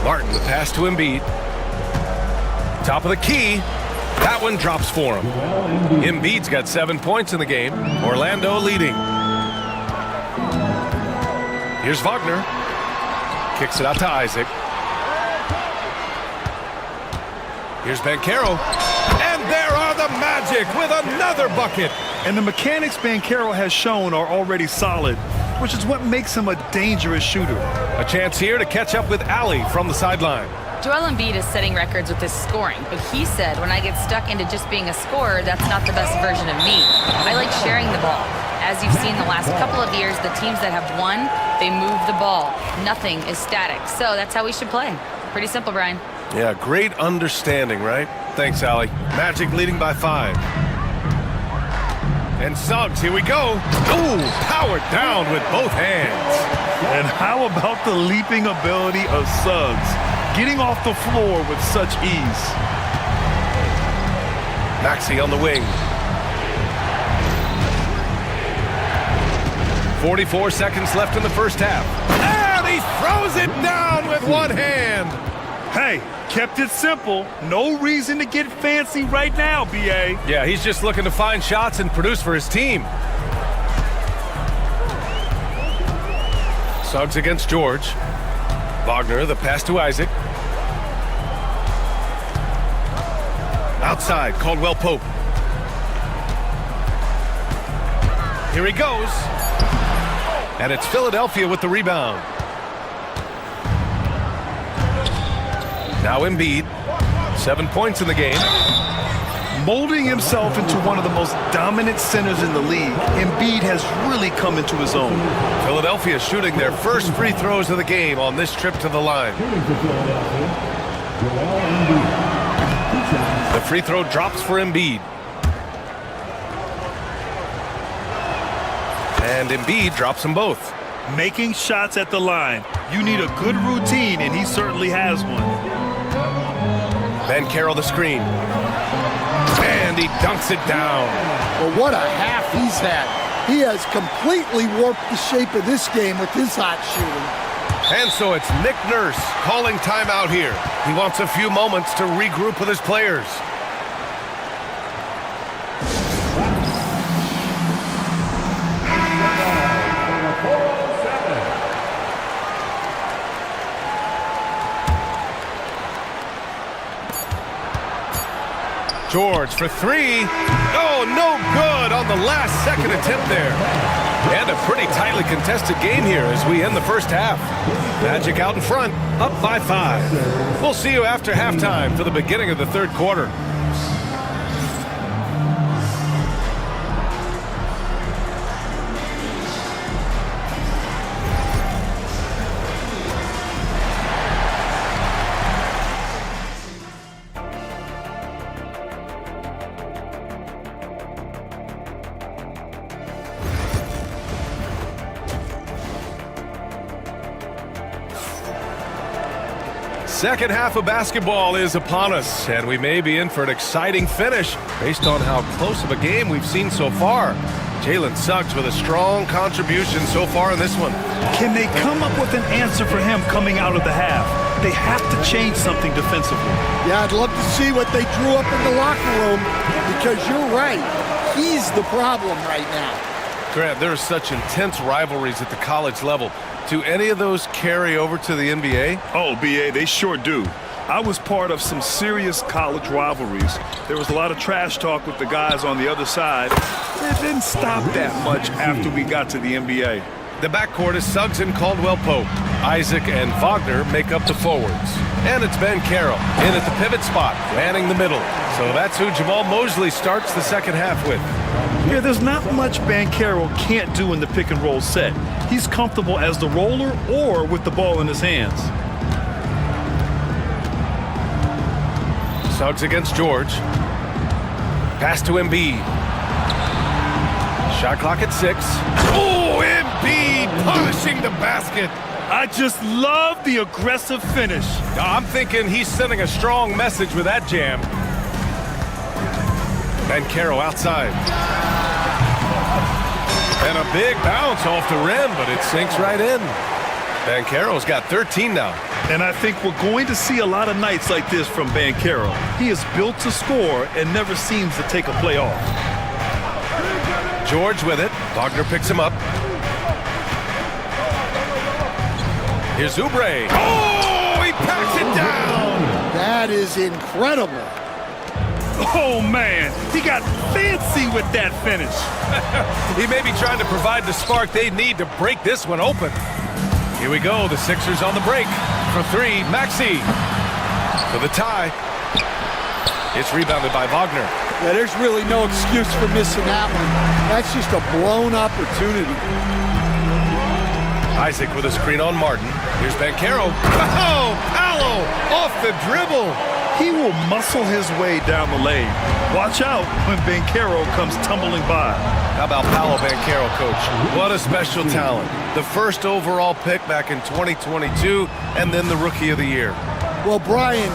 Speaker 1: Martin, the pass to Embiid. Top of the key. That one drops for him. Embiid's got 7 points in the game. Orlando leading. Here's Wagner. Kicks it out to Isaac. Here's Banchero. And there are the Magic with another bucket.
Speaker 2: And the mechanics Banchero has shown are already solid, which is what makes him a dangerous shooter.
Speaker 1: A chance here to catch up with Ali from the sideline.
Speaker 5: Joel Embiid is setting records with his scoring, but he said, when I get stuck into just being a scorer, that's not the best version of me. I like sharing the ball. As you've seen the last couple of years, the teams that have won, they move the ball. Nothing is static. So that's how we should play. Pretty simple, Brian.
Speaker 1: Yeah, great understanding, right? Thanks, Ali. Magic leading by 5. And Suggs, here we go. Ooh, powered down with both hands.
Speaker 2: And how about the leaping ability of Suggs? Getting off the floor with such ease.
Speaker 1: Maxey on the wing. 44 seconds left in the first half. And he throws it down with one hand.
Speaker 2: Hey, kept it simple. No reason to get fancy right now, B.A.
Speaker 1: Yeah, he's just looking to find shots and produce for his team. Suggs against George. Wagner, the pass to Isaac. Outside, Caldwell Pope. Here he goes. And it's Philadelphia with the rebound. Now Embiid, 7 points in the game.
Speaker 2: Molding himself into one of the most dominant centers in the league, Embiid has really come into his own.
Speaker 1: Philadelphia shooting their first free throws of the game on this trip to the line. The free throw drops for Embiid. And Embiid drops them both.
Speaker 2: Making shots at the line. You need a good routine, and he certainly has one.
Speaker 1: Banchero the screen. And he dunks it down.
Speaker 13: Well, what a half he's had. He has completely warped the shape of this game with his hot shooting.
Speaker 1: And so it's Nick Nurse calling timeout here. He wants a few moments to regroup with his players. George for 3. Oh, no good on the last second attempt there. And a pretty tightly contested game here as we end the first half. Magic out in front, up by 5. We'll see you after halftime for the beginning of the third quarter. Second half of basketball is upon us, and we may be in for an exciting finish based on how close of a game we've seen so far. Jalen Suggs with a strong contribution so far in this one.
Speaker 2: Can they come up with an answer for him coming out of the half? They have to change something defensively.
Speaker 13: Yeah, I'd love to see what they drew up in the locker room, because you're right. He's the problem right now.
Speaker 1: Grant, there are such intense rivalries at the college level. Do any of those carry over to the NBA?
Speaker 2: Oh, B.A., they sure do. I was part of some serious college rivalries. There was a lot of trash talk with the guys on the other side. It didn't stop that much after we got to the NBA.
Speaker 1: The backcourt is Suggs and Caldwell Pope. Isaac and Wagner make up the forwards. And it's Banchero in at the pivot spot, manning the middle. So that's who Jamal Mosley starts the second half with.
Speaker 2: Yeah, there's not much Banchero can't do in the pick and roll set. He's comfortable as the roller or with the ball in his hands.
Speaker 1: Suggs against George. Pass to Embiid. Shot clock at 6. Oh, Embiid punishing the basket.
Speaker 2: I just love the aggressive finish.
Speaker 1: I'm thinking he's sending a strong message with that jam. Banchero outside. And a big bounce off the rim, but it sinks right in. Banchero's got 13 now.
Speaker 2: And I think we're going to see a lot of nights like this from Banchero. He is built to score and never seems to take a play off.
Speaker 1: George with it. Wagner picks him up. Here's Oubre. Oh, he packs it down.
Speaker 13: That is incredible.
Speaker 2: Oh, man, he got fancy with that finish.
Speaker 1: He may be trying to provide the spark they need to break this one open. Here we go, the Sixers on the break. For three, Maxey. For the tie. It's rebounded by Wagner.
Speaker 13: Yeah, there's really no excuse for missing that one. That's just a blown opportunity.
Speaker 1: Isaac with a screen on Martin. Here's Banchero. Oh, Paolo off the dribble.
Speaker 2: He will muscle his way down the lane. Watch out when Banchero comes tumbling by.
Speaker 1: How about Paolo Banchero, coach? What a special talent. The first overall pick back in 2022, and then the Rookie of the Year.
Speaker 13: Well, Brian,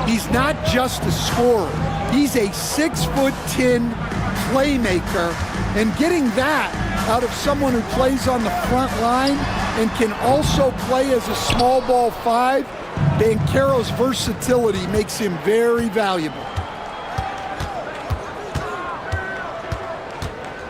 Speaker 13: he's not just a scorer. He's a 6'10" playmaker, and getting that out of someone who plays on the front line and can also play as a small ball five, Banchero's versatility makes him very valuable.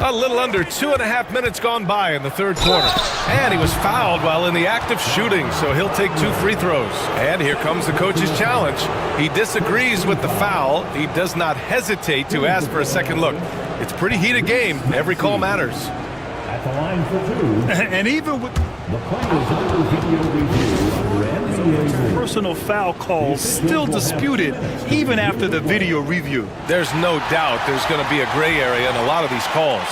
Speaker 1: A little under 2.5 minutes gone by in the third quarter. And he was fouled while in the act of shooting, so he'll take 2 free throws. And here comes the coach's challenge. He disagrees with the foul. He does not hesitate to ask for a second look. It's a pretty heated game. Every call matters.
Speaker 4: At the line for 2.
Speaker 2: And even with
Speaker 4: the players under video review under NBA rules.
Speaker 2: Personal foul calls still disputed even after the video review.
Speaker 1: There's no doubt there's going to be a gray area in a lot of these calls.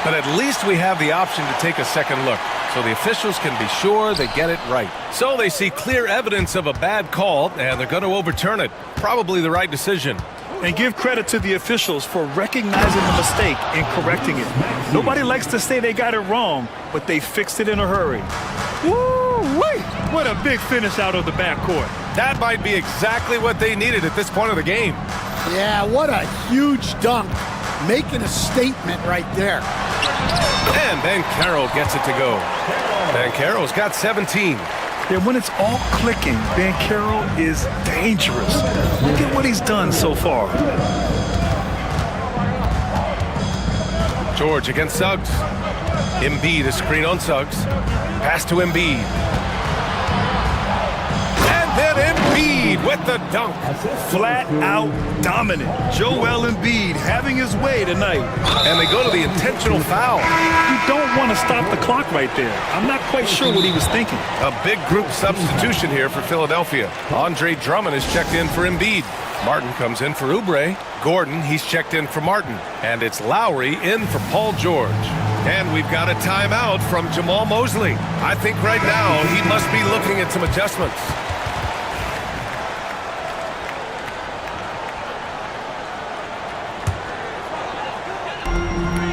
Speaker 1: But at least we have the option to take a second look, so the officials can be sure they get it right. So they see clear evidence of a bad call, and they're going to overturn it. Probably the right decision.
Speaker 2: And give credit to the officials for recognizing the mistake and correcting it. Nobody likes to say they got it wrong, but they fixed it in a hurry. Woo-wee! What a big finish out of the backcourt.
Speaker 1: That might be exactly what they needed at this point of the game.
Speaker 13: Yeah, what a huge dunk. Making a statement right there.
Speaker 1: And Banchero gets it to go. Banchero's got 17.
Speaker 2: And when it's all clicking, Banchero is dangerous. Look at what he's done so far.
Speaker 1: George against Suggs. Embiid, a screen on Suggs. Pass to Embiid. And then Embiid with the dunk.
Speaker 2: Flat out dominant. Joel Embiid having his way tonight.
Speaker 1: And they go to the intentional foul.
Speaker 2: You don't want to stop the clock right there. I'm not quite sure what he was thinking.
Speaker 1: A big group substitution here for Philadelphia. Andre Drummond is checked in for Embiid. Martin comes in for Oubre. Gordon, he's checked in for Martin. And it's Lowry in for Paul George. And we've got a timeout from Jamal Mosley. I think right now he must be looking at some adjustments.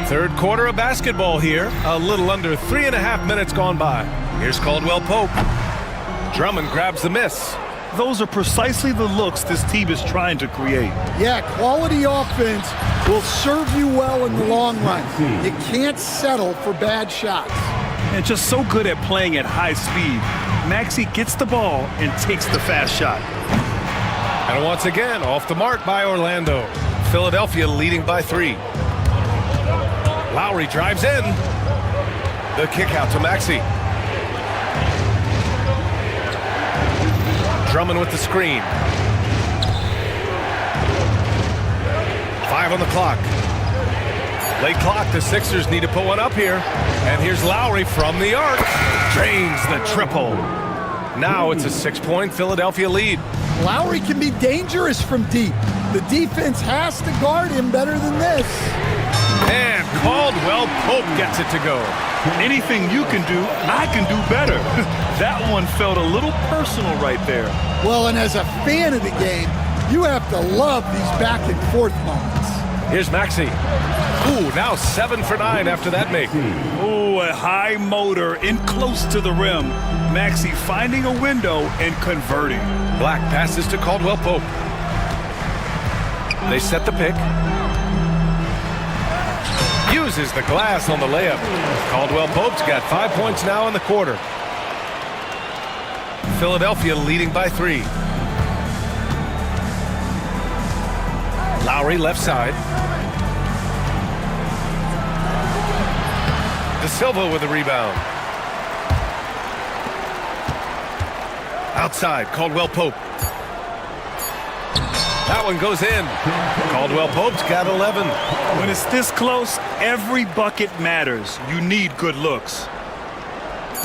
Speaker 1: Third quarter of basketball here. A little under 3.5 minutes gone by. Here's Caldwell Pope. Drummond grabs the miss.
Speaker 2: Those are precisely the looks this team is trying to create.
Speaker 13: Yeah, quality offense will serve you well in the long run. You can't settle for bad shots.
Speaker 2: And just so good at playing at high speed. Maxey gets the ball and takes the fast shot.
Speaker 1: And once again, off the mark by Orlando. Philadelphia leading by 3. Lowry drives in. The kick out to Maxey. Drummond with the screen. 5 on the clock. Late clock, the Sixers need to put one up here. And here's Lowry from the arc. Drains the triple. Now it's a 6-point Philadelphia lead.
Speaker 13: Lowry can be dangerous from deep. The defense has to guard him better than this.
Speaker 1: And Caldwell Pope gets it to go.
Speaker 2: Anything you can do, I can do better. That one felt a little personal right there.
Speaker 13: Well, and as a fan of the game, you have to love these back and forth moments.
Speaker 1: Here's Maxey. Ooh, now 7 for 9 after that make.
Speaker 2: Ooh, a high motor in close to the rim. Maxey finding a window and converting.
Speaker 1: Black passes to Caldwell Pope. They set the pick. Uses the glass on the layup. Caldwell Pope's got 5 points now in the quarter. Philadelphia leading by 3. Lowry left side. De Silva with the rebound. Outside, Caldwell Pope. That one goes in. Caldwell Pope's got 11.
Speaker 2: When it's this close, every bucket matters. You need good looks.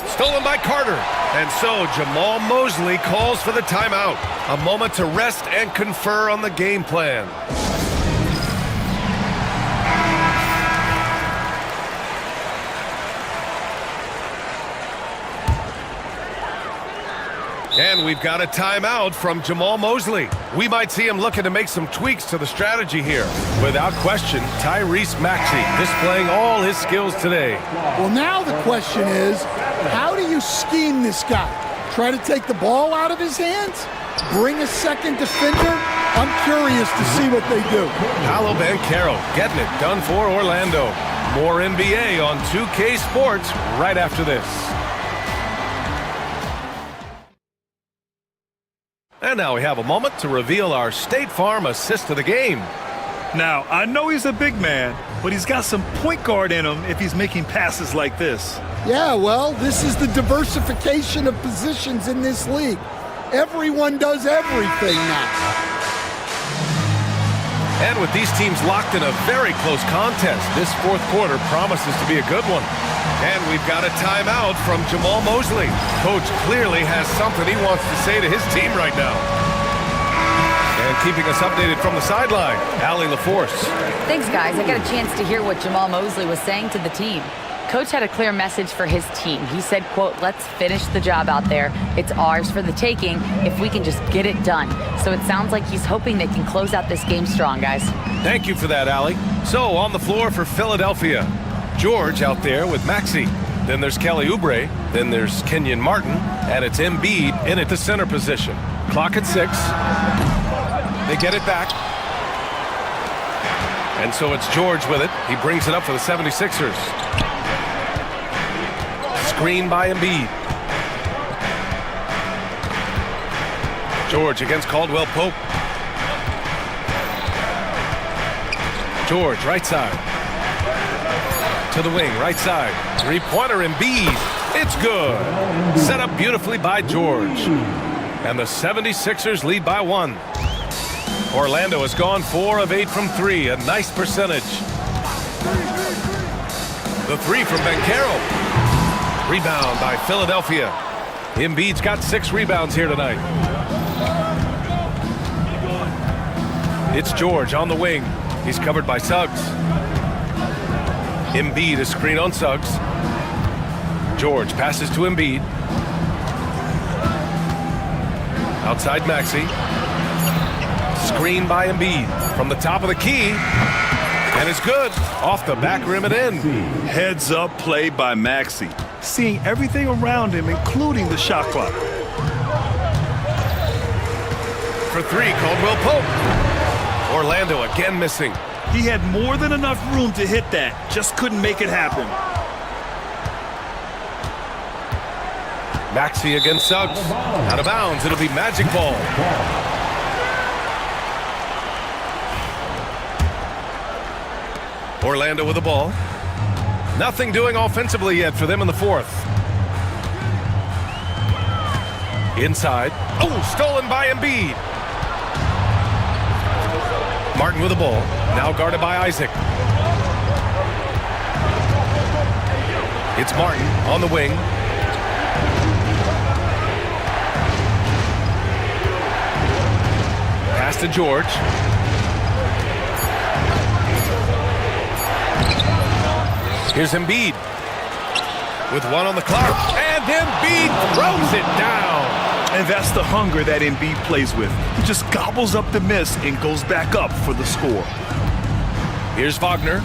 Speaker 1: Stolen by Carter. And so Jamal Mosley calls for the timeout. A moment to rest and confer on the game plan. And we've got a timeout from Jamal Mosley. We might see him looking to make some tweaks to the strategy here. Without question, Tyrese Maxey displaying all his skills today.
Speaker 13: Well, now the question is, how do you scheme this guy? Try to take the ball out of his hands? Bring a second defender? I'm curious to see what they do.
Speaker 1: Paolo Banchero getting it done for Orlando. More NBA on 2K Sports right after this. And now we have a moment to reveal our State Farm assist of the game.
Speaker 2: Now, I know he's a big man, but he's got some point guard in him if he's making passes like this.
Speaker 13: Yeah, well, this is the diversification of positions in this league. Everyone does everything now.
Speaker 1: And with these teams locked in a very close contest, this fourth quarter promises to be a good one. And we've got a timeout from Jamal Mosley. Coach clearly has something he wants to say to his team right now. And keeping us updated from the sideline, Allie LaForce.
Speaker 5: Thanks, guys. I got a chance to hear what Jamal Mosley was saying to the team. Coach had a clear message for his team. He said, quote, let's finish the job out there. It's ours for the taking if we can just get it done. So it sounds like he's hoping they can close out this game strong, guys.
Speaker 1: Thank you for that, Allie. So on the floor for Philadelphia, George out there with Maxey. Then there's Kelly Oubre. Then there's Kenyon Martin. And it's Embiid in at the center position. Clock at 6. They get it back. And so it's George with it. He brings it up for the 76ers. Screen by Embiid. George against Caldwell Pope. George, right side. To the wing, right side. Three-pointer, Embiid. It's good. Set up beautifully by George. And the 76ers lead by 1. Orlando has gone 4 of 8 from 3. A nice percentage. The 3 from Banchero. Rebound by Philadelphia. Embiid's got 6 rebounds here tonight. It's George on the wing. He's covered by Suggs. Embiid is screen on Suggs. George passes to Embiid. Outside Maxey. Screen by Embiid from the top of the key. And it's good. Off the back rim and in.
Speaker 2: Heads up play by Maxey. Seeing everything around him, including the shot clock.
Speaker 1: For 3, Caldwell Pope. Orlando again missing.
Speaker 2: He had more than enough room to hit that. Just couldn't make it happen.
Speaker 1: Maxey against Suggs. Out of bounds. It'll be magic ball. Orlando with the ball. Nothing doing offensively yet for them in the fourth. Inside. Oh, stolen by Embiid. Martin with the ball. Now guarded by Isaac. It's Martin on the wing. Pass to George. Here's Embiid with 1 on the clock, and Embiid throws it down.
Speaker 2: And that's the hunger that Embiid plays with. He just gobbles up the miss and goes back up for the score.
Speaker 1: Here's Wagner.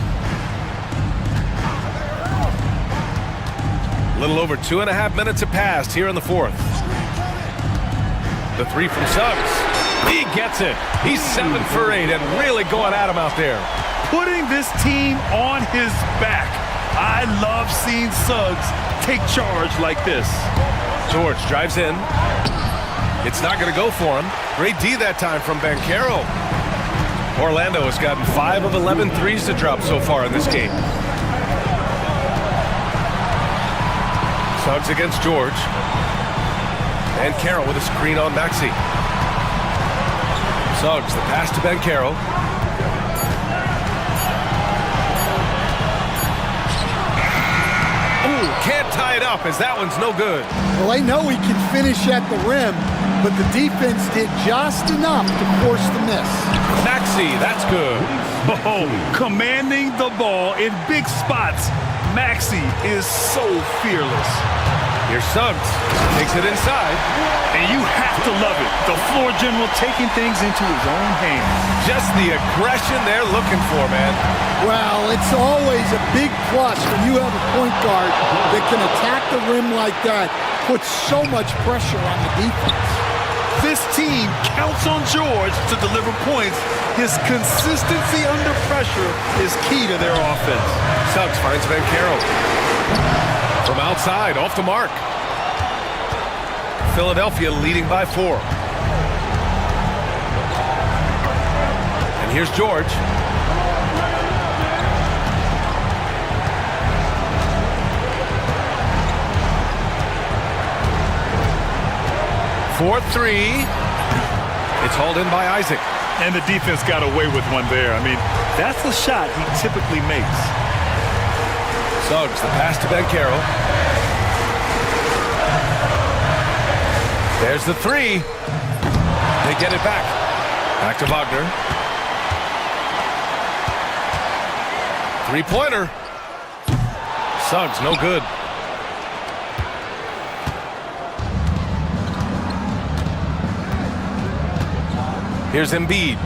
Speaker 1: A little over 2.5 minutes have passed here in the fourth. The 3 from Suggs. He gets it. He's 7 for 8 and really going at him out there.
Speaker 2: Putting this team on his back. I love seeing Suggs take charge like this.
Speaker 1: George drives in. It's not going to go for him. Great D that time from Banchero. Orlando has gotten 5 of 11 threes to drop so far in this game. Suggs against George. And Banchero with a screen on Maxey. Suggs, the pass to Banchero. Ooh, can't tie it up as that one's no good.
Speaker 13: Well, I know he can finish at the rim, but the defense did just enough to force the miss.
Speaker 1: Maxey, that's good.
Speaker 2: Oh, commanding the ball in big spots. Maxey is so fearless.
Speaker 1: Here's Suggs. Takes it inside.
Speaker 2: And you have to love it. The floor general taking things into his own hands.
Speaker 1: Just the aggression they're looking for, man.
Speaker 13: Well, it's always a big plus when you have a point guard that can attack the rim like that, puts so much pressure on the defense.
Speaker 2: This team counts on George to deliver points. His consistency under pressure is key to their offense.
Speaker 1: Suggs finds Banchero. From outside, off the mark. Philadelphia leading by 4. And here's George. For 3. It's hauled in by Isaac.
Speaker 2: And the defense got away with one there. I mean, that's a shot he typically makes.
Speaker 1: Suggs, the pass to Banchero. There's the 3. They get it back. Back to Wagner. Three-pointer. Suggs, no good. Here's Embiid.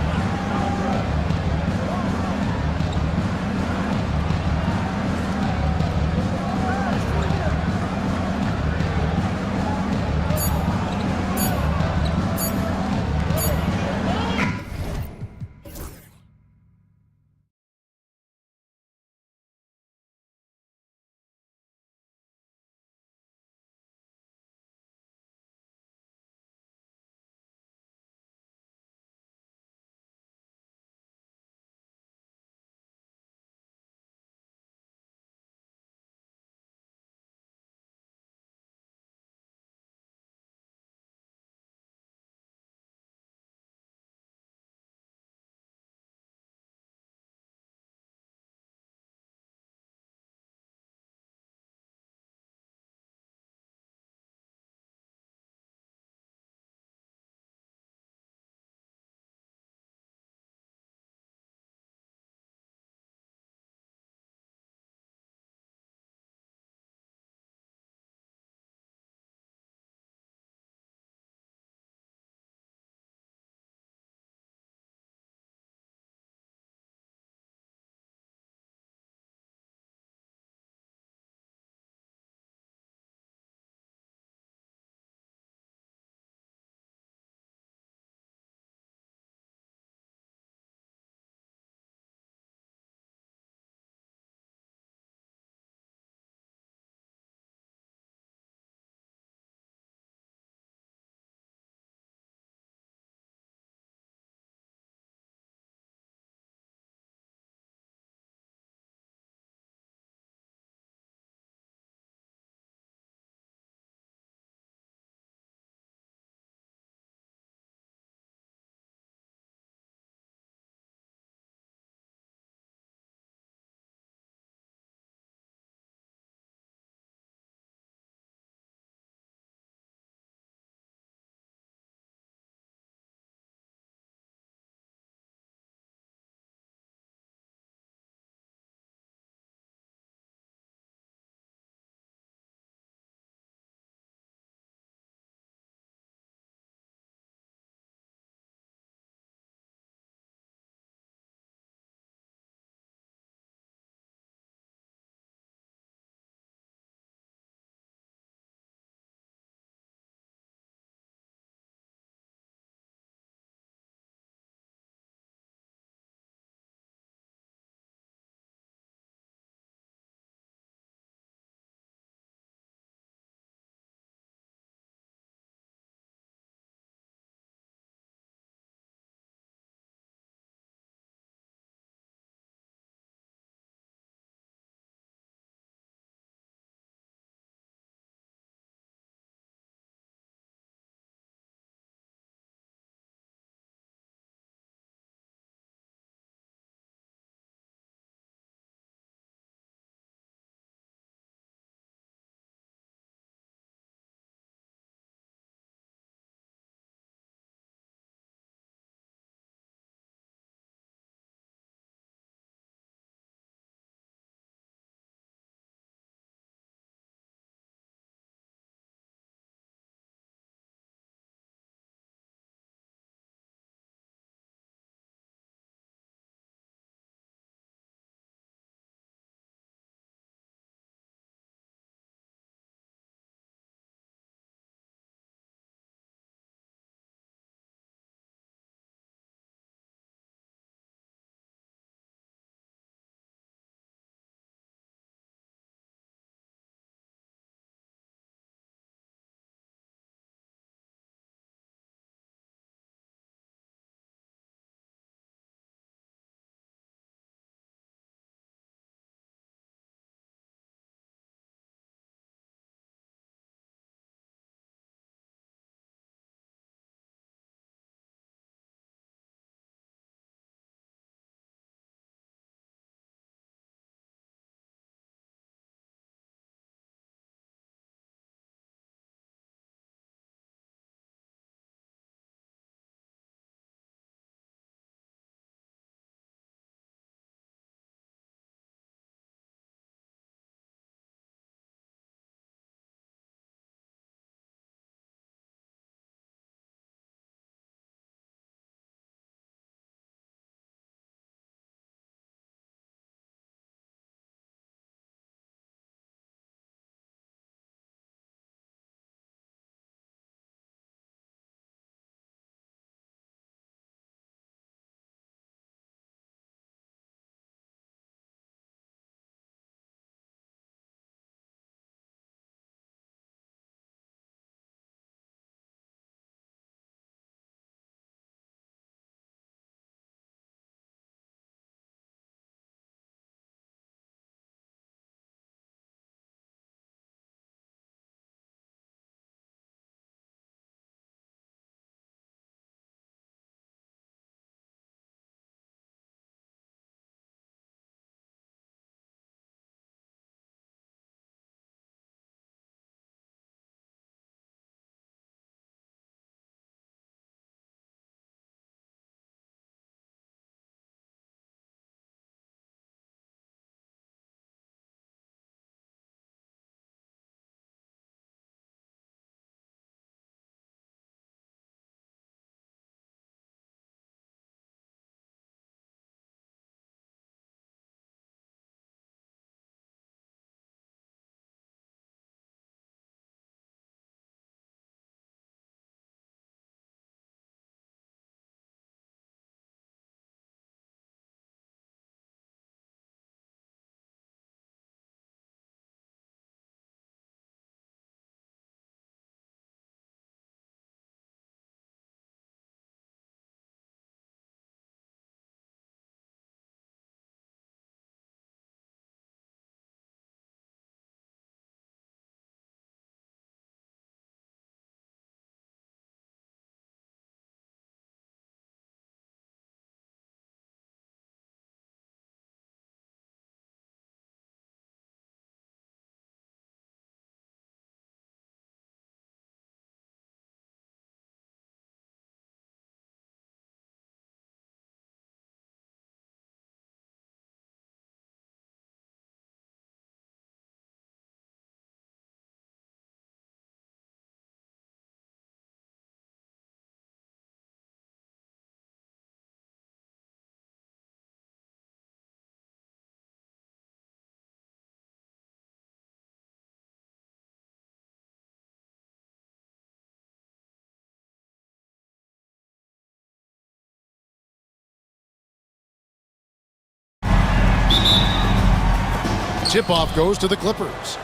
Speaker 6: Tip-off goes to the Clippers.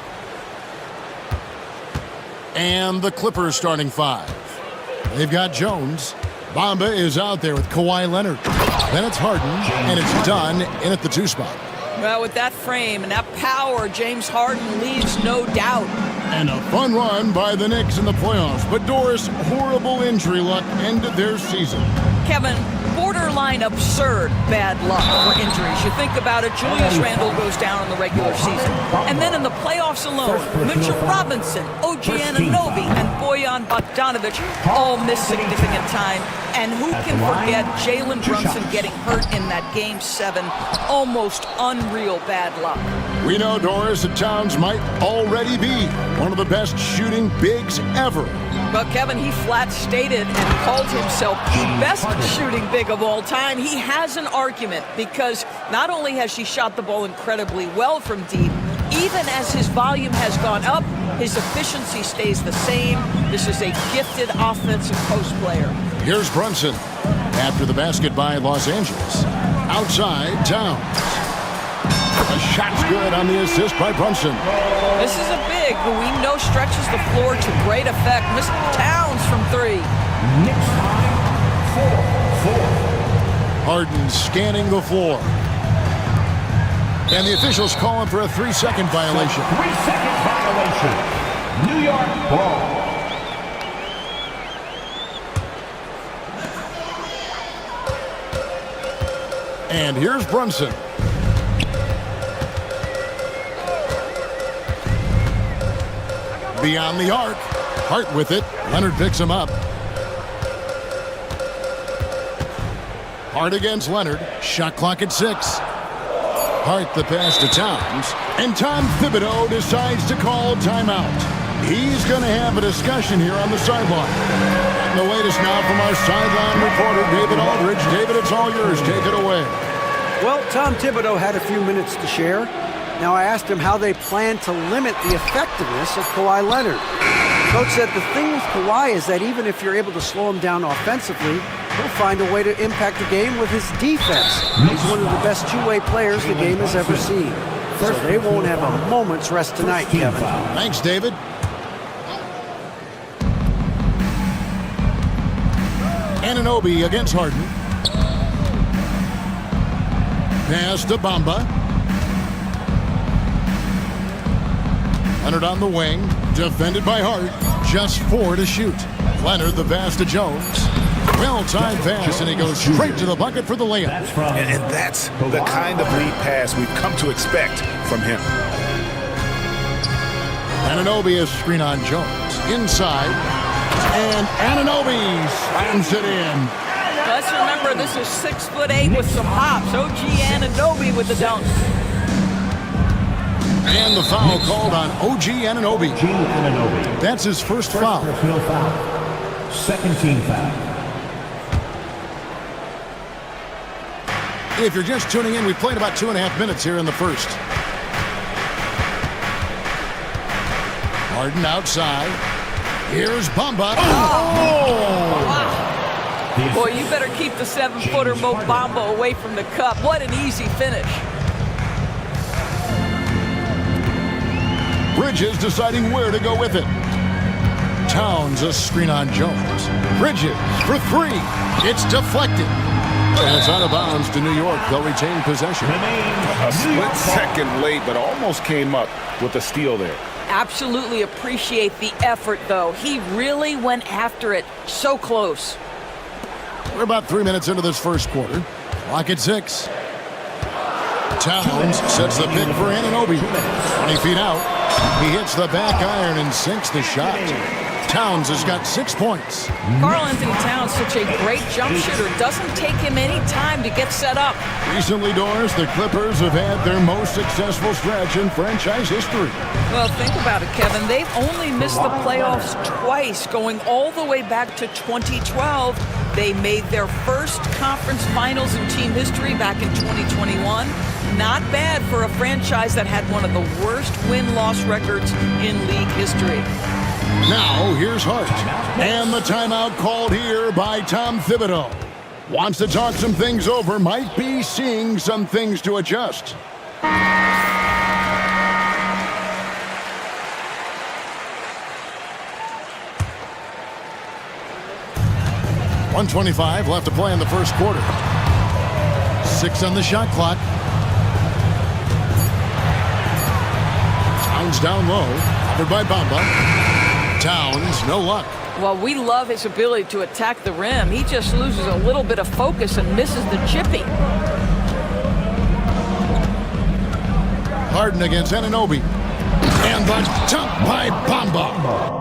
Speaker 6: And the Clippers starting 5. They've got Jones. Bamba is out there with Kawhi Leonard. Then it's Harden, and it's done in at the 2 spot.
Speaker 3: Well, with that frame and that power, James Harden leaves no doubt.
Speaker 6: And a fun run by the Knicks in the playoffs. But Doris, horrible injury luck ended their season.
Speaker 3: Kevin, borderline absurd bad luck for injuries. You think about it, Julius Randle goes down in the regular season. And then in the playoffs alone, Mitchell Robinson, OG Anunoby, and Bojan Bogdanovic all miss significant time. And who can forget Jalen Brunson getting hurt in that Game 7? Almost unreal bad luck.
Speaker 6: We know, Doris, that Towns might already be one of the best shooting bigs ever.
Speaker 3: But Kevin, he flat stated and called himself the best shooting big of all time. He has an argument because not only has he shot the ball incredibly well from deep, even as his volume has gone up, his efficiency stays the same. This is a gifted offensive post player.
Speaker 6: Here's Brunson after the basket by Los Angeles. Outside, Towns. A shot's good on the assist by Brunson.
Speaker 3: This is a big who we know stretches the floor to great effect. Mr. Towns from 3.
Speaker 4: Knicks time, 4-4.
Speaker 6: Harden scanning the floor. And the officials calling for a 3-second violation.
Speaker 4: 3-second violation. New York ball.
Speaker 6: And here's Brunson. Beyond the arc. Hart with it. Leonard picks him up. Hart against Leonard. Shot clock at 6. Hart the pass to Towns. And Tom Thibodeau decides to call timeout. He's going to have a discussion here on the sideline. And the latest now from our sideline reporter, David Aldridge. David, it's all yours. Take it away.
Speaker 8: Well, Tom Thibodeau had a few minutes to share. Now I asked him how they plan to limit the effectiveness of Kawhi Leonard. Coach said the thing with Kawhi is that even if you're able to slow him down offensively, he'll find a way to impact the game with his defense. He's one of the best two-way players the game has ever seen. So they won't have a moment's rest tonight, Kevin.
Speaker 6: Thanks, David. Anunoby against Harden. Pass to Bamba. Leonard on the wing. Defended by Hart. Just 4 to shoot. Leonard the pass to Jones. Well-timed pass, and he goes straight to the bucket for the layup.
Speaker 9: And that's the kind of lead pass we've come to expect from him.
Speaker 6: Anunoby is screen on Jones. Inside. And Anunoby slams it in.
Speaker 3: Let's remember, this is 6'8" with some hops. OG Anunoby with the dunk.
Speaker 6: And the foul called on OG Anunoby. That's his first foul.
Speaker 4: Second team foul.
Speaker 6: If you're just tuning in, we've played about 2.5 minutes here in the first. Harden outside. Here's Bamba.
Speaker 3: Oh! Wow. Boy, you better keep the 7-footer Mo Bamba away from the cup. What an easy finish.
Speaker 6: Bridges deciding where to go with it. Towns a screen on Jones. Bridges for 3. It's deflected. And it's out of bounds to New York. They'll retain possession.
Speaker 9: A split second late, but almost came up with a steal there.
Speaker 3: Absolutely appreciate the effort, though. He really went after it. So close.
Speaker 6: We're about 3 minutes into this first quarter. Clock at 6. Towns sets the pick for Anunoby. 20 feet out. He hits the back iron and sinks the shot. Towns has got 6 points.
Speaker 3: Karl Anthony Towns, such a great jump shooter. Doesn't take him any time to get set up.
Speaker 6: Recently, Doris, the Clippers have had their most successful stretch in franchise history.
Speaker 3: Well, think about it, Kevin. They've only missed the playoffs twice, going all the way back to 2012. They made their first conference finals in team history back in 2021. Not bad for a franchise that had one of the worst win-loss records in league history.
Speaker 6: Now, here's Hart. And the timeout called here by Tom Thibodeau. Wants to talk some things over, might be seeing some things to adjust. 1:25 left to play in the first quarter. 6 on the shot clock. Towns down low. Covered by Bamba. Towns, no luck.
Speaker 3: Well, we love his ability to attack the rim. He just loses a little bit of focus and misses the chippy.
Speaker 6: Harden against Anunoby. And the dunk by Bamba.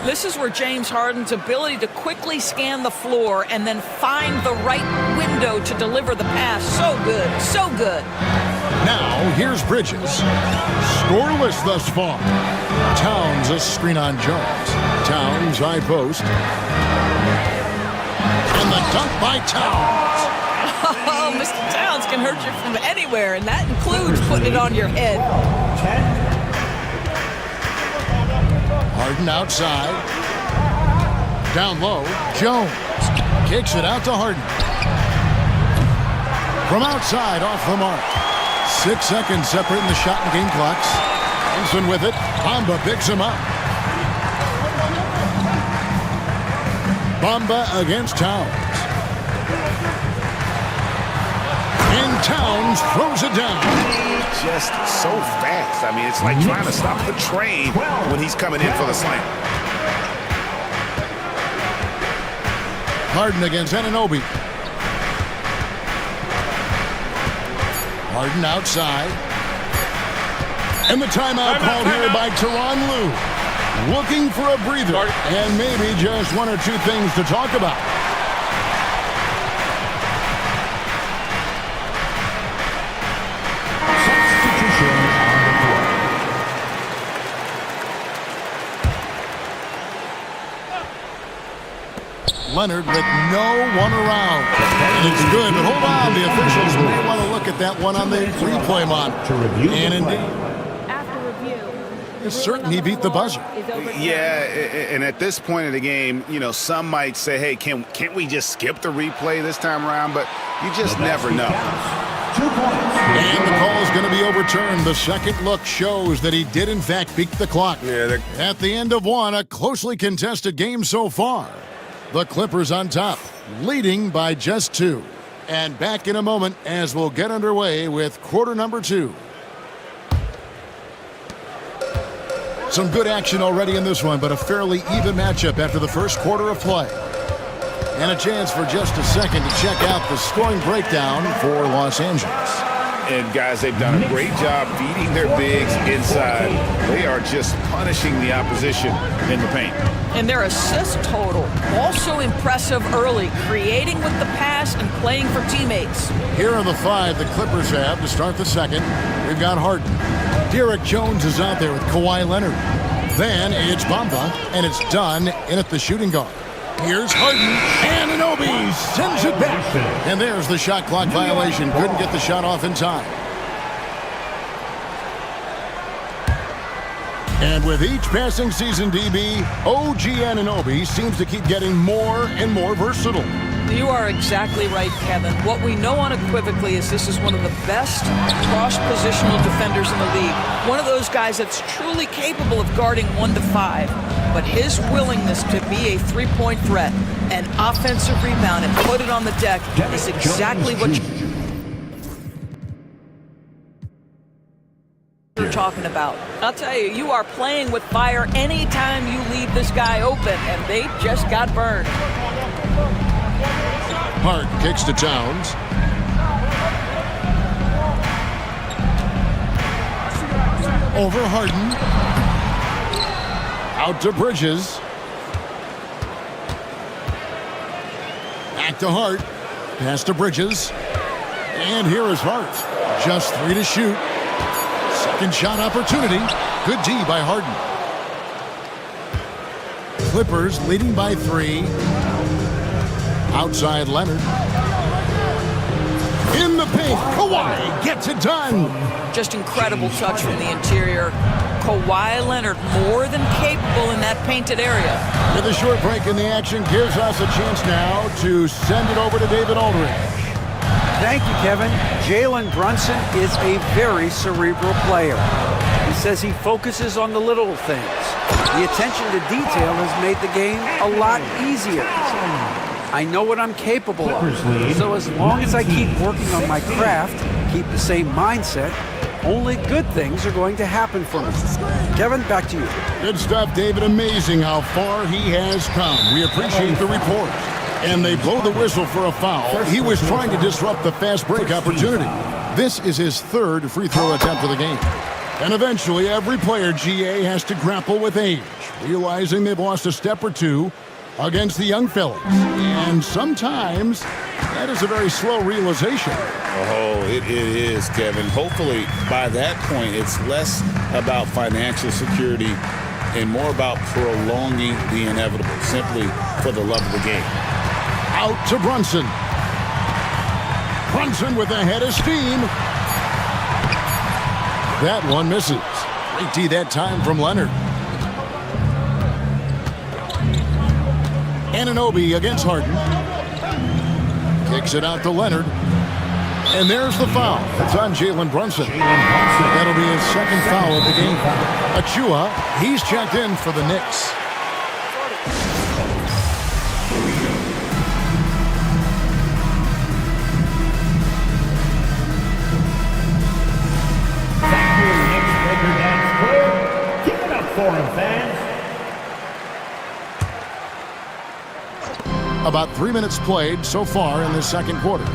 Speaker 3: This is where James Harden's ability to quickly scan the floor and then find the right window to deliver the pass. So good, so good.
Speaker 6: Now, here's Bridges. Scoreless thus far. Towns a screen on Jones. Towns high post. And the dunk by Towns.
Speaker 3: Oh, Mr. Towns can hurt you from anywhere, and that includes putting it on your head.
Speaker 6: Harden outside. Down low. Jones kicks it out to Harden. From outside, off the mark. 6 seconds separating the shot and game clocks. Thompson with it. Bamba picks him up. Bamba against Towns. And Towns throws it down.
Speaker 9: Just so fast. I mean, it's like trying to stop the train when he's coming in for the slam.
Speaker 6: Harden against Anunoby. Harden outside. And the timeout called here by Tyronn Lue. Looking for a breather and maybe just one or two things to talk about. Leonard with no one around. And it's good, but hold on. The officials may want to look at that one on the replay monitor. And indeed, it's certain he beat the buzzer.
Speaker 9: Yeah, and at this point of the game, you know, some might say, hey, can't we just skip the replay this time around? But you just never know.
Speaker 6: And the call is going to be overturned. The second look shows that he did, in fact, beat the clock. At the end of one, a closely contested game so far. The Clippers on top, leading by just 2. And back in a moment as we'll get underway with quarter number 2. Some good action already in this one, but a fairly even matchup after the first quarter of play. And a chance for just a second to check out the scoring breakdown for Los Angeles.
Speaker 9: And guys, they've done a great job feeding their bigs inside. They are just punishing the opposition in the paint.
Speaker 3: And their assist total, also impressive early, creating with the pass and playing for teammates.
Speaker 6: Here are the 5 the Clippers have to start the second. We've got Harden. Derek Jones is out there with Kawhi Leonard. Then it's Bamba, and it's done in at the shooting guard. Here's Harden, and Anunoby sends it back. And there's the shot clock violation. Couldn't get the shot off in time. And with each passing season, DB, OG Anunoby seems to keep getting more and more versatile.
Speaker 3: You are exactly right, Kevin. What we know unequivocally is this is one of the best cross-positional defenders in the league. One of those guys that's truly capable of guarding 1 to 5. But his willingness to be a three-point threat, an offensive rebound, and put it on the deck is exactly what you're talking about. I'll tell you, you are playing with fire anytime you leave this guy open, and they just got burned.
Speaker 6: Hart kicks to Towns. Over Harden. Out to Bridges. Back to Hart. Pass to Bridges. And here is Hart. Just 3 to shoot. Second shot opportunity. Good D by Harden. Clippers leading by 3. Outside Leonard. In the paint. Kawhi gets it done.
Speaker 3: Just incredible touch from the interior. Kawhi Leonard more than capable in that painted area.
Speaker 6: With a short break in the action gives us a chance now to send it over to David Aldridge.
Speaker 8: Thank you, Kevin. Jalen Brunson is a very cerebral player. He's says he focuses on the little things. The attention to detail has made the game a lot easier. I know what I'm capable of, so as long as I keep working on my craft, keep the same mindset, only good things are going to happen for me. Kevin, back to you.
Speaker 6: Good stuff, David. Amazing how far he has come. We appreciate the report. And they blow the whistle for a foul. He was trying to disrupt the fast break opportunity. This is his third free throw attempt of the game. And eventually, every player, GA, has to grapple with age, realizing they've lost a step or two against the young fellas. And sometimes, that is a very slow realization.
Speaker 11: Oh, it is, Kevin. Hopefully, by that point, it's less about financial security and more about prolonging the inevitable, simply for the love of the game.
Speaker 6: Out to Brunson. Brunson with a head of steam. That one misses. Great D that time from Leonard. Anunoby against Harden. Kicks it out to Leonard. And there's the foul. It's on Jalen Brunson. That'll be his second foul of the game. Achua, he's checked in for the Knicks. About 3 minutes played so far in the second quarter.
Speaker 4: 2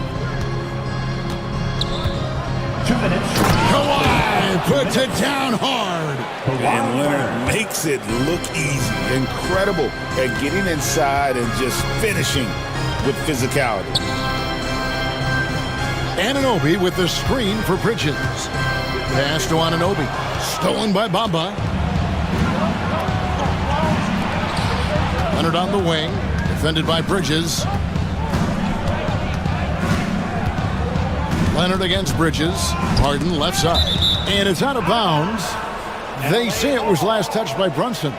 Speaker 4: minutes.
Speaker 6: Kawhi puts it down hard.
Speaker 11: And Leonard makes it look easy. Incredible at getting inside and just finishing with physicality.
Speaker 6: Anunoby with the screen for Bridges. Pass to Anunoby. Stolen by Bamba. Leonard on the wing. Defended by Bridges. Leonard against Bridges. Harden left side. And it's out of bounds. They say it was last touched by Brunson.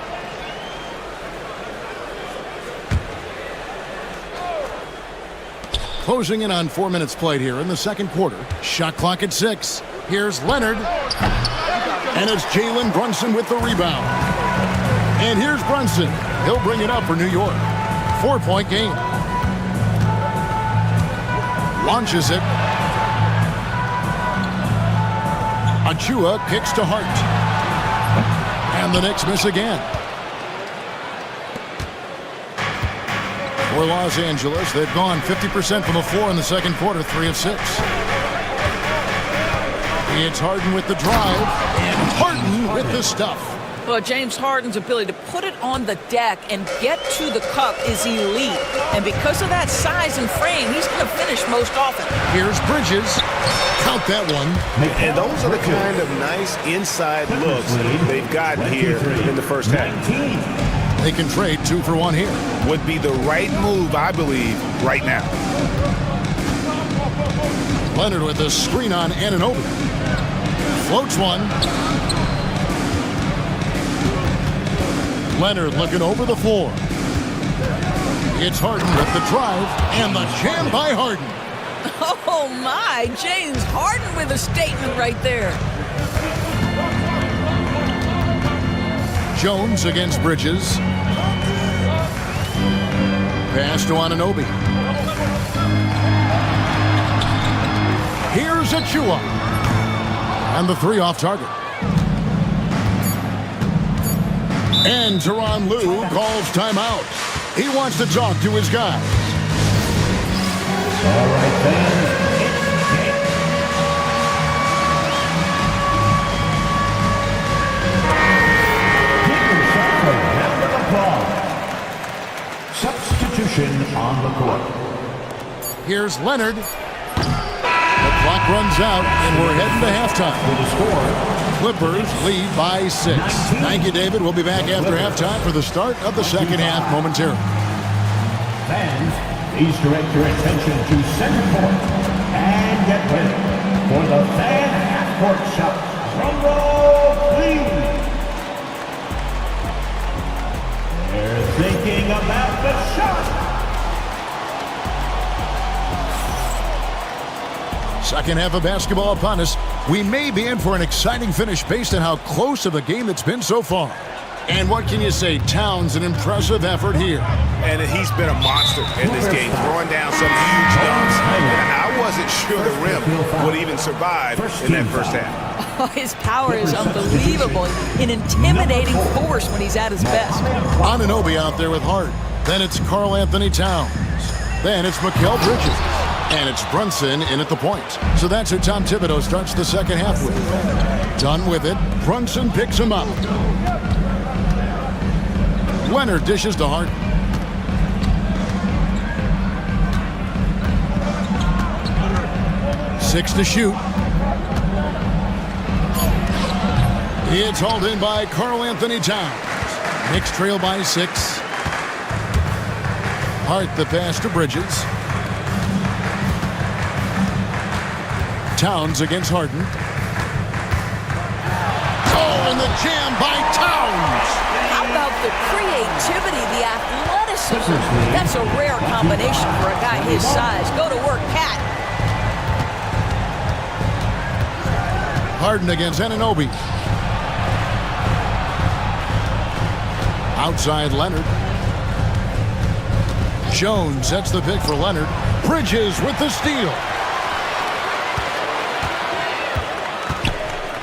Speaker 6: Closing in on 4 minutes played here in the second quarter. Shot clock at 6. Here's Leonard. And it's Jalen Brunson with the rebound. And here's Brunson. He'll bring it up for New York. 4-point game. Launches it. Achua kicks to Hart. And the Knicks miss again. For Los Angeles, they've gone 50% from the floor in the second quarter, 3 of 6. It's Harden with the drive, and Harden with the stuff.
Speaker 3: Well, James Harden's ability to put it on the deck and get to the cup is elite. And because of that size and frame, he's going to finish most often.
Speaker 6: Here's Bridges. Count that one.
Speaker 1: And those are the kind of nice inside looks they've gotten here in the first half.
Speaker 6: They can trade 2 for 1 here.
Speaker 11: Would be the right move, I believe, right now.
Speaker 6: Leonard with the screen on Anunoby. Floats one. Leonard looking over the floor. It's Harden with the drive and the jam by Harden.
Speaker 3: Oh my, James Harden with a statement right there.
Speaker 6: Jones against Bridges. Pass to Anunoby. Here's Achua. And the 3 off target. And Tyronn Lue calls timeout. He wants to talk to his guys.
Speaker 4: All right, fans, substitution on the court.
Speaker 6: Here's Leonard. The clock runs out, and we're heading to halftime.
Speaker 4: For the score,
Speaker 6: Clippers lead by 6. Thank you, David. We'll be back after halftime for the start of the second half momentarily.
Speaker 4: Fans, please direct your attention to center court and get ready for the fan half-court shot. Drum roll, please. They're thinking about the shot.
Speaker 6: Second half of basketball upon us. We may be in for an exciting finish based on how close of a game it's been so far. And what can you say? Towns, an impressive effort here.
Speaker 9: And he's been a monster in this game, throwing down some huge dunks. And I wasn't sure the rim would even survive in that first half.
Speaker 3: Oh, his power is unbelievable. An intimidating force when he's at his best.
Speaker 6: Anunoby out there with Hart. Then it's Karl Anthony Towns. Then it's Mikal Bridges. And it's Brunson in at the point. So that's who Tom Thibodeau starts the second half with. Done with it. Brunson picks him up. Leonard dishes to Hart. Six to shoot. It's hauled in by Karl Anthony Towns. Knicks trail by 6. Hart the pass to Bridges. Towns against Harden. Oh, and the jam by Towns.
Speaker 3: How about the creativity, the athleticism? That's a rare combination for a guy his size. Go to work, Cat.
Speaker 6: Harden against Anunoby. Outside Leonard. Jones sets the pick for Leonard. Bridges with the steal.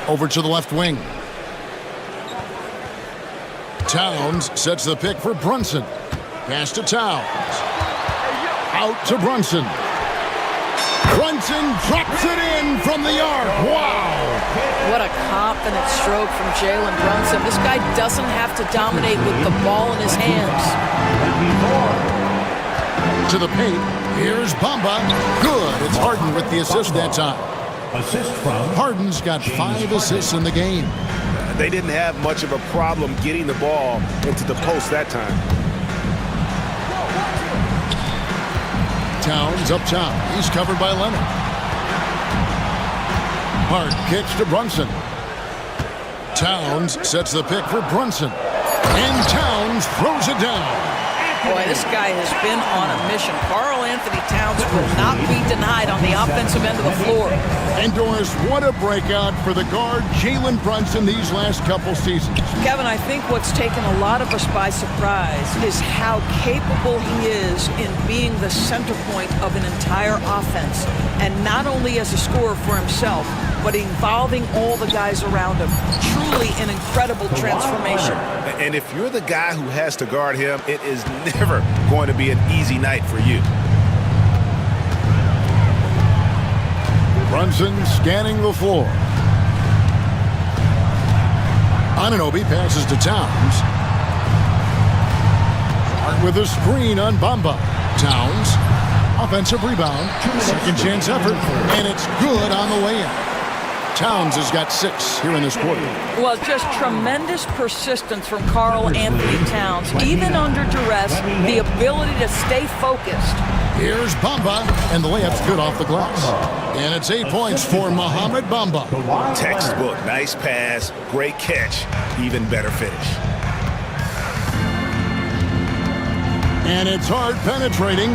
Speaker 6: Over to the left wing. Towns sets the pick for Brunson. Pass to Towns. Out to Brunson. Brunson drops it in from the arc. Wow!
Speaker 3: What a confident stroke from Jalen Brunson. This guy doesn't have to dominate with the ball in his hands.
Speaker 6: To the paint. Here's Bamba. Good. It's Harden with the assist that time.
Speaker 4: Assist from
Speaker 6: Harden's got 5 assists in the game.
Speaker 9: They didn't have much of a problem getting the ball into the post that time.
Speaker 6: Towns up top. He's covered by Leonard. Hart kicks to Brunson. Towns sets the pick for Brunson. And Towns throws it down.
Speaker 3: Boy, this guy has been on a mission. Karl Anthony Towns will not be denied on the offensive end of the floor.
Speaker 6: And Doris, what a breakout for the guard Jalen Brunson these last couple seasons.
Speaker 3: Kevin, I think what's taken a lot of us by surprise is how capable he is in being the center point of an entire offense. And not only as a scorer for himself, but involving all the guys around him. Truly an incredible transformation.
Speaker 9: And if you're the guy who has to guard him, it is never going to be an easy night for you.
Speaker 6: Brunson scanning the floor. Anunoby passes to Towns. Hart with a screen on Bamba. Towns, offensive rebound, second chance effort, and it's good on the way in. Towns has got 6 here in this quarter.
Speaker 3: Well, just tremendous persistence from Karl Anthony Towns. Even under duress, the ability to stay focused.
Speaker 6: Here's Bamba, and the layup's good off the glass. And it's 8 points for Mohamed Bamba.
Speaker 9: Textbook, nice pass, great catch, even better finish.
Speaker 6: And it's Hart penetrating.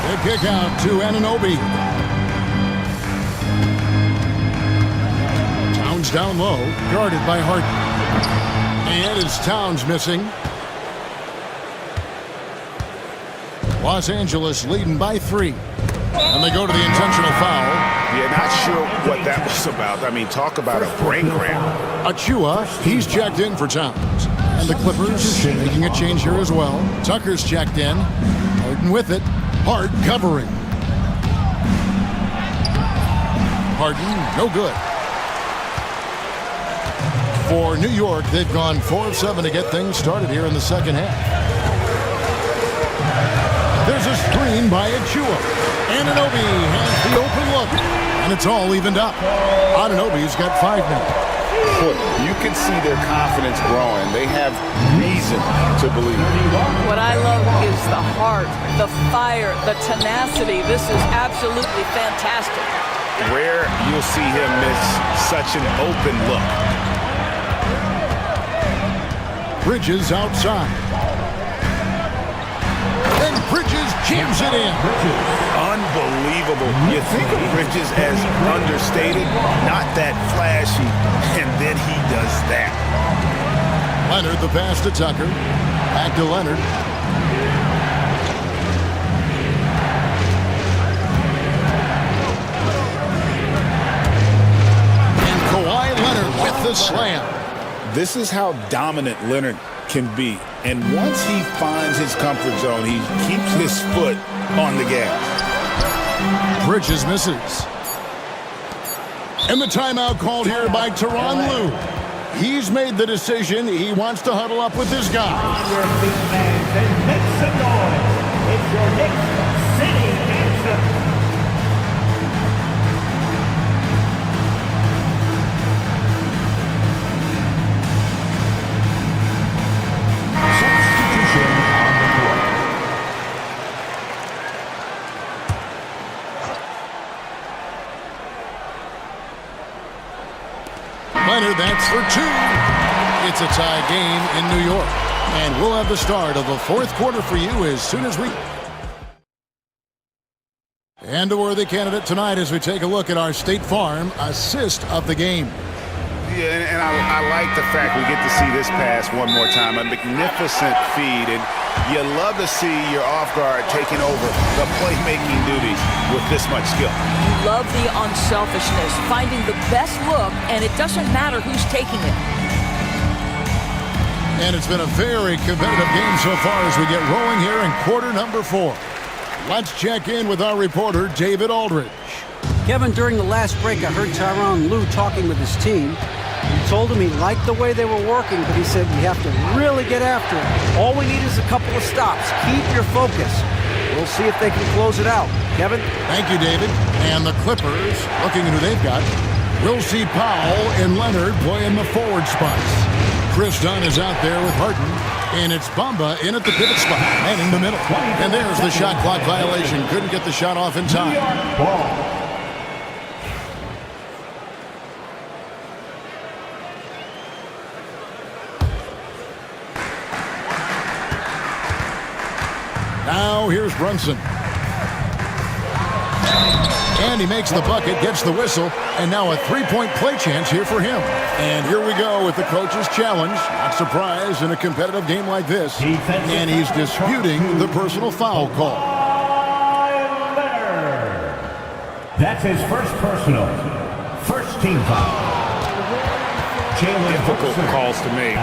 Speaker 6: The kick out to Anunoby. Towns down low, guarded by Hart. And it's Towns missing. Los Angeles leading by 3. And they go to the intentional foul.
Speaker 9: Yeah, not sure what that was about. I mean, talk about a brain cramp.
Speaker 6: Achua, he's checked in for Towns. And the Clippers making a change here as well. Tucker's checked in. Harden with it. Hart covering. Harden, no good. For New York, they've gone 4 of 7 to get things started here in the second half. There's a screen by Achua. Anunoby has the open look. And it's all evened up. Anunoby's got 5 now.
Speaker 9: Look, you can see their confidence growing. They have reason to believe.
Speaker 3: What I love is the heart, the fire, the tenacity. This is absolutely fantastic.
Speaker 9: Rare you'll see him miss such an open look.
Speaker 6: Bridges outside. And Bridges jams it in.
Speaker 9: Unbelievable. You think of Bridges as understated, not that flashy, and then he does that.
Speaker 6: Leonard, the pass to Tucker. Back to Leonard. And Kawhi Leonard with the slam.
Speaker 9: This is how dominant Leonard can be. And once he finds his comfort zone, he keeps his foot on the gas.
Speaker 6: Bridges misses. And the timeout called here by Tyronn Lue. He's made the decision. He wants to huddle up with his guys.
Speaker 4: Your big fans and make some noise. It's your Knicks City anthem. Substitution on the court.
Speaker 6: Leonard, that's for two. It's a tie game in New York. And we'll have the start of the fourth quarter for you as soon as we... And a worthy candidate tonight as we take a look at our State Farm assist of the game.
Speaker 9: Yeah, and I like the fact we get to see this pass one more time. A magnificent feed, and you love to see your off guard taking over the playmaking duties with this much skill.
Speaker 3: You love the unselfishness, finding the best look, and it doesn't matter who's taking it.
Speaker 6: And it's been a very competitive game so far as we get rolling here in quarter number 4. Let's check in with our reporter, David Aldridge.
Speaker 8: Kevin, during the last break, I heard Tyronn Lue talking with his team. He told him he liked the way they were working, but he said we have to really get after it. All we need is a couple of stops. Keep your focus. We'll see if they can close it out. Kevin?
Speaker 6: Thank you, David. And the Clippers, looking at who they've got, we'll see Powell and Leonard playing the forward spots. Chris Dunn is out there with Harden, and it's Bamba in at the pivot spot, manning the middle. And there's the shot clock violation. Couldn't get the shot off in time.
Speaker 4: Ball.
Speaker 6: Now here's Brunson. And he makes the bucket, gets the whistle, and now a three-point play chance here for him. And here we go with the coach's challenge. Not surprised in a competitive game like this. And he's disputing the personal foul call.
Speaker 4: That's his first personal. First team foul.
Speaker 9: Difficult calls to make.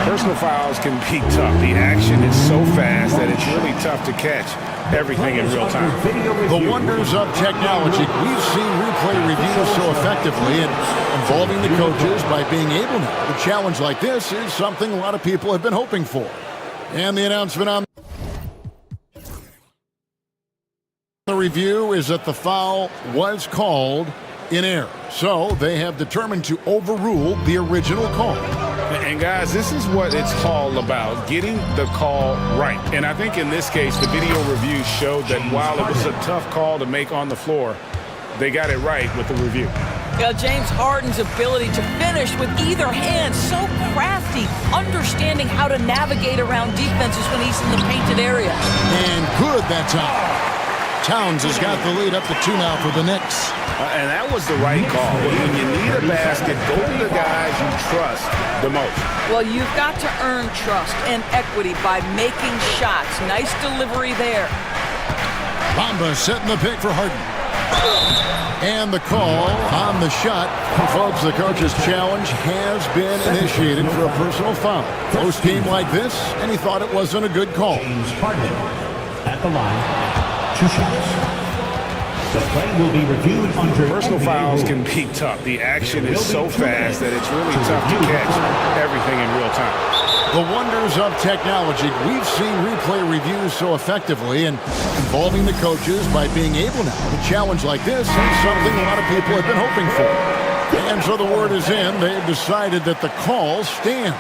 Speaker 9: Personal fouls can be tough. The action is so fast that it's really tough to catch everything in real time.
Speaker 6: The wonders of technology. We've seen replay reviews so effectively and involving the coaches by being able to. A challenge like this is something a lot of people have been hoping for. And the announcement on the review is that the foul was called in error. So they have determined to overrule the original call.
Speaker 9: And guys, this is what it's all about, getting the call right. And I think in this case, the video review showed that while it was a tough call to make on the floor, they got it right with the review.
Speaker 3: Yeah, James Harden's ability to finish with either hand, so crafty, understanding how to navigate around defenses when he's in the painted area.
Speaker 6: And good that time. Towns has got the lead up to 2 now for the Knicks.
Speaker 9: And that was the right call. When you need a basket, go to the guys you trust the most.
Speaker 3: Well, you've got to earn trust and equity by making shots. Nice delivery there.
Speaker 6: Bamba setting the pick for Harden. And the call on the shot. Folks, the coach's challenge has been initiated for a personal foul. Close game like this, and he thought it wasn't a good call.
Speaker 4: James Harden at the line. 2 shots. The play will be reviewed under
Speaker 9: personal fouls can be tough. The action is so fast that it's really tough to catch everything in real time.
Speaker 6: The wonders of technology. We've seen replay reviews so effectively and involving the coaches by being able now to challenge like this is something a lot of people have been hoping for. And so the word is in. They've decided that the call stands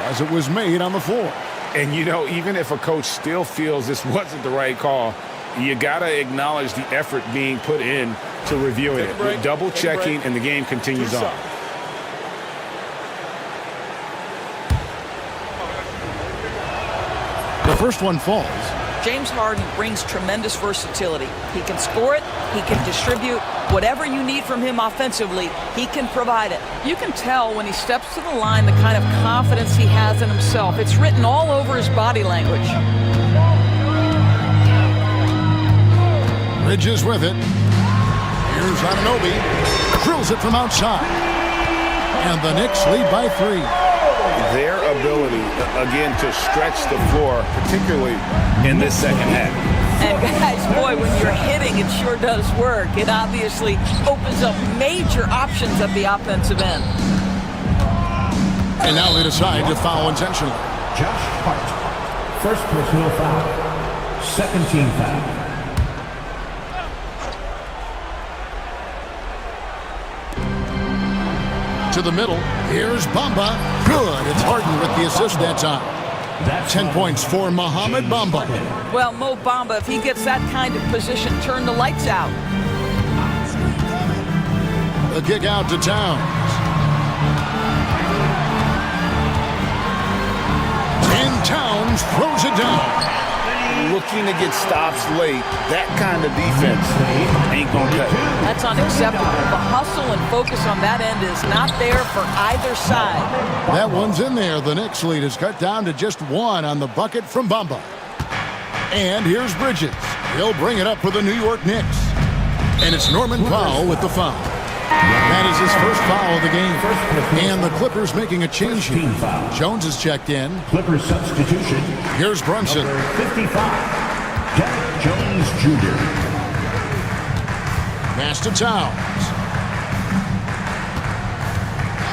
Speaker 6: as it was made on the floor.
Speaker 9: And you know, even if a coach still feels this wasn't the right call, you got to acknowledge the effort being put in to reviewing it. We're double checking, and the game continues on.
Speaker 6: The first one falls.
Speaker 3: James Harden brings tremendous versatility. He can score it, he can distribute. Whatever you need from him offensively, he can provide it. You can tell when he steps to the line the kind of confidence he has in himself. It's written all over his body language.
Speaker 6: Bridges with it. Here's Anunoby. Drills it from outside. And the Knicks lead by 3.
Speaker 9: Their ability, again, to stretch the floor, particularly in this second half.
Speaker 3: And guys, boy, when you're hitting, it sure does work. It obviously opens up major options at the offensive end.
Speaker 6: And now they decide to foul intentionally.
Speaker 4: Josh Hart. First personal foul. Second team foul.
Speaker 6: To the middle. Here's Bamba. Good. It's Harden with the assist that time. That's 10 points for Mohamed Bamba.
Speaker 3: Well, Mo Bamba, if he gets that kind of position, turn the lights out.
Speaker 6: The kick out to Towns. And Towns throws it down.
Speaker 9: Looking to get stops late, that kind of defense ain't gonna cut it.
Speaker 3: That's unacceptable. The hustle and focus on that end is not there for either side.
Speaker 6: That one's in there. The Knicks lead is cut down to just 1 on the bucket from Bamba. And here's Bridges. He'll bring it up for the New York Knicks. And it's Norman Powell with the foul. That is his first foul of the game. And the Clippers making a change here. Jones is checked in.
Speaker 4: Clippers substitution.
Speaker 6: Here's Brunson.
Speaker 4: Number 55, Derek Jones Jr.
Speaker 6: Pass to Towns.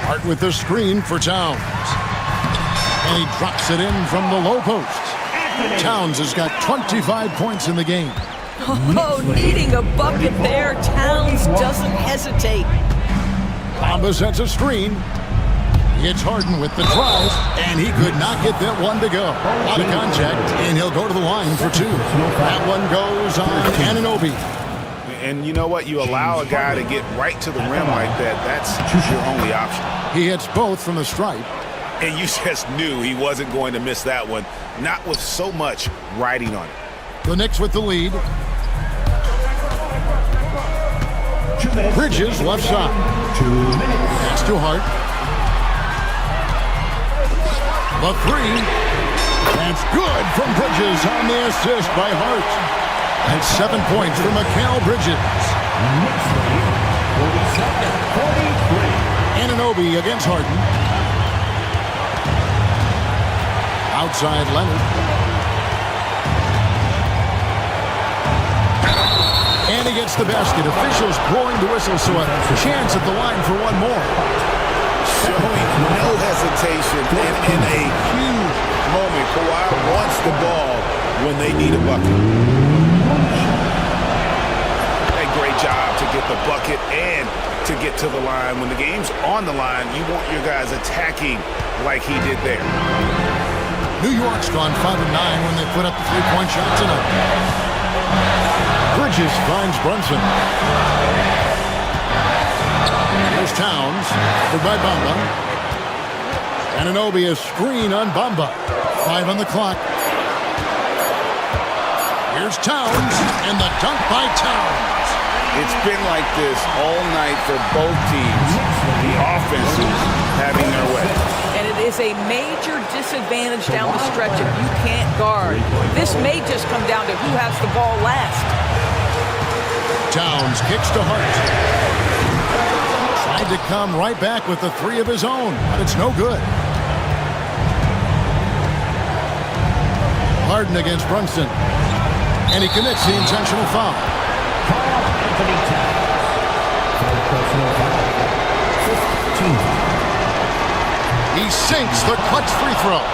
Speaker 6: Hart with the screen for Towns. And he drops it in from the low post. Towns has got 25 points in the game.
Speaker 3: Oh, needing a bucket there. Towns doesn't hesitate.
Speaker 6: Bamba sets a screen. It's Harden with the drive, and he could not get that one to go. A lot of contact, and he'll go to the line for 2. That one goes on Anunoby.
Speaker 9: And you know what? You allow a guy to get right to the rim like that, that's your only option.
Speaker 6: He hits both from the stripe.
Speaker 9: And you just knew he wasn't going to miss that one, not with so much riding on it.
Speaker 6: The Knicks with the lead. Bridges left side. Pass to Hart. The 3. That's good from Bridges on the assist by Hart. And 7 points for Mikal Bridges. Anunoby against Harden. Outside Leonard. And he gets the basket. Officials blowing the whistle, so a chance at the line for one more.
Speaker 9: Showing no hesitation and in a huge moment. Kawhi wants the ball when they need a bucket. A great job to get the bucket and to get to the line. When the game's on the line, you want your guys attacking like he did there.
Speaker 6: New York's gone 5-9 when they put up the three-point shot tonight. Bridges finds Brunson. Here's Towns. Covered by Bamba. Anunoby a screen on Bamba. 5 on the clock. Here's Towns. And the dunk by Towns.
Speaker 9: It's been like this all night for both teams. The offenses having their way.
Speaker 3: And it is a major disadvantage down the stretch if you can't guard. This may just come down to who has the ball last.
Speaker 6: Towns kicks to Hart. Tried to come right back with the 3 of his own, but it's no good. Harden against Brunson. And he commits the intentional foul. He sinks the clutch free throw.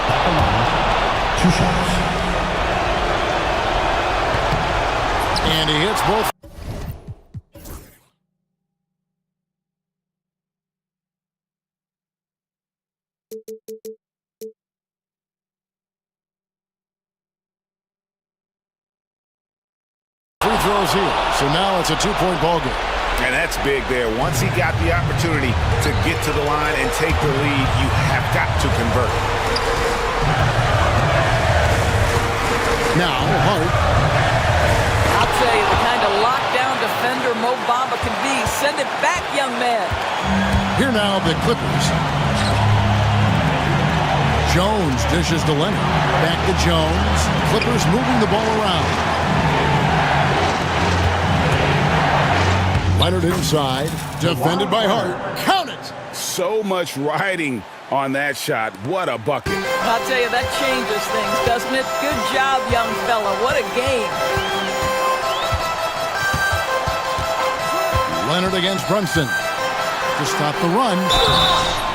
Speaker 4: 2 shots.
Speaker 6: And he hits both. Free throws here. So now it's a 2-point ball game.
Speaker 9: And that's big there. Once he got the opportunity to get to the line and take the lead, you have got to convert.
Speaker 6: Now, Hart.
Speaker 3: I'll tell you, the kind of lockdown defender Mo Bamba can be. Send it back, young man.
Speaker 6: Here now, the Clippers. Jones dishes to Leonard. Back to Jones. Clippers moving the ball around. Leonard inside. Defended by Hart. Count it!
Speaker 9: So much riding on that shot. What a bucket.
Speaker 3: I'll tell you, that changes things, doesn't it? Good job, young fella. What a game.
Speaker 6: Leonard against Brunson. To stop the run.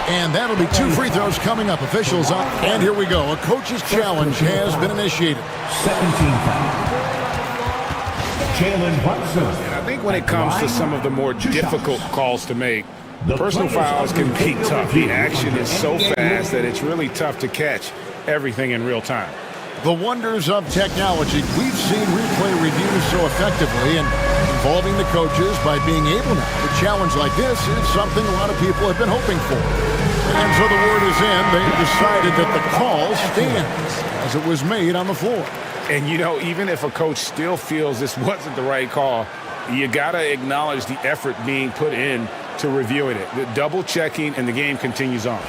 Speaker 6: And that'll be 2 free throws coming up. Officials up. And here we go. A coach's challenge has been initiated.
Speaker 4: 17 foul. Jalen Brunson.
Speaker 9: And I think when it comes to some of the more difficult calls to make, personal fouls can be tough. The action is so fast that it's really tough to catch everything in real time.
Speaker 6: The wonders of technology. We've seen replay reviews so effectively, and involving the coaches by being able now to challenge like this is something a lot of people have been hoping for. And so the word is in. They've decided that the call stands as it was made on the floor.
Speaker 9: And, you know, even if a coach still feels this wasn't the right call, you got to acknowledge the effort being put in to reviewing it. The double checking, and the game continues on.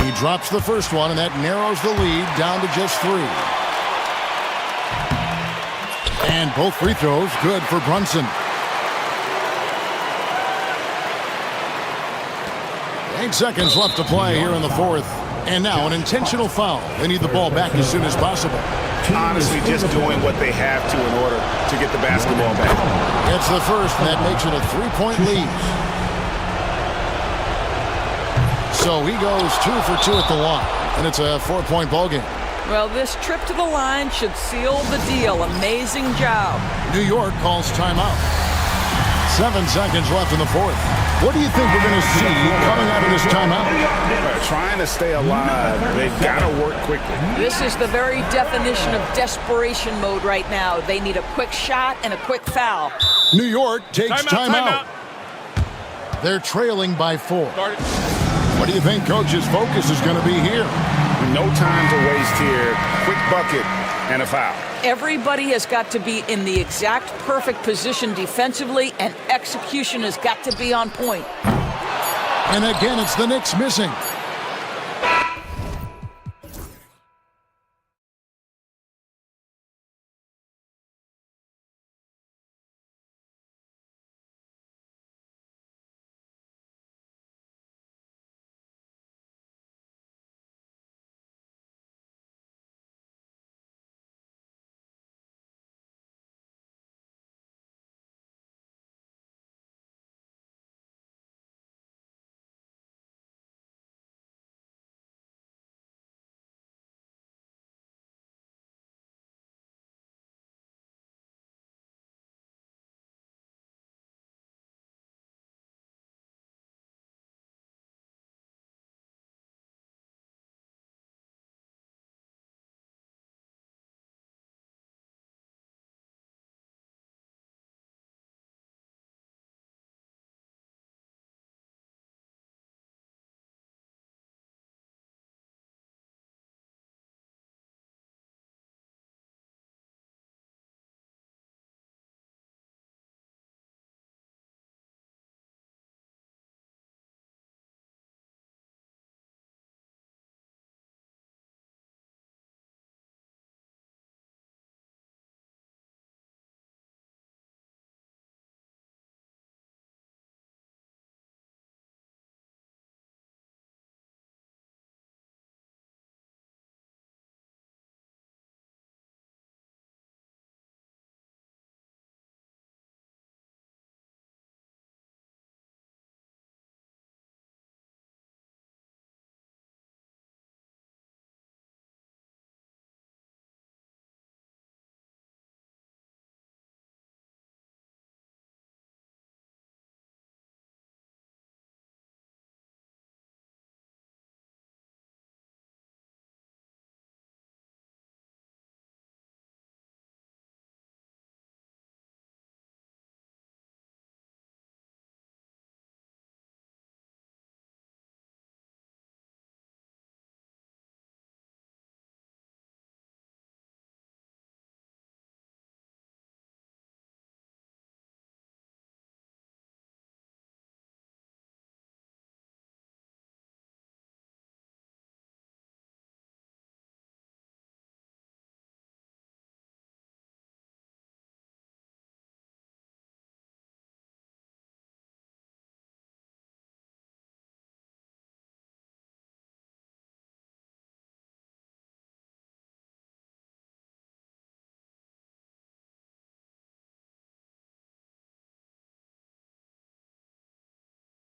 Speaker 6: He drops the first one, and that narrows the lead down to just 3. And both free throws good for Brunson. 8 seconds left to play here in the fourth. And now an intentional foul. They need the ball back as soon as possible.
Speaker 9: Honestly, just doing what they have to in order to get the basketball back.
Speaker 6: It's the first, and that makes it a 3-point lead. So he goes 2 for 2 at the line, and it's a 4-point ball game.
Speaker 3: Well, this trip to the line should seal the deal. Amazing job.
Speaker 6: New York calls timeout. 7 seconds left in the fourth. What do you think we're going to see coming out of this timeout?
Speaker 9: Trying to stay alive. They've got to work quickly.
Speaker 3: This is the very definition of desperation mode right now. They need a quick shot and a quick foul.
Speaker 6: New York takes timeout. They're trailing by 4. What do you think coach's focus is going to be here?
Speaker 9: No time to waste here. Quick bucket and a foul.
Speaker 3: Everybody has got to be in the exact perfect position defensively, and execution has got to be on point.
Speaker 6: And again, it's the Knicks missing.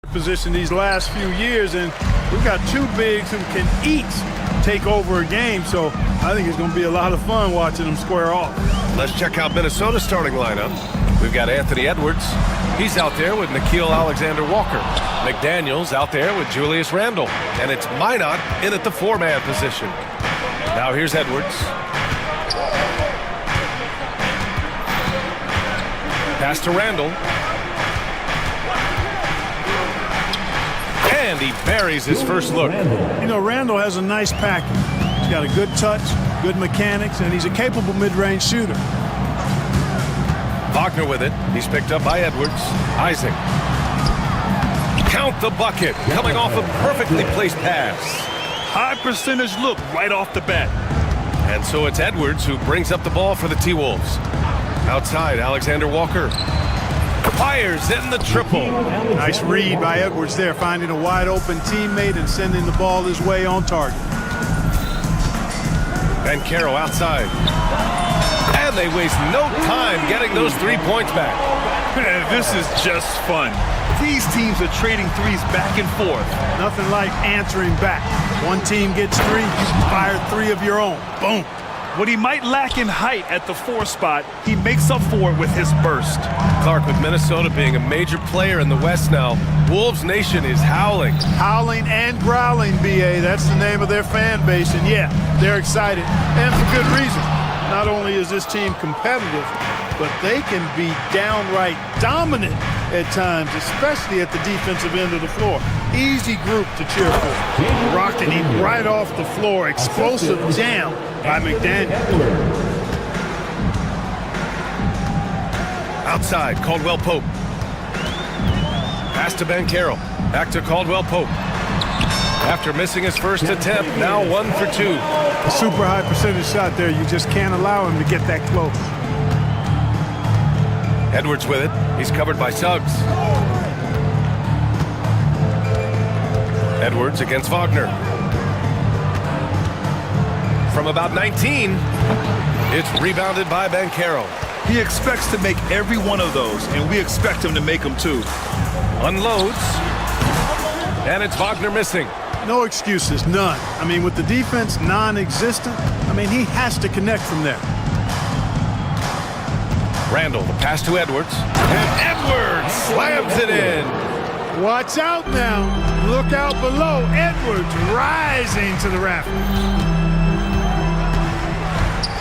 Speaker 14: position these last few years, and we've got two bigs who can each take over a game, so I think it's going to be a lot of fun watching them square off.
Speaker 1: Let's check out Minnesota's starting lineup. We've got Anthony Edwards. He's out there with Nickeil Alexander-Walker. McDaniels out there with Julius Randle. And it's Minot in at the four-man position. Now here's Edwards. Pass to Randle. And he buries his first look.
Speaker 14: You know, Randle has a nice package. He's got a good touch, good mechanics, and he's a capable mid-range shooter.
Speaker 1: Wagner with it. He's picked up by Edwards. Isaac. Count the bucket. Coming off a perfectly placed pass.
Speaker 2: High percentage look right off the bat.
Speaker 1: And so it's Edwards who brings up the ball for the T-Wolves. Outside, Alexander Walker. Fires in the triple.
Speaker 14: Nice read by Edwards there, finding a wide open teammate and sending the ball his way on target.
Speaker 1: Banchero outside. And they waste no time getting those 3 points back.
Speaker 2: This is just fun. These teams are trading threes back and forth.
Speaker 14: Nothing like answering back. One team gets three, you fire three of your own. Boom.
Speaker 2: What he might lack in height at the 4 spot, he makes up for it with his burst.
Speaker 1: Clark, with Minnesota being a major player in the West now, Wolves Nation is howling.
Speaker 14: Howling and growling, BA. That's the name of their fan base. And yeah, they're excited. And for good reason. Not only is this team competitive, but they can be downright dominant at times, especially at the defensive end of the floor. Easy group to cheer for. Rocking him right off the floor. Explosive jam by McDaniel.
Speaker 1: Outside, Caldwell Pope. Pass to Banchero. Back to Caldwell Pope. After missing his first attempt, now 1 for 2.
Speaker 14: A super high percentage shot there. You just can't allow him to get that close.
Speaker 1: Edwards with it. He's covered by Suggs. Edwards against Wagner. From about 19, it's rebounded by Banchero.
Speaker 2: He expects to make every one of those, and we expect him to make them too.
Speaker 1: Unloads. And it's Wagner missing.
Speaker 14: No excuses, none. I mean, with the defense non-existent, I mean, he has to connect from there.
Speaker 1: Randle, the pass to Edwards. And Edwards slams it in.
Speaker 14: Watch out now. Look out below. Edwards rising to the rafters.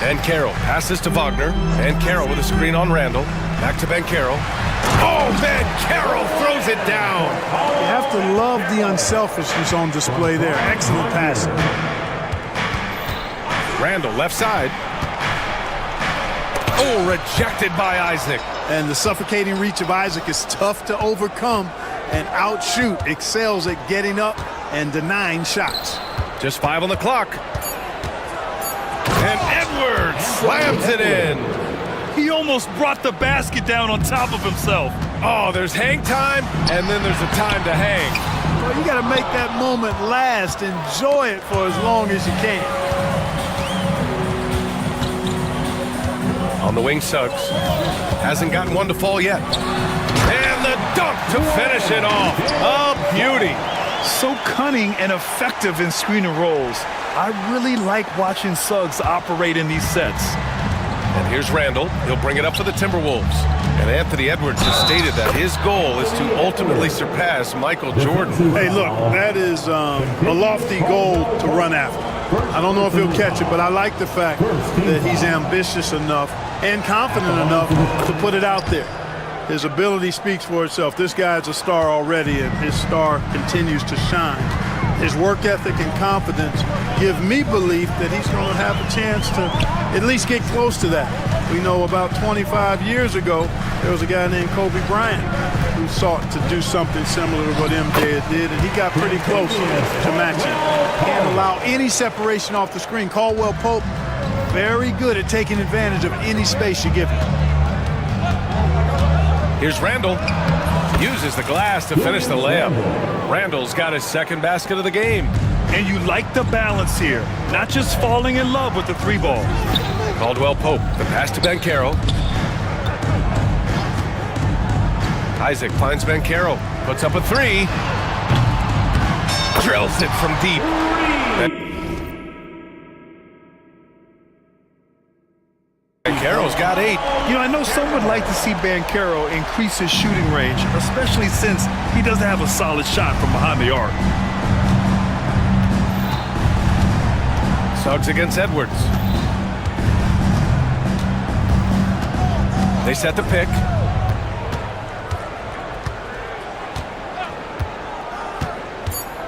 Speaker 1: And Banchero passes to Wagner. Banchero with a screen on Randle. Back to Banchero. Oh, Banchero throws it down.
Speaker 14: You have to love the unselfishness on display there. Excellent passing.
Speaker 1: Randle left side. Oh, rejected by Isaac.
Speaker 14: And the suffocating reach of Isaac is tough to overcome, and outshoot excels at getting up and denying shots.
Speaker 1: Just 5 on the clock. And Edwards slams it in.
Speaker 2: He almost brought the basket down on top of himself.
Speaker 1: Oh, there's hang time, and then there's a time to hang.
Speaker 14: Well, you got to make that moment last. Enjoy it for as long as you can.
Speaker 1: On the wing, Suggs. Hasn't gotten one to fall yet. And the dunk to finish it off. A beauty.
Speaker 2: So cunning and effective in screen and rolls. I really like watching Suggs operate in these sets.
Speaker 1: And here's Randle. He'll bring it up for the Timberwolves. And Anthony Edwards has stated that his goal is to ultimately surpass Michael Jordan.
Speaker 14: Hey, look, that is a lofty goal to run after. I don't know if he'll catch it, but I like the fact that he's ambitious enough and confident enough to put it out there. His ability speaks for itself. This guy's a star already, and his star continues to shine. His work ethic and confidence give me belief that he's going to have a chance to at least get close to that. We know about 25 years ago, there was a guy named Kobe Bryant who sought to do something similar to what MJ did, and he got pretty close to matching. Can't allow any separation off the screen. Caldwell Pope, very good at taking advantage of any space you give him.
Speaker 1: Here's Randle. Uses the glass to finish the layup. Randle's got his second basket of the game.
Speaker 2: And you like the balance here. Not just falling in love with the 3-ball.
Speaker 1: Caldwell Pope, the pass to Banchero. Isaac finds Banchero. Puts up a three. Drills it from deep. Banchero's got 8.
Speaker 2: You know, I know some would like to see Banchero increase his shooting range, especially since he doesn't have a solid shot from behind the arc.
Speaker 1: Suggs against Edwards. They set the pick.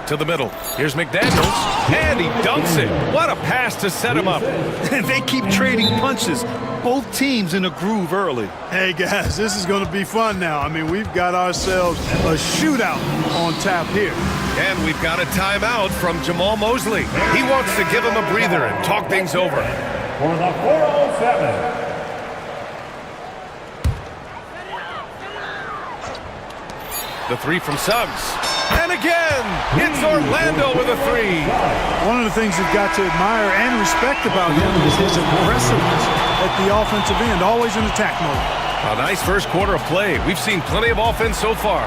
Speaker 1: To the middle. Here's McDaniels, and he dunks it. What a pass to set him up.
Speaker 2: They keep trading punches. Both teams in a groove early.
Speaker 14: Hey, guys, this is going to be fun now. I mean, we've got ourselves a shootout on tap here.
Speaker 1: And we've got a timeout from Jamal Mosley. He wants to give him a breather and talk things over.
Speaker 4: For the 407.
Speaker 1: The three from Suggs. And again, it's Orlando with a three.
Speaker 14: One of the things you've got to admire and respect about him is his aggressiveness at the offensive end, always in attack mode.
Speaker 1: A nice first quarter of play. We've seen plenty of offense so far.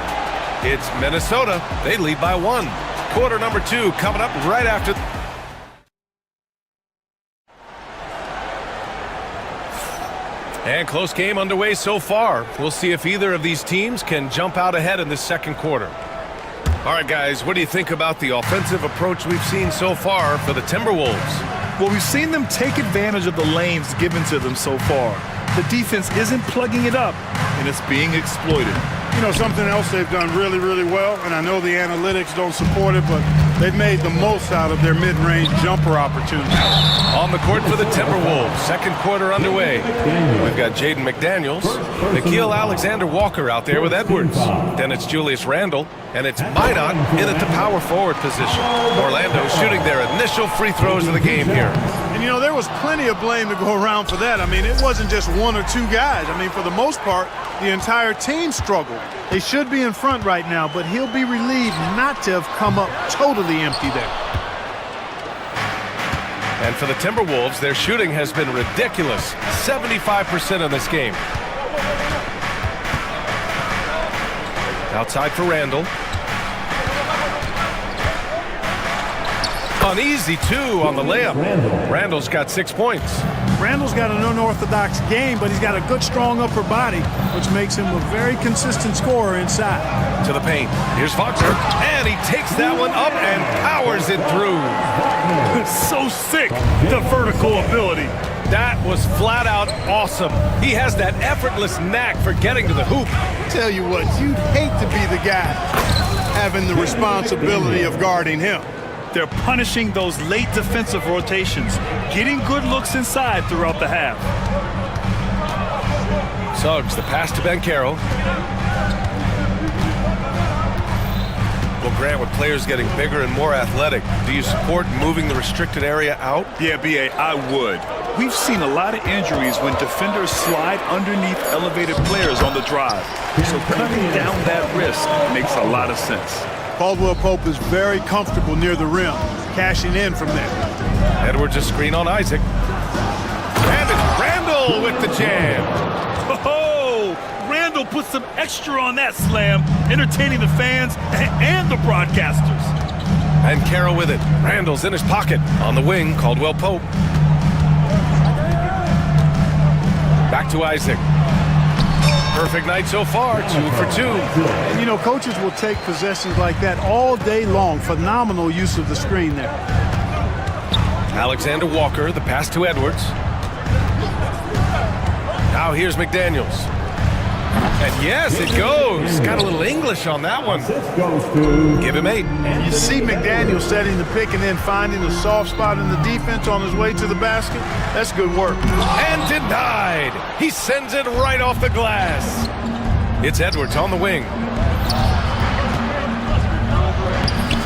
Speaker 1: It's Minnesota. They lead by 1. Quarter number 2 coming up right after. And close game underway so far. We'll see if either of these teams can jump out ahead in this second quarter. All right, guys, what do you think about the offensive approach we've seen so far for the Timberwolves?
Speaker 2: Well, we've seen them take advantage of the lanes given to them so far. The defense isn't plugging it up, and it's being exploited.
Speaker 14: You know, something else they've done really, really well, and I know the analytics don't support it, but they've made the most out of their mid-range jumper opportunities.
Speaker 1: On the court for the Timberwolves, second quarter underway. We've got Jaden McDaniels, Nickeil Alexander-Walker out there with Edwards. Then it's Julius Randle, and it's Minot in at the power forward position. Orlando shooting their initial free throws of the game here.
Speaker 14: And, you know, there was plenty of blame to go around for that. I mean, it wasn't just 1 or 2 guys. I mean, for the most part, the entire team struggled. They should be in front right now, but he'll be relieved not to have come up totally empty there.
Speaker 1: And for the Timberwolves, their shooting has been ridiculous. 75% in this game. Outside for Randle. An easy 2 on the layup. Randle's got 6 points.
Speaker 14: Randle's got an unorthodox game, but he's got a good, strong upper body, which makes him a very consistent scorer inside.
Speaker 1: To the paint. Here's Foxer, and he takes that one up and powers it through.
Speaker 2: So sick, the vertical ability.
Speaker 1: That was flat out awesome. He has that effortless knack for getting to the hoop.
Speaker 14: Tell you what, you'd hate to be the guy having the responsibility of guarding him.
Speaker 2: They're punishing those late defensive rotations, getting good looks inside throughout the half.
Speaker 1: Suggs, the pass to Banchero. Well, Grant, with players getting bigger and more athletic, do you support moving the restricted area out?
Speaker 2: Yeah, B.A., I would. We've seen a lot of injuries when defenders slide underneath elevated players on the drive. So cutting down that risk makes a lot of sense.
Speaker 14: Caldwell Pope is very comfortable near the rim, cashing in from there.
Speaker 1: Edwards a screen on Isaac. And it's Randle with the jam.
Speaker 2: Oh, Randle put some extra on that slam, entertaining the fans and the broadcasters.
Speaker 1: And Carroll with it. Randle's in his pocket. On the wing, Caldwell Pope. Back to Isaac. Perfect night so far, 2 for 2.
Speaker 14: And, you know, coaches will take possessions like that all day long. Phenomenal use of the screen there.
Speaker 1: Alexander Walker, the pass to Edwards. Now here's McDaniels. And yes, it goes. Got a little English on that one. Give him 8.
Speaker 14: You see McDaniel setting the pick and then finding a soft spot in the defense on his way to the basket. That's good work.
Speaker 1: And denied. He sends it right off the glass. It's Edwards on the wing.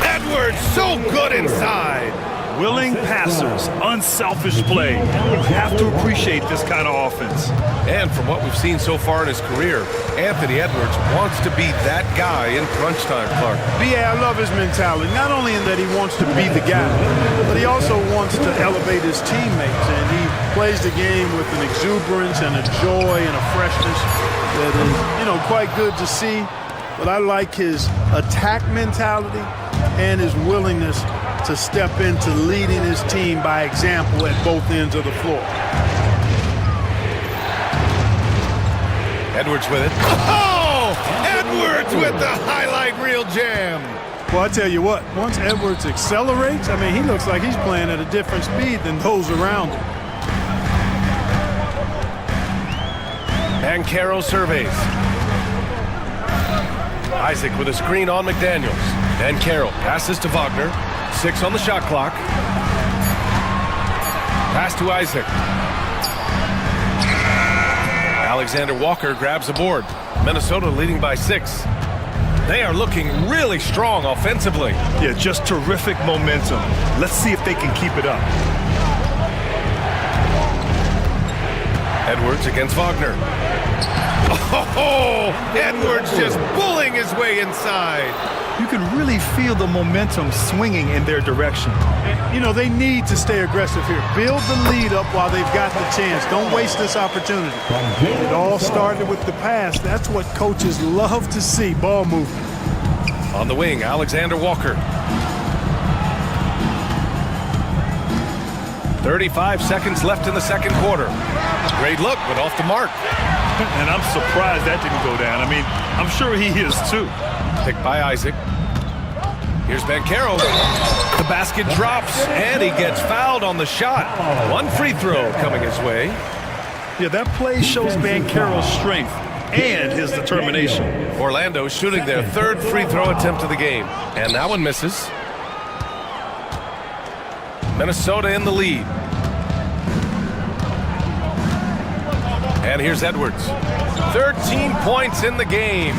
Speaker 1: Edwards so good inside.
Speaker 2: Willing passers, unselfish play. You have to appreciate this kind of offense.
Speaker 1: And from what we've seen so far in his career, Anthony Edwards wants to be that guy in crunch time, Clark.
Speaker 14: B.A., I love his mentality. Not only in that he wants to be the guy, but he also wants to elevate his teammates. And he plays the game with an exuberance and a joy and a freshness that is, you know, quite good to see. but I like his attack mentality and his willingness to step into leading his team by example at both ends of the floor.
Speaker 1: Edwards with it. Oh! Edwards with the highlight reel jam.
Speaker 14: Well, I tell you what, once Edwards accelerates, I mean, he looks like he's playing at a different speed than those around him.
Speaker 1: And Carroll surveys. Isaac with a screen on McDaniels. And Carroll passes to Wagner. 6 on the shot clock. Pass to Isaac. Alexander Walker grabs the board. Minnesota leading by 6. They are looking really strong offensively.
Speaker 2: Yeah, just terrific momentum. Let's see if they can keep it up.
Speaker 1: Edwards against Wagner. Oh, Edwards just bullying his way inside.
Speaker 2: You can really feel the momentum swinging in their direction.
Speaker 14: You know, they need to stay aggressive here. Build the lead up while they've got the chance. Don't waste this opportunity. It all started with the pass. That's what coaches love to see, ball movement.
Speaker 1: On the wing, Alexander Walker. 35 seconds left in the second quarter. Great look, but off the mark.
Speaker 2: And I'm surprised that didn't go down. I mean, I'm sure he is too.
Speaker 1: Picked by Isaac. Here's Banchero. The basket drops, and he gets fouled on the shot. One free throw coming his way.
Speaker 2: Yeah, that play shows Banchero's strength and his determination.
Speaker 1: Orlando shooting their third free throw attempt of the game. And that one misses. Minnesota in the lead. And here's Edwards. 13 points in the game.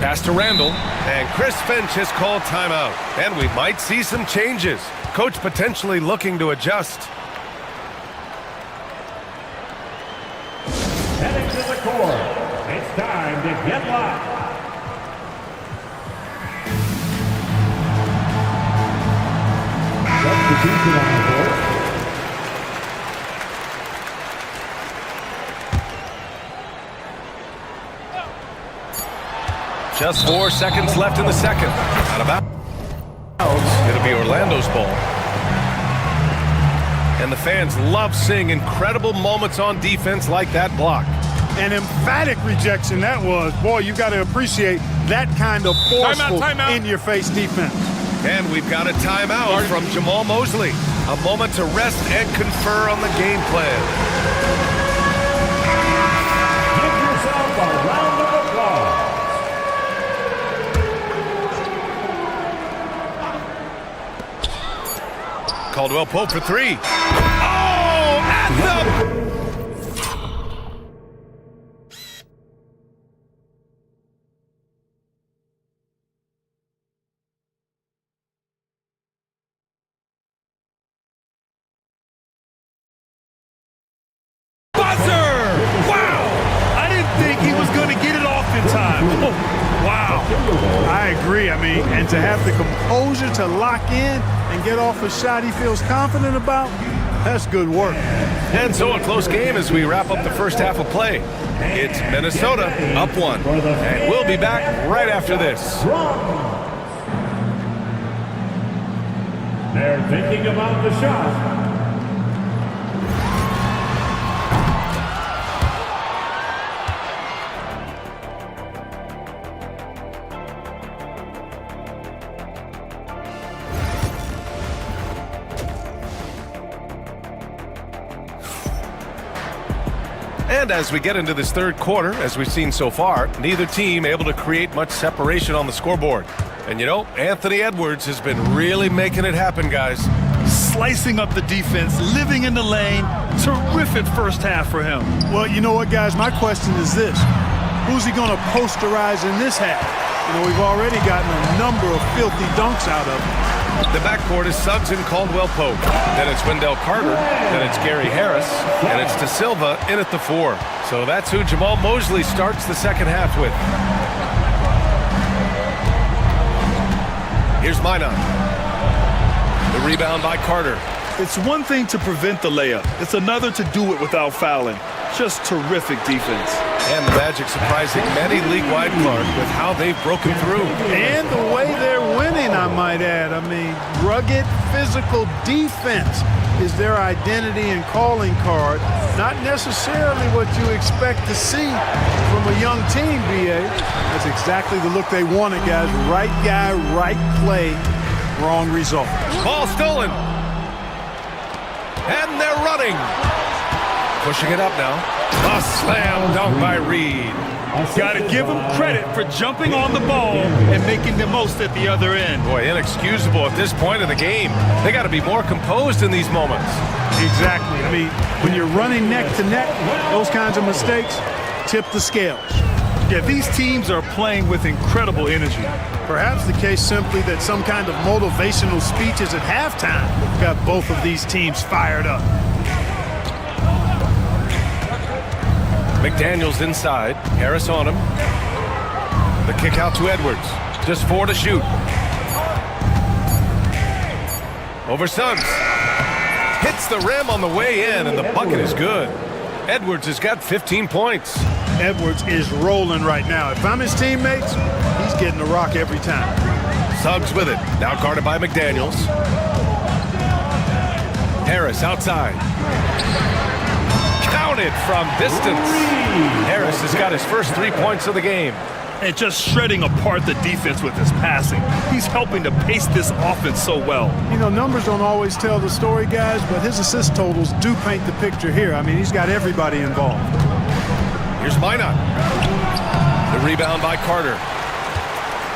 Speaker 1: Pass to Randall, and Chris Finch has called timeout. And we might see some changes. Coach potentially looking to adjust.
Speaker 4: Heading to the court, it's time to get live. Substitution on the board.
Speaker 1: Just 4 seconds left in the second. Out of bounds. It'll be Orlando's ball. And the fans love seeing incredible moments on defense like that block.
Speaker 14: An emphatic rejection that was. Boy, you got to appreciate that kind of forceful in-your-face defense.
Speaker 1: And we've got a timeout from Jamal Mosley. A moment to rest and confer on the game plan.
Speaker 4: Give yourself a round of applause.
Speaker 1: Caldwell Pope for 3. Oh, at the...
Speaker 14: I agree. I mean, and to have the composure to lock in and get off a shot he feels confident about, that's good work.
Speaker 1: And so a close game as we wrap up the first half of play. It's Minnesota up 1. And we'll be back right after this.
Speaker 4: They're thinking about the shot.
Speaker 1: And as we get into this third quarter, as we've seen so far, neither team able to create much separation on the scoreboard. And you know, Anthony Edwards has been really making it happen, guys.
Speaker 2: Slicing up the defense, living in the lane. Terrific first half for him.
Speaker 14: Well, you know what, guys? My question is this. Who's he going to posterize in this half? You know, we've already gotten a number of filthy dunks out of him.
Speaker 1: The backcourt is Suggs and Caldwell Pope. Then it's Wendell Carter. Then it's Gary Harris. And it's De Silva in at the 4. So that's who Jamal Mosley starts the second half with. Here's Minot. The rebound by Carter.
Speaker 2: It's one thing to prevent the layup. It's another to do it without fouling. Just terrific defense.
Speaker 1: And the Magic surprising many league-wide, Clark, with how they've broken through.
Speaker 14: And the way they're winning, I might add. I mean, rugged, physical defense is their identity and calling card. Not necessarily what you expect to see from a young team, BA. That's exactly the look they wanted, guys. Right guy, right play, wrong result.
Speaker 1: Ball stolen. And they're running. Pushing it up now. A slam dunk by Reed.
Speaker 2: Got to give him credit for jumping on the ball and making the most at the other end.
Speaker 1: Boy, inexcusable at this point of the game. They got to be more composed in these moments.
Speaker 14: Exactly. I mean, when you're running neck to neck, those kinds of mistakes tip the scales.
Speaker 2: Yeah, these teams are playing with incredible energy.
Speaker 14: Perhaps the case simply that some kind of motivational speeches at halftime got both of these teams fired up.
Speaker 1: McDaniels inside. Harris on him. The kick out to Edwards. Just 4 to shoot. Over Suggs. Hits the rim on the way in, and the bucket is good. Edwards has got 15 points.
Speaker 14: Edwards is rolling right now. If I'm his teammates, he's getting the rock every time.
Speaker 1: Suggs with it. Now guarded by McDaniels. Harris outside. Counted from distance. Harris has got his first 3 points of the game.
Speaker 2: And just shredding apart the defense with his passing. He's helping to pace this offense so well.
Speaker 14: You know, numbers don't always tell the story, guys, but his assist totals do paint the picture here. I mean, he's got everybody involved.
Speaker 1: Here's Minot. The rebound by Carter.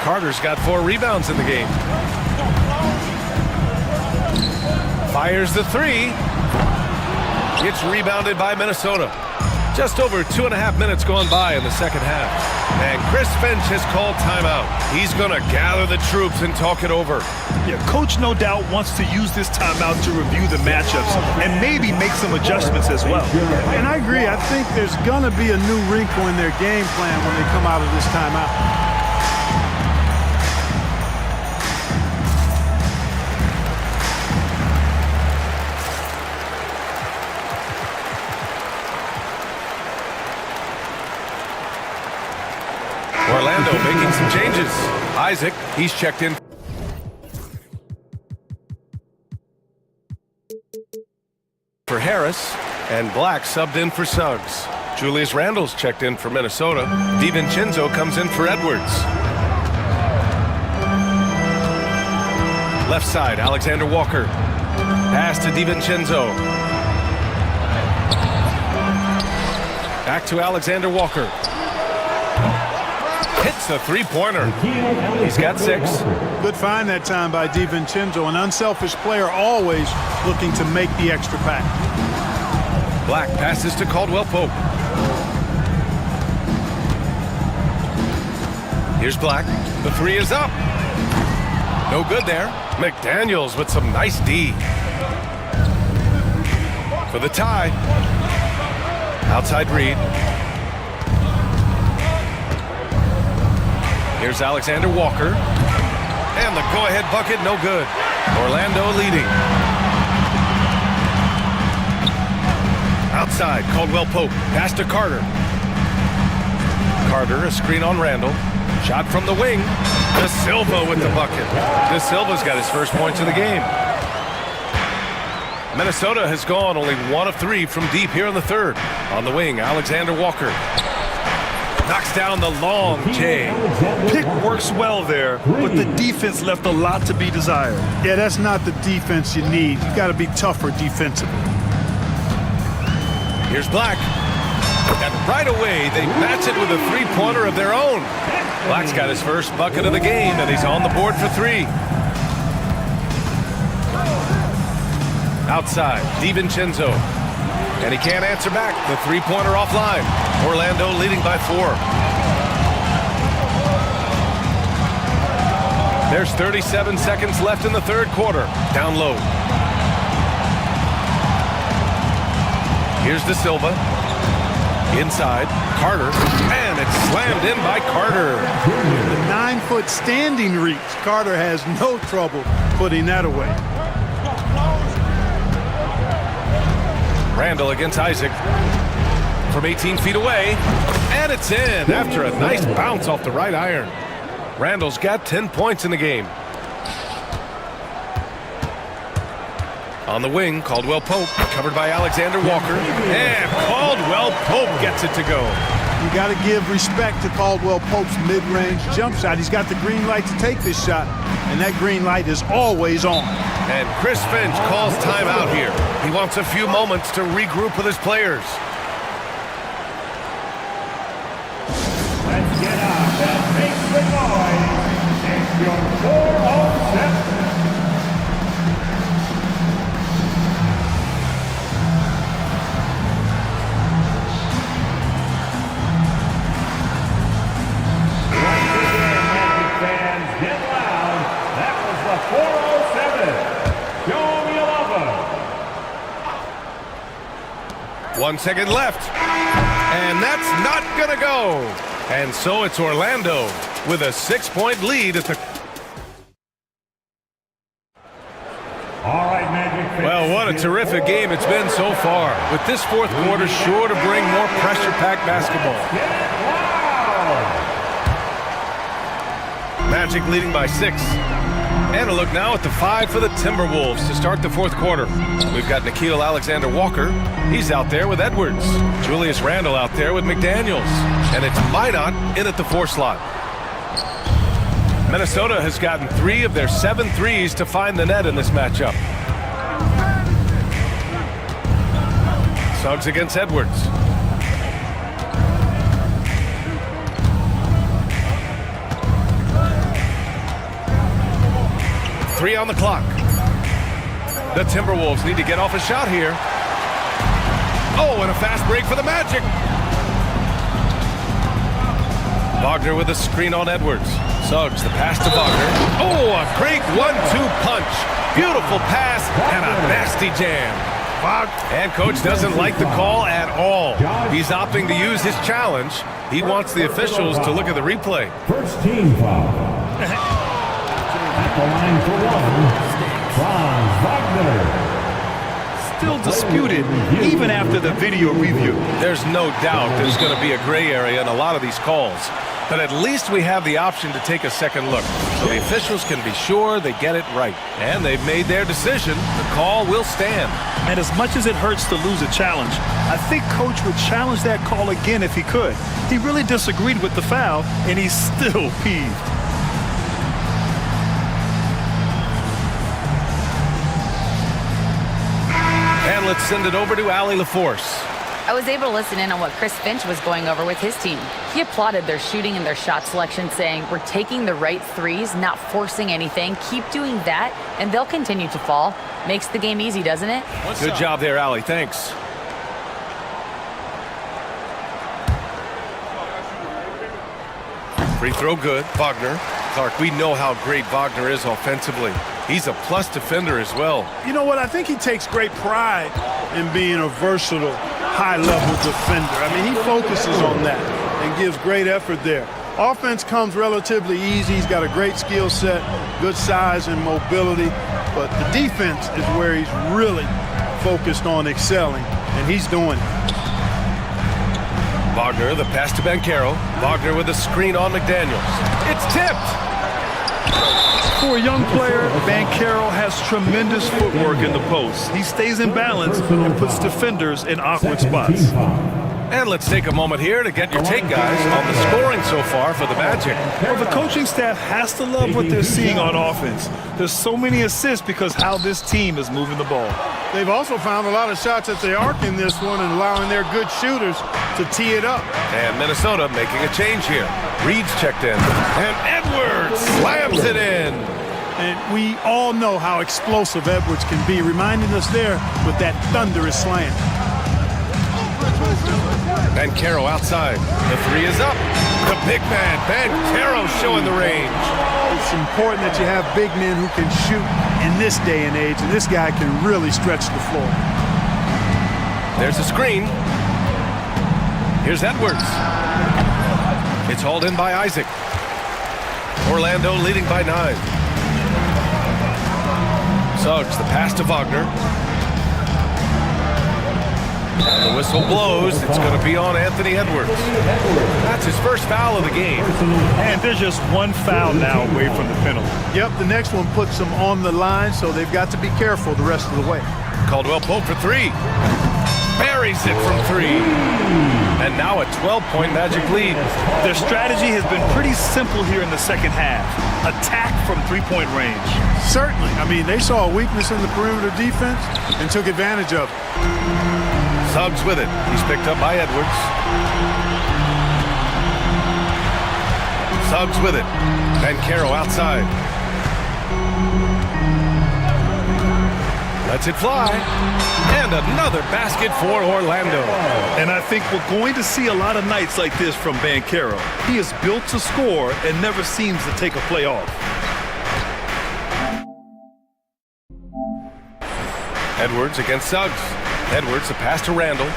Speaker 1: Carter's got 4 rebounds in the game. Fires the 3. It's rebounded by Minnesota. Just over 2.5 minutes gone by in the second half. And Chris Finch has called timeout. He's going to gather the troops and talk it over.
Speaker 2: Yeah, Coach no doubt wants to use this timeout to review the matchups and maybe make some adjustments as well.
Speaker 14: And I agree. I think there's going to be a new wrinkle in their game plan when they come out of this timeout.
Speaker 1: Orlando making some changes. Isaac, he's checked in for Harris, and Black subbed in for Suggs. Julius Randle's checked in for Minnesota. DiVincenzo comes in for Edwards. Left side, Alexander Walker. Pass to DiVincenzo. Back to Alexander Walker. Hits the three-pointer. He's got 6.
Speaker 14: Good find that time by DiVincenzo. An unselfish player always looking to make the extra pass.
Speaker 1: Black passes to Caldwell Pope. Here's Black. The 3 is up. No good there. McDaniels with some nice D. For the tie. Outside Reed. Here's Alexander Walker. And the go-ahead bucket, no good. Orlando leading. Outside, Caldwell Pope. Pass to Carter. Carter, a screen on Randle. Shot from the wing. De Silva with the bucket. De Silva's got his first points of the game. Minnesota has gone only 1 of 3 from deep here in the third. On the wing, Alexander Walker. Knocks down the long J.
Speaker 2: Pick works well there, but the defense left a lot to be desired.
Speaker 14: Yeah, that's not the defense you need. You got to be tougher defensively.
Speaker 1: Here's Black. And right away, they match it with a three-pointer of their own. Black's got his first bucket of the game, and he's on the board for 3. Outside, DiVincenzo. And he can't answer back. The three-pointer offline. Orlando leading by 4. There's 37 seconds left in the third quarter. Down low. Here's De Silva. Inside. Carter. And it's slammed in by Carter.
Speaker 14: The 9-foot standing reach. Carter has no trouble putting that away.
Speaker 1: Randall against Isaac. From 18 feet away. And it's in after a nice bounce off the right iron. Randall's got 10 points in the game. On the wing, Caldwell Pope, covered by Alexander Walker. And Caldwell Pope gets it to go.
Speaker 14: You got to give respect to Caldwell Pope's mid-range jump shot. He's got the green light to take this shot, and that green light is always on.
Speaker 1: And Chris Finch calls timeout here. He wants a few moments to regroup with his players.
Speaker 4: Let's get up and make the noise. It's your 407. Get loud. That was the 407. Show me a lover.
Speaker 1: 1 second left. And that's not going to go. And so it's Orlando with a 6-point lead at the...
Speaker 4: All right, Magic.
Speaker 1: Well, what a terrific game it's been so far. With this fourth quarter sure to bring more pressure-packed basketball. Magic leading by 6. And a look now at the 5 for the Timberwolves to start the fourth quarter. We've got Nickeil Alexander-Walker. He's out there with Edwards. Julius Randle out there with McDaniels. And it's Minot in at the 4 slot. Minnesota has gotten 3 of their 7 threes to find the net in this matchup. Suggs against Edwards. Three on the clock. The Timberwolves need to get off a shot here. Oh, and a fast break for the Magic. Wagner with a screen on Edwards. Suggs, the pass to Wagner. Oh, a great 1-2 punch. Beautiful pass and a nasty jam. And coach doesn't like the call at all. He's opting to use his challenge. He wants the officials to look at the replay.
Speaker 4: First team foul. At the line for 1, Franz Wagner.
Speaker 2: Still disputed even after the video review.
Speaker 1: There's no doubt there's going to be a gray area in a lot of these calls. But at least we have the option to take a second look. So the officials can be sure they get it right. And they've made their decision. The call will stand.
Speaker 2: And as much as it hurts to lose a challenge, I think coach would challenge that call again if he could. He really disagreed with the foul, and he's still peeved.
Speaker 1: And let's send it over to Allie LaForce.
Speaker 5: I was able to listen in on what Chris Finch was going over with his team. He applauded their shooting and their shot selection, saying, "We're taking the right threes, not forcing anything. Keep doing that, and they'll continue to fall." Makes the game easy, doesn't it?
Speaker 1: Good job there, Allie. Thanks. Free throw good. Wagner. Clark, we know how great Wagner is offensively. He's a plus defender as well.
Speaker 14: You know what? I think he takes great pride in being a versatile, high-level defender. I mean, he focuses on that and gives great effort there. Offense comes relatively easy. He's got a great skill set, good size and mobility. But the defense is where he's really focused on excelling, and he's doing it.
Speaker 1: Wagner, the pass to Banchero. Wagner with a screen on McDaniels. It's tipped.
Speaker 2: For a young player, Banchero has tremendous footwork in the post. He stays in balance and puts defenders in awkward spots.
Speaker 1: And let's take a moment here to get your take, guys, on the scoring so far for the Magic.
Speaker 2: Well, the coaching staff has to love what they're seeing on offense. There's so many assists because how this team is moving the ball.
Speaker 14: They've also found a lot of shots at the arc in this one and allowing their good shooters to tee it up.
Speaker 1: And Minnesota making a change here. Reed's checked in. And Edwards slams it in.
Speaker 14: And we all know how explosive Edwards can be, reminding us there with that thunderous slam.
Speaker 1: Banchero outside. The three is up. The big man, Banchero, showing the range.
Speaker 14: It's important that you have big men who can shoot in this day and age, and this guy can really stretch the floor.
Speaker 1: There's a screen. Here's Edwards. It's hauled in by Isaac. Orlando leading by 9. Suggs, the pass to Wagner. And the whistle blows. It's going to be on Anthony Edwards. That's his first foul of the game.
Speaker 2: And there's just one foul now away from the penalty.
Speaker 14: Yep, the next one puts them on the line, so they've got to be careful the rest of the way.
Speaker 1: Caldwell Pope for three. Buries it from three. And now a 12-point Magic lead.
Speaker 2: Their strategy has been pretty simple here in the second half. Attack from three-point range.
Speaker 14: Certainly. I mean, they saw a weakness in the perimeter defense and took advantage of it.
Speaker 1: Suggs with it. He's picked up by Edwards. Suggs with it. Banchero outside. Lets it fly. And another basket for Orlando.
Speaker 2: And I think we're going to see a lot of nights like this from Banchero. He is built to score and never seems to take a play off.
Speaker 1: Edwards against Suggs. Edwards, the pass to Randall.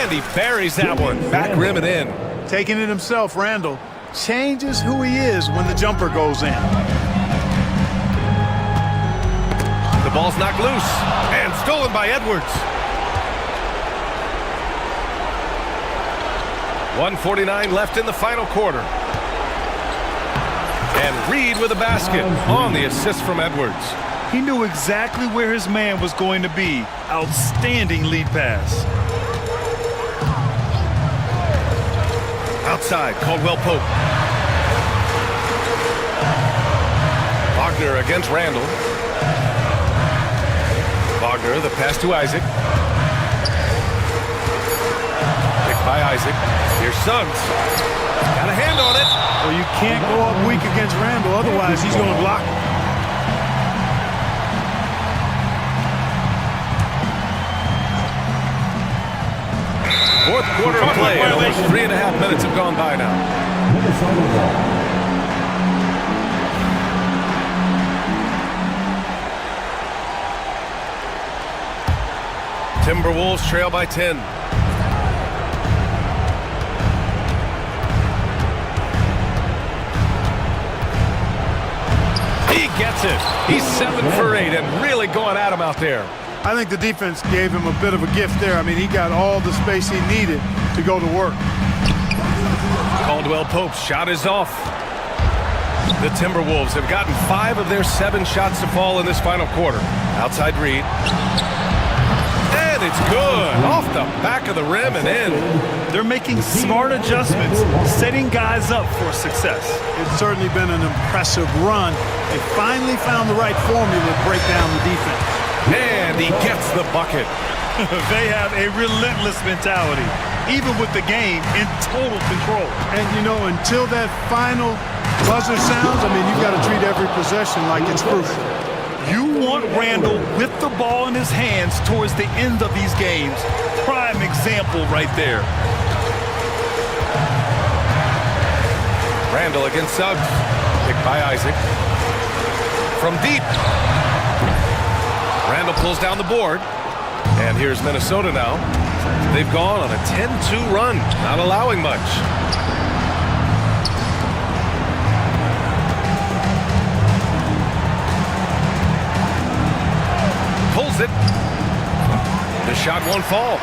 Speaker 1: And he buries that one. Back rim and in.
Speaker 14: Taking it himself, Randall changes who he is when the jumper goes in.
Speaker 1: The ball's knocked loose and stolen by Edwards. 1:49 left in the final quarter. And Reed with a basket on the assist from Edwards.
Speaker 2: He knew exactly where his man was going to be. Outstanding lead pass.
Speaker 1: Outside, Caldwell Pope. Wagner against Randall. Wagner, the pass to Isaac. Picked by Isaac. Here's Suggs. Got a hand on it.
Speaker 14: Well, you can't go up weak against Randall, otherwise he's going to block it.
Speaker 1: Fourth quarter of play. Almost 3.5 minutes have gone by now. Timberwolves trail by 10. He gets it. He's 7 for 8 and really going at him out there.
Speaker 14: I think the defense gave him a bit of a gift there. I mean, he got all the space he needed to go to work.
Speaker 1: Caldwell Pope's shot is off. The Timberwolves have gotten 5 of their 7 shots to fall in this final quarter. Outside Reed. And it's good. Off the back of the rim and in.
Speaker 2: They're making smart adjustments, setting guys up for success.
Speaker 14: It's certainly been an impressive run. They finally found the right formula to break down the defense.
Speaker 1: And he gets the bucket.
Speaker 2: They have a relentless mentality, even with the game in total control.
Speaker 14: And, you know, until that final buzzer sounds, I mean, you've got to treat every possession like it's crucial.
Speaker 2: You want Randall with the ball in his hands towards the end of these games. Prime example right there.
Speaker 1: Randall against Suggs. Picked by Isaac. From deep. Randall pulls down the board. And here's Minnesota now. They've gone on a 10-2 run, not allowing much. Pulls it. The shot won't fall.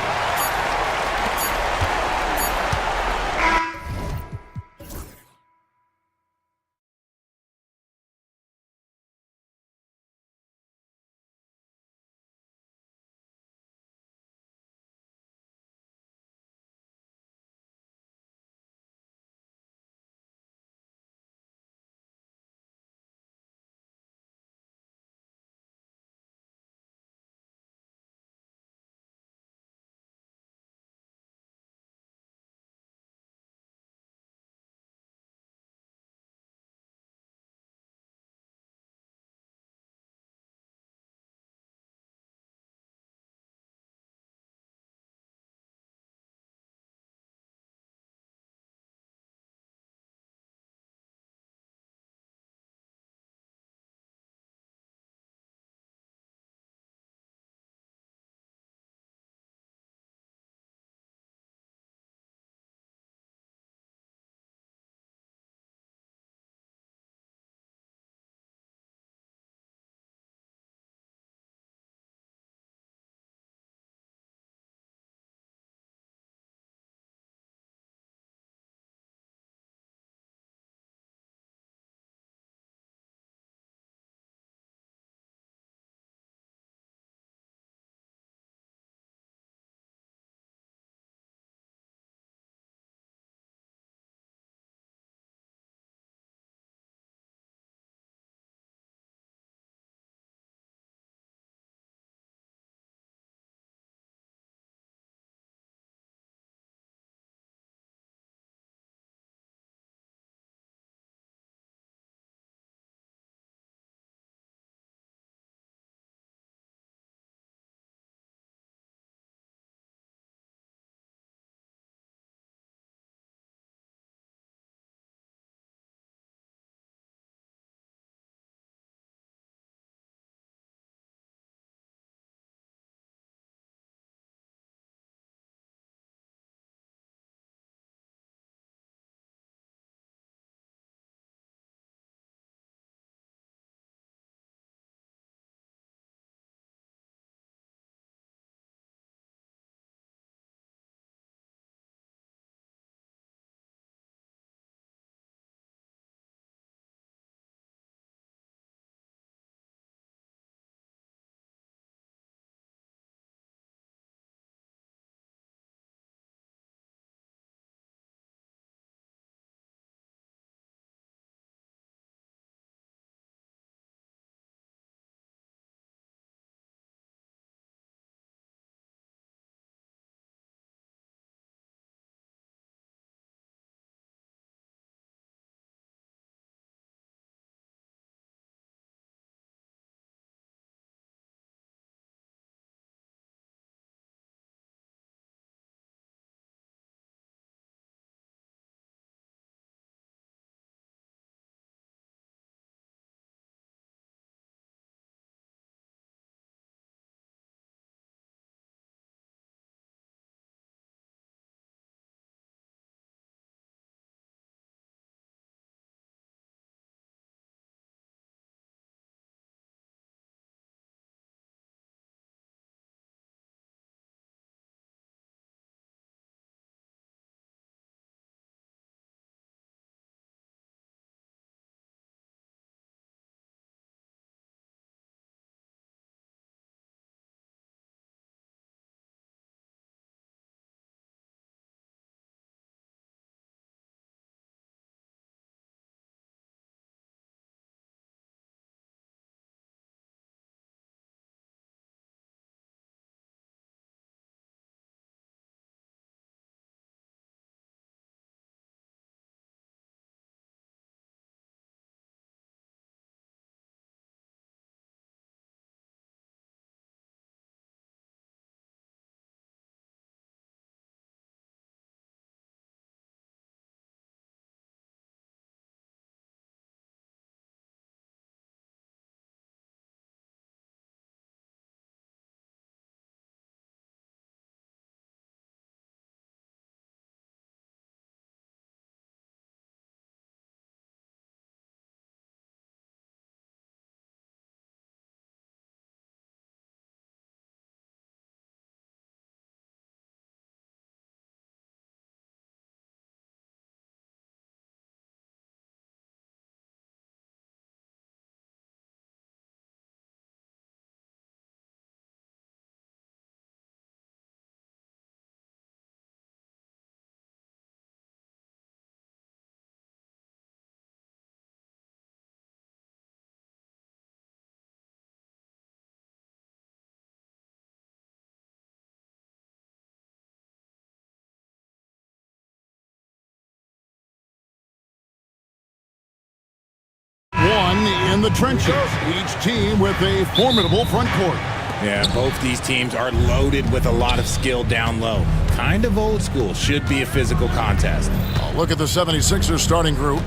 Speaker 6: in the trenches, each team with a formidable front court.
Speaker 10: Yeah, both these teams are loaded with a lot of skill down low. Kind of old school. Should be a physical contest.
Speaker 6: Look at the 76ers starting group.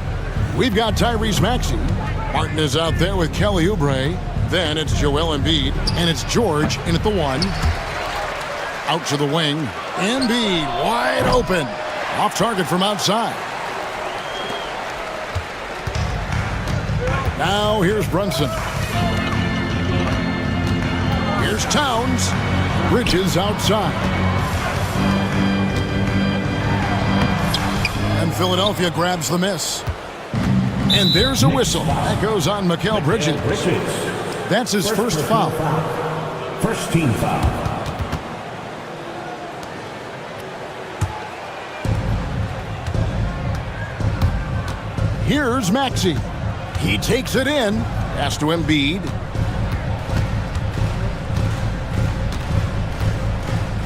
Speaker 6: We've got Tyrese Maxey. Martin is out there with Kelly Oubre. Then it's Joel Embiid, and it's George in at the 1. Out to the wing. Embiid wide open. Off target from outside. Now here's Brunson. Here's Towns. Bridges outside. And Philadelphia grabs the miss. And there's a whistle. That goes on Mikal Bridges. That's his first foul.
Speaker 4: First team foul.
Speaker 6: Here's Maxey. He takes it in. Pass to Embiid.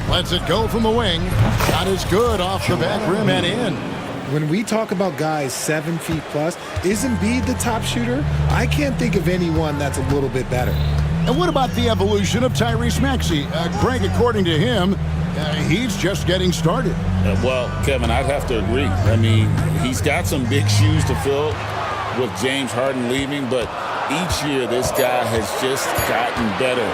Speaker 6: Lets it go from the wing. Shot is good off the back rim and in.
Speaker 7: When we talk about guys 7 feet plus, is Embiid the top shooter? I can't think of anyone that's a little bit better.
Speaker 6: And what about the evolution of Tyrese Maxey? Greg, according to him, he's just getting started.
Speaker 11: Well, Kevin, I'd have to agree. I mean, he's got some big shoes to fill with James Harden leaving, but each year this guy has just gotten better.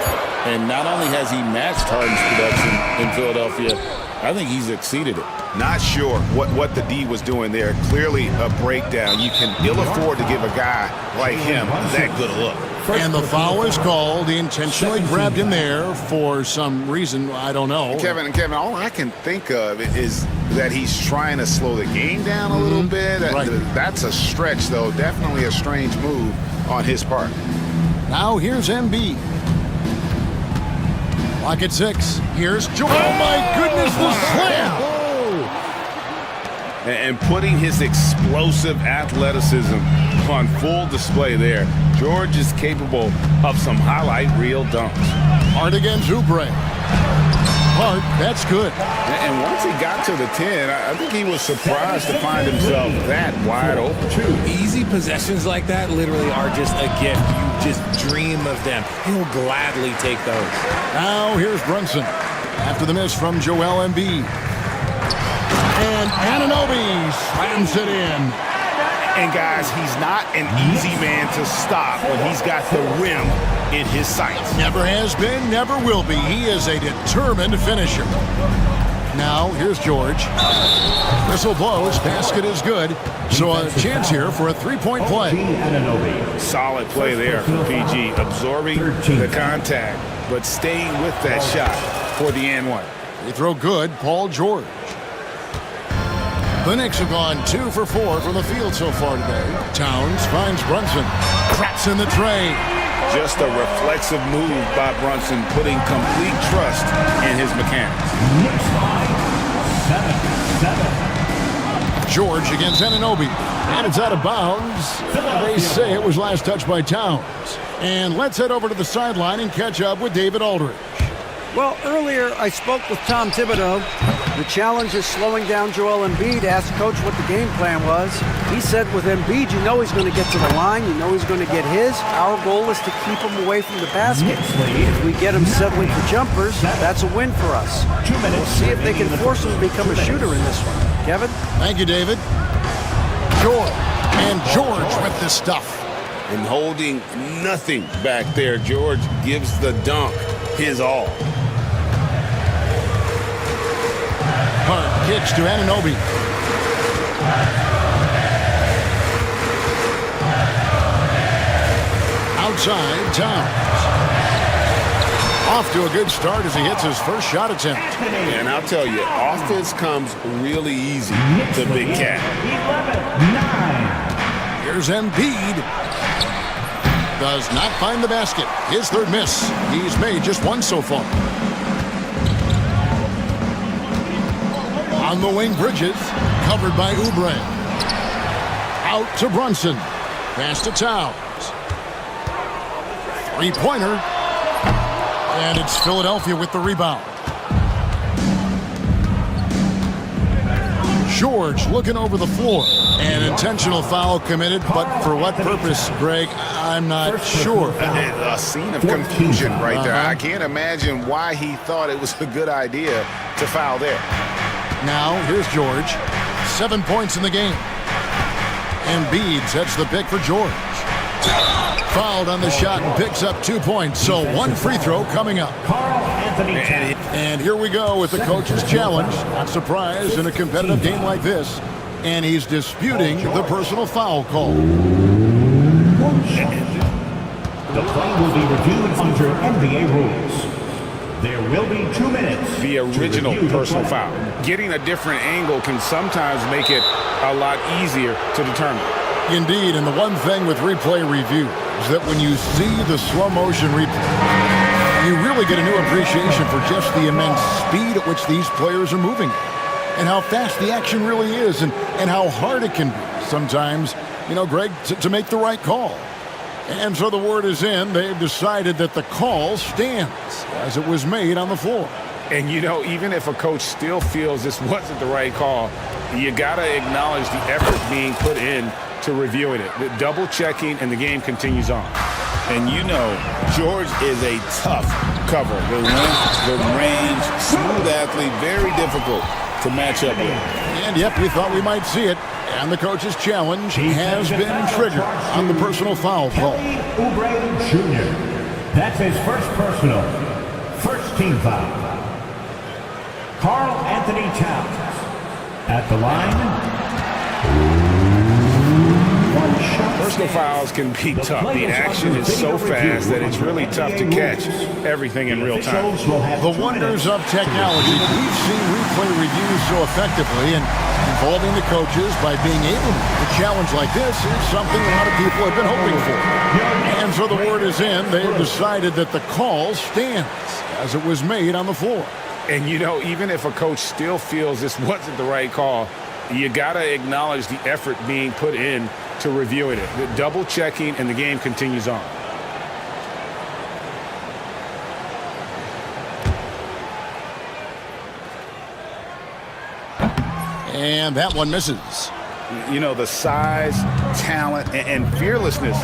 Speaker 11: And not only has he matched Harden's production in Philadelphia, I think he's exceeded it.
Speaker 9: Not sure what the D was doing there. Clearly a breakdown. You can ill afford to give a guy like him that good a look.
Speaker 6: And the foul is called. He intentionally grabbed him there for some reason. I don't know.
Speaker 9: Kevin, all I can think of is that he's trying to slow the game down a little bit.
Speaker 6: Right.
Speaker 9: That's a stretch, though. Definitely a strange move on his part.
Speaker 6: Now here's Embiid. Lock at 6. Here's George. Oh, my goodness, the slam.
Speaker 9: And putting his explosive athleticism on full display there. George is capable of some highlight reel dunks.
Speaker 6: Hard against Oubre. Hard, that's good.
Speaker 9: And once he got to the 10, I think he was surprised to find himself that wide open.
Speaker 10: Easy possessions like that literally are just a gift. You just dream of them. He'll gladly take those.
Speaker 6: Now here's Brunson. After the miss from Joel Embiid. And Anunoby slams it in.
Speaker 9: And guys, he's not an easy man to stop when he's got the rim in his sights.
Speaker 6: Never has been, never will be. He is a determined finisher. Now, here's George. Whistle blows, basket is good. So a chance here for a three-point play.
Speaker 9: Solid play there for PG, absorbing the contact, but staying with that shot for the and one.
Speaker 6: They throw good, Paul George. The Knicks have gone 2 for 4 from the field so far today. Towns finds Brunson. Traps in the tray.
Speaker 9: Just a reflexive move by Brunson, putting complete trust in his mechanics.
Speaker 6: George against Anunoby. And it's out of bounds. They say it was last touched by Towns. And let's head over to the sideline and catch up with David Aldridge.
Speaker 8: Well, earlier I spoke with Tom Thibodeau. The challenge is slowing down Joel Embiid. Asked Coach what the game plan was. He said with Embiid, you know he's going to get to the line. You know he's going to get his. Our goal is to keep him away from the basket. If we get him settling for jumpers, that's a win for us. We'll see if they can force him to become a shooter in this one. Kevin?
Speaker 6: Thank you, David. George. And George with the stuff.
Speaker 9: And holding nothing back there, George gives the dunk his all.
Speaker 6: Hard kicks to Anunoby. Outside, Towns. Off to a good start as he hits his first shot attempt.
Speaker 9: And I'll tell you, offense comes really easy to Big Cat.
Speaker 4: 11-9.
Speaker 6: Here's Embiid. Does not find the basket. His third miss. He's made just one so far. On the wing, Bridges, covered by Oubre. Out to Brunson. Pass to Towns. Three-pointer. And it's Philadelphia with the rebound. George looking over the floor. An intentional foul committed, but for what purpose, Greg? I'm not sure.
Speaker 9: A scene of confusion right there. I can't imagine why he thought it was a good idea to foul there.
Speaker 6: Now, here's George. 7 points in the game. Embiid sets the pick for George. Fouled on the shot and picks up 2 points. So one free throw coming up. And here we go with the coach's challenge. Not surprised in a competitive game like this. And he's disputing the personal foul call.
Speaker 4: The play will be reviewed under NBA rules. There will be 2 minutes.
Speaker 9: The original personal foul. Getting a different angle can sometimes make it a lot easier to determine.
Speaker 6: Indeed, and the one thing with replay review is that when you see the slow motion replay, you really get a new appreciation for just the immense speed at which these players are moving and how fast the action really is and how hard it can be sometimes, you know, Greg, to make the right call. And so the word is in. They've decided that the call stands as it was made on the floor.
Speaker 9: And, you know, even if a coach still feels this wasn't the right call, you got to acknowledge the effort being put in to reviewing it. The double checking, and the game continues on.
Speaker 11: And you know, George is a tough cover. The length, the range, smooth athlete, very difficult to match up with.
Speaker 6: And yep, we thought we might see it. And the coach's challenge has been triggered on the personal foul call.
Speaker 4: Jr. That's his first personal. First team foul. Karl Anthony Towns at the line.
Speaker 9: Personal fouls can be tough. The action is so fast that it's really tough to catch everything in real time.
Speaker 6: The wonders of technology. We've seen replay reviews so effectively, and involving the coaches by being able to make a challenge like this is something a lot of people have been hoping for. And so the word is in. They've decided that the call stands as it was made on the floor.
Speaker 9: And, you know, even if a coach still feels this wasn't the right call, you got to acknowledge the effort being put in to reviewing it. The double checking, and the game continues on.
Speaker 6: And that one misses.
Speaker 9: You know, the size, talent, and fearlessness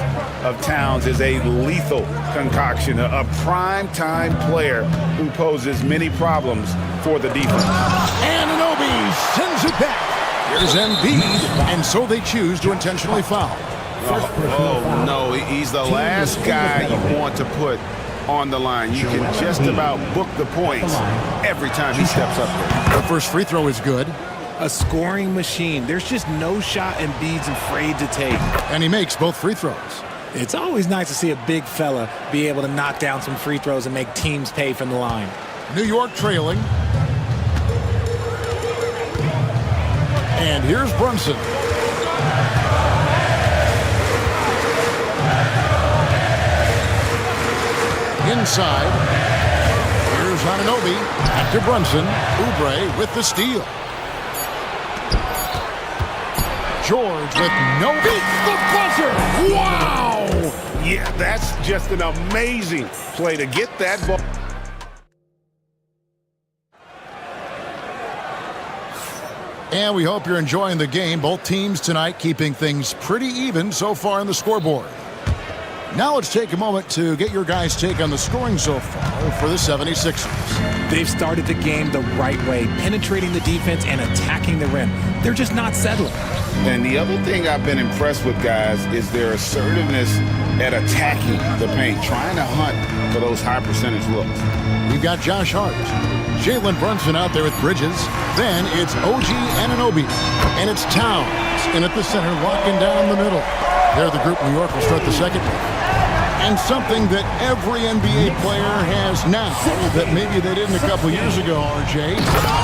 Speaker 9: of Towns is a lethal concoction, a prime-time player who poses many problems for the defense.
Speaker 6: Anunoby sends it back. Here's Embiid, and so they choose to intentionally foul.
Speaker 9: Oh, no, he's the last guy you want to put on the line. You can just about book the points every time he steps up there.
Speaker 6: The first free throw is good.
Speaker 10: A scoring machine. There's just no shot Embiid's afraid to take.
Speaker 6: And he makes both free throws.
Speaker 10: It's always nice to see a big fella be able to knock down some free throws and make teams pay from the line.
Speaker 6: New York trailing. And here's Brunson. Inside. Here's Anunoby. Back to Brunson. Oubre with the steal. George with no beat the buzzer. Wow!
Speaker 9: Yeah, that's just an amazing play to get that ball.
Speaker 6: And we hope you're enjoying the game. Both teams tonight keeping things pretty even so far on the scoreboard. Now let's take a moment to get your guys' take on the scoring so far for the 76ers.
Speaker 10: They've started the game the right way, penetrating the defense and attacking the rim. They're just not settling.
Speaker 9: And the other thing I've been impressed with, guys, is their assertiveness at attacking the paint, trying to hunt for those high percentage looks.
Speaker 6: We've got Josh Hart, Jalen Brunson out there with Bridges. Then it's OG Anunoby, and it's Towns in at the center, locking down the middle. They're the group. New York will start the second half. And something that every NBA player has now that maybe they didn't a couple years ago, RJ,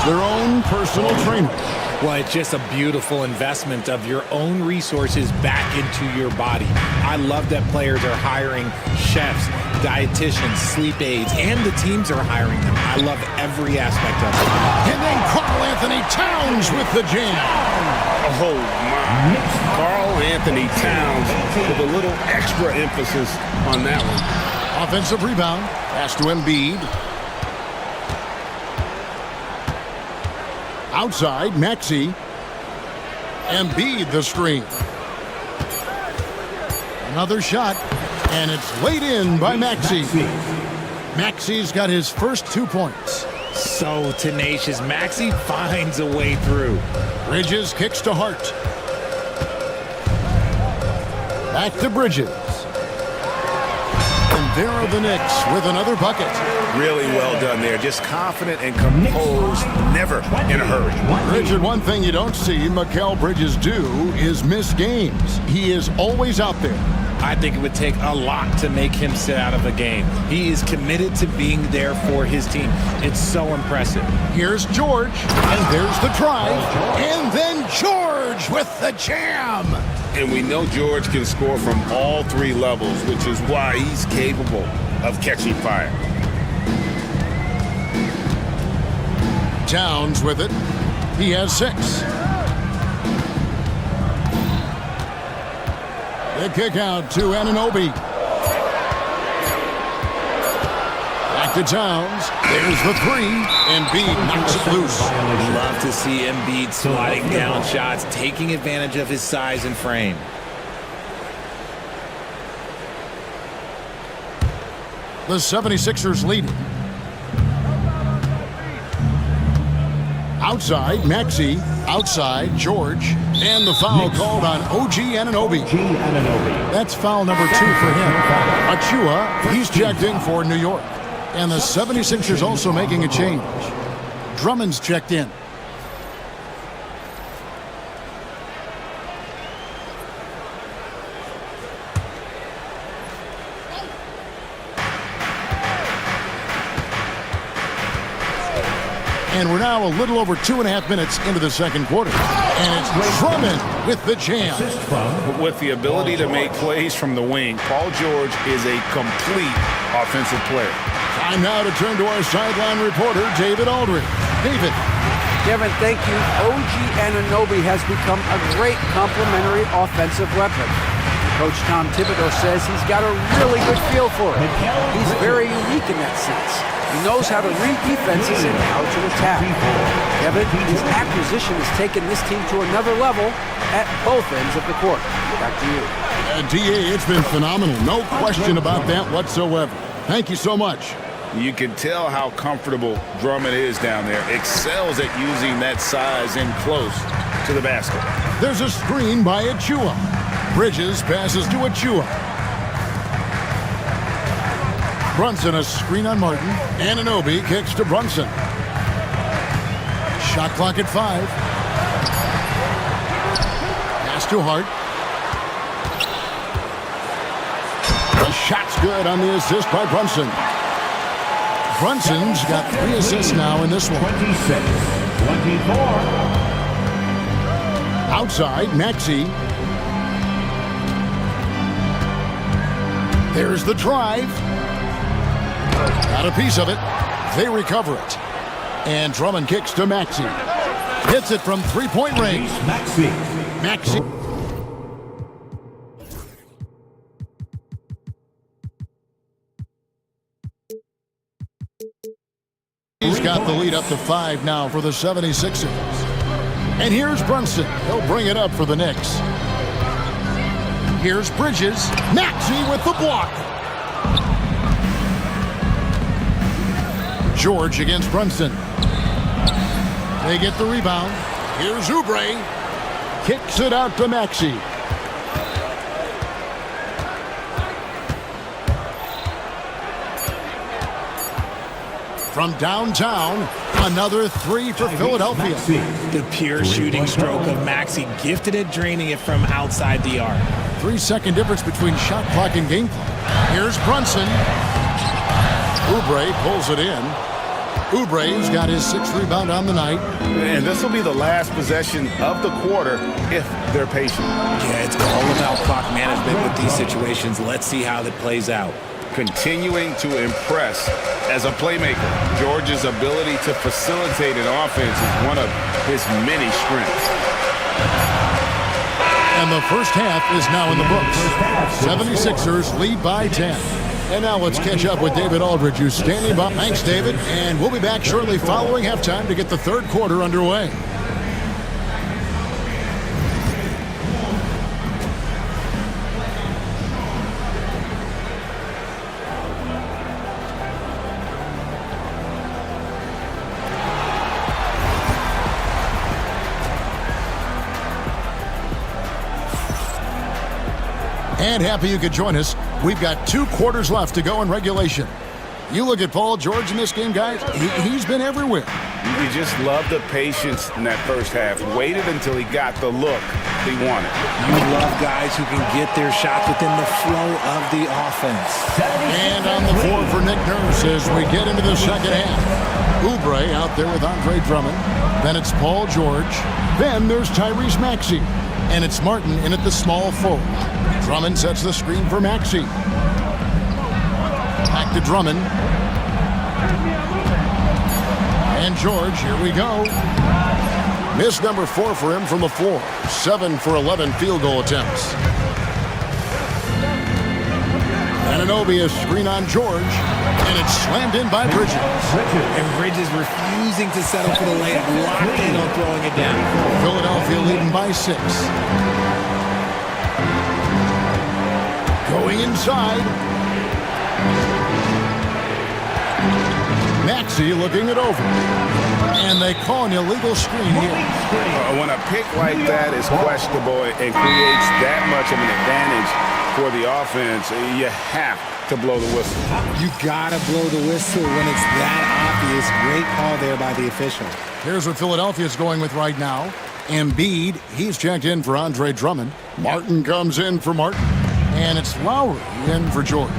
Speaker 6: their own personal trainer.
Speaker 10: Well, it's just a beautiful investment of your own resources back into your body. I love that players are hiring chefs, dietitians, sleep aids, and the teams are hiring them. I love every aspect of it.
Speaker 6: And then Karl Anthony Towns with the jam.
Speaker 9: Oh, my. Karl Anthony Towns with a little extra emphasis on that one.
Speaker 6: Offensive rebound. Pass to Embiid. Outside, Maxey. Embiid the screen. Another shot, and it's laid in by Maxey. Maxey's got his first 2 points.
Speaker 10: So tenacious. Maxey finds a way through.
Speaker 6: Bridges kicks to Hart. Back to Bridges. And there are the Knicks with another bucket.
Speaker 9: Really well done there. Just confident and composed, never in a hurry.
Speaker 6: Richard, one thing you don't see Mikal Bridges do is miss games. He is always out there.
Speaker 10: I think it would take a lot to make him sit out of a game. He is committed to being there for his team. It's so impressive.
Speaker 6: Here's George, and there's the drive, and then George with the jam.
Speaker 9: And we know George can score from all 3 levels, which is why he's capable of catching fire.
Speaker 6: Towns with it. He has 6. The kick out to Anunoby. Back to Towns. There's the 3. Embiid knocks it loose.
Speaker 10: Love to see Embiid sliding down shots, taking advantage of his size and frame.
Speaker 6: The 76ers lead. Outside, Maxey. Outside, George. And the foul called on OG Anunoby. That's foul number 2 for him. Achua, he's checked in for New York. And the 76ers also making a change. Drummond's checked in. And we're now a little over 2.5 minutes into the second quarter. And it's Drummond with the jam.
Speaker 9: With the ability to make plays from the wing, Paul George is a complete offensive player.
Speaker 6: Time now to turn to our sideline reporter, David Aldridge. David.
Speaker 8: Kevin, thank you. OG Anunoby has become a great complementary offensive weapon. Coach Tom Thibodeau says he's got a really good feel for it. He's very unique in that sense. He knows how to read defenses and how to attack. Kevin, his acquisition has taken this team to another level at both ends of the court. Back to you.
Speaker 6: D.A., it's been phenomenal. No question about that whatsoever. Thank you so much.
Speaker 9: You can tell how comfortable Drummond is down there. Excels at using that size in close to the basket.
Speaker 6: There's a screen by Achua. Bridges passes to Achua. Brunson, a screen on Martin. Anunoby kicks to Brunson. Shot clock at 5. Pass to Hart. The shot's good on the assist by Brunson. Brunson's got 3 assists now in this one.
Speaker 4: 26, 24.
Speaker 6: Outside, Maxey. There's the drive. Got a piece of it. They recover it. And Drummond kicks to Maxey. Hits it from 3-point range. Maxey. He's got the lead up to 5 now for the 76ers. And here's Brunson. He'll bring it up for the Knicks. Here's Bridges. Maxey with the block. George against Brunson. They get the rebound. Here's Oubre. Kicks it out to Maxey. From downtown, another 3 for Philadelphia.
Speaker 10: The pure shooting stroke of Maxey, gifted at draining it from outside the arc.
Speaker 6: 3-second difference between shot clock and game clock. Here's Brunson. Oubre pulls it in. Oubre's got his 6th rebound on the night.
Speaker 9: And this will be the last possession of the quarter if they're patient.
Speaker 10: Yeah, it's all about clock management with these situations. Let's see how that plays out.
Speaker 9: Continuing to impress as a playmaker. George's ability to facilitate an offense is one of his many strengths.
Speaker 6: And the first half is now in the books. 76ers lead by 10. And now let's catch up with David Aldridge, who's standing by. Thanks, David. And we'll be back shortly following halftime to get the third quarter underway. And happy you could join us. We've got 2 quarters left to go in regulation. You look at Paul George in this game, guys. He's been everywhere.
Speaker 9: You just love the patience in that first half. Waited until he got the look he wanted.
Speaker 10: You love guys who can get their shots within the flow of the offense.
Speaker 6: And on the floor for Nick Nurse as we get into the second half. Oubre out there with Andre Drummond. Then it's Paul George. Then there's Tyrese Maxey. And it's Martin in at the small forward. Drummond sets the screen for Maxey. Back to Drummond. And George, here we go. Miss number 4 for him from the floor. 7 for 11 field goal attempts. Anunoby, a screen on George. And it's slammed in by Bridges.
Speaker 10: And Bridges refusing to settle for the layup. Locked in on throwing it down.
Speaker 6: Philadelphia leading by 6. Going inside. Maxey looking it over. And they call an illegal screen here.
Speaker 9: When a pick like that is questionable and creates that much of an advantage for the offense, you have to blow the whistle.
Speaker 10: You gotta blow the whistle when it's that obvious. Great call there by the official.
Speaker 6: Here's what Philadelphia's going with right now. Embiid, he's checked in for Andre Drummond. Martin comes in for Martin. And it's Lowry in for George.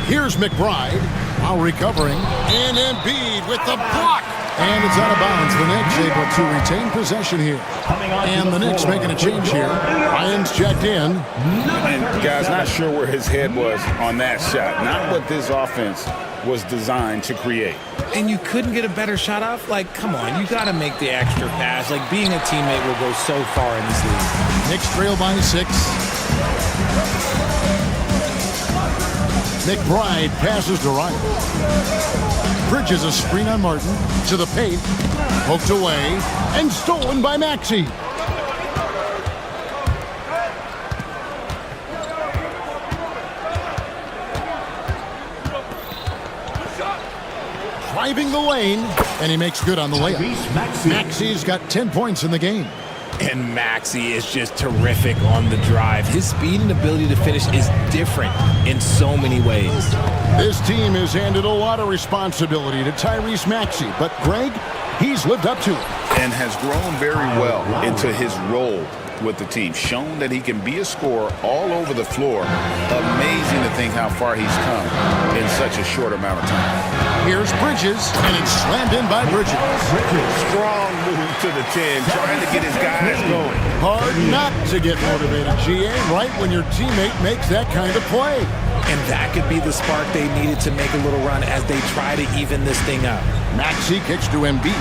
Speaker 6: Here's McBride. Lowry covering. And Embiid with the block. And it's out of bounds. The Knicks able to retain possession here. And the Knicks making a change here. Ryan's checked in.
Speaker 9: And guys, not sure where his head was on that shot. Not what this offense was designed to create.
Speaker 10: And you couldn't get a better shot off? Like, come on, you got to make the extra pass. Like, being a teammate will go so far in this league.
Speaker 6: Knicks trail by 6. McBride passes to Ryan. Bridges a screen on Martin. To the paint. Poked away. And stolen by Maxey. Driving the lane, and he makes good on the layup. Maxey's got 10 points in the game.
Speaker 10: And Maxey is just terrific on the drive. His speed and ability to finish is different in so many ways.
Speaker 6: This team has handed a lot of responsibility to Tyrese Maxey, but Greg, he's lived up to it.
Speaker 9: And has grown very well into his role with the team. Shown that he can be a scorer all over the floor. Amazing to think how far he's come in such a short amount of time.
Speaker 6: Here's Bridges, and it's slammed in by Bridges.
Speaker 9: Strong move to the 10, trying to get his guys going.
Speaker 6: Hard not to get motivated, GA, right when your teammate makes that kind of play.
Speaker 10: And that could be the spark they needed to make a little run as they try to even this thing up.
Speaker 6: Maxey kicks to Embiid.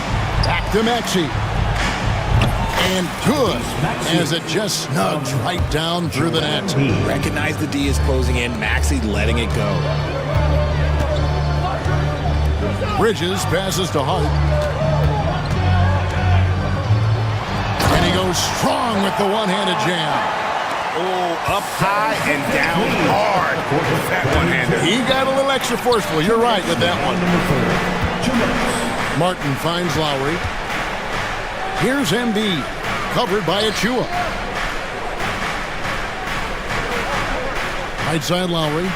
Speaker 6: Back to Maxey. And good, as it just snugs right down through the net.
Speaker 10: Recognize the D is closing in. Maxey letting it go.
Speaker 6: Bridges passes to Hart. And he goes strong with the one-handed jam.
Speaker 9: Oh, up high and down hard with that one-hander.
Speaker 6: He got a little extra forceful. You're right with that one. Martin finds Lowry. Here's Embiid, covered by Achua. Right side Lowry.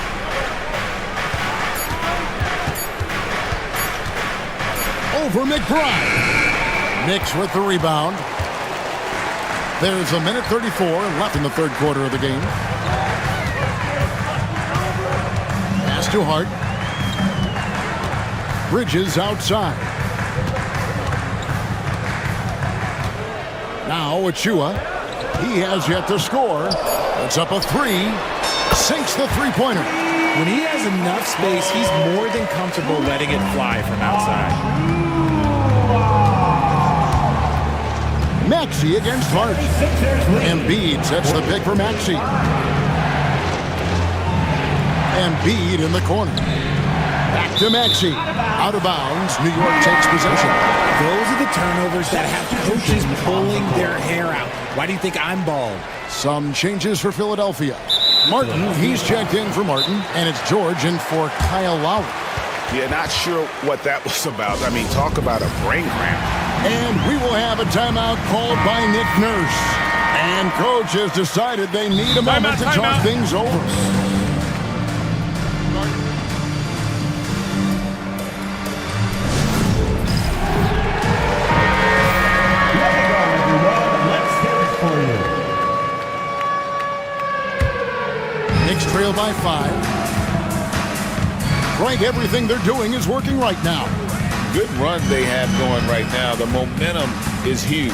Speaker 6: Over McBride. Knicks with the rebound. There's a minute 34 left in the third quarter of the game. Pass to Hart. Bridges outside. Now Achua. He has yet to score. It's up a 3. Sinks the three-pointer.
Speaker 10: When he has enough space, he's more than comfortable letting it fly from outside.
Speaker 6: Maxey against Hart. Embiid sets the pick for Maxey. Embiid in the corner. Back to Maxey. Out of bounds. New York takes possession.
Speaker 10: Those are the turnovers that have coaches pulling their hair out. Why do you think I'm bald?
Speaker 6: Some changes for Philadelphia. Martin, he's checked in for Martin, and it's George in for Kyle Lowry.
Speaker 9: Yeah, not sure what that was about. I mean, talk about a brain cramp.
Speaker 6: And we will have a timeout called by Nick Nurse. And coach has decided they need a moment to talk things over. Knicks trail by 5. Frank, everything they're doing is working right now.
Speaker 11: Good run they have going right now. The momentum is huge.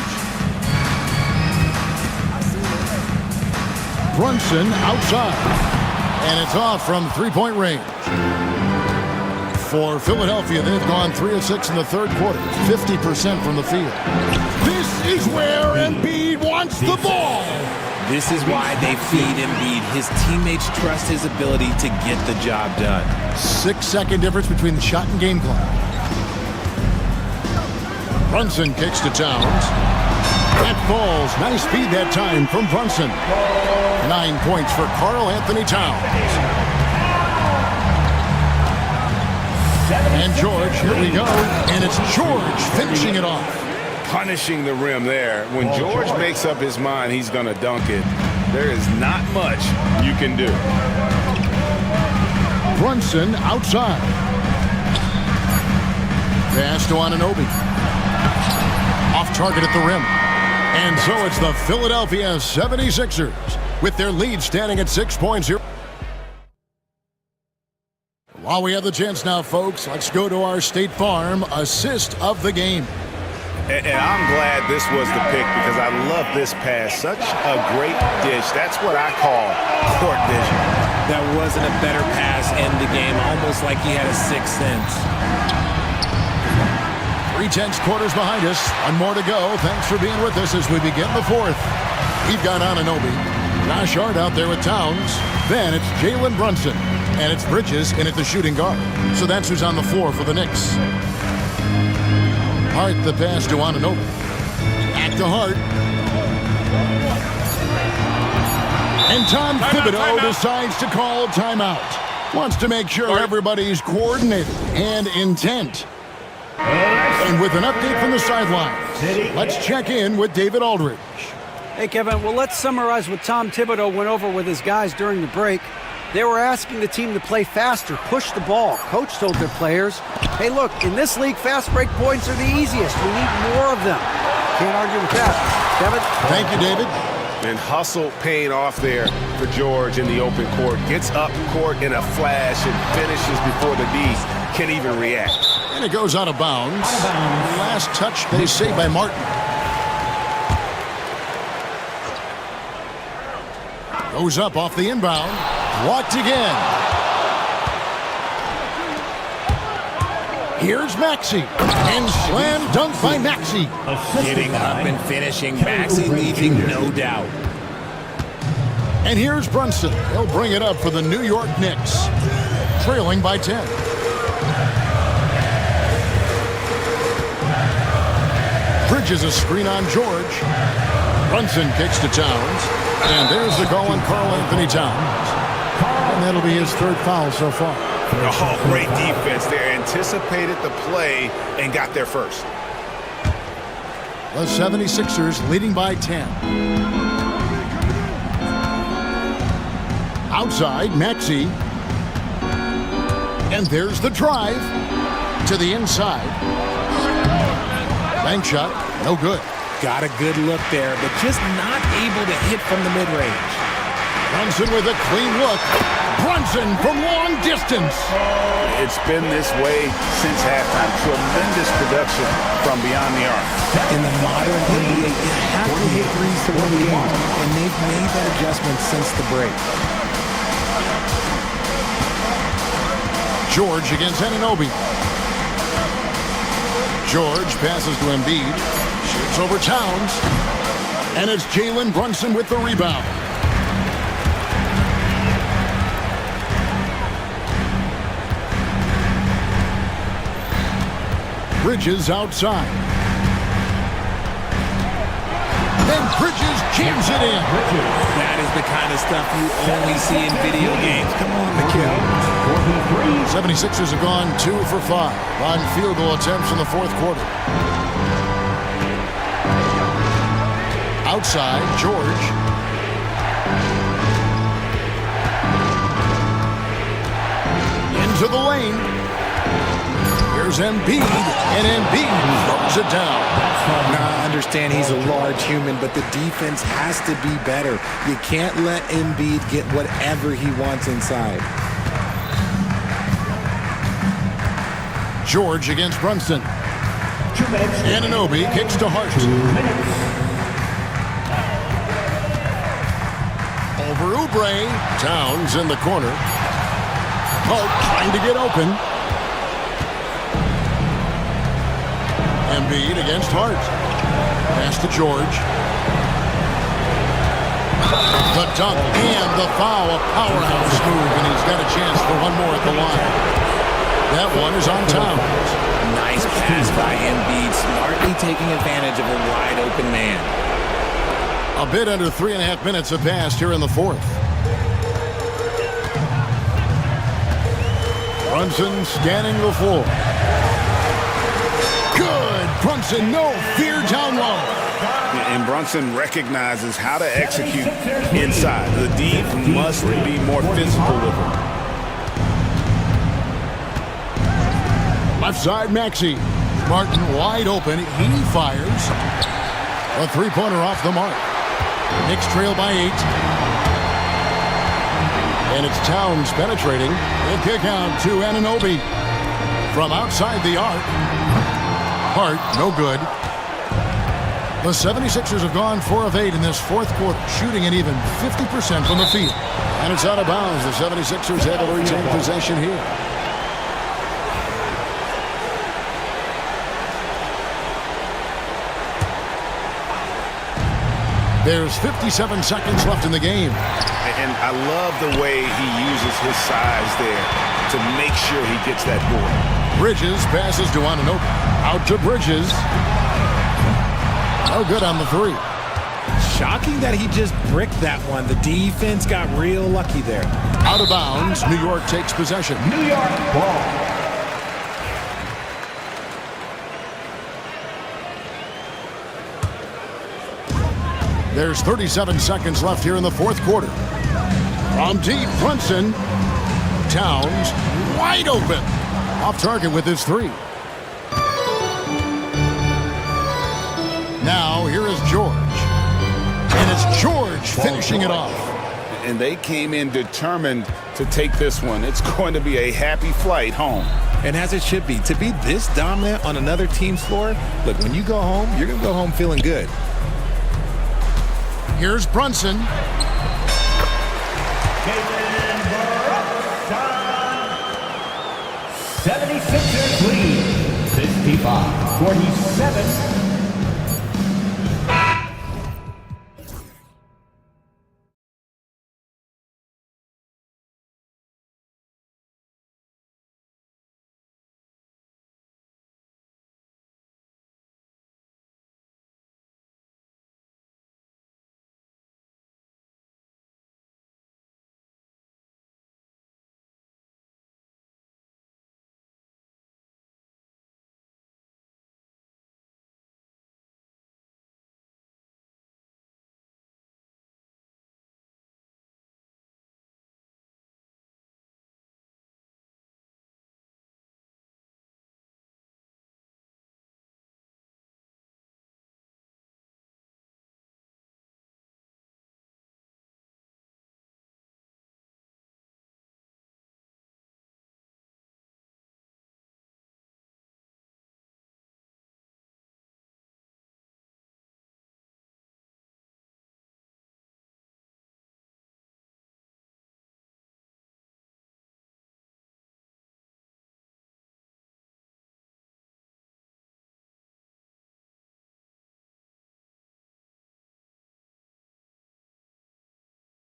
Speaker 6: Brunson outside. And it's off from three-point range. For Philadelphia, they've gone 3 of 6 in the third quarter. 50% from the field. This is where Embiid wants the ball.
Speaker 10: This is why they feed Embiid. His teammates trust his ability to get the job done.
Speaker 6: 6-second difference between the shot and game clock. Brunson kicks to Towns. That falls. Nice speed that time from Brunson. 9 points for Karl Anthony Towns. And George, here we go. And it's George finishing it off.
Speaker 9: Punishing the rim there. When George makes up his mind he's going to dunk it, there is not much you can do.
Speaker 6: Brunson outside. Pass to Anunoby. Off target at the rim. And so it's the Philadelphia 76ers with their lead standing at 6.0. While we have the chance now, folks, let's go to our State Farm assist of the game.
Speaker 9: And I'm glad this was the pick because I love this pass. Such a great dish. That's what I call court vision.
Speaker 10: That wasn't a better pass in the game, almost like he had a sixth sense.
Speaker 6: 3/10 quarters behind us. One more to go. Thanks for being with us as we begin the fourth. We've got Anunoby. Nashard out there with Towns. Then it's Jalen Brunson. And it's Bridges in at the shooting guard. So that's who's on the floor for the Knicks. Hart the pass to Anunoby. Back to Hart. And Tom Thibodeau decides to call timeout. Wants to make sure everybody's coordinated and intent. And with an update from the sidelines, let's check in with David Aldridge.
Speaker 8: Hey, Kevin, well, let's summarize what Tom Thibodeau went over with his guys during the break. They were asking the team to play faster, push the ball. Coach told their players, hey, look, in this league, fast break points are the easiest. We need more of them. Can't argue with that. Kevin?
Speaker 6: Thank you, David.
Speaker 9: And hustle paying off there for George in the open court. Gets up court in a flash and finishes before the D can even react.
Speaker 6: And it goes out of bounds. Last touch, they say, by Martin. Goes up off the inbound. Blocked again. Here's Maxey. And slam dunk by Maxey.
Speaker 10: Getting up and finishing. Maxey leaving, no doubt.
Speaker 6: And here's Brunson. He'll bring it up for the New York Knicks. Trailing by 10. Bridges a screen on George. Brunson kicks to Towns. And there's the call on Karl Anthony Towns. And that'll be his third foul so far.
Speaker 9: Oh, great defense there. Anticipated the play and got there first.
Speaker 6: The 76ers leading by 10. Outside, Maxey. And there's the drive to the inside. Bank shot, no good.
Speaker 10: Got a good look there, but just not able to hit from the mid-range.
Speaker 6: Brunson with a clean look. Brunson from long distance.
Speaker 9: It's been this way since halftime. Tremendous production from beyond the arc.
Speaker 10: In the modern NBA, you have to hit threes to win the game, and they've made that adjustment since the break.
Speaker 6: George against Anunoby. George passes to Embiid. Shoots over Towns. And it's Jalen Brunson with the rebound. Bridges outside. Then Bridges jams it in.
Speaker 10: That is the kind of stuff you only see in video games. Come on, McHale.
Speaker 6: 76ers have gone 2 for 5 on field goal attempts in the fourth quarter. outside. George. Into the lane. Here's Embiid, and Embiid throws it down.
Speaker 7: Now, I understand he's a large human, but the defense has to be better. You can't let Embiid get whatever he wants inside.
Speaker 6: George against Brunson. Anunoby kicks to Hart. Over Oubre. Towns in the corner. Hart trying to get open. Embiid against Hart. Pass to George. The dunk and the foul. A powerhouse move, and he's got a chance for one more at the line. That one is on Towns.
Speaker 10: Nice pass by Embiid, smartly taking advantage of a wide-open man.
Speaker 6: A bit under 3.5 minutes have passed here in the fourth. Brunson scanning the floor. Good! Brunson, no fear down low.
Speaker 9: And Brunson recognizes how to execute inside. The D must be more physical with him.
Speaker 6: Left side, Maxey. Martin wide open. He fires. A three-pointer off the mark. Knicks trail by 8. And it's Towns penetrating. The kick out to Anunoby. From outside the arc. Hart, no good. The 76ers have gone 4 of 8 in this fourth quarter, shooting an even 50% from the field. And it's out of bounds. The 76ers have to retain possession here. There's 57 seconds left in the game.
Speaker 9: And I love the way he uses his size there to make sure he gets that board.
Speaker 6: Bridges passes to Anunoby. Out to Bridges. No good on the three.
Speaker 7: Shocking that he just bricked that one. The defense got real lucky there.
Speaker 6: Out of bounds. New York takes possession.
Speaker 4: New York ball.
Speaker 6: There's 37 seconds left here in the fourth quarter. From deep, Brunson. Towns wide open. Off target with his three. Now here is George. And it's George finishing it off.
Speaker 9: And they came in determined to take this one. It's going to be a happy flight home.
Speaker 7: And as it should be. To be this dominant on another team's floor, look, when you go home, you're going to go home feeling good.
Speaker 6: Here's Brunson.
Speaker 4: 76ers lead 55-47